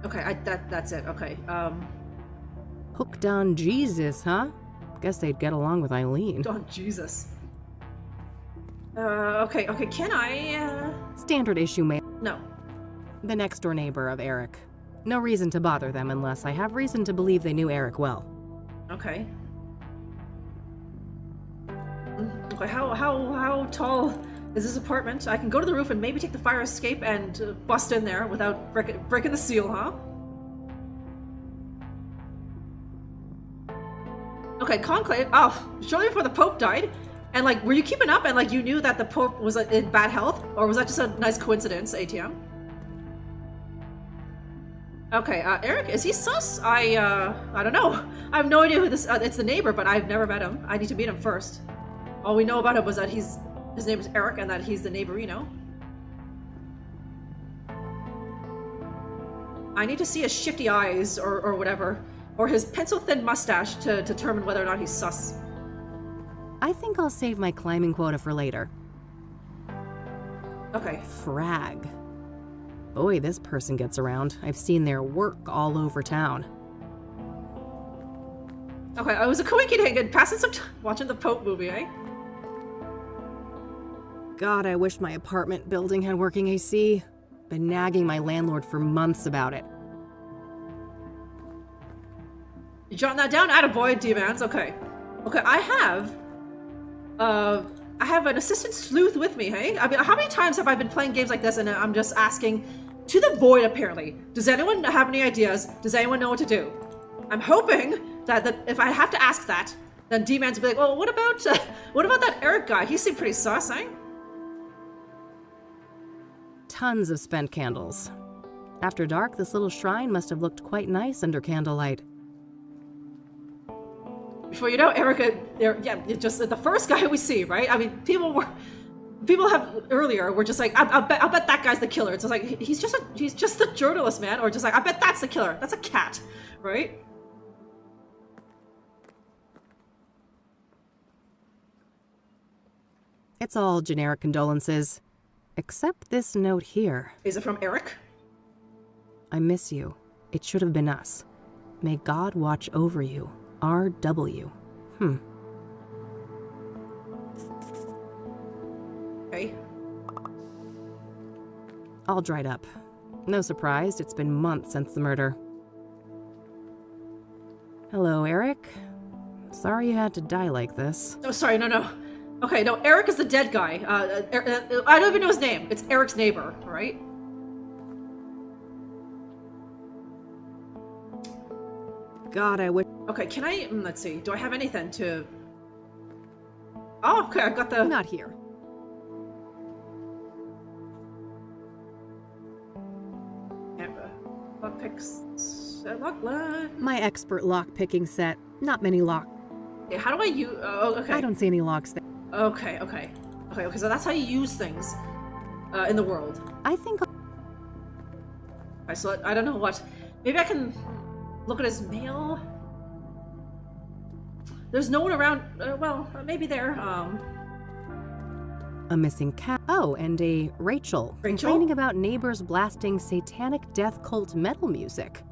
Okay, that's it. Okay, Hooked on Jesus, huh? Guess they'd get along with Eileen. Oh, Jesus. Okay, can I, Standard issue mail. No. The next door neighbor of Eric. No reason to bother them unless I have reason to believe they knew Eric well. Okay. Okay, how tall is this apartment? I can go to the roof and maybe take the fire escape and bust in there without breaking the seal, huh? Okay, conclave. Oh, shortly before the Pope died. And like, were you keeping up and like you knew that the Pope was in bad health? Or was that just a nice coincidence, ATM? Okay, Eric, is he sus? I don't know. I have no idea who this, it's the neighbor, but I've never met him. I need to meet him first. All we know about him was that his name is Eric and that he's the neighborino. I need to see his shifty eyes or whatever. Or his pencil-thin mustache to determine whether or not he's sus. I think I'll save my climbing quota for later. Okay. Frag. Boy, this person gets around. I've seen their work all over town. Okay, I was a coinky dink and passing some time watching the Pope movie, eh? God, I wish my apartment building had working AC. Been nagging my landlord for months about it. You jot that down? Attaboy, D-Mans. Okay. Okay, I have an assistant sleuth with me, hey? I mean, how many times have I been playing games like this and I'm just asking to the void, apparently. Does anyone have any ideas? Does anyone know what to do? I'm hoping that if I have to ask that, then D-Mans will be like, well, what about that Eric guy? He seemed pretty sus, eh? Tons of spent candles. After dark, this little shrine must have looked quite nice under candlelight. Before you know, Erica, just the first guy we see, right? I mean, people have earlier were just like, I bet that guy's the killer. It's just like he's just a journalist, man, or just like I bet that's the killer. That's a cat, right? It's all generic condolences, except this note here. Is it from Eric? I miss you. It should have been us. May God watch over you. R.W. Okay. All dried up. No surprise, it's been months since the murder. Hello, Eric. Sorry you had to die like this. Oh, sorry, no. Okay, no, Eric is the dead guy. I don't even know his name. It's Eric's neighbor, right? God, I wish... Okay, can I... let's see. Do I have anything to... Oh, okay, I've got the... Not here. My expert lock-picking set. Not many lock. Okay, how do I use... Oh, okay. I don't see any locks there. Okay, so that's how you use things in the world. I think... Okay, so I don't know what... Maybe I can look at his mail? There's no one around... well, maybe there. A missing cat. Oh, and a Rachel. Complaining about neighbors blasting satanic death cult metal music.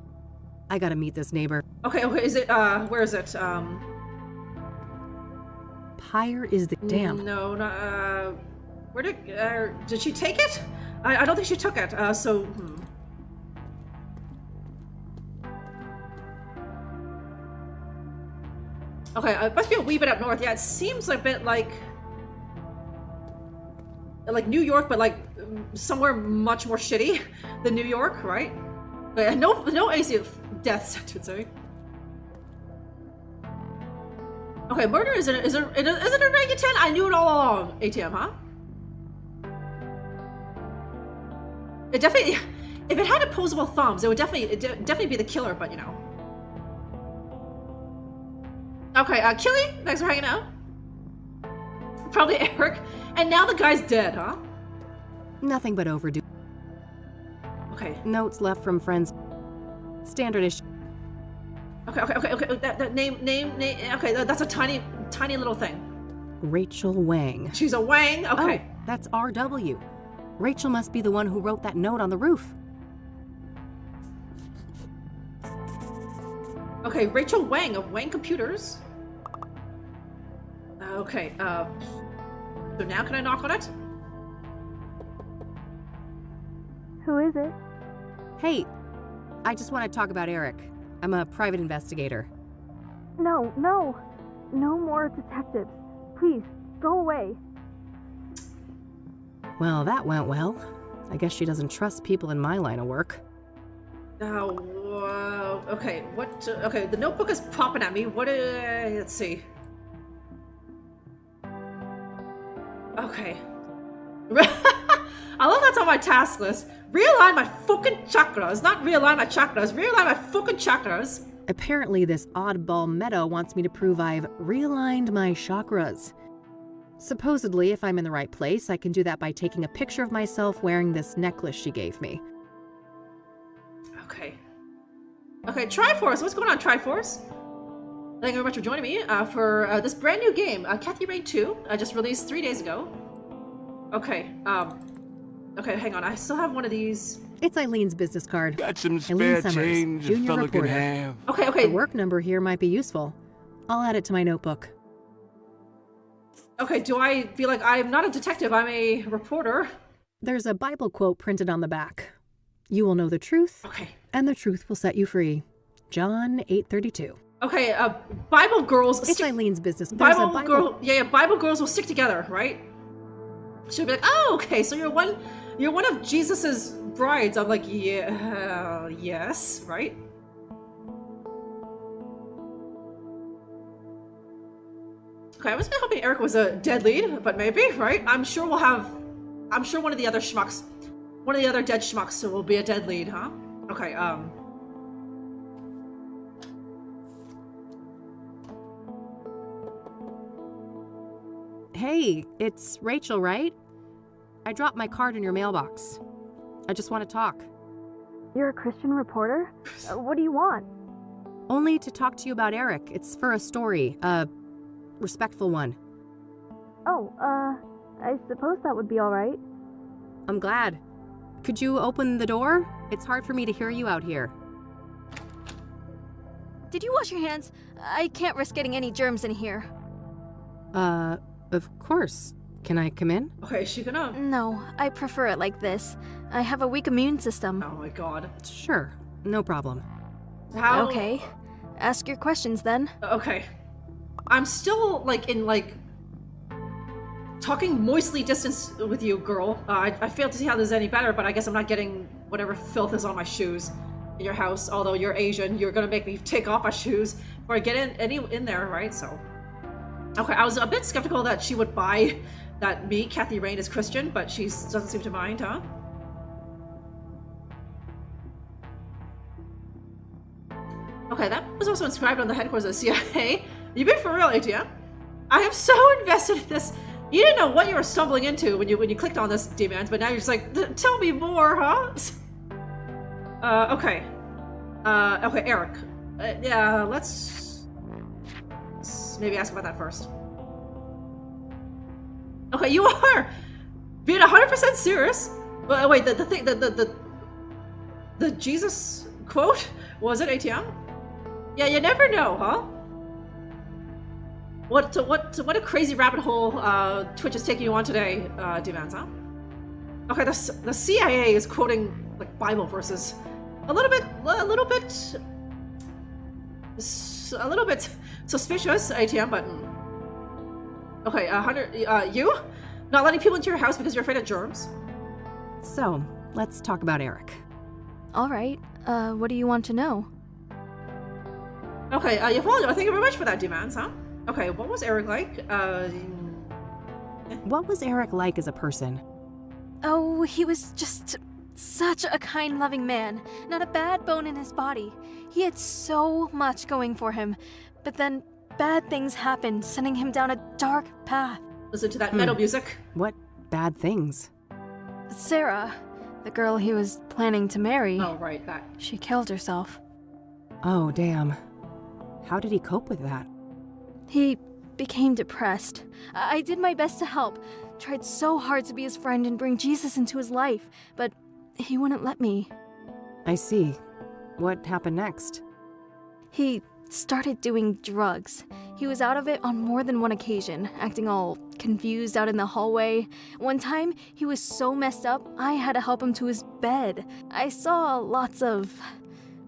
I gotta meet this neighbor. Okay, is it, where is it? Pyre is the... Damn. No, not, where did she take it? I don't think she took it, so, Okay, it must be a wee bit up north. Yeah, it seems a bit like New York, but like somewhere much more shitty than New York, right? But no AC of death sentence, eh? Okay, murder is it an orangutan? I knew it all along. ATM, huh? It definitely, if it had opposable thumbs, it would definitely be the killer, but you know. Okay, Killy, thanks for hanging out. Probably Eric. And now the guy's dead, huh? Nothing but overdue. Okay. Notes left from friends. Standard issue. Okay. That name. Okay, that's a tiny little thing. Rachel Wang. She's a Wang? Okay. Oh, that's R.W. Rachel must be the one who wrote that note on the roof. Okay, Rachel Wang of Wang Computers. Okay, so now can I knock on it? Who is it? Hey, I just want to talk about Eric. I'm a private investigator. No more detectives. Please, go away. Well, that went well. I guess she doesn't trust people in my line of work. Oh, okay, what, okay, the notebook is popping at me. What, let's see. Okay. I love that's on my task list. Realign my fucking chakras. Not realign my chakras. Realign my fucking chakras. Apparently this oddball meta wants me to prove I've realigned my chakras. Supposedly, if I'm in the right place, I can do that by taking a picture of myself wearing this necklace she gave me. Okay. Okay, Triforce. What's going on, Triforce? Thank you very much for joining me for this brand new game, Kathy Rain 2. Just released 3 days ago. Okay, okay, hang on. I still have one of these. It's Eileen's business card. Got some Eileen spare Summers, change a junior fella can reporter. have. Okay. The work number here might be useful. I'll add it to my notebook. Okay, do I feel like I'm not a detective, I'm a reporter? There's a Bible quote printed on the back. You will know the truth, and the truth will set you free. John 8:32. Okay, Bible girls... It's Eileen's business. Bible girls will stick together, right? She'll be like, oh, okay, so you're one of Jesus's brides. I'm like, yeah, yes, right? Okay, I was hoping Eric was a dead lead, but maybe, right? I'm sure one of the other schmucks, one of the other dead schmucks will be a dead lead, huh? Okay, Hey, it's Rachel, right? I dropped my card in your mailbox. I just want to talk. You're a Christian reporter? What do you want? Only to talk to you about Eric. It's for a story, a respectful one. Oh, I suppose that would be all right. I'm glad. Could you open the door? It's hard for me to hear you out here. Did you wash your hands? I can't risk getting any germs in here. Of course. Can I come in? Okay, is she gonna... No, I prefer it like this. I have a weak immune system. Oh my god. Sure, no problem. How... Okay. Ask your questions then. Okay. I'm still, talking moistly distance with you, girl. I failed to see how this is any better, but I guess I'm not getting whatever filth is on my shoes in your house. Although you're Asian, you're gonna make me take off my shoes before I get in there, right? So... Okay, I was a bit skeptical that she would buy that me, Kathy Rain, is Christian, but she doesn't seem to mind, huh? Okay, that was also inscribed on the headquarters of the CIA. You've been for real, ATM? I am so invested in this. You didn't know what you were stumbling into when you clicked on this, demands, but now you're just like, tell me more, huh? Okay. Okay, Eric. Yeah, let's maybe ask about that first. Okay, you are being 100% serious. Wait, the Jesus quote, was it ATM? Yeah, you never know, huh? What a crazy rabbit hole Twitch is taking you on today, demands, huh? Okay, the CIA is quoting like Bible verses, a little bit suspicious, ATM, but okay, Hunter, you not letting people into your house because you're afraid of germs? So, let's talk about Eric. All right. What do you want to know? Okay, you followed. Thank you very much for that, demands, huh? Okay, what was Eric like? What was Eric like as a person? Oh, he was just such a kind, loving man. Not a bad bone in his body. He had so much going for him. But then bad things happened, sending him down a dark path. Listen to that metal music. What bad things? Sarah, the girl he was planning to marry. Oh, right, that. She killed herself. Oh, damn. How did he cope with that? He became depressed. I did my best to help. Tried so hard to be his friend and bring Jesus into his life, but he wouldn't let me. I see. What happened next? He started doing drugs. He was out of it on more than one occasion, acting all confused out in the hallway. One time, he was so messed up, I had to help him to his bed. I saw lots of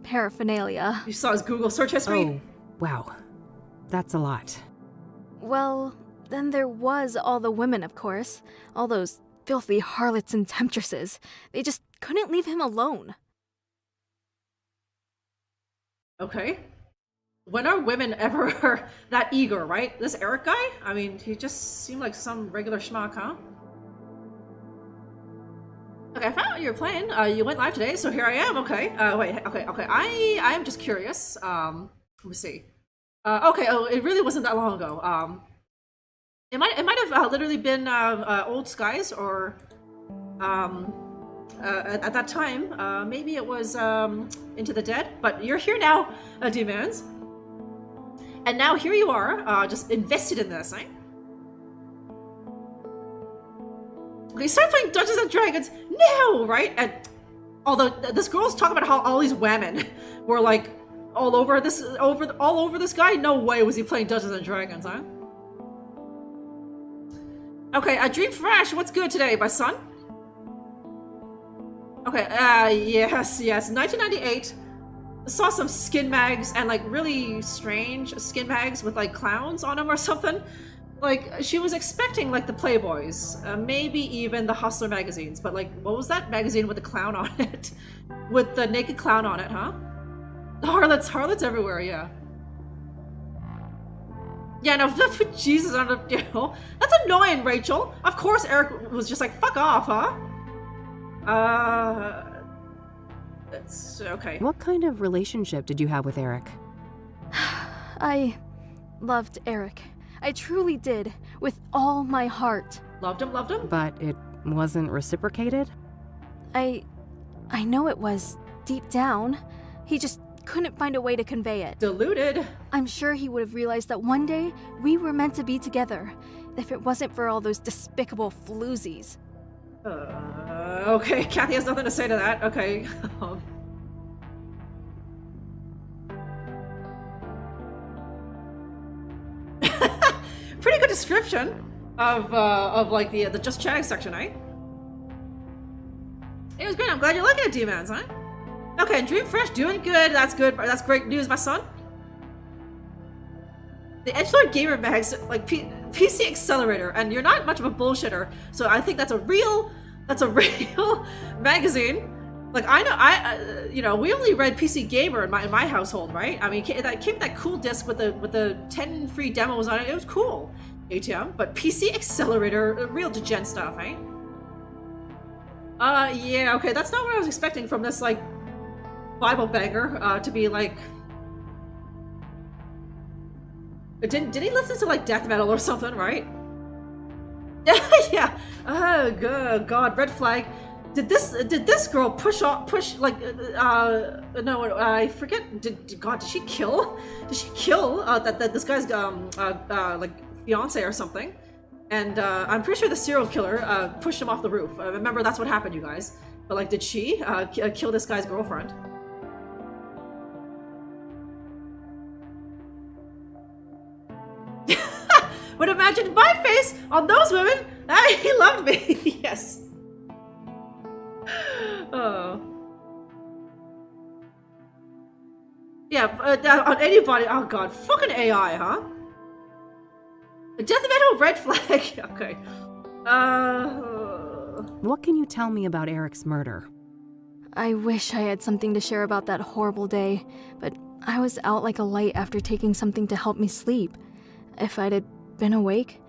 paraphernalia. You saw his Google search history? Oh, wow. That's a lot. Well, then there was all the women, of course. All those filthy harlots and temptresses. They just couldn't leave him alone. Okay. When are women ever that eager, right? This Eric guy? I mean, he just seemed like some regular schmuck, huh? Okay, I found out you were playing. You went live today, so here I am. Okay. Wait. Okay. I am just curious. Let me see. Okay. Oh, it really wasn't that long ago. It might have literally been Old Skies, or at that time, maybe it was Into the Dead. But you're here now, demands. And now here you are, just invested in this, right? Okay, start playing Dungeons and Dragons now, right? And although this girl's talking about how all these women were like all over this guy? No way was he playing Dungeons and Dragons, huh? Okay, Dream Fresh, what's good today, my son? Okay, yes, 1998. Saw some skin mags and like really strange skin mags with like clowns on them or something. Like she was expecting like the Playboys, maybe even the Hustler magazines, but like what was that magazine with the clown on it? With the naked clown on it, huh? Harlots everywhere, yeah. Yeah, no, Jesus, you know, that's annoying, Rachel. Of course Eric was just like, fuck off, huh? It's okay. What kind of relationship did you have with Eric? I loved Eric. I truly did, with all my heart. Loved him? But it wasn't reciprocated? I know it was, deep down. He just couldn't find a way to convey it. Deluded. I'm sure he would have realized that one day we were meant to be together, if it wasn't for all those despicable floozies. Okay, Kathy has nothing to say to that. Okay. Pretty good description of like the just chatting section, eh? It was great. I'm glad you're liking it, D-Mans, huh? Okay, Dream Fresh doing good. That's good. That's great news, my son. The Edgelord Gamer Mags, like PC Accelerator, and you're not much of a bullshitter, so I think that's a real magazine. Like you know, we only read PC Gamer in my household, right? I mean, that came with that cool disc with the 10 free demos on it. It was cool, ATM. But PC Accelerator, real degen stuff, eh? Yeah, okay, that's not what I was expecting from this like Bible banger to be like. Did he listen to like death metal or something, right? Yeah. Oh God, red flag. Did this girl push like no, I forget. Did she kill? Did she kill that this guy's like fiance or something? And I'm pretty sure the serial killer pushed him off the roof. Remember, that's what happened, you guys. But like, did she kill this guy's girlfriend? But imagine my face on those women. He loved me. Yes. Oh. Yeah, on anybody. Oh God, fucking AI, huh? Death metal red flag. Okay. What can you tell me about Eric's murder? I wish I had something to share about that horrible day, but I was out like a light after taking something to help me sleep. If I'd been awake,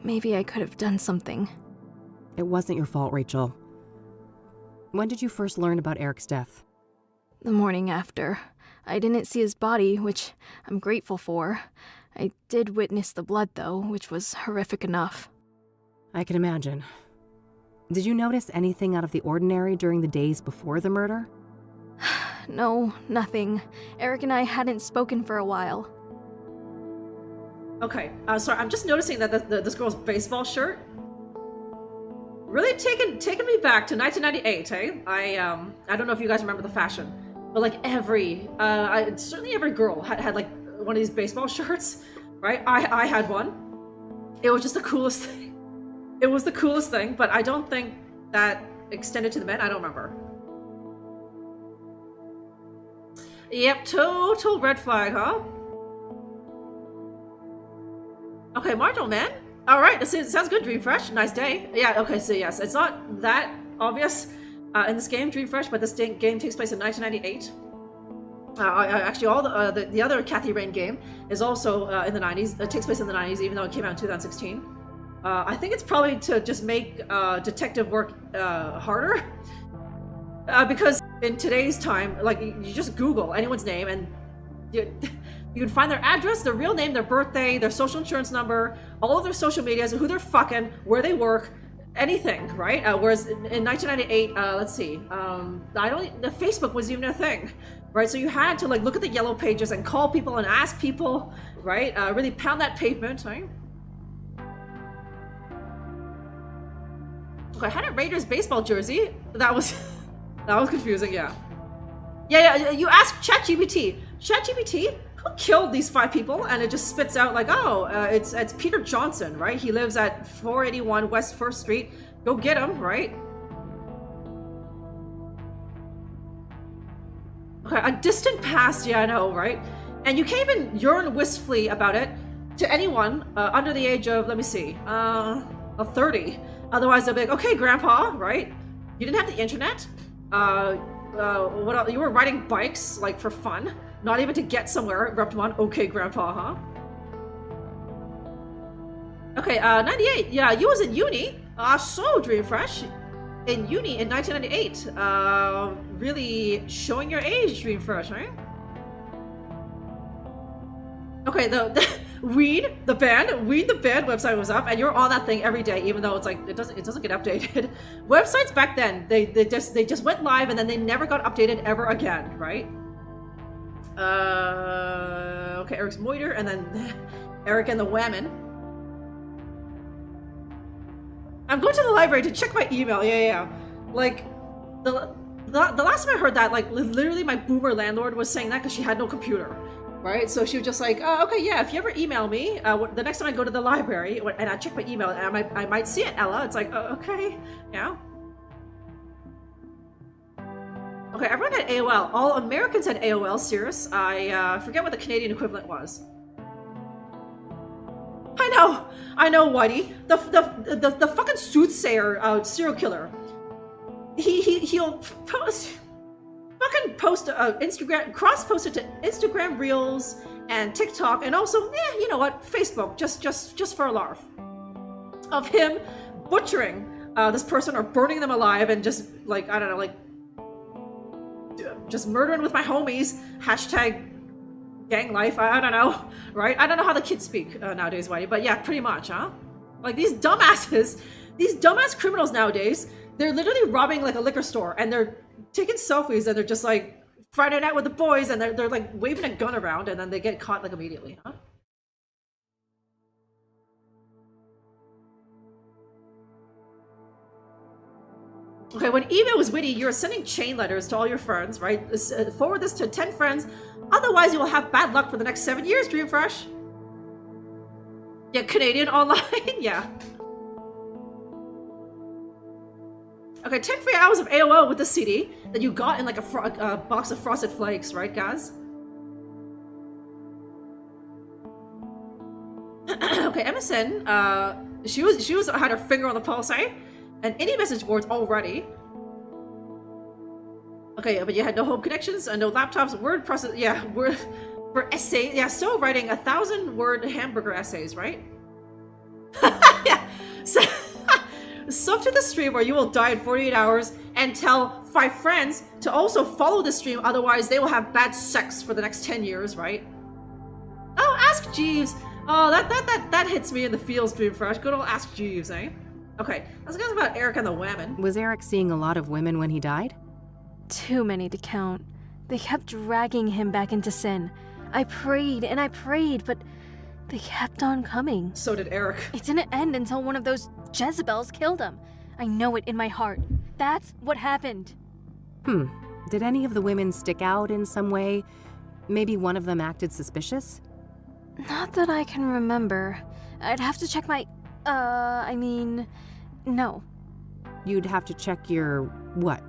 maybe I could have done something. It wasn't your fault, Rachel. When did you first learn about Eric's death? The morning after. I didn't see his body, which I'm grateful for. I did witness the blood, though, which was horrific enough. I can imagine. Did you notice anything out of the ordinary during the days before the murder? No, nothing. Eric and I hadn't spoken for a while. Okay, sorry, I'm just noticing that this girl's baseball shirt really taking me back to 1998, hey? I don't know if you guys remember the fashion, but like certainly every girl had like one of these baseball shirts, right? I had one. It was just the coolest thing. It was the coolest thing, but I don't think that extended to the men. I don't remember. Yep, total red flag, huh? Okay, Marginal Man. All right, it sounds good. Dream Fresh, nice day. Yeah. Okay, so yes, it's not that obvious in this game, Dream Fresh, but this game takes place in 1998. Actually, all the other Kathy Rain game is also in the 90s. It takes place in the 90s, even though it came out in 2016. I think it's probably to just make detective work harder, because in today's time, like you just Google anyone's name and you can find their address, their real name, their birthday, their social insurance number, all of their social medias, who they're fucking, where they work, anything, right? Whereas in 1998, let's see, Facebook wasn't even a thing, right? So you had to like look at the yellow pages and call people and ask people, right? Really pound that pavement, right? Okay, I had a Raiders baseball jersey. That was confusing, yeah. Yeah, you ask ChatGPT. ChatGPT, who killed these 5 people? And it just spits out like, oh, it's Peter Johnson, right? He lives at 481 West 1st Street. Go get him, right? Okay, a distant past, yeah, I know, right? And you can't even yearn wistfully about it to anyone under the age of, let me see, of 30. Otherwise, they'll be like, okay, Grandpa, right? You didn't have the internet. What else? You were riding bikes, like, for fun. Not even to get somewhere. Rept 1, okay, Grandpa, huh? Okay, 98. Yeah, you was in uni. So Dream Fresh. In uni in 1998. Really showing your age, Dream Fresh, right? Okay, the Weed the band website was up, and you're on that thing every day, even though it's like it doesn't get updated. Websites back then, they just went live and then they never got updated ever again, right? Okay, Eric's Moiter, and then Eric and the Whammon. I'm going to the library to check my email. Yeah. Like the last time I heard that, like literally my boomer landlord was saying that because she had no computer. Right, so she was just like, oh, okay, yeah, if you ever email me, the next time I go to the library and I check my email, and I might see it, Ella. It's like, oh, okay, yeah. Okay, everyone had AOL. All Americans had AOL, Cirrus. I forget what the Canadian equivalent was. I know, Whitey. The fucking Soothsayer serial killer. He'll fucking post Instagram, cross-posted to Instagram Reels and TikTok, and also, you know what, Facebook, just for a laugh, of him butchering this person or burning them alive and just like, I don't know, like just murdering with my homies. Hashtag gang life. I don't know, right? I don't know how the kids speak nowadays, Whitey, but yeah, pretty much, huh? Like these dumbass criminals nowadays, they're literally robbing like a liquor store and they're taking selfies and they're just like Friday night with the boys and they're like waving a gun around and then they get caught like immediately, huh? Okay, when email was witty, you're sending chain letters to all your friends, right? Forward this to 10 friends, otherwise you will have bad luck for the next 7 years, Dream Fresh. Yeah, Canadian online, yeah. Okay, 10 free hours of AOL with the CD that you got in like a box of Frosted Flakes, right, guys? Okay, MSN, she was had her finger on the pulse, eh? And any message boards already. Okay, but you had no home connections and no laptops, word process, yeah, word for essay, yeah, still writing 1,000-word hamburger essays, right? Yeah, so sub to the stream where you will die in 48 hours and tell 5 friends to also follow the stream, otherwise they will have bad sex for the next 10 years, right? Oh, Ask Jeeves. Oh, that hits me in the feels, Dream Fresh. Good old Ask Jeeves, eh? Okay, let's go about Eric and the Whammon. Was Eric seeing a lot of women when he died? Too many to count. They kept dragging him back into sin. I prayed and I prayed, but they kept on coming. So did Eric. It didn't end until one of those Jezebels killed him. I know it in my heart. That's what happened. Did any of the women stick out in some way? Maybe one of them acted suspicious? Not that I can remember. I'd have to check my... no. You'd have to check your... what?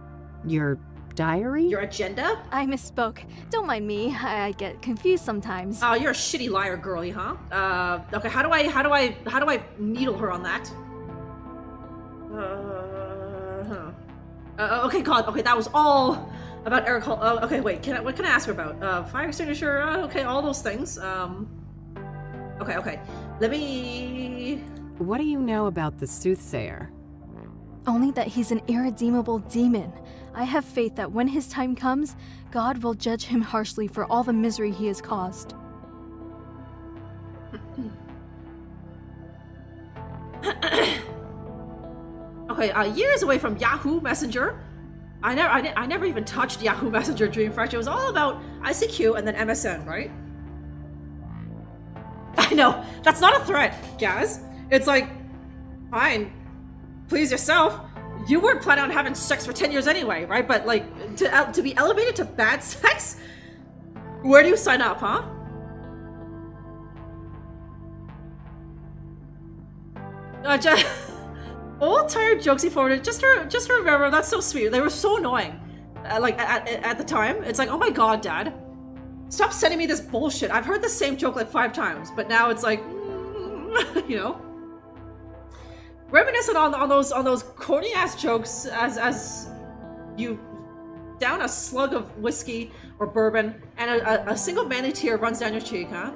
Your diary? Your agenda? I misspoke. Don't mind me. I get confused sometimes. Oh, you're a shitty liar, girly, huh? Okay, how do I needle her on that? Okay, God. Okay, that was all about Eric Hall. Okay, wait. What can I ask her about? Fire extinguisher. Okay, all those things. Okay. Let me... What do you know about the Soothsayer? Only that he's an irredeemable demon. I have faith that when his time comes, God will judge him harshly for all the misery he has caused. Okay, years away from Yahoo Messenger. I never even touched Yahoo Messenger, Dream Fresh. It was all about ICQ and then MSN, right? I know, that's not a threat, Gaz. It's like, fine, please yourself. You weren't planning on having sex for 10 years anyway, right? But like, to be elevated to bad sex? Where do you sign up, huh? Old tired jokes he forwarded. Just to remember, that's so sweet. They were so annoying. Like at the time, it's like, oh my god, Dad, stop sending me this bullshit. I've heard the same joke like 5 times, but now it's like, you know, reminiscent on those corny ass jokes as you down a slug of whiskey or bourbon and a single manly tear runs down your cheek, huh?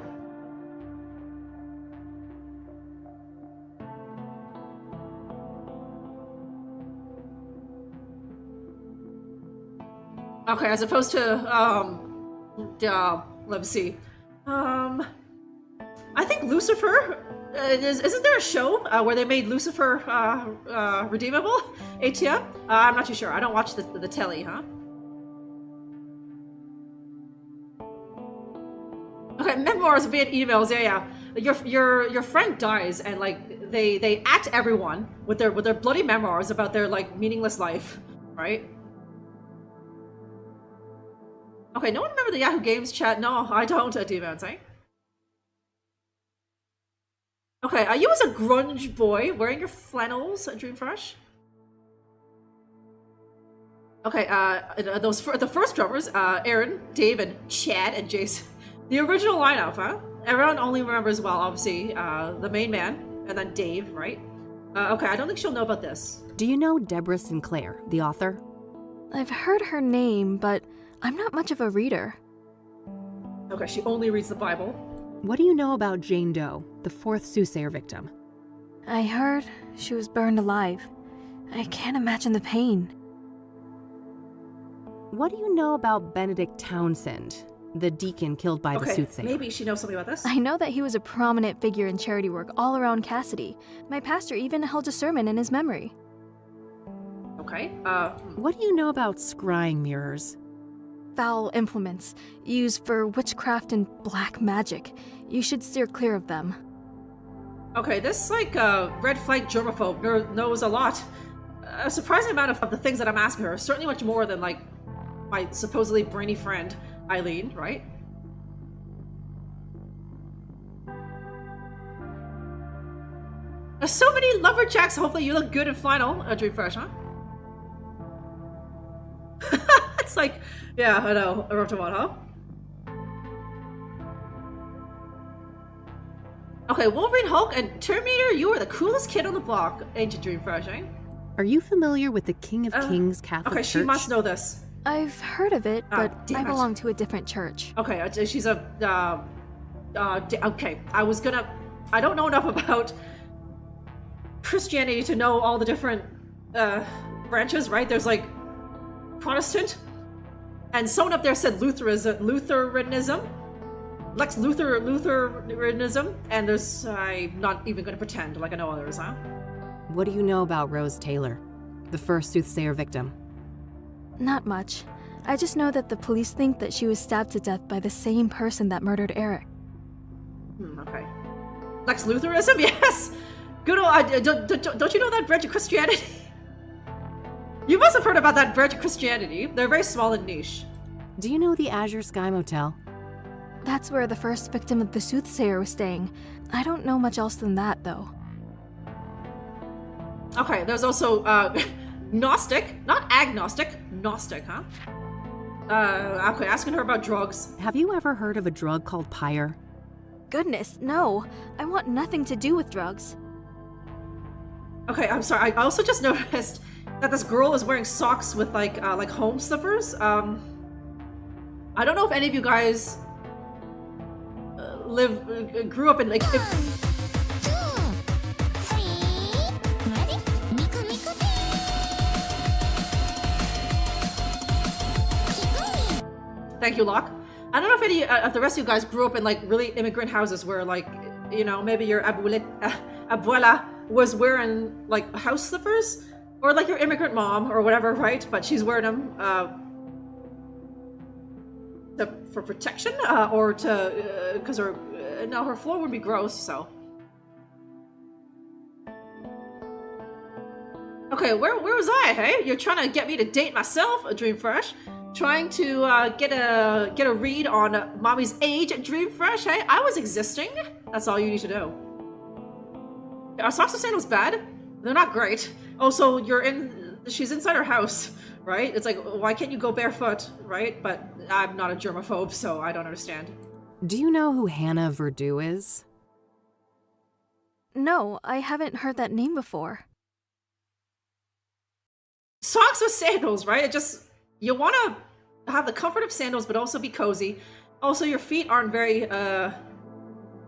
Okay, as opposed to, let me see. I think Lucifer, isn't there a show where they made Lucifer redeemable? ATM? I'm not too sure. I don't watch the telly, huh? Okay, memoirs via emails. Yeah. Your friend dies, and like they act everyone with their bloody memoirs about their like meaningless life, right? Okay, no one remember the Yahoo Games chat? No, I don't, Demons, eh? Okay, you as a grunge boy wearing your flannels at Dreamfresh? Okay, the first drummers, Aaron, Dave, and Chad, and Jason. The original lineup, huh? Everyone only remembers, well, obviously, the main man, and then Dave, right? Okay, I don't think she'll know about this. Do you know Deborah Sinclair, the author? I've heard her name, but I'm not much of a reader. Okay, she only reads the Bible. What do you know about Jane Doe, the 4th Soothsayer victim? I heard she was burned alive. I can't imagine the pain. What do you know about Benedict Townsend, the deacon killed by the Soothsayer? Maybe she knows something about this. I know that he was a prominent figure in charity work all around Cassidy. My pastor even held a sermon in his memory. Okay, What do you know about scrying mirrors? Foul implements, used for witchcraft and black magic. You should steer clear of them. Okay, this, like, red flag germaphobe knows a lot. A surprising amount of the things that I'm asking her. Certainly much more than, like, my supposedly brainy friend, Eileen, right? So many lumberjacks. Hopefully you look good in flannel. Dreamfresh, huh? It's like, yeah, I know. I wrote about, huh? Okay, Wolverine, Hulk, and Terminator, you are the coolest kid on the block. Ancient Dreamfresh, eh? Are you familiar with the King of Kings Catholic Okay, Church? she must know this. I've heard of it, but I damn it. belong to a different church. Okay, she's a, okay, I don't know enough about Christianity to know all the different, branches, right? There's, like, Protestant, and someone up there said Lutheranism, Lex Lutheranism, and there's, I'm not even gonna pretend like I know others, huh? What do you know about Rose Taylor, the 1st Soothsayer victim? Not much. I just know that the police think that she was stabbed to death by the same person that murdered Eric. Okay. Lex Lutheranism? Yes! Good old, don't you know that branch of Christianity? You must have heard about that branch of Christianity. They're very small and niche. Do you know the Azure Sky Motel? That's where the first victim of the Soothsayer was staying. I don't know much else than that, though. Okay, there's also, Gnostic. Not agnostic. Gnostic, huh? Okay, asking her about drugs. Have you ever heard of a drug called Pyre? Goodness, no. I want nothing to do with drugs. Okay, I'm sorry. I also just noticed that this girl is wearing socks with like home slippers. I don't know if any of you guys grew up in like. Thank you, Locke. I don't know if any of the rest of you guys grew up in like really immigrant houses where like, you know, maybe your abuela was wearing like house slippers, or like your immigrant mom or whatever, right? But she's wearing them for protection, or to because her her floor would be gross. So okay, where was I? Hey, you're trying to get me to date myself, Dreamfresh? Trying to get a read on mommy's age at Dream Fresh. Hey, I was existing. That's all you need to know. Are socks and sandals bad? They're not great. Oh, so she's inside her house, right? It's like, why can't you go barefoot, right? But I'm not a germaphobe, so I don't understand. Do you know who Hannah Verdew is? No, I haven't heard that name before. Socks with sandals, right? It just, you want to have the comfort of sandals, but also be cozy. Also, your feet aren't very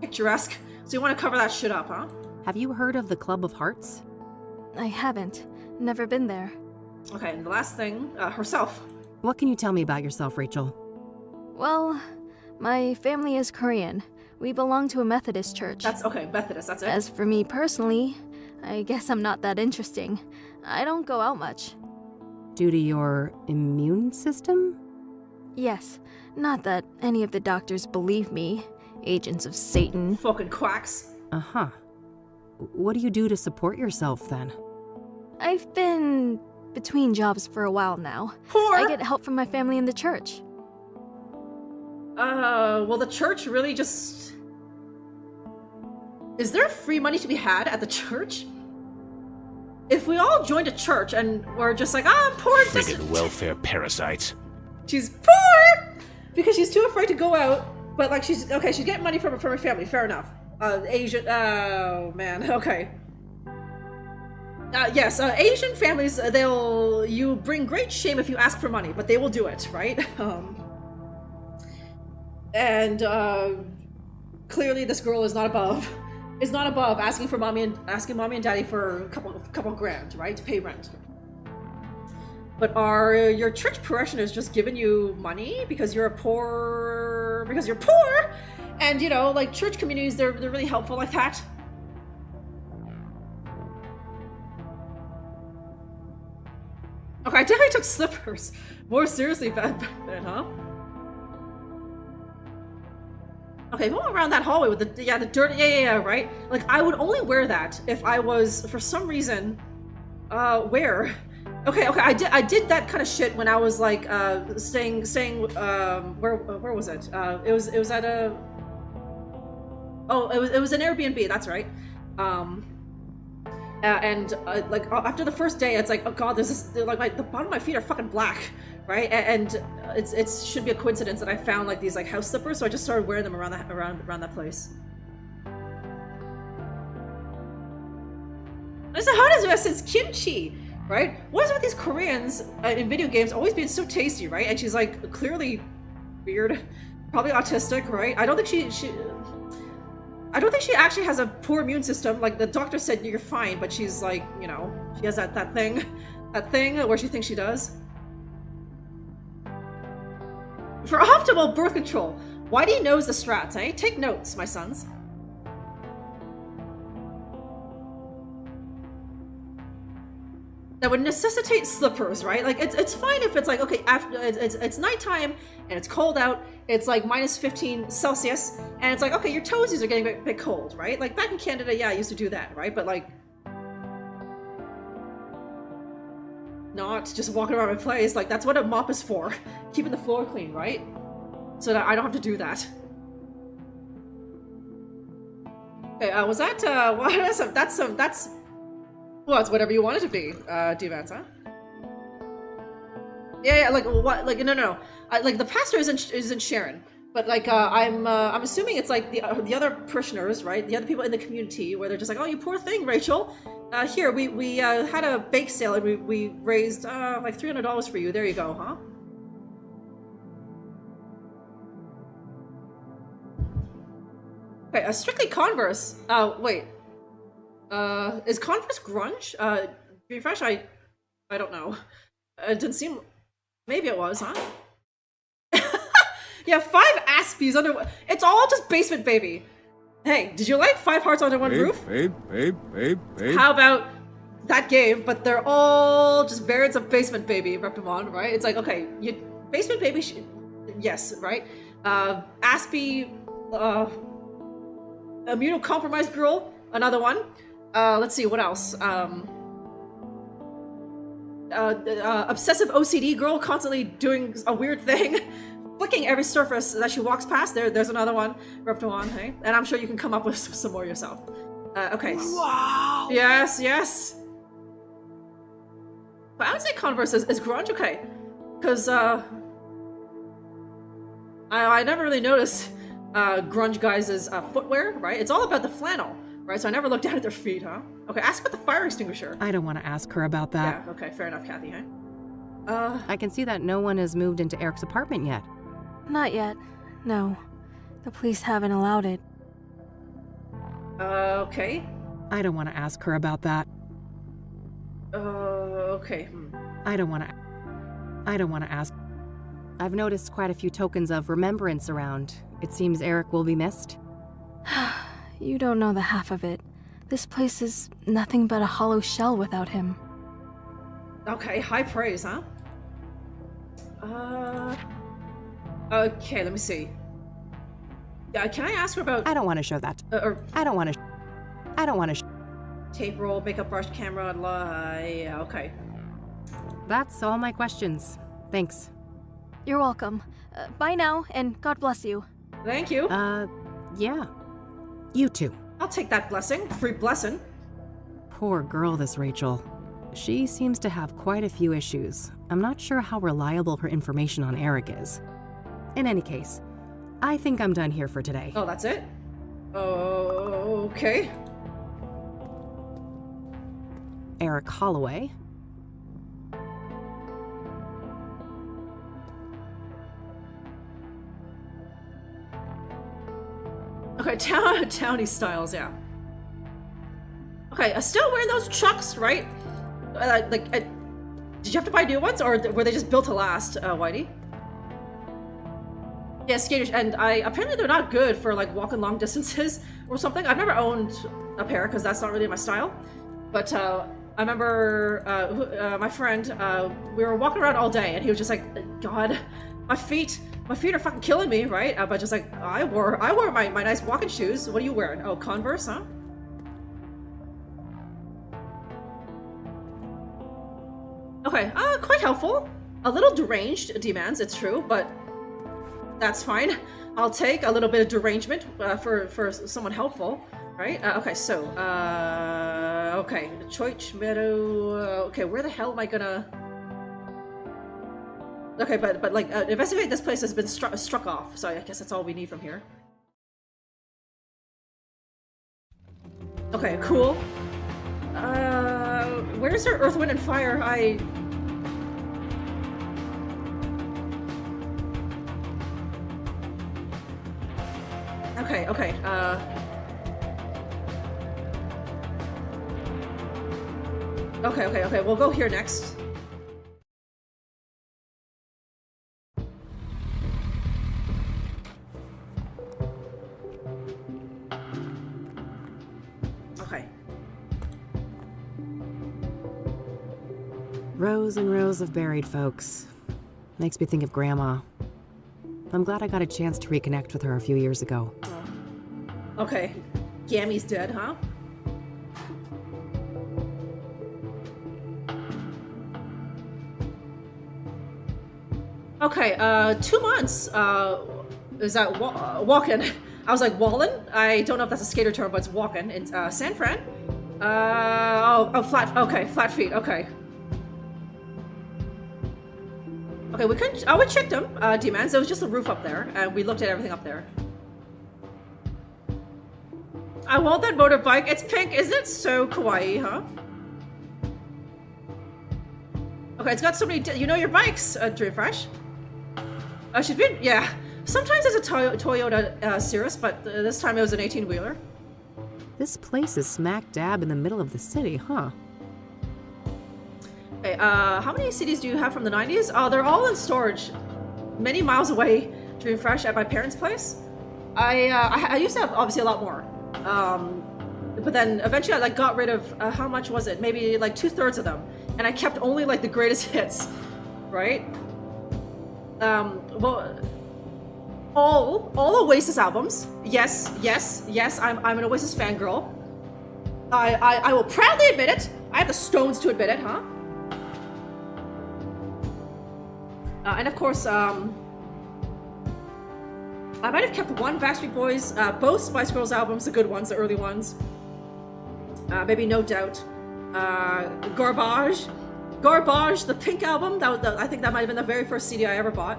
picturesque, so you want to cover that shit up, huh? Have you heard of the Club of Hearts? I haven't. Never been there. Okay, and the last thing, herself. What can you tell me about yourself, Rachel? Well, my family is Korean. We belong to a Methodist church. That's okay, Methodist, that's it. As for me personally, I guess I'm not that interesting. I don't go out much. Due to your immune system? Yes, not that any of the doctors believe me. Agents of Satan. Fucking quacks. Uh-huh. What do you do to support yourself, then? I've been between jobs for a while now. Poor! I get help from my family in the church. Well, the church really just... Is there free money to be had at the church? If we all joined a church and we're just like, I'm poor... Friggin' welfare parasites. She's poor! Because she's too afraid to go out, but like she's getting money from her family, fair enough. Asian, oh man, okay. Yes, Asian families, you bring great shame if you ask for money, but they will do it, right? And clearly this girl is not above asking mommy and daddy for a couple grand, right, to pay rent. But are your church parishioners just giving you money because you're poor? And you know, like church communities, they're really helpful like that. Okay, I definitely took slippers more seriously back then, huh? Okay, going around that hallway with the dirt, yeah, right? Like, I would only wear that if I was, for some reason, where? Okay, I did that kind of shit when I was, like, staying, where was it? It was at a... Oh, it was an Airbnb, that's right. Like, after the first day, it's like, oh god, there's this, like, the bottom of my feet are fucking black, right? And it should be a coincidence that I found, like, these, like, house slippers, so I just started wearing them around that place. It's the hardest since kimchi, right? What is it with these Koreans in video games always being so tasty, right? And she's, like, clearly weird, probably autistic, right? I don't think she actually has a poor immune system. Like, the doctor said you're fine, but she's like, you know, she has that thing where she thinks she does. For optimal birth control, Whitey knows the strats, eh? Take notes, my sons. That would necessitate slippers, right? Like, it's fine if it's like, okay, after it's nighttime and it's cold out, it's like minus 15 Celsius, and it's like, okay, your toesies are getting a bit cold, right? Like, back in Canada, yeah, I used to do that, right? But like, not just walking around my place. Like, that's what a mop is for. Keeping the floor clean, right? So that I don't have to do that. Okay, was that, that's well, it's whatever you want it to be, D-Vance, huh? Yeah, like, what, like, no. Like, the pastor isn't Sharon, but, like, I'm assuming it's, like, the other parishioners, right? The other people in the community, where they're just like, oh, you poor thing, Rachel. Here, we had a bake sale, and we raised, like, $300 for you. There you go, huh? Okay, Strictly Converse. Wait. Is Converse grunge? Refresh, I don't know. It didn't seem... Maybe it was, huh? Yeah, 5 Aspies under... It's all just Basement Baby. Hey, did you like 5 Hearts Under One Roof? Babe. How about that game, but they're all just variants of Basement Baby, Reptimon, right? It's like, okay, Basement Baby, yes, right? Aspie, Immunocompromised Girl, another one. Let's see, what else? obsessive OCD girl constantly doing a weird thing, flicking every surface that she walks past. There's another one. We're up to one, hey? And I'm sure you can come up with some more yourself. Okay. Wow. Yes. But I would say Converse is grunge, okay. Because, I never really noticed grunge guys' footwear, right? It's all about the flannel, right? So I never looked down at their feet, huh? Okay, ask about the fire extinguisher. I don't want to ask her about that. Yeah, okay, fair enough, Kathy, huh? I can see that no one has moved into Eric's apartment yet. Not yet. No. The police haven't allowed it. Okay. I don't want to ask her about that. Okay. I don't want to ask. I've noticed quite a few tokens of remembrance around. It seems Eric will be missed. You don't know the half of it. This place is nothing but a hollow shell without him. Okay, high praise, huh? Okay, let me see. Can I ask her about... I don't want to show that. I don't want to... Tape roll, makeup brush, camera, yeah, okay. That's all my questions. Thanks. You're welcome. Bye now, and God bless you. Thank you. Yeah. You too. I'll take that blessing. Free blessing. Poor girl, this Rachel. She seems to have quite a few issues. I'm not sure how reliable her information on Eric is. In any case, I think I'm done here for today. Oh, that's it? Okay. Eric Holloway. Okay, towny styles, yeah. Okay, still wearing those chucks, right? Did you have to buy new ones, or were they just built to last, Whitey? Yeah, skaters, and apparently they're not good for like walking long distances or something. I've never owned a pair because that's not really my style. But I remember my friend, we were walking around all day, and he was just like, "God, my feet are fucking killing me," right? But just like, I wore my nice walking shoes. What are you wearing? Oh, Converse, huh? Okay, quite helpful. A little deranged, demands, it's true, but that's fine. I'll take a little bit of derangement for someone helpful, right? Okay, so, okay, Choich Meadow, okay, where the hell am I gonna... Okay, but like, investigate this place has been struck off, so I guess that's all we need from here. Okay, cool. Where's her Earth, Wind, and Fire? Okay, okay, we'll go here next. Okay. Rows and rows of buried folks. Makes me think of Grandma. I'm glad I got a chance to reconnect with her a few years ago. Oh. Okay. Gammy's dead, huh? Okay, 2 months, is that walking? I was like, walling? I don't know if that's a skater term, but it's walking in San Fran. Flat feet, okay. Okay, we checked them, demands. There was just a roof up there, and we looked at everything up there. I want that motorbike. It's pink. Isn't it so kawaii, huh? Okay, it's got so many... You know your bikes, Dreamfresh. She's been... Yeah. Sometimes it's a Toyota Cirrus, but this time it was an 18-wheeler. This place is smack dab in the middle of the city, huh? Okay, how many CDs do you have from the 90s? Oh, they're all in storage. Many miles away, Dreamfresh, at my parents' place. I used to have, obviously, a lot more. But then eventually I like got rid of, how much was it? Maybe like 2/3 of them. And I kept only like the greatest hits, right? Well, all Oasis albums. Yes, I'm an Oasis fangirl. I will proudly admit it. I have the stones to admit it, huh? And of course, I might have kept one Backstreet Boys, both Spice Girls albums, the good ones, the early ones. Maybe No Doubt. Garbage, the Pink album. I think that might have been the very first CD I ever bought.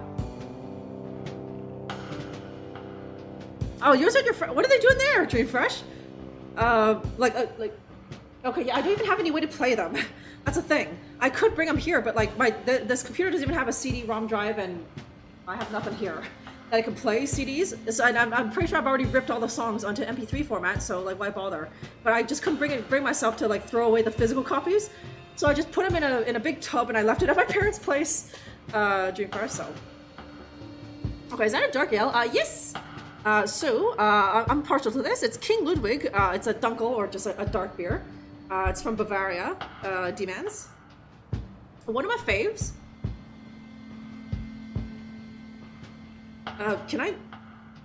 Oh, yours and your friend. What are they doing there, Dream Fresh? Like, okay, yeah, I don't even have any way to play them. That's a thing. I could bring them here, but like this computer doesn't even have a CD-ROM drive, and I have nothing here that I can play CDs. So I'm pretty sure I've already ripped all the songs onto MP3 format, so like why bother? But I just couldn't bring myself to like throw away the physical copies, so I just put them in a big tub and I left it at my parents' place. Dream Fresh. So okay, is that a dark ale? Yes. So I'm partial to this. It's King Ludwig. It's a Dunkel, or just a dark beer. It's from Bavaria. Demands. One of my faves. Can I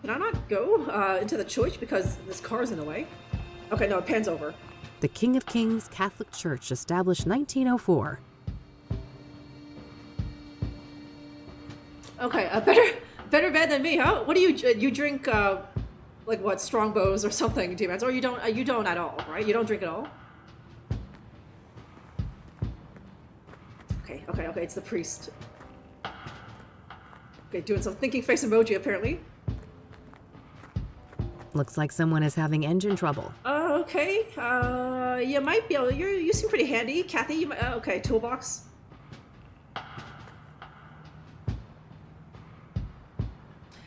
not go into the church because this car's in the way? Okay, no, it pans over. The King of Kings Catholic Church, established 1904. Okay, better bad than me, huh? What do you drink? Like what, Strongbows or something, Demands? Or you don't at all, right? You don't drink at all. Okay, it's the priest. Okay, doing some thinking face emoji apparently. Looks like someone is having engine trouble. Okay. You might be able. You seem pretty handy, Kathy. You might, okay, toolbox.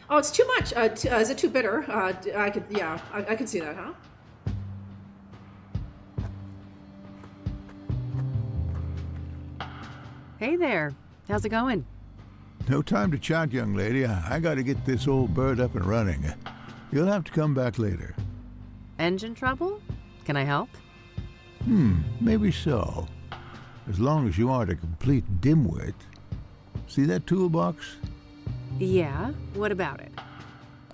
Oh, it's too much. Is it too bitter? I could see that, huh? Hey there. How's it going? No time to chat, young lady. I gotta get this old bird up and running. You'll have to come back later. Engine trouble? Can I help? Maybe so. As long as you aren't a complete dimwit. See that toolbox? Yeah, what about it?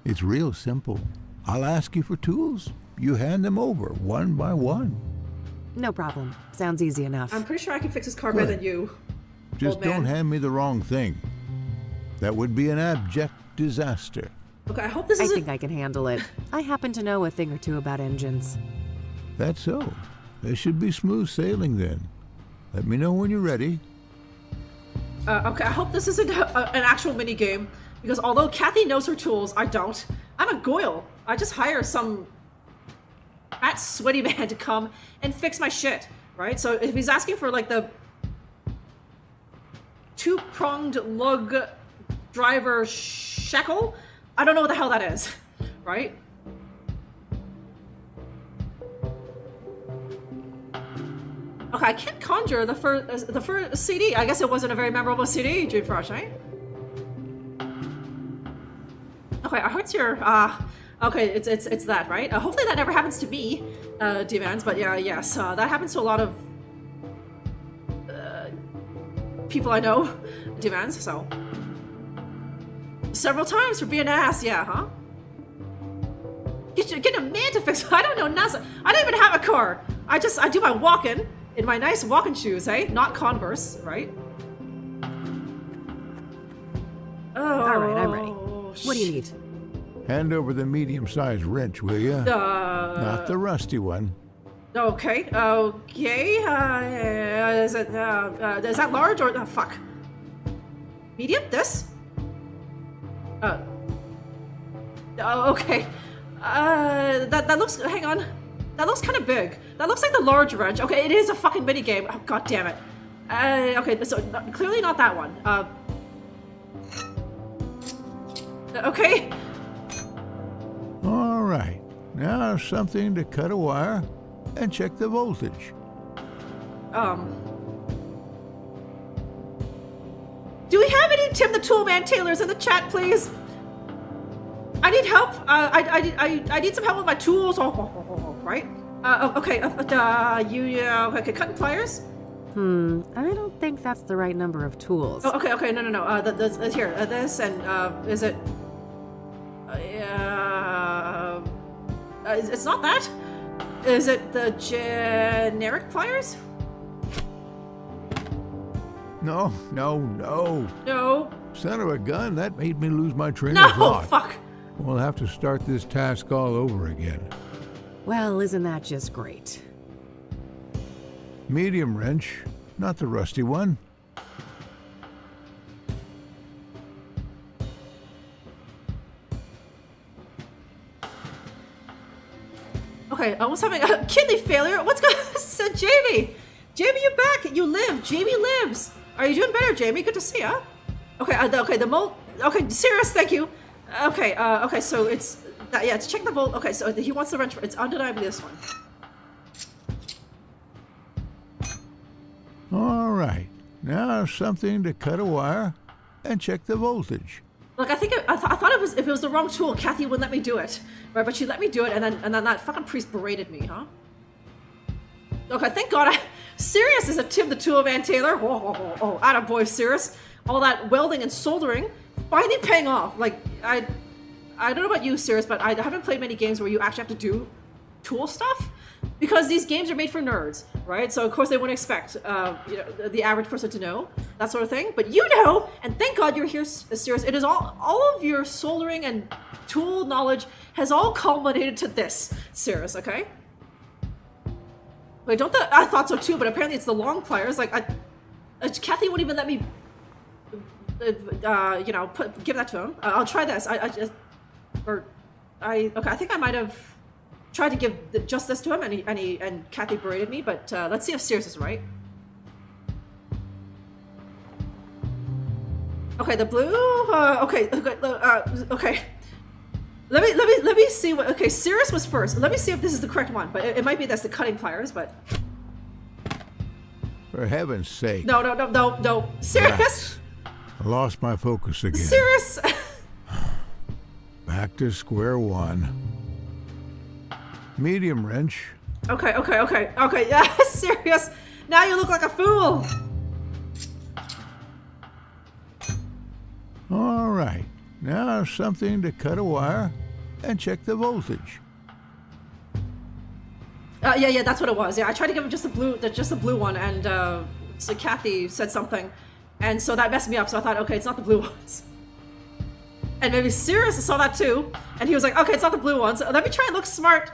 It's real simple. I'll ask you for tools. You hand them over, one by one. No problem. Sounds easy enough. I'm pretty sure I can fix this car better than you. Just don't hand me the wrong thing. That would be an abject disaster. Okay, I hope this I think I can handle it. I happen to know a thing or two about engines. That's so. There should be smooth sailing then. Let me know when you're ready. Okay, I hope this isn't an actual mini game, because although Kathy knows her tools, I don't. I'm a Goyle. I just hire some fat, sweaty man to come and fix my shit, right? So if he's asking for like the two-pronged lug driver shekel, I don't know what the hell that is, right? Okay, I can't conjure the first CD. I guess it wasn't a very memorable CD, Dream Fresh, right? Okay, I heard your okay, it's that, right? Hopefully that never happens to me, Demands. But yeah, yes, that happens to a lot of people I know, Demands. So several times for being an ass, yeah, huh? Get a man to fix. I don't know nothing. I don't even have a car. I do my walking in my nice walking shoes, hey? Not Converse, right? Oh. All right, I'm ready. What do you need? Hand over the medium-sized wrench, will you? Not the rusty one. Okay. Okay. Is that large or fuck? Medium? This? Okay. That looks. Hang on. That looks kind of big. That looks like the large wrench. Okay, it is a fucking mini game. Oh, god damn it. Okay, so clearly not that one. Okay. All right. Now something to cut a wire and check the voltage. Do we have any Tim the Toolman Taylors in the chat, please? I need help. I need some help with my tools. Right? Okay. Okay. Cutting pliers. I don't think that's the right number of tools. Oh, okay. No. Here. This and is it? It's not that. Is it the generic pliers? No. No. Son of a gun, that made me lose my train No, of thought. fuck. We'll have to start this task all over again. Well, isn't that just great? Medium wrench, not the rusty one. Okay, I was having a kidney failure. What's going on? Jamie! Jamie, you're back! You live! Jamie lives! Are you doing better, Jamie? Good to see ya. Okay, okay, the mold... Okay, serious, thank you. Okay, okay, so it's... yeah, to check the volt... Okay, so he wants the wrench... It's undeniably this one. All right. Now something to cut a wire and check the voltage. Like, I think I thought it was, if it was the wrong tool, Kathy wouldn't let me do it. Right, but she let me do it, and then that fucking priest berated me, huh? Okay, thank God Sirius is a Tim the Tool Man Taylor. Oh, attaboy, Sirius. All that welding and soldering finally paying off. Like, I don't know about you, Sirius, but I haven't played many games where you actually have to do tool stuff. Because these games are made for nerds, right? So of course they wouldn't expect you know, the average person to know that sort of thing. But you know, and thank God you're here, Sirius. It is all of your soldering and tool knowledge has all culminated to this, Sirius. Okay. Wait, I thought so too, but apparently it's the long pliers. Like, Kathy wouldn't even let me, you know, give that to him. I'll try this. Okay, I think I might have tried to give just this to him, and Kathy berated me. But let's see if Sirius is right. Okay, the blue. Okay. Let me see what. Okay, Sirius was first. Let me see if this is the correct one. But it might be that's the cutting pliers. But for heaven's sake! No, Sirius. I lost my focus again. Sirius. Back to square one. Medium wrench. Okay. Yeah, Sirius. Now you look like a fool. All right. Now something to cut a wire and check the voltage. Yeah, that's what it was. Yeah, I tried to give him just the blue one, and so Kathy said something, and so that messed me up. So I thought, okay, it's not the blue ones. And maybe Sirius saw that too, and he was like, okay, it's not the blue ones. Let me try and look smart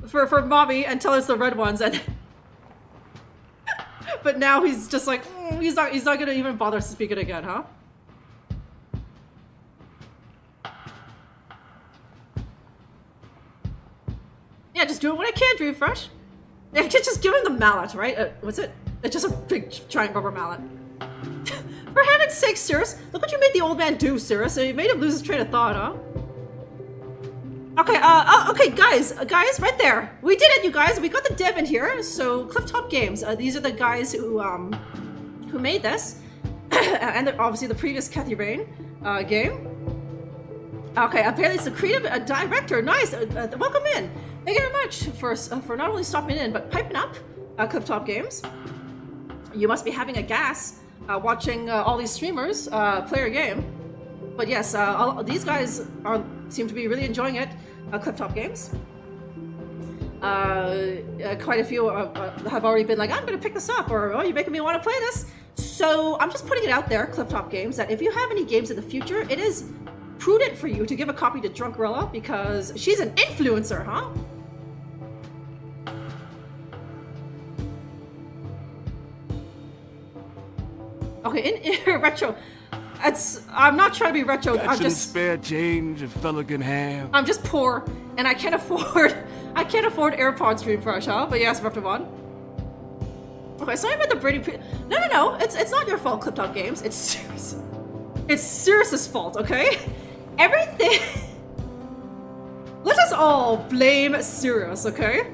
for mommy and tell us the red ones. And but now he's just like, he's not gonna even bother to speak it again, huh? Yeah, just doing what I can to refresh. Yeah, just give him the mallet, right? What's it? It's just a big giant rubber mallet. For heaven's sake, Sirius! Look what you made the old man do, Sirius. You made him lose his train of thought, huh? Okay, okay, guys, right there. We did it, you guys. We got the dev in here. So, Clifftop Games. These are the guys who made this, and obviously the previous Kathy Rain game. Okay, apparently it's the creative director. Nice. Welcome in. Thank you very much for not only stopping in but piping up, Clifftop Games. You must be having a gas watching all these streamers play your game. But yes, these guys seem to be really enjoying it. Clifftop Games. Quite a few have already been like, I'm going to pick this up, or oh, you're making me want to play this. So I'm just putting it out there, Clifftop Games, that if you have any games in the future, it is prudent for you to give a copy to Drunkerella because she's an influencer, huh? Okay, in retro. I'm not trying to be retro. Got some spare change a fella can have. I'm just poor, and I can't afford AirPods refresh, huh? But yes, Retro One. Okay, sorry about the Brady. No. It's not your fault, Clifftop Games. It's Sirius. It's Sirius's fault, okay? Everything. Let us all blame Sirius, okay?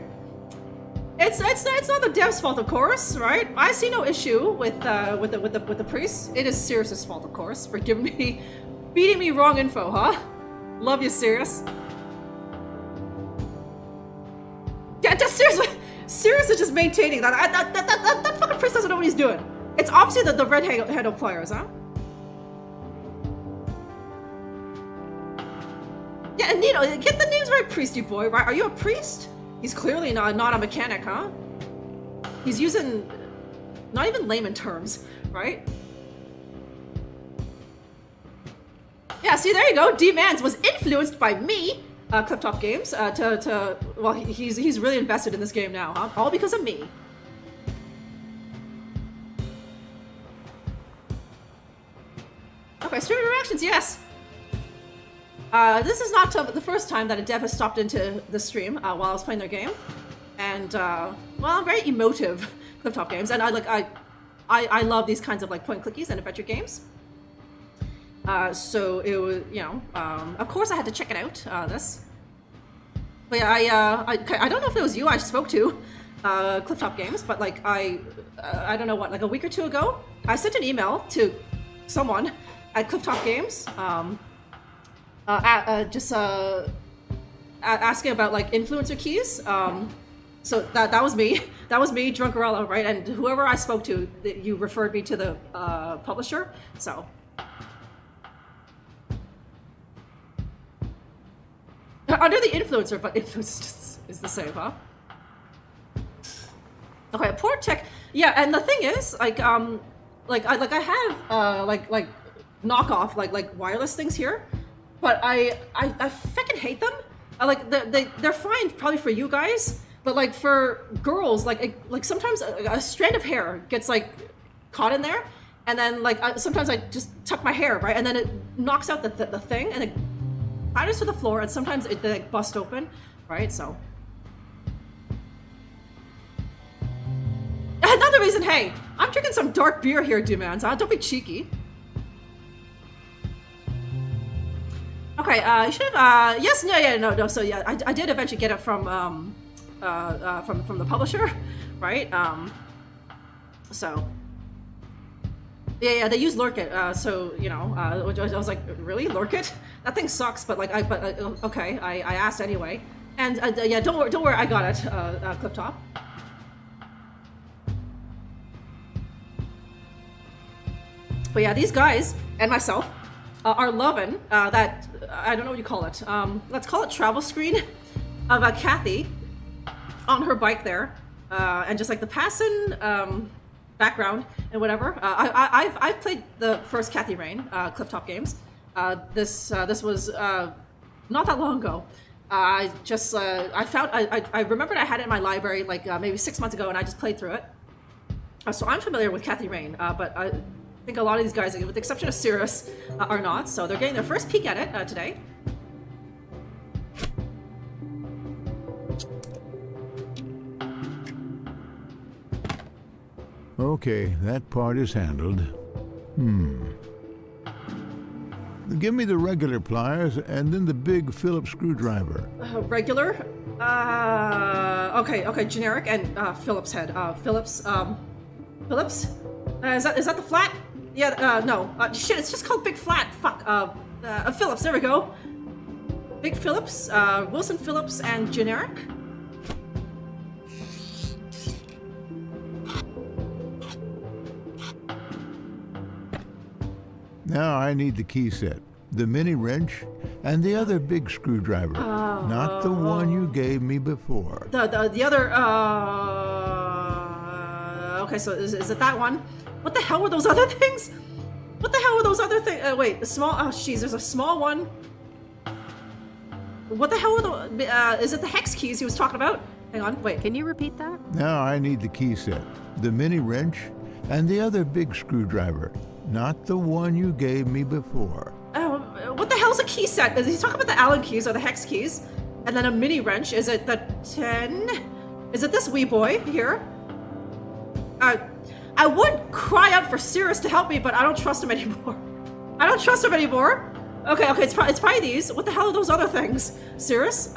It's not the dev's fault, of course, right? I see no issue with the priest. It is Sirius's fault, of course, for beating me wrong info, huh? Love you, Sirius. Yeah, just Sirius is just maintaining that. That fucking priest doesn't know what he's doing. It's obviously the red handle players, huh? Yeah, and Nino, get the names right, priesty boy, right? Are you a priest? He's clearly not a mechanic, huh? He's using not even layman terms, right? Yeah, see, there you go. D-Mans was influenced by me, Clifftop Games, well, he's really invested in this game now, huh? All because of me. Okay, streaming reactions, yes. This is not the first time that a dev has stopped into the stream while I was playing their game, and well, I'm very emotive, Clifftop Games, and I love these kinds of like point clickies and adventure games. So it was, you know, of course I had to check it out. This, but yeah, I don't know if it was you I spoke to, Clifftop Games, but like I don't know what, like a week or two ago, I sent an email to someone at Clifftop Games, asking about like influencer keys. So that was me. That was me, Drunkerella, right? And whoever I spoke to, you referred me to the publisher. So. Under the influencer, but influence is the same, huh? Okay, port tech. Yeah, and the thing is, like I have like knockoff like wireless things here, but I fucking hate them. They're fine probably for you guys, but like for girls, like sometimes a strand of hair gets like caught in there, and then like sometimes I just tuck my hair, right, and then it knocks out the thing, and it clatters to the floor, and sometimes it like bust open, right? So another reason, hey, I'm drinking some dark beer here, D-Mans, huh? Don't be cheeky. Okay, you should have, yes, no, so yeah, I did eventually get it from the publisher, right? So, yeah, they use Lurkit, so, you know, I was like, really, Lurkit? That thing sucks, but like, okay, I asked anyway. And, yeah, don't worry, I got it, Clifftop. But yeah, these guys, and myself, are loving that, I don't know what you call it, let's call it travel screen of Kathy on her bike there, and just like the passing background and whatever. I've played the first Kathy Rain, Clifftop Games. This was not that long ago. I remembered I had it in my library like maybe 6 months ago, and I just played through it. So I'm familiar with Kathy Rain, but I think a lot of these guys, with the exception of Cirrus, are not. So they're getting their first peek at it today. Okay, that part is handled. Give me the regular pliers and then the big Phillips screwdriver. Regular? Okay, generic and Phillips head. Phillips? Is that the flat? Yeah, no. Shit, it's just called Big Flat. Fuck. Phillips, there we go. Big Phillips, Wilson Phillips, and generic. Now I need the key set, the mini wrench, and the other big screwdriver. Not the one you gave me before. The other, okay, so is it that one? What the hell were those other things? What the hell were those other things? Wait, the small, oh jeez, there's a small one. What the hell were the, is it the hex keys he was talking about? Hang on, wait. Can you repeat that? Now I need the key set, the mini wrench, and the other big screwdriver. Not the one you gave me before. What the hell's a key set? Is he talking about the Allen keys or the hex keys? And then a mini wrench. Is it the 10? Is it this wee boy here? I would cry out for Cirrus to help me, but I don't trust him anymore. I don't trust him anymore. Okay, it's probably these. What the hell are those other things? Cirrus?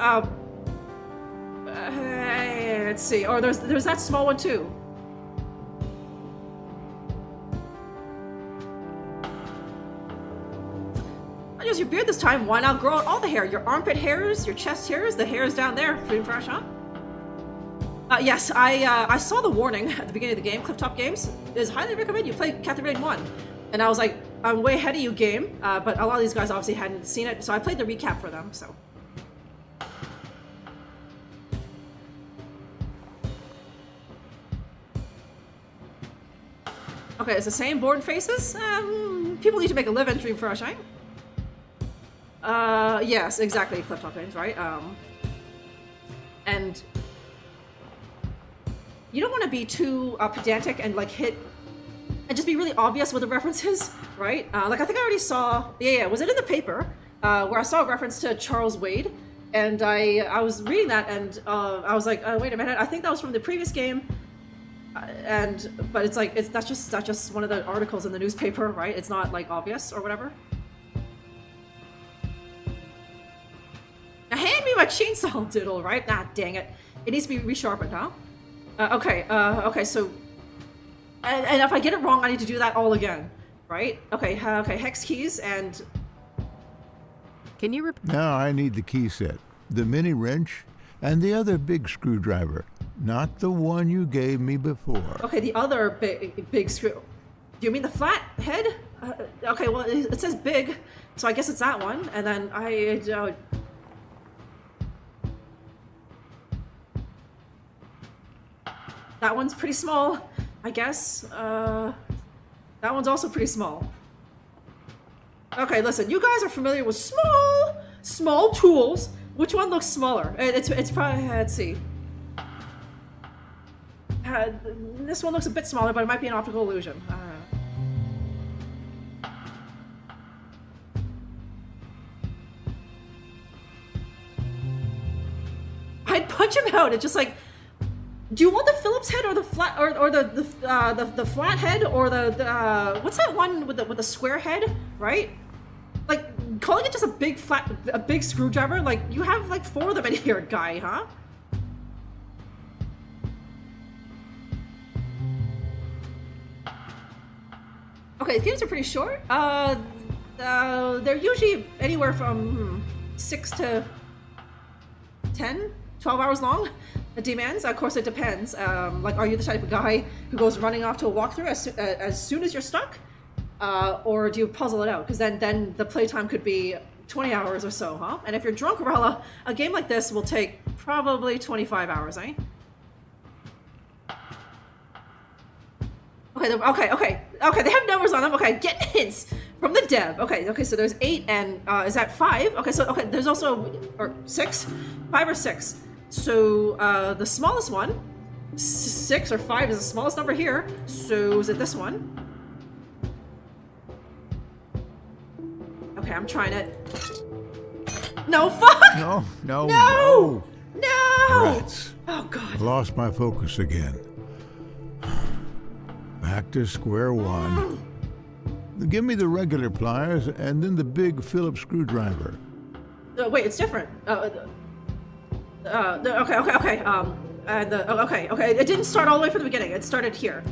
Let's see. Or there's that small one too. Use your beard this time. Why not grow out all the hair? Your armpit hairs, your chest hairs, the hairs down there. Pretty fresh, huh? Yes, I saw the warning at the beginning of the game. Clifftop Games is highly recommend you play Kathy Rain 1. And I was like, I'm way ahead of you, game. But a lot of these guys obviously hadn't seen it, so I played the recap for them, so. Okay, it's the same board faces. People need to make a living, Dream Fresh, right? Yes, exactly, Clifftop Games, right? And you don't want to be too pedantic and like hit and just be really obvious with the references, right? Like I think I already saw, was it in the paper where I saw a reference to Charles Wade, and I was reading that and I was like, wait a minute, I think that was from the previous game, but it's like that's just one of the articles in the newspaper, right? It's not like obvious or whatever. Now hand me my chainsaw, Diddle, right? Ah, dang it. It needs to be resharpened, huh? Okay, so... And if I get it wrong, I need to do that all again, right? Okay, hex keys and... Can you Now I need the key set, the mini wrench, and the other big screwdriver. Not the one you gave me before. Okay, the other big screw. Do you mean the flat head? Okay, well, it says big, so I guess it's that one. And then that one's pretty small, I guess. That one's also pretty small. Okay, listen, you guys are familiar with small tools. Which one looks smaller? It's probably, let's see. This one looks a bit smaller, but it might be an optical illusion. I'd punch him out. It's just like, do you want the Phillips head or the flat or the flat head or the what's that one with the square head, right? Like calling it just a big screwdriver. Like you have like 4 of them in here, guy, huh? Okay, the games are pretty short. They're usually anywhere from 6 to 10, 12 hours long. It demands. Of course, it depends. Like, are you the type of guy who goes running off to a walkthrough as soon as you're stuck? Or do you puzzle it out? Because then the playtime could be 20 hours or so, huh? And if you're Drunkerella, a game like this will take probably 25 hours, eh? Okay, they have numbers on them. Okay, get hints from the dev. Okay, so there's 8 and, is that 5? Okay, so, there's also, or 6? 5 or 6. So, the smallest one, 6 or 5 is the smallest number here. So, is it this one? Okay, I'm trying it. No, fuck! No! Rats. Oh, God. Lost my focus again. Back to square one. Give me the regular pliers and then the big Phillips screwdriver. Wait, it's different. Okay. It didn't start all the way from the beginning. It started here.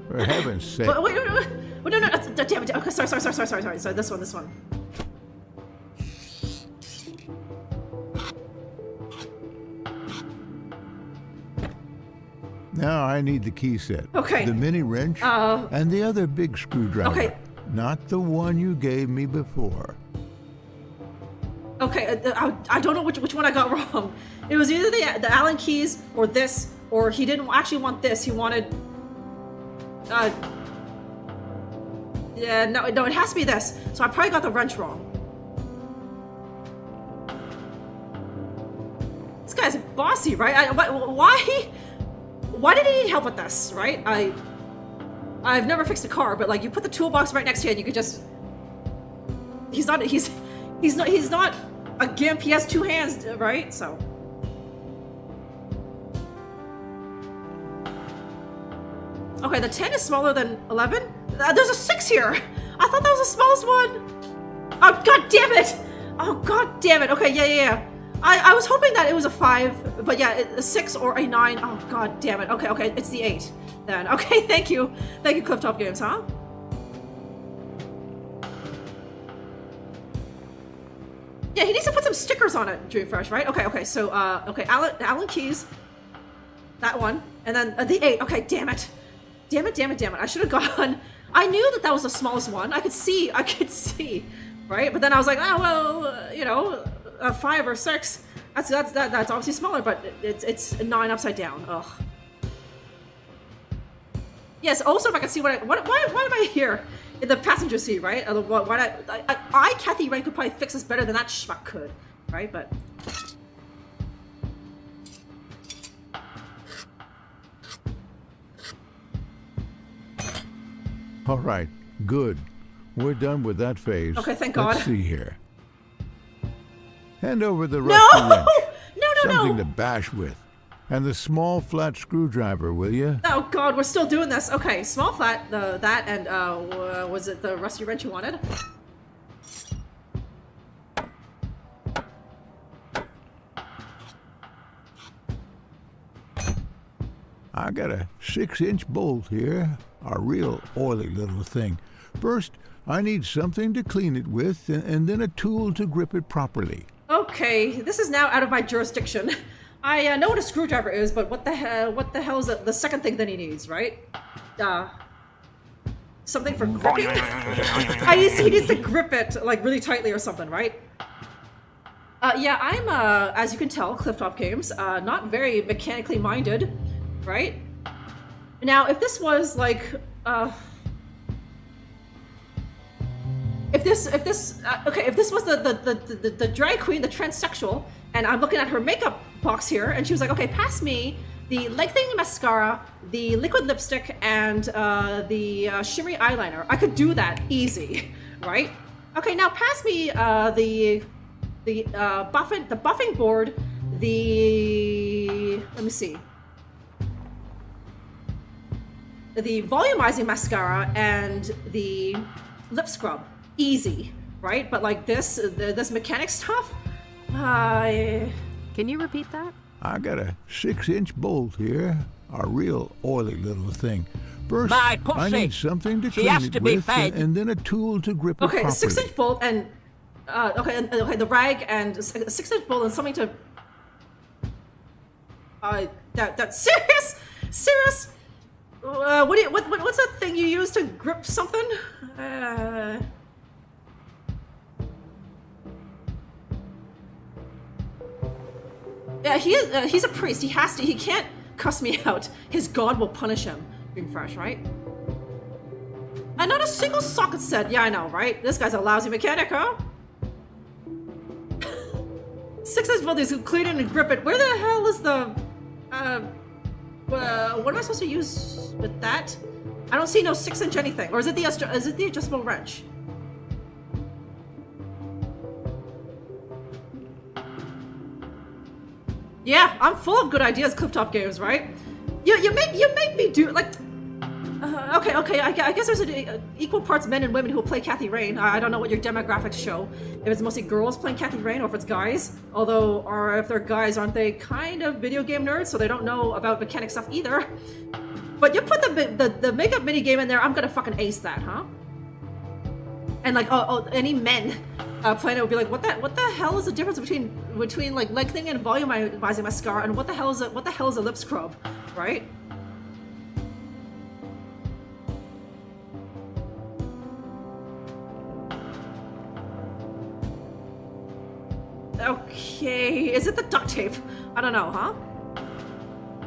For heaven's sake. Wait, no, damn it. Okay, sorry. So this one. Now I need the key set. Okay. The mini wrench and the other big screwdriver. Okay. Not the one you gave me before. Okay, I don't know which one I got wrong. It was either the Allen keys or this, or he didn't actually want this. He wanted... no, it has to be this. So I probably got the wrench wrong. This guy's bossy, right? Why did he need help with this, right? I've never fixed a car, but like you put the toolbox right next to you and you could just... He's not a gimp, he has 2 hands, right? So... Okay, the 10 is smaller than 11? There's a 6 here! I thought that was the smallest one! Oh, god damn it! Oh, god damn it! Okay, yeah. I was hoping that it was a 5, but yeah, a 6 or a 9. Oh, god damn it. Okay, it's the 8 then. Okay, thank you. Thank you, Clifftop Games, huh? Yeah, he needs to put some stickers on it, Dreamfresh, right? Okay, so, Allen keys. That one. And then the 8. Okay, damn it. Damn it. I should have gone. I knew that was the smallest one. I could see, right? But then I was like, oh, well, you know, a 5 or 6. That's obviously smaller, but it's a 9 upside down. Ugh. Yes, also if I can see why am I here? in the passenger seat, right? Why not? I, Kathy Rain, could probably fix this better than that schmuck could, right? But All right, good. We're done with that phase. Okay, thank God. Let's see here. Hand over the rusty wrench. Something to bash with. And the small flat screwdriver, will you? Oh God, we're still doing this. Okay, small flat, that, and was it the rusty wrench you wanted? I got a 6-inch bolt here, a real oily little thing. First, I need something to clean it with, and then a tool to grip it properly. Okay, this is now out of my jurisdiction. I know what a screwdriver is, but what the hell is the second thing that he needs, right? Something for gripping? He needs to grip it, like, really tightly or something, right? Yeah, I'm, as you can tell, Clifftop Games, not very mechanically minded, right? Now, if this was, like, if this was the drag queen, the transsexual, and I'm looking at her makeup box here, and she was like, okay, pass me the lengthening mascara, the liquid lipstick, and the shimmery eyeliner. I could do that easy, right? Okay, now pass me the buffing board, let me see, the volumizing mascara, and the lip scrub. Easy, right? But like this mechanic stuff, Can you repeat that? I got a 6-inch bolt here, a real oily little thing. First, My pussy. I need something to She clean has it to be with, fed. and then a tool to grip it okay, properly. a 6-inch bolt and okay, the rag and a 6-inch bolt and something to that's serious. What's that thing you use to grip something? Yeah, he's a priest. He can't cuss me out. His god will punish him. Being fresh, right? And not a single socket set. Yeah, I know, right? This guy's a lousy mechanic, huh? 6-inch buildings who clean it and grip it. Where the hell is the what am I supposed to use with that? I don't see no 6-inch anything. Or is it the adjustable wrench? Yeah, I'm full of good ideas, Clifftop Games, right? You make me do like. Okay. I guess there's equal parts men and women who will play Kathy Rain. I don't know what your demographics show. If it's mostly girls playing Kathy Rain, or if it's guys. Although, or if they're guys, aren't they kind of video game nerds, so they don't know about mechanic stuff either? But you put the makeup mini game in there, I'm gonna fucking ace that, huh? And like, any men playing it would be like, what the hell is the difference between like lengthening and volumizing mascara, and what the hell is a lip scrub, right? Okay, is it the duct tape? I don't know, huh?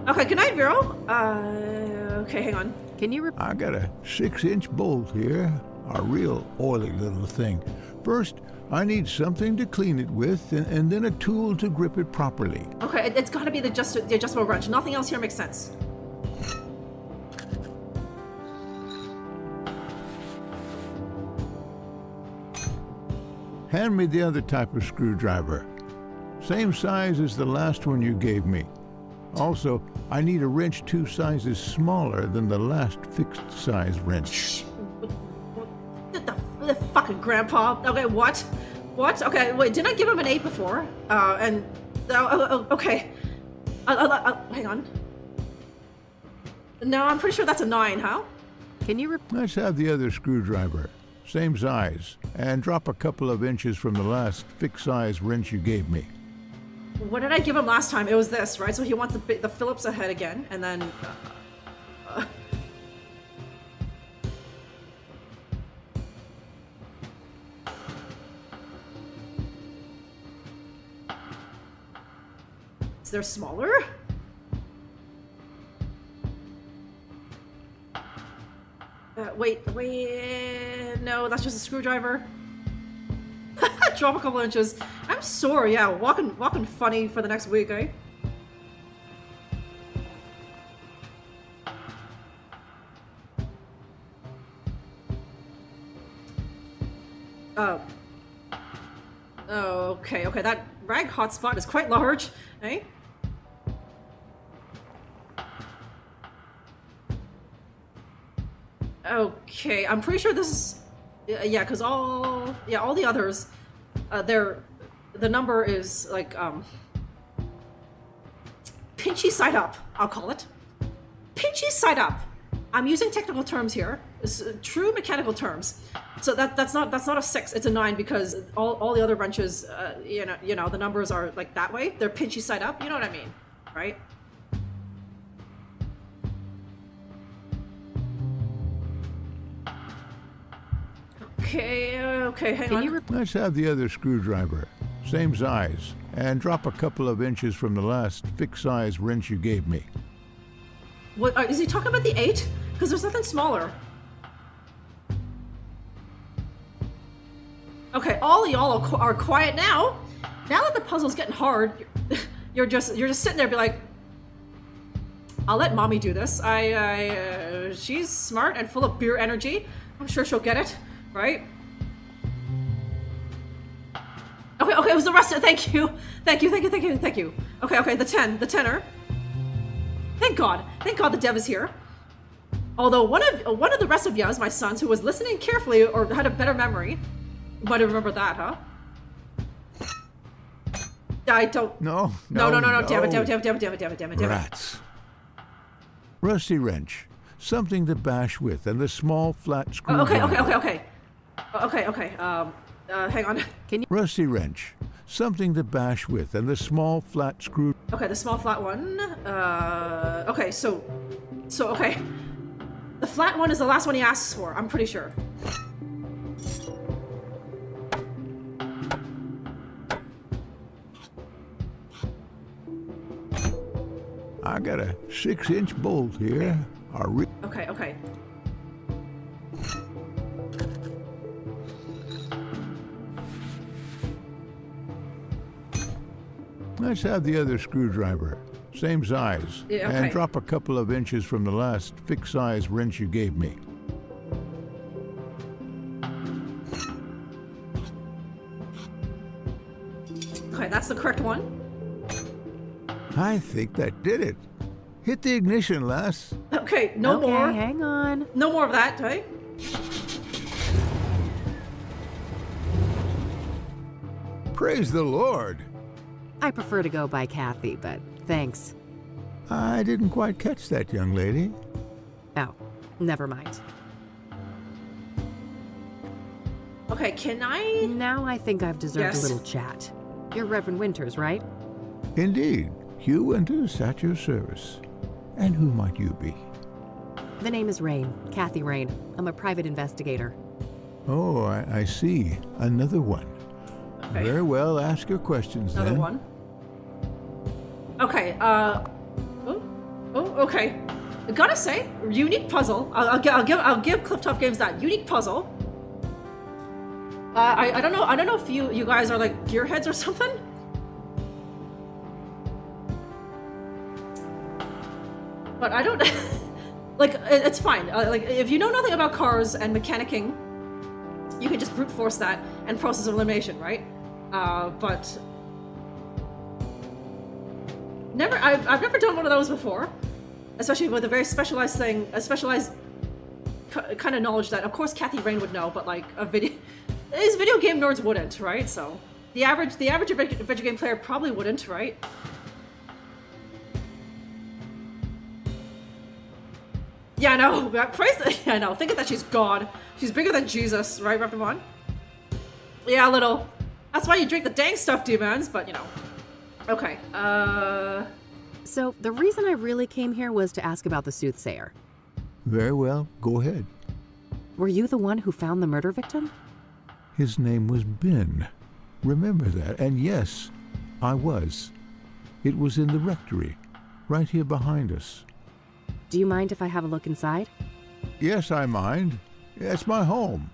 Okay, good night, Vero. Okay, hang on. Can you I got a 6-inch bolt here, a real oily little thing. First, I need something to clean it with, and then a tool to grip it properly. Okay, it's gotta be the adjustable wrench. Nothing else here makes sense. Hand me the other type of screwdriver. Same size as the last one you gave me. Also, I need a wrench 2 sizes smaller than the last fixed size wrench. The fucking grandpa. Okay, what? What? Okay, wait, didn't I give him an 8 before? Okay. Hang on. No, I'm pretty sure that's a 9, huh? Can you Let's have the other screwdriver. Same size, and drop a couple of inches from the last fixed size wrench you gave me. What did I give him last time? It was this, right? So he wants the Phillips ahead again, and then... Is there smaller? Wait, no, that's just a screwdriver. Drop a couple inches. I'm sore, yeah, walking funny for the next week, eh? Oh, okay, that rag hotspot is quite large, eh? Okay, I'm pretty sure this is... Yeah, because all the others, the number is, like, pinchy side up, I'll call it. Pinchy side up. I'm using technical terms here. It's true mechanical terms. So that's not a 6, it's a 9 because all the other wrenches, you know, the numbers are like that way. They're pinchy side up, you know what I mean, right? Okay, hang on. Let's have the other screwdriver. Same size. And drop a couple of inches from the last fixed size wrench you gave me. What, is he talking about the 8? Because there's nothing smaller. Okay, all y'all are quiet now. Now that the puzzle's getting hard, you're just sitting there, be like, I'll let mommy do this. She's smart and full of beer energy. I'm sure she'll get it, right? Okay, it was the rest of it. Thank you. Okay, the tenor. Thank God the dev is here. Although one of the rest of yous, my sons, who was listening carefully or had a better memory, might have remembered that, huh? I don't. No. Damn it. Rats. Rusty wrench. Something to bash with, and the small flat screw. Okay. Hang on. Rusty wrench. Something to bash with, and the small flat screw. Okay, the small flat one. Okay, so okay. The flat one is the last one he asks for, I'm pretty sure. I got a 6-inch bolt here. Okay. Let's have the other screwdriver. Same size. Yeah, okay. And drop a couple of inches from the last fixed size wrench you gave me. Okay, that's the correct one. I think that did it. Hit the ignition, lass. Okay, no more. Hang on. No more of that, right? Praise the Lord. I prefer to go by Kathy, but thanks. I didn't quite catch that, young lady. Oh, never mind. Okay, can I... Now I think I've deserved Yes. a little chat. You're Reverend Winters, right? Indeed. Hugh Winters at your service. And who might you be? The name is Rain, Kathy Rain. I'm a private investigator. Oh, I see. Another one. Okay. Very well, ask your questions Another then. one. Okay, okay. I gotta say, unique puzzle. I'll give Clifftop Games that unique puzzle. I don't know if you guys are like gearheads or something. But I don't like it's fine. Like if you know nothing about cars and mechanicking, you can just brute force that and process of elimination, right? But I've never done one of those before, especially with a very specialized thing, a specialized kind of knowledge that, of course, Kathy Rain would know, but like these video game nerds wouldn't, right? So the average video game player probably wouldn't, right? Yeah, I know. Yeah, I know. Thinking that she's God. She's bigger than Jesus, right, Reptimon? Yeah, a little. That's why you drink the dang stuff, demons, but you know. Okay, So, the reason I really came here was to ask about the Soothsayer. Very well, go ahead. Were you the one who found the murder victim? His name was Ben. Remember that, and yes, I was. It was in the rectory, right here behind us. Do you mind if I have a look inside? Yes, I mind. It's my home.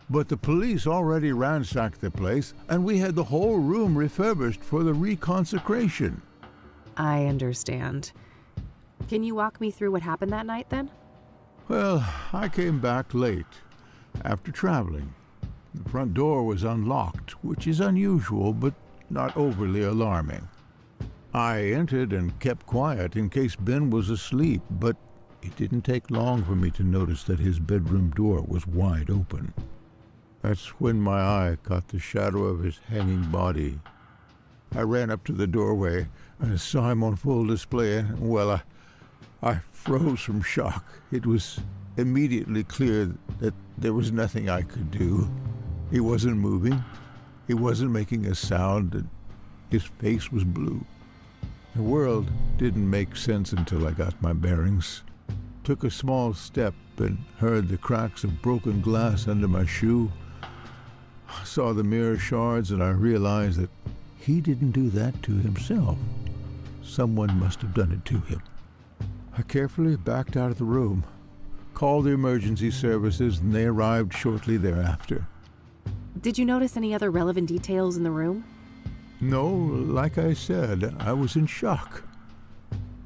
But the police already ransacked the place, and we had the whole room refurbished for the reconsecration. I understand. Can you walk me through what happened that night, then? Well, I came back late, after traveling. The front door was unlocked, which is unusual, but not overly alarming. I entered and kept quiet in case Ben was asleep, but it didn't take long for me to notice that his bedroom door was wide open. That's when my eye caught the shadow of his hanging body. I ran up to the doorway and saw him on full display, and, well, I froze from shock. It was immediately clear that there was nothing I could do. He wasn't moving, he wasn't making a sound, and his face was blue. The world didn't make sense until I got my bearings. Took a small step and heard the cracks of broken glass under my shoe. I saw the mirror shards, and I realized that he didn't do that to himself. Someone must have done it to him. I carefully backed out of the room, called the emergency services, and they arrived shortly thereafter. Did you notice any other relevant details in the room? No, like I said, I was in shock.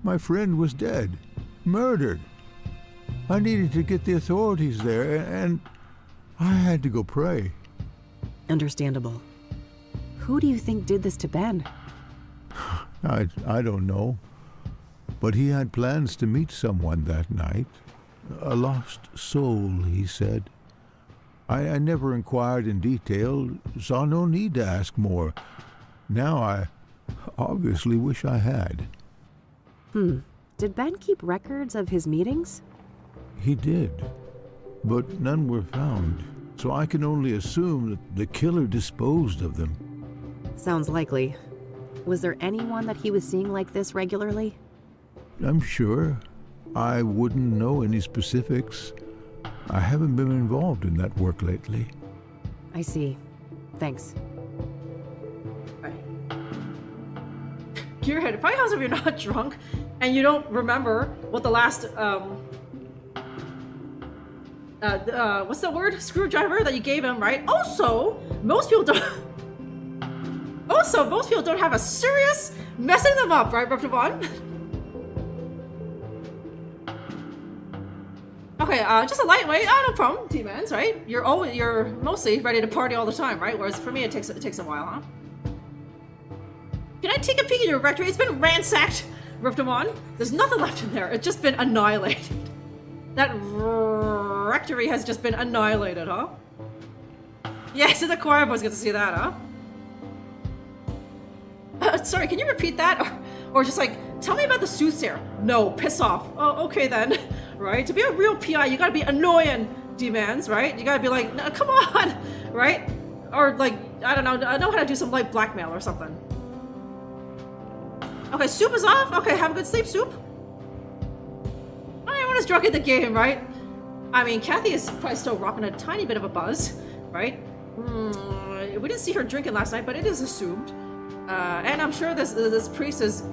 My friend was dead, murdered. I needed to get the authorities there, and I had to go pray. Understandable. Who do you think did this to Ben? I don't know. But he had plans to meet someone that night. A lost soul, he said. I never inquired in detail, saw no need to ask more. Now I obviously wish I had. Did Ben keep records of his meetings? He did, but none were found, so I can only assume that the killer disposed of them. Sounds likely. Was there anyone that he was seeing like this regularly? I'm sure. I wouldn't know any specifics. I haven't been involved in that work lately. I see. Thanks. Gearhead, it probably helps if you're not drunk and you don't remember what the last what's the word? Screwdriver that you gave him, right? Also, most people don't have a serious messing them up, right, Ruptavon? Okay, just a lightweight, no problem, T-Mans, right? You're mostly ready to party all the time, right? Whereas for me it takes a while, huh? Can I take a peek at your rectory? It's been ransacked, Ruptamon. There's nothing left in there. It's just been annihilated. That rectory has just been annihilated, huh? Yes, the choir boys get to see that, huh? Sorry, can you repeat that? Or just like, tell me about the Soothsayer. No, piss off. Oh, okay then. Right? To be a real PI, you gotta be annoying demands, right? You gotta be like, no, come on, right? Or like, I don't know, I know how to do some light blackmail or something. Okay, Soup is off. Okay, have a good sleep, Soup. Everyone is drunk at the game, right? I mean, Kathy is probably still rocking a tiny bit of a buzz, right? We didn't see her drinking last night, but it is assumed. And I'm sure this priest is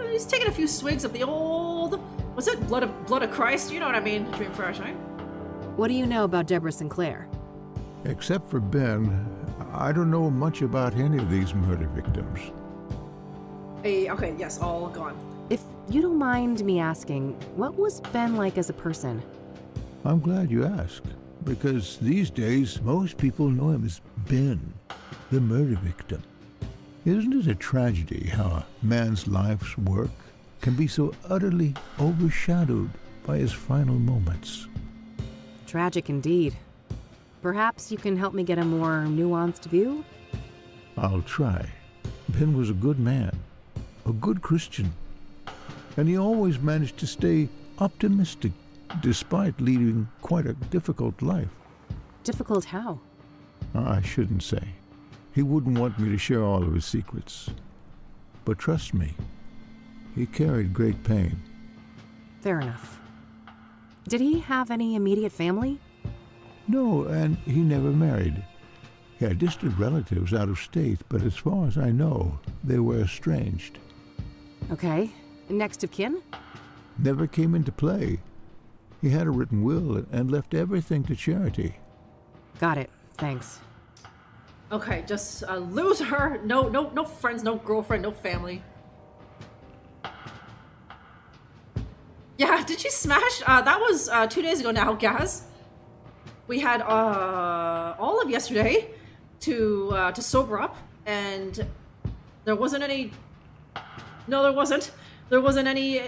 he's taking a few swigs of the old, what's it? Blood of Christ. You know what I mean? Dream fresh, right? What do you know about Deborah Sinclair? Except for Ben, I don't know much about any of these murder victims. Okay, yes, all gone. If you don't mind me asking, what was Ben like as a person? I'm glad you asked, because these days most people know him as Ben, the murder victim. Isn't it a tragedy how a man's life's work can be so utterly overshadowed by his final moments? Tragic indeed. Perhaps you can help me get a more nuanced view? I'll try. Ben was a good man, a good Christian, and he always managed to stay optimistic despite leading quite a difficult life. Difficult how? I shouldn't say. He wouldn't want me to share all of his secrets. But trust me, he carried great pain. Fair enough. Did he have any immediate family? No, and he never married. He had distant relatives out of state, but as far as I know, they were estranged. Okay. Next of kin? Never came into play. He had a written will and left everything to charity. Got it. Thanks. Okay, just lose her. No friends, no girlfriend, no family. Yeah, did she smash? That was 2 days ago now, Gaz. We had all of yesterday to sober up, and there wasn't any. No, there wasn't. There wasn't any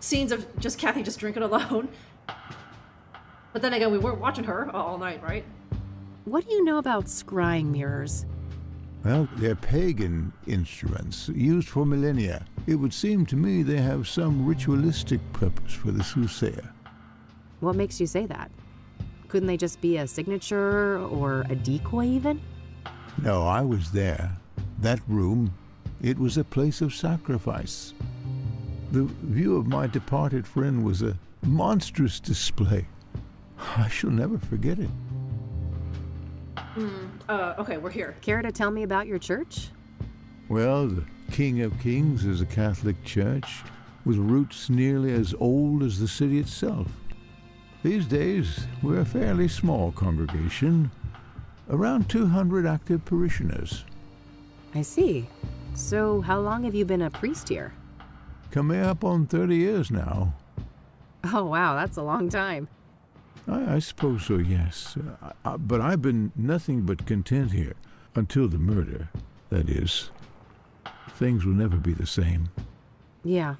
scenes of just Kathy just drinking alone. But then again, we weren't watching her all night, right? What do you know about scrying mirrors? Well, they're pagan instruments used for millennia. It would seem to me they have some ritualistic purpose for the Soothsayer. What makes you say that? Couldn't they just be a signature or a decoy even? No, I was there. That room, it was a place of sacrifice. The view of my departed friend was a monstrous display. I shall never forget it. Okay, we're here. Care to tell me about your church? Well, the King of Kings is a Catholic church with roots nearly as old as the city itself. These days, we're a fairly small congregation, around 200 active parishioners. I see. So how long have you been a priest here? Coming up on 30 years now. Oh wow, that's a long time. I suppose so, yes. But I've been nothing but content here, until the murder, that is. Things will never be the same. Yeah,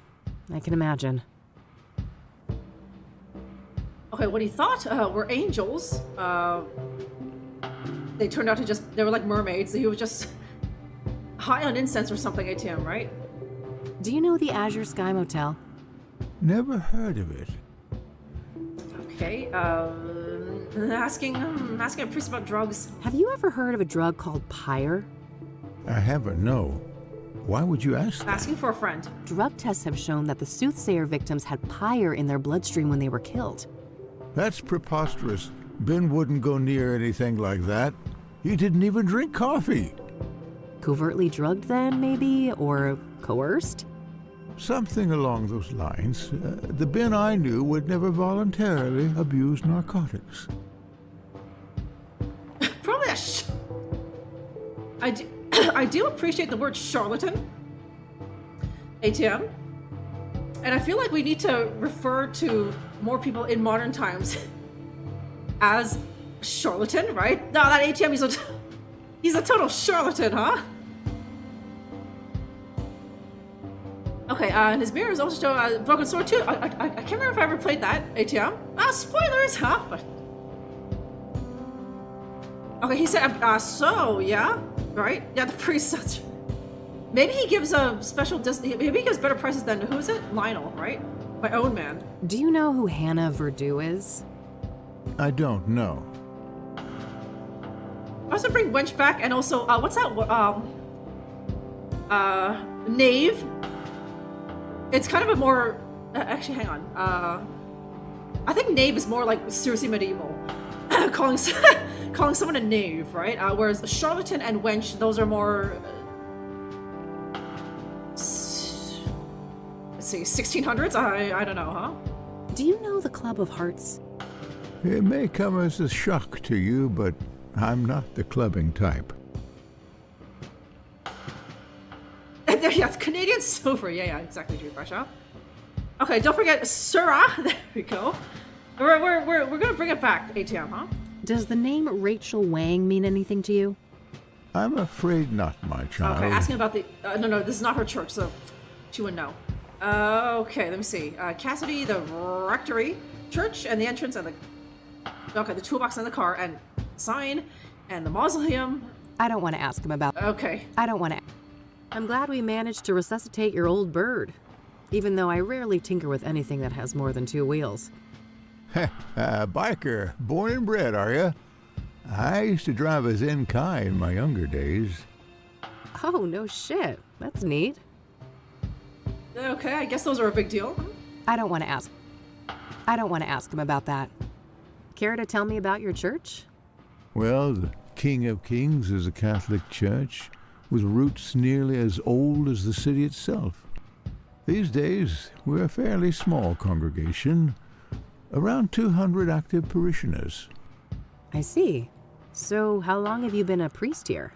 I can imagine. Okay, what he thought were angels, they turned out to they were like mermaids. He was just high on incense or something, ATM, right? Do you know the Azure Sky Motel? Never heard of it. Okay, asking a priest about drugs. Have you ever heard of a drug called pyre? I haven't, no. Why would you ask that? Asking for a friend. Drug tests have shown that the Soothsayer victims had pyre in their bloodstream when they were killed. That's preposterous. Ben wouldn't go near anything like that. He didn't even drink coffee. Covertly drugged then, maybe? Or coerced? Something along those lines. The Ben I knew would never voluntarily abuse narcotics. Probably I do appreciate the word charlatan, ATM. And I feel like we need to refer to more people in modern times as charlatan, right? No, that ATM, he's a total charlatan, huh? Okay, and his mirror is also a broken sword too. I can't remember if I ever played that, ATM. Spoilers, huh? But... Okay, he said, so, yeah? Right? Yeah, the priest, maybe he gives a special maybe he gives better prices than, who is it? Lionel, right? My own man. Do you know who Hannah Verdew is? I don't know. I was gonna bring Wench back, and also, what's that, Knave? It's kind of a more, actually, hang on, I think Knave is more like seriously medieval. calling someone a knave, right? Whereas charlatan and wench, those are more, let's see, 1600s? I don't know, huh? Do you know the Club of Hearts? It may come as a shock to you, but I'm not the clubbing type. Yeah, Canadian silver. Yeah, exactly, Refresh, huh? Okay, don't forget Surah. There we go. We're gonna bring it back, ATM, huh? Does the name Rachel Wang mean anything to you? I'm afraid not, my child. Okay, asking about the... no, this is not her church, so she wouldn't know. Okay, let me see. Cassidy, the rectory, church, and the entrance, and the... Okay, the toolbox and the car, and sign, and the mausoleum. I don't want to ask him about... Okay. I don't want to... I'm glad we managed to resuscitate your old bird, even though I rarely tinker with anything that has more than 2 wheels. Biker, born and bred, are you? I used to drive a Zenkai in my younger days. Oh, no shit. That's neat. Okay, I guess those are a big deal. I don't want to ask him about that. Care to tell me about your church? Well, the King of Kings is a Catholic church with roots nearly as old as the city itself. These days, we're a fairly small congregation. Around 200 active parishioners. I see. So, how long have you been a priest here?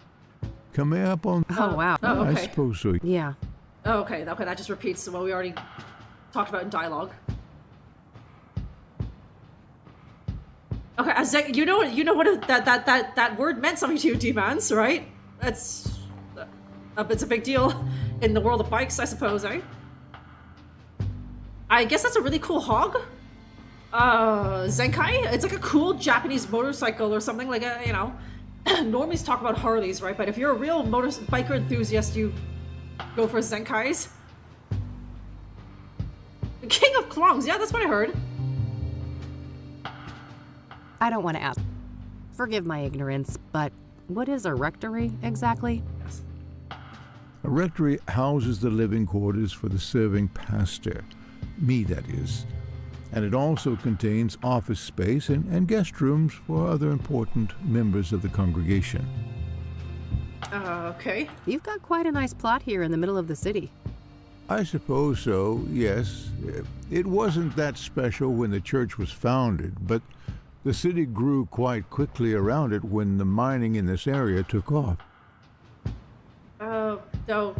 Coming up on... Oh, wow. Oh, okay. I suppose so. Yeah. Oh, okay, that just repeats what we already talked about in dialogue. Okay, you know what that word meant something to you, D-Mans, right? It's a big deal in the world of bikes, I suppose, eh? I guess that's a really cool hog. Zenkai? It's like a cool Japanese motorcycle or something, like a, you know. Normies talk about Harleys, right? But if you're a real biker enthusiast, you go for Zenkais. The King of Klongs, yeah, that's what I heard. I don't want to ask. Forgive my ignorance, but what is a rectory exactly? A rectory houses the living quarters for the serving pastor. Me, that is. And it also contains office space and guest rooms for other important members of the congregation. Okay. You've got quite a nice plot here in the middle of the city. I suppose so, yes. It wasn't that special when the church was founded, but the city grew quite quickly around it when the mining in this area took off. So...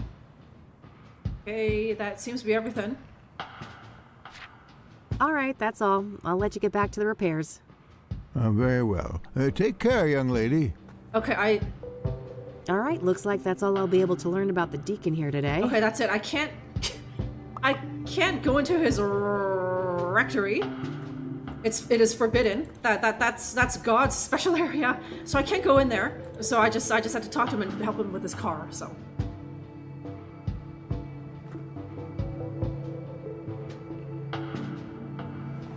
Okay, that seems to be everything. All right, that's all. I'll let you get back to the repairs. Very well. Take care, young lady. Okay, All right, looks like that's all I'll be able to learn about the deacon here today. Okay, that's it. I can't go into his rectory. It is forbidden. That's God's special area. So I can't go in there. So I just had to talk to him and help him with his car. So.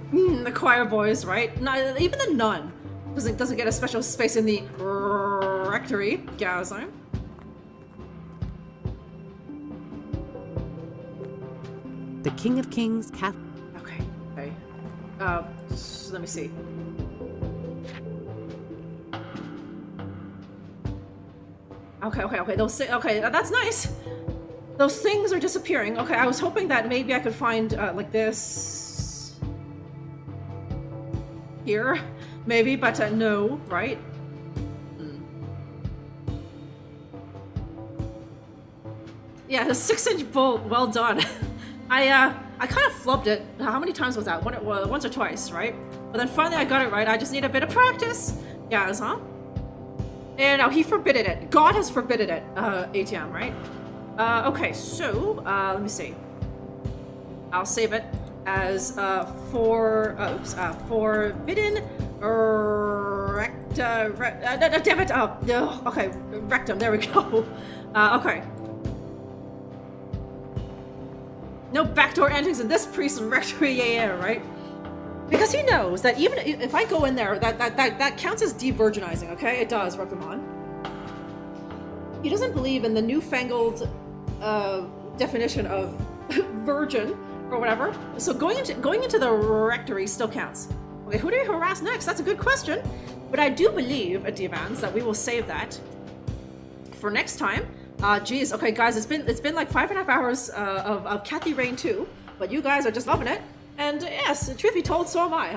The choir boys, right? Not even the nun doesn't get a special space in the rectory. Gazime. The King of Kings, Okay. Let me see. Okay. That's nice. Those things are disappearing. Okay, I was hoping that maybe I could find like this here, maybe, but no, right? Yeah, the 6-inch bolt. Well done. I kind of flubbed it. How many times was that? Once or twice, right? But then finally I got it right. I just need a bit of practice. Yes, huh? And now he forbidden it. God has forbidden it. ATM, right? Okay, so let me see. I'll save it as forbidden damn it. Okay, rectum. There we go. Okay. No backdoor endings in this priest's rectory, yeah, right? Because he knows that even if I go in there, that counts as de-virginizing, okay? It does, Reprimon. He doesn't believe in the newfangled definition of virgin or whatever. So going into the rectory still counts. Okay, who do we harass next? That's a good question. But I do believe, Divans, that we will save that for next time. Geez, okay, guys, it's been like 5.5 hours of Kathy Rain 2, but you guys are just loving it. And yes, truth be told, so am I,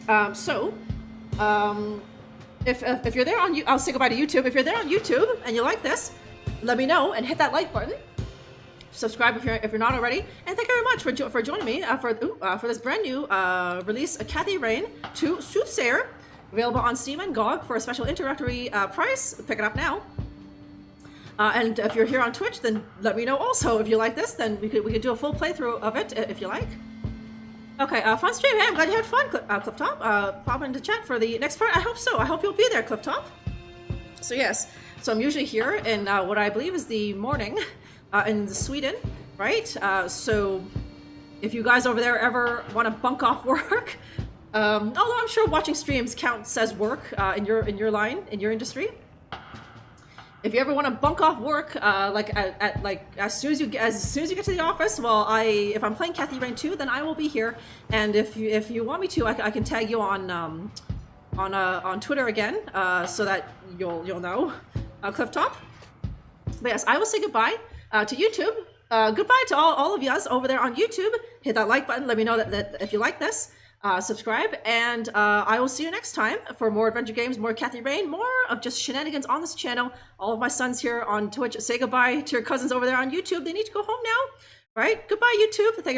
huh? If you're there on I'll say goodbye to YouTube. If you're there on YouTube and you like this, let me know and hit that like button. Subscribe if you're not already, and thank you very much for joining me for this brand new release, Kathy Rain 2 Soothsayer. Available on Steam and GOG for a special introductory price. Pick it up now. And if you're here on Twitch, then let me know also if you like this. Then we could do a full playthrough of it if you like. Okay, fun stream. Hey, I'm glad you had fun, Cliptop. Pop into chat for the next part. I hope so. I hope you'll be there, Cliptop. So yes, so I'm usually here in what I believe is the morning in Sweden, right? So if you guys over there ever want to bunk off work. Although I'm sure watching streams counts as work in your line, in your industry. If you ever want to bunk off work, as soon as you get to the office, well, if I'm playing Kathy Rain 2, then I will be here. And if you want me to, I can tag you on Twitter again, so that you'll know, Clifftop. But yes, I will say goodbye to YouTube. Goodbye to all of you guys over there on YouTube. Hit that like button. Let me know that if you like this. Subscribe, and I will see you next time for more adventure games, more Kathy Rain, more of just shenanigans on this channel. All of my sons here on Twitch, say goodbye to your cousins over there on YouTube. They need to go home now, right? Goodbye, YouTube. Thank you.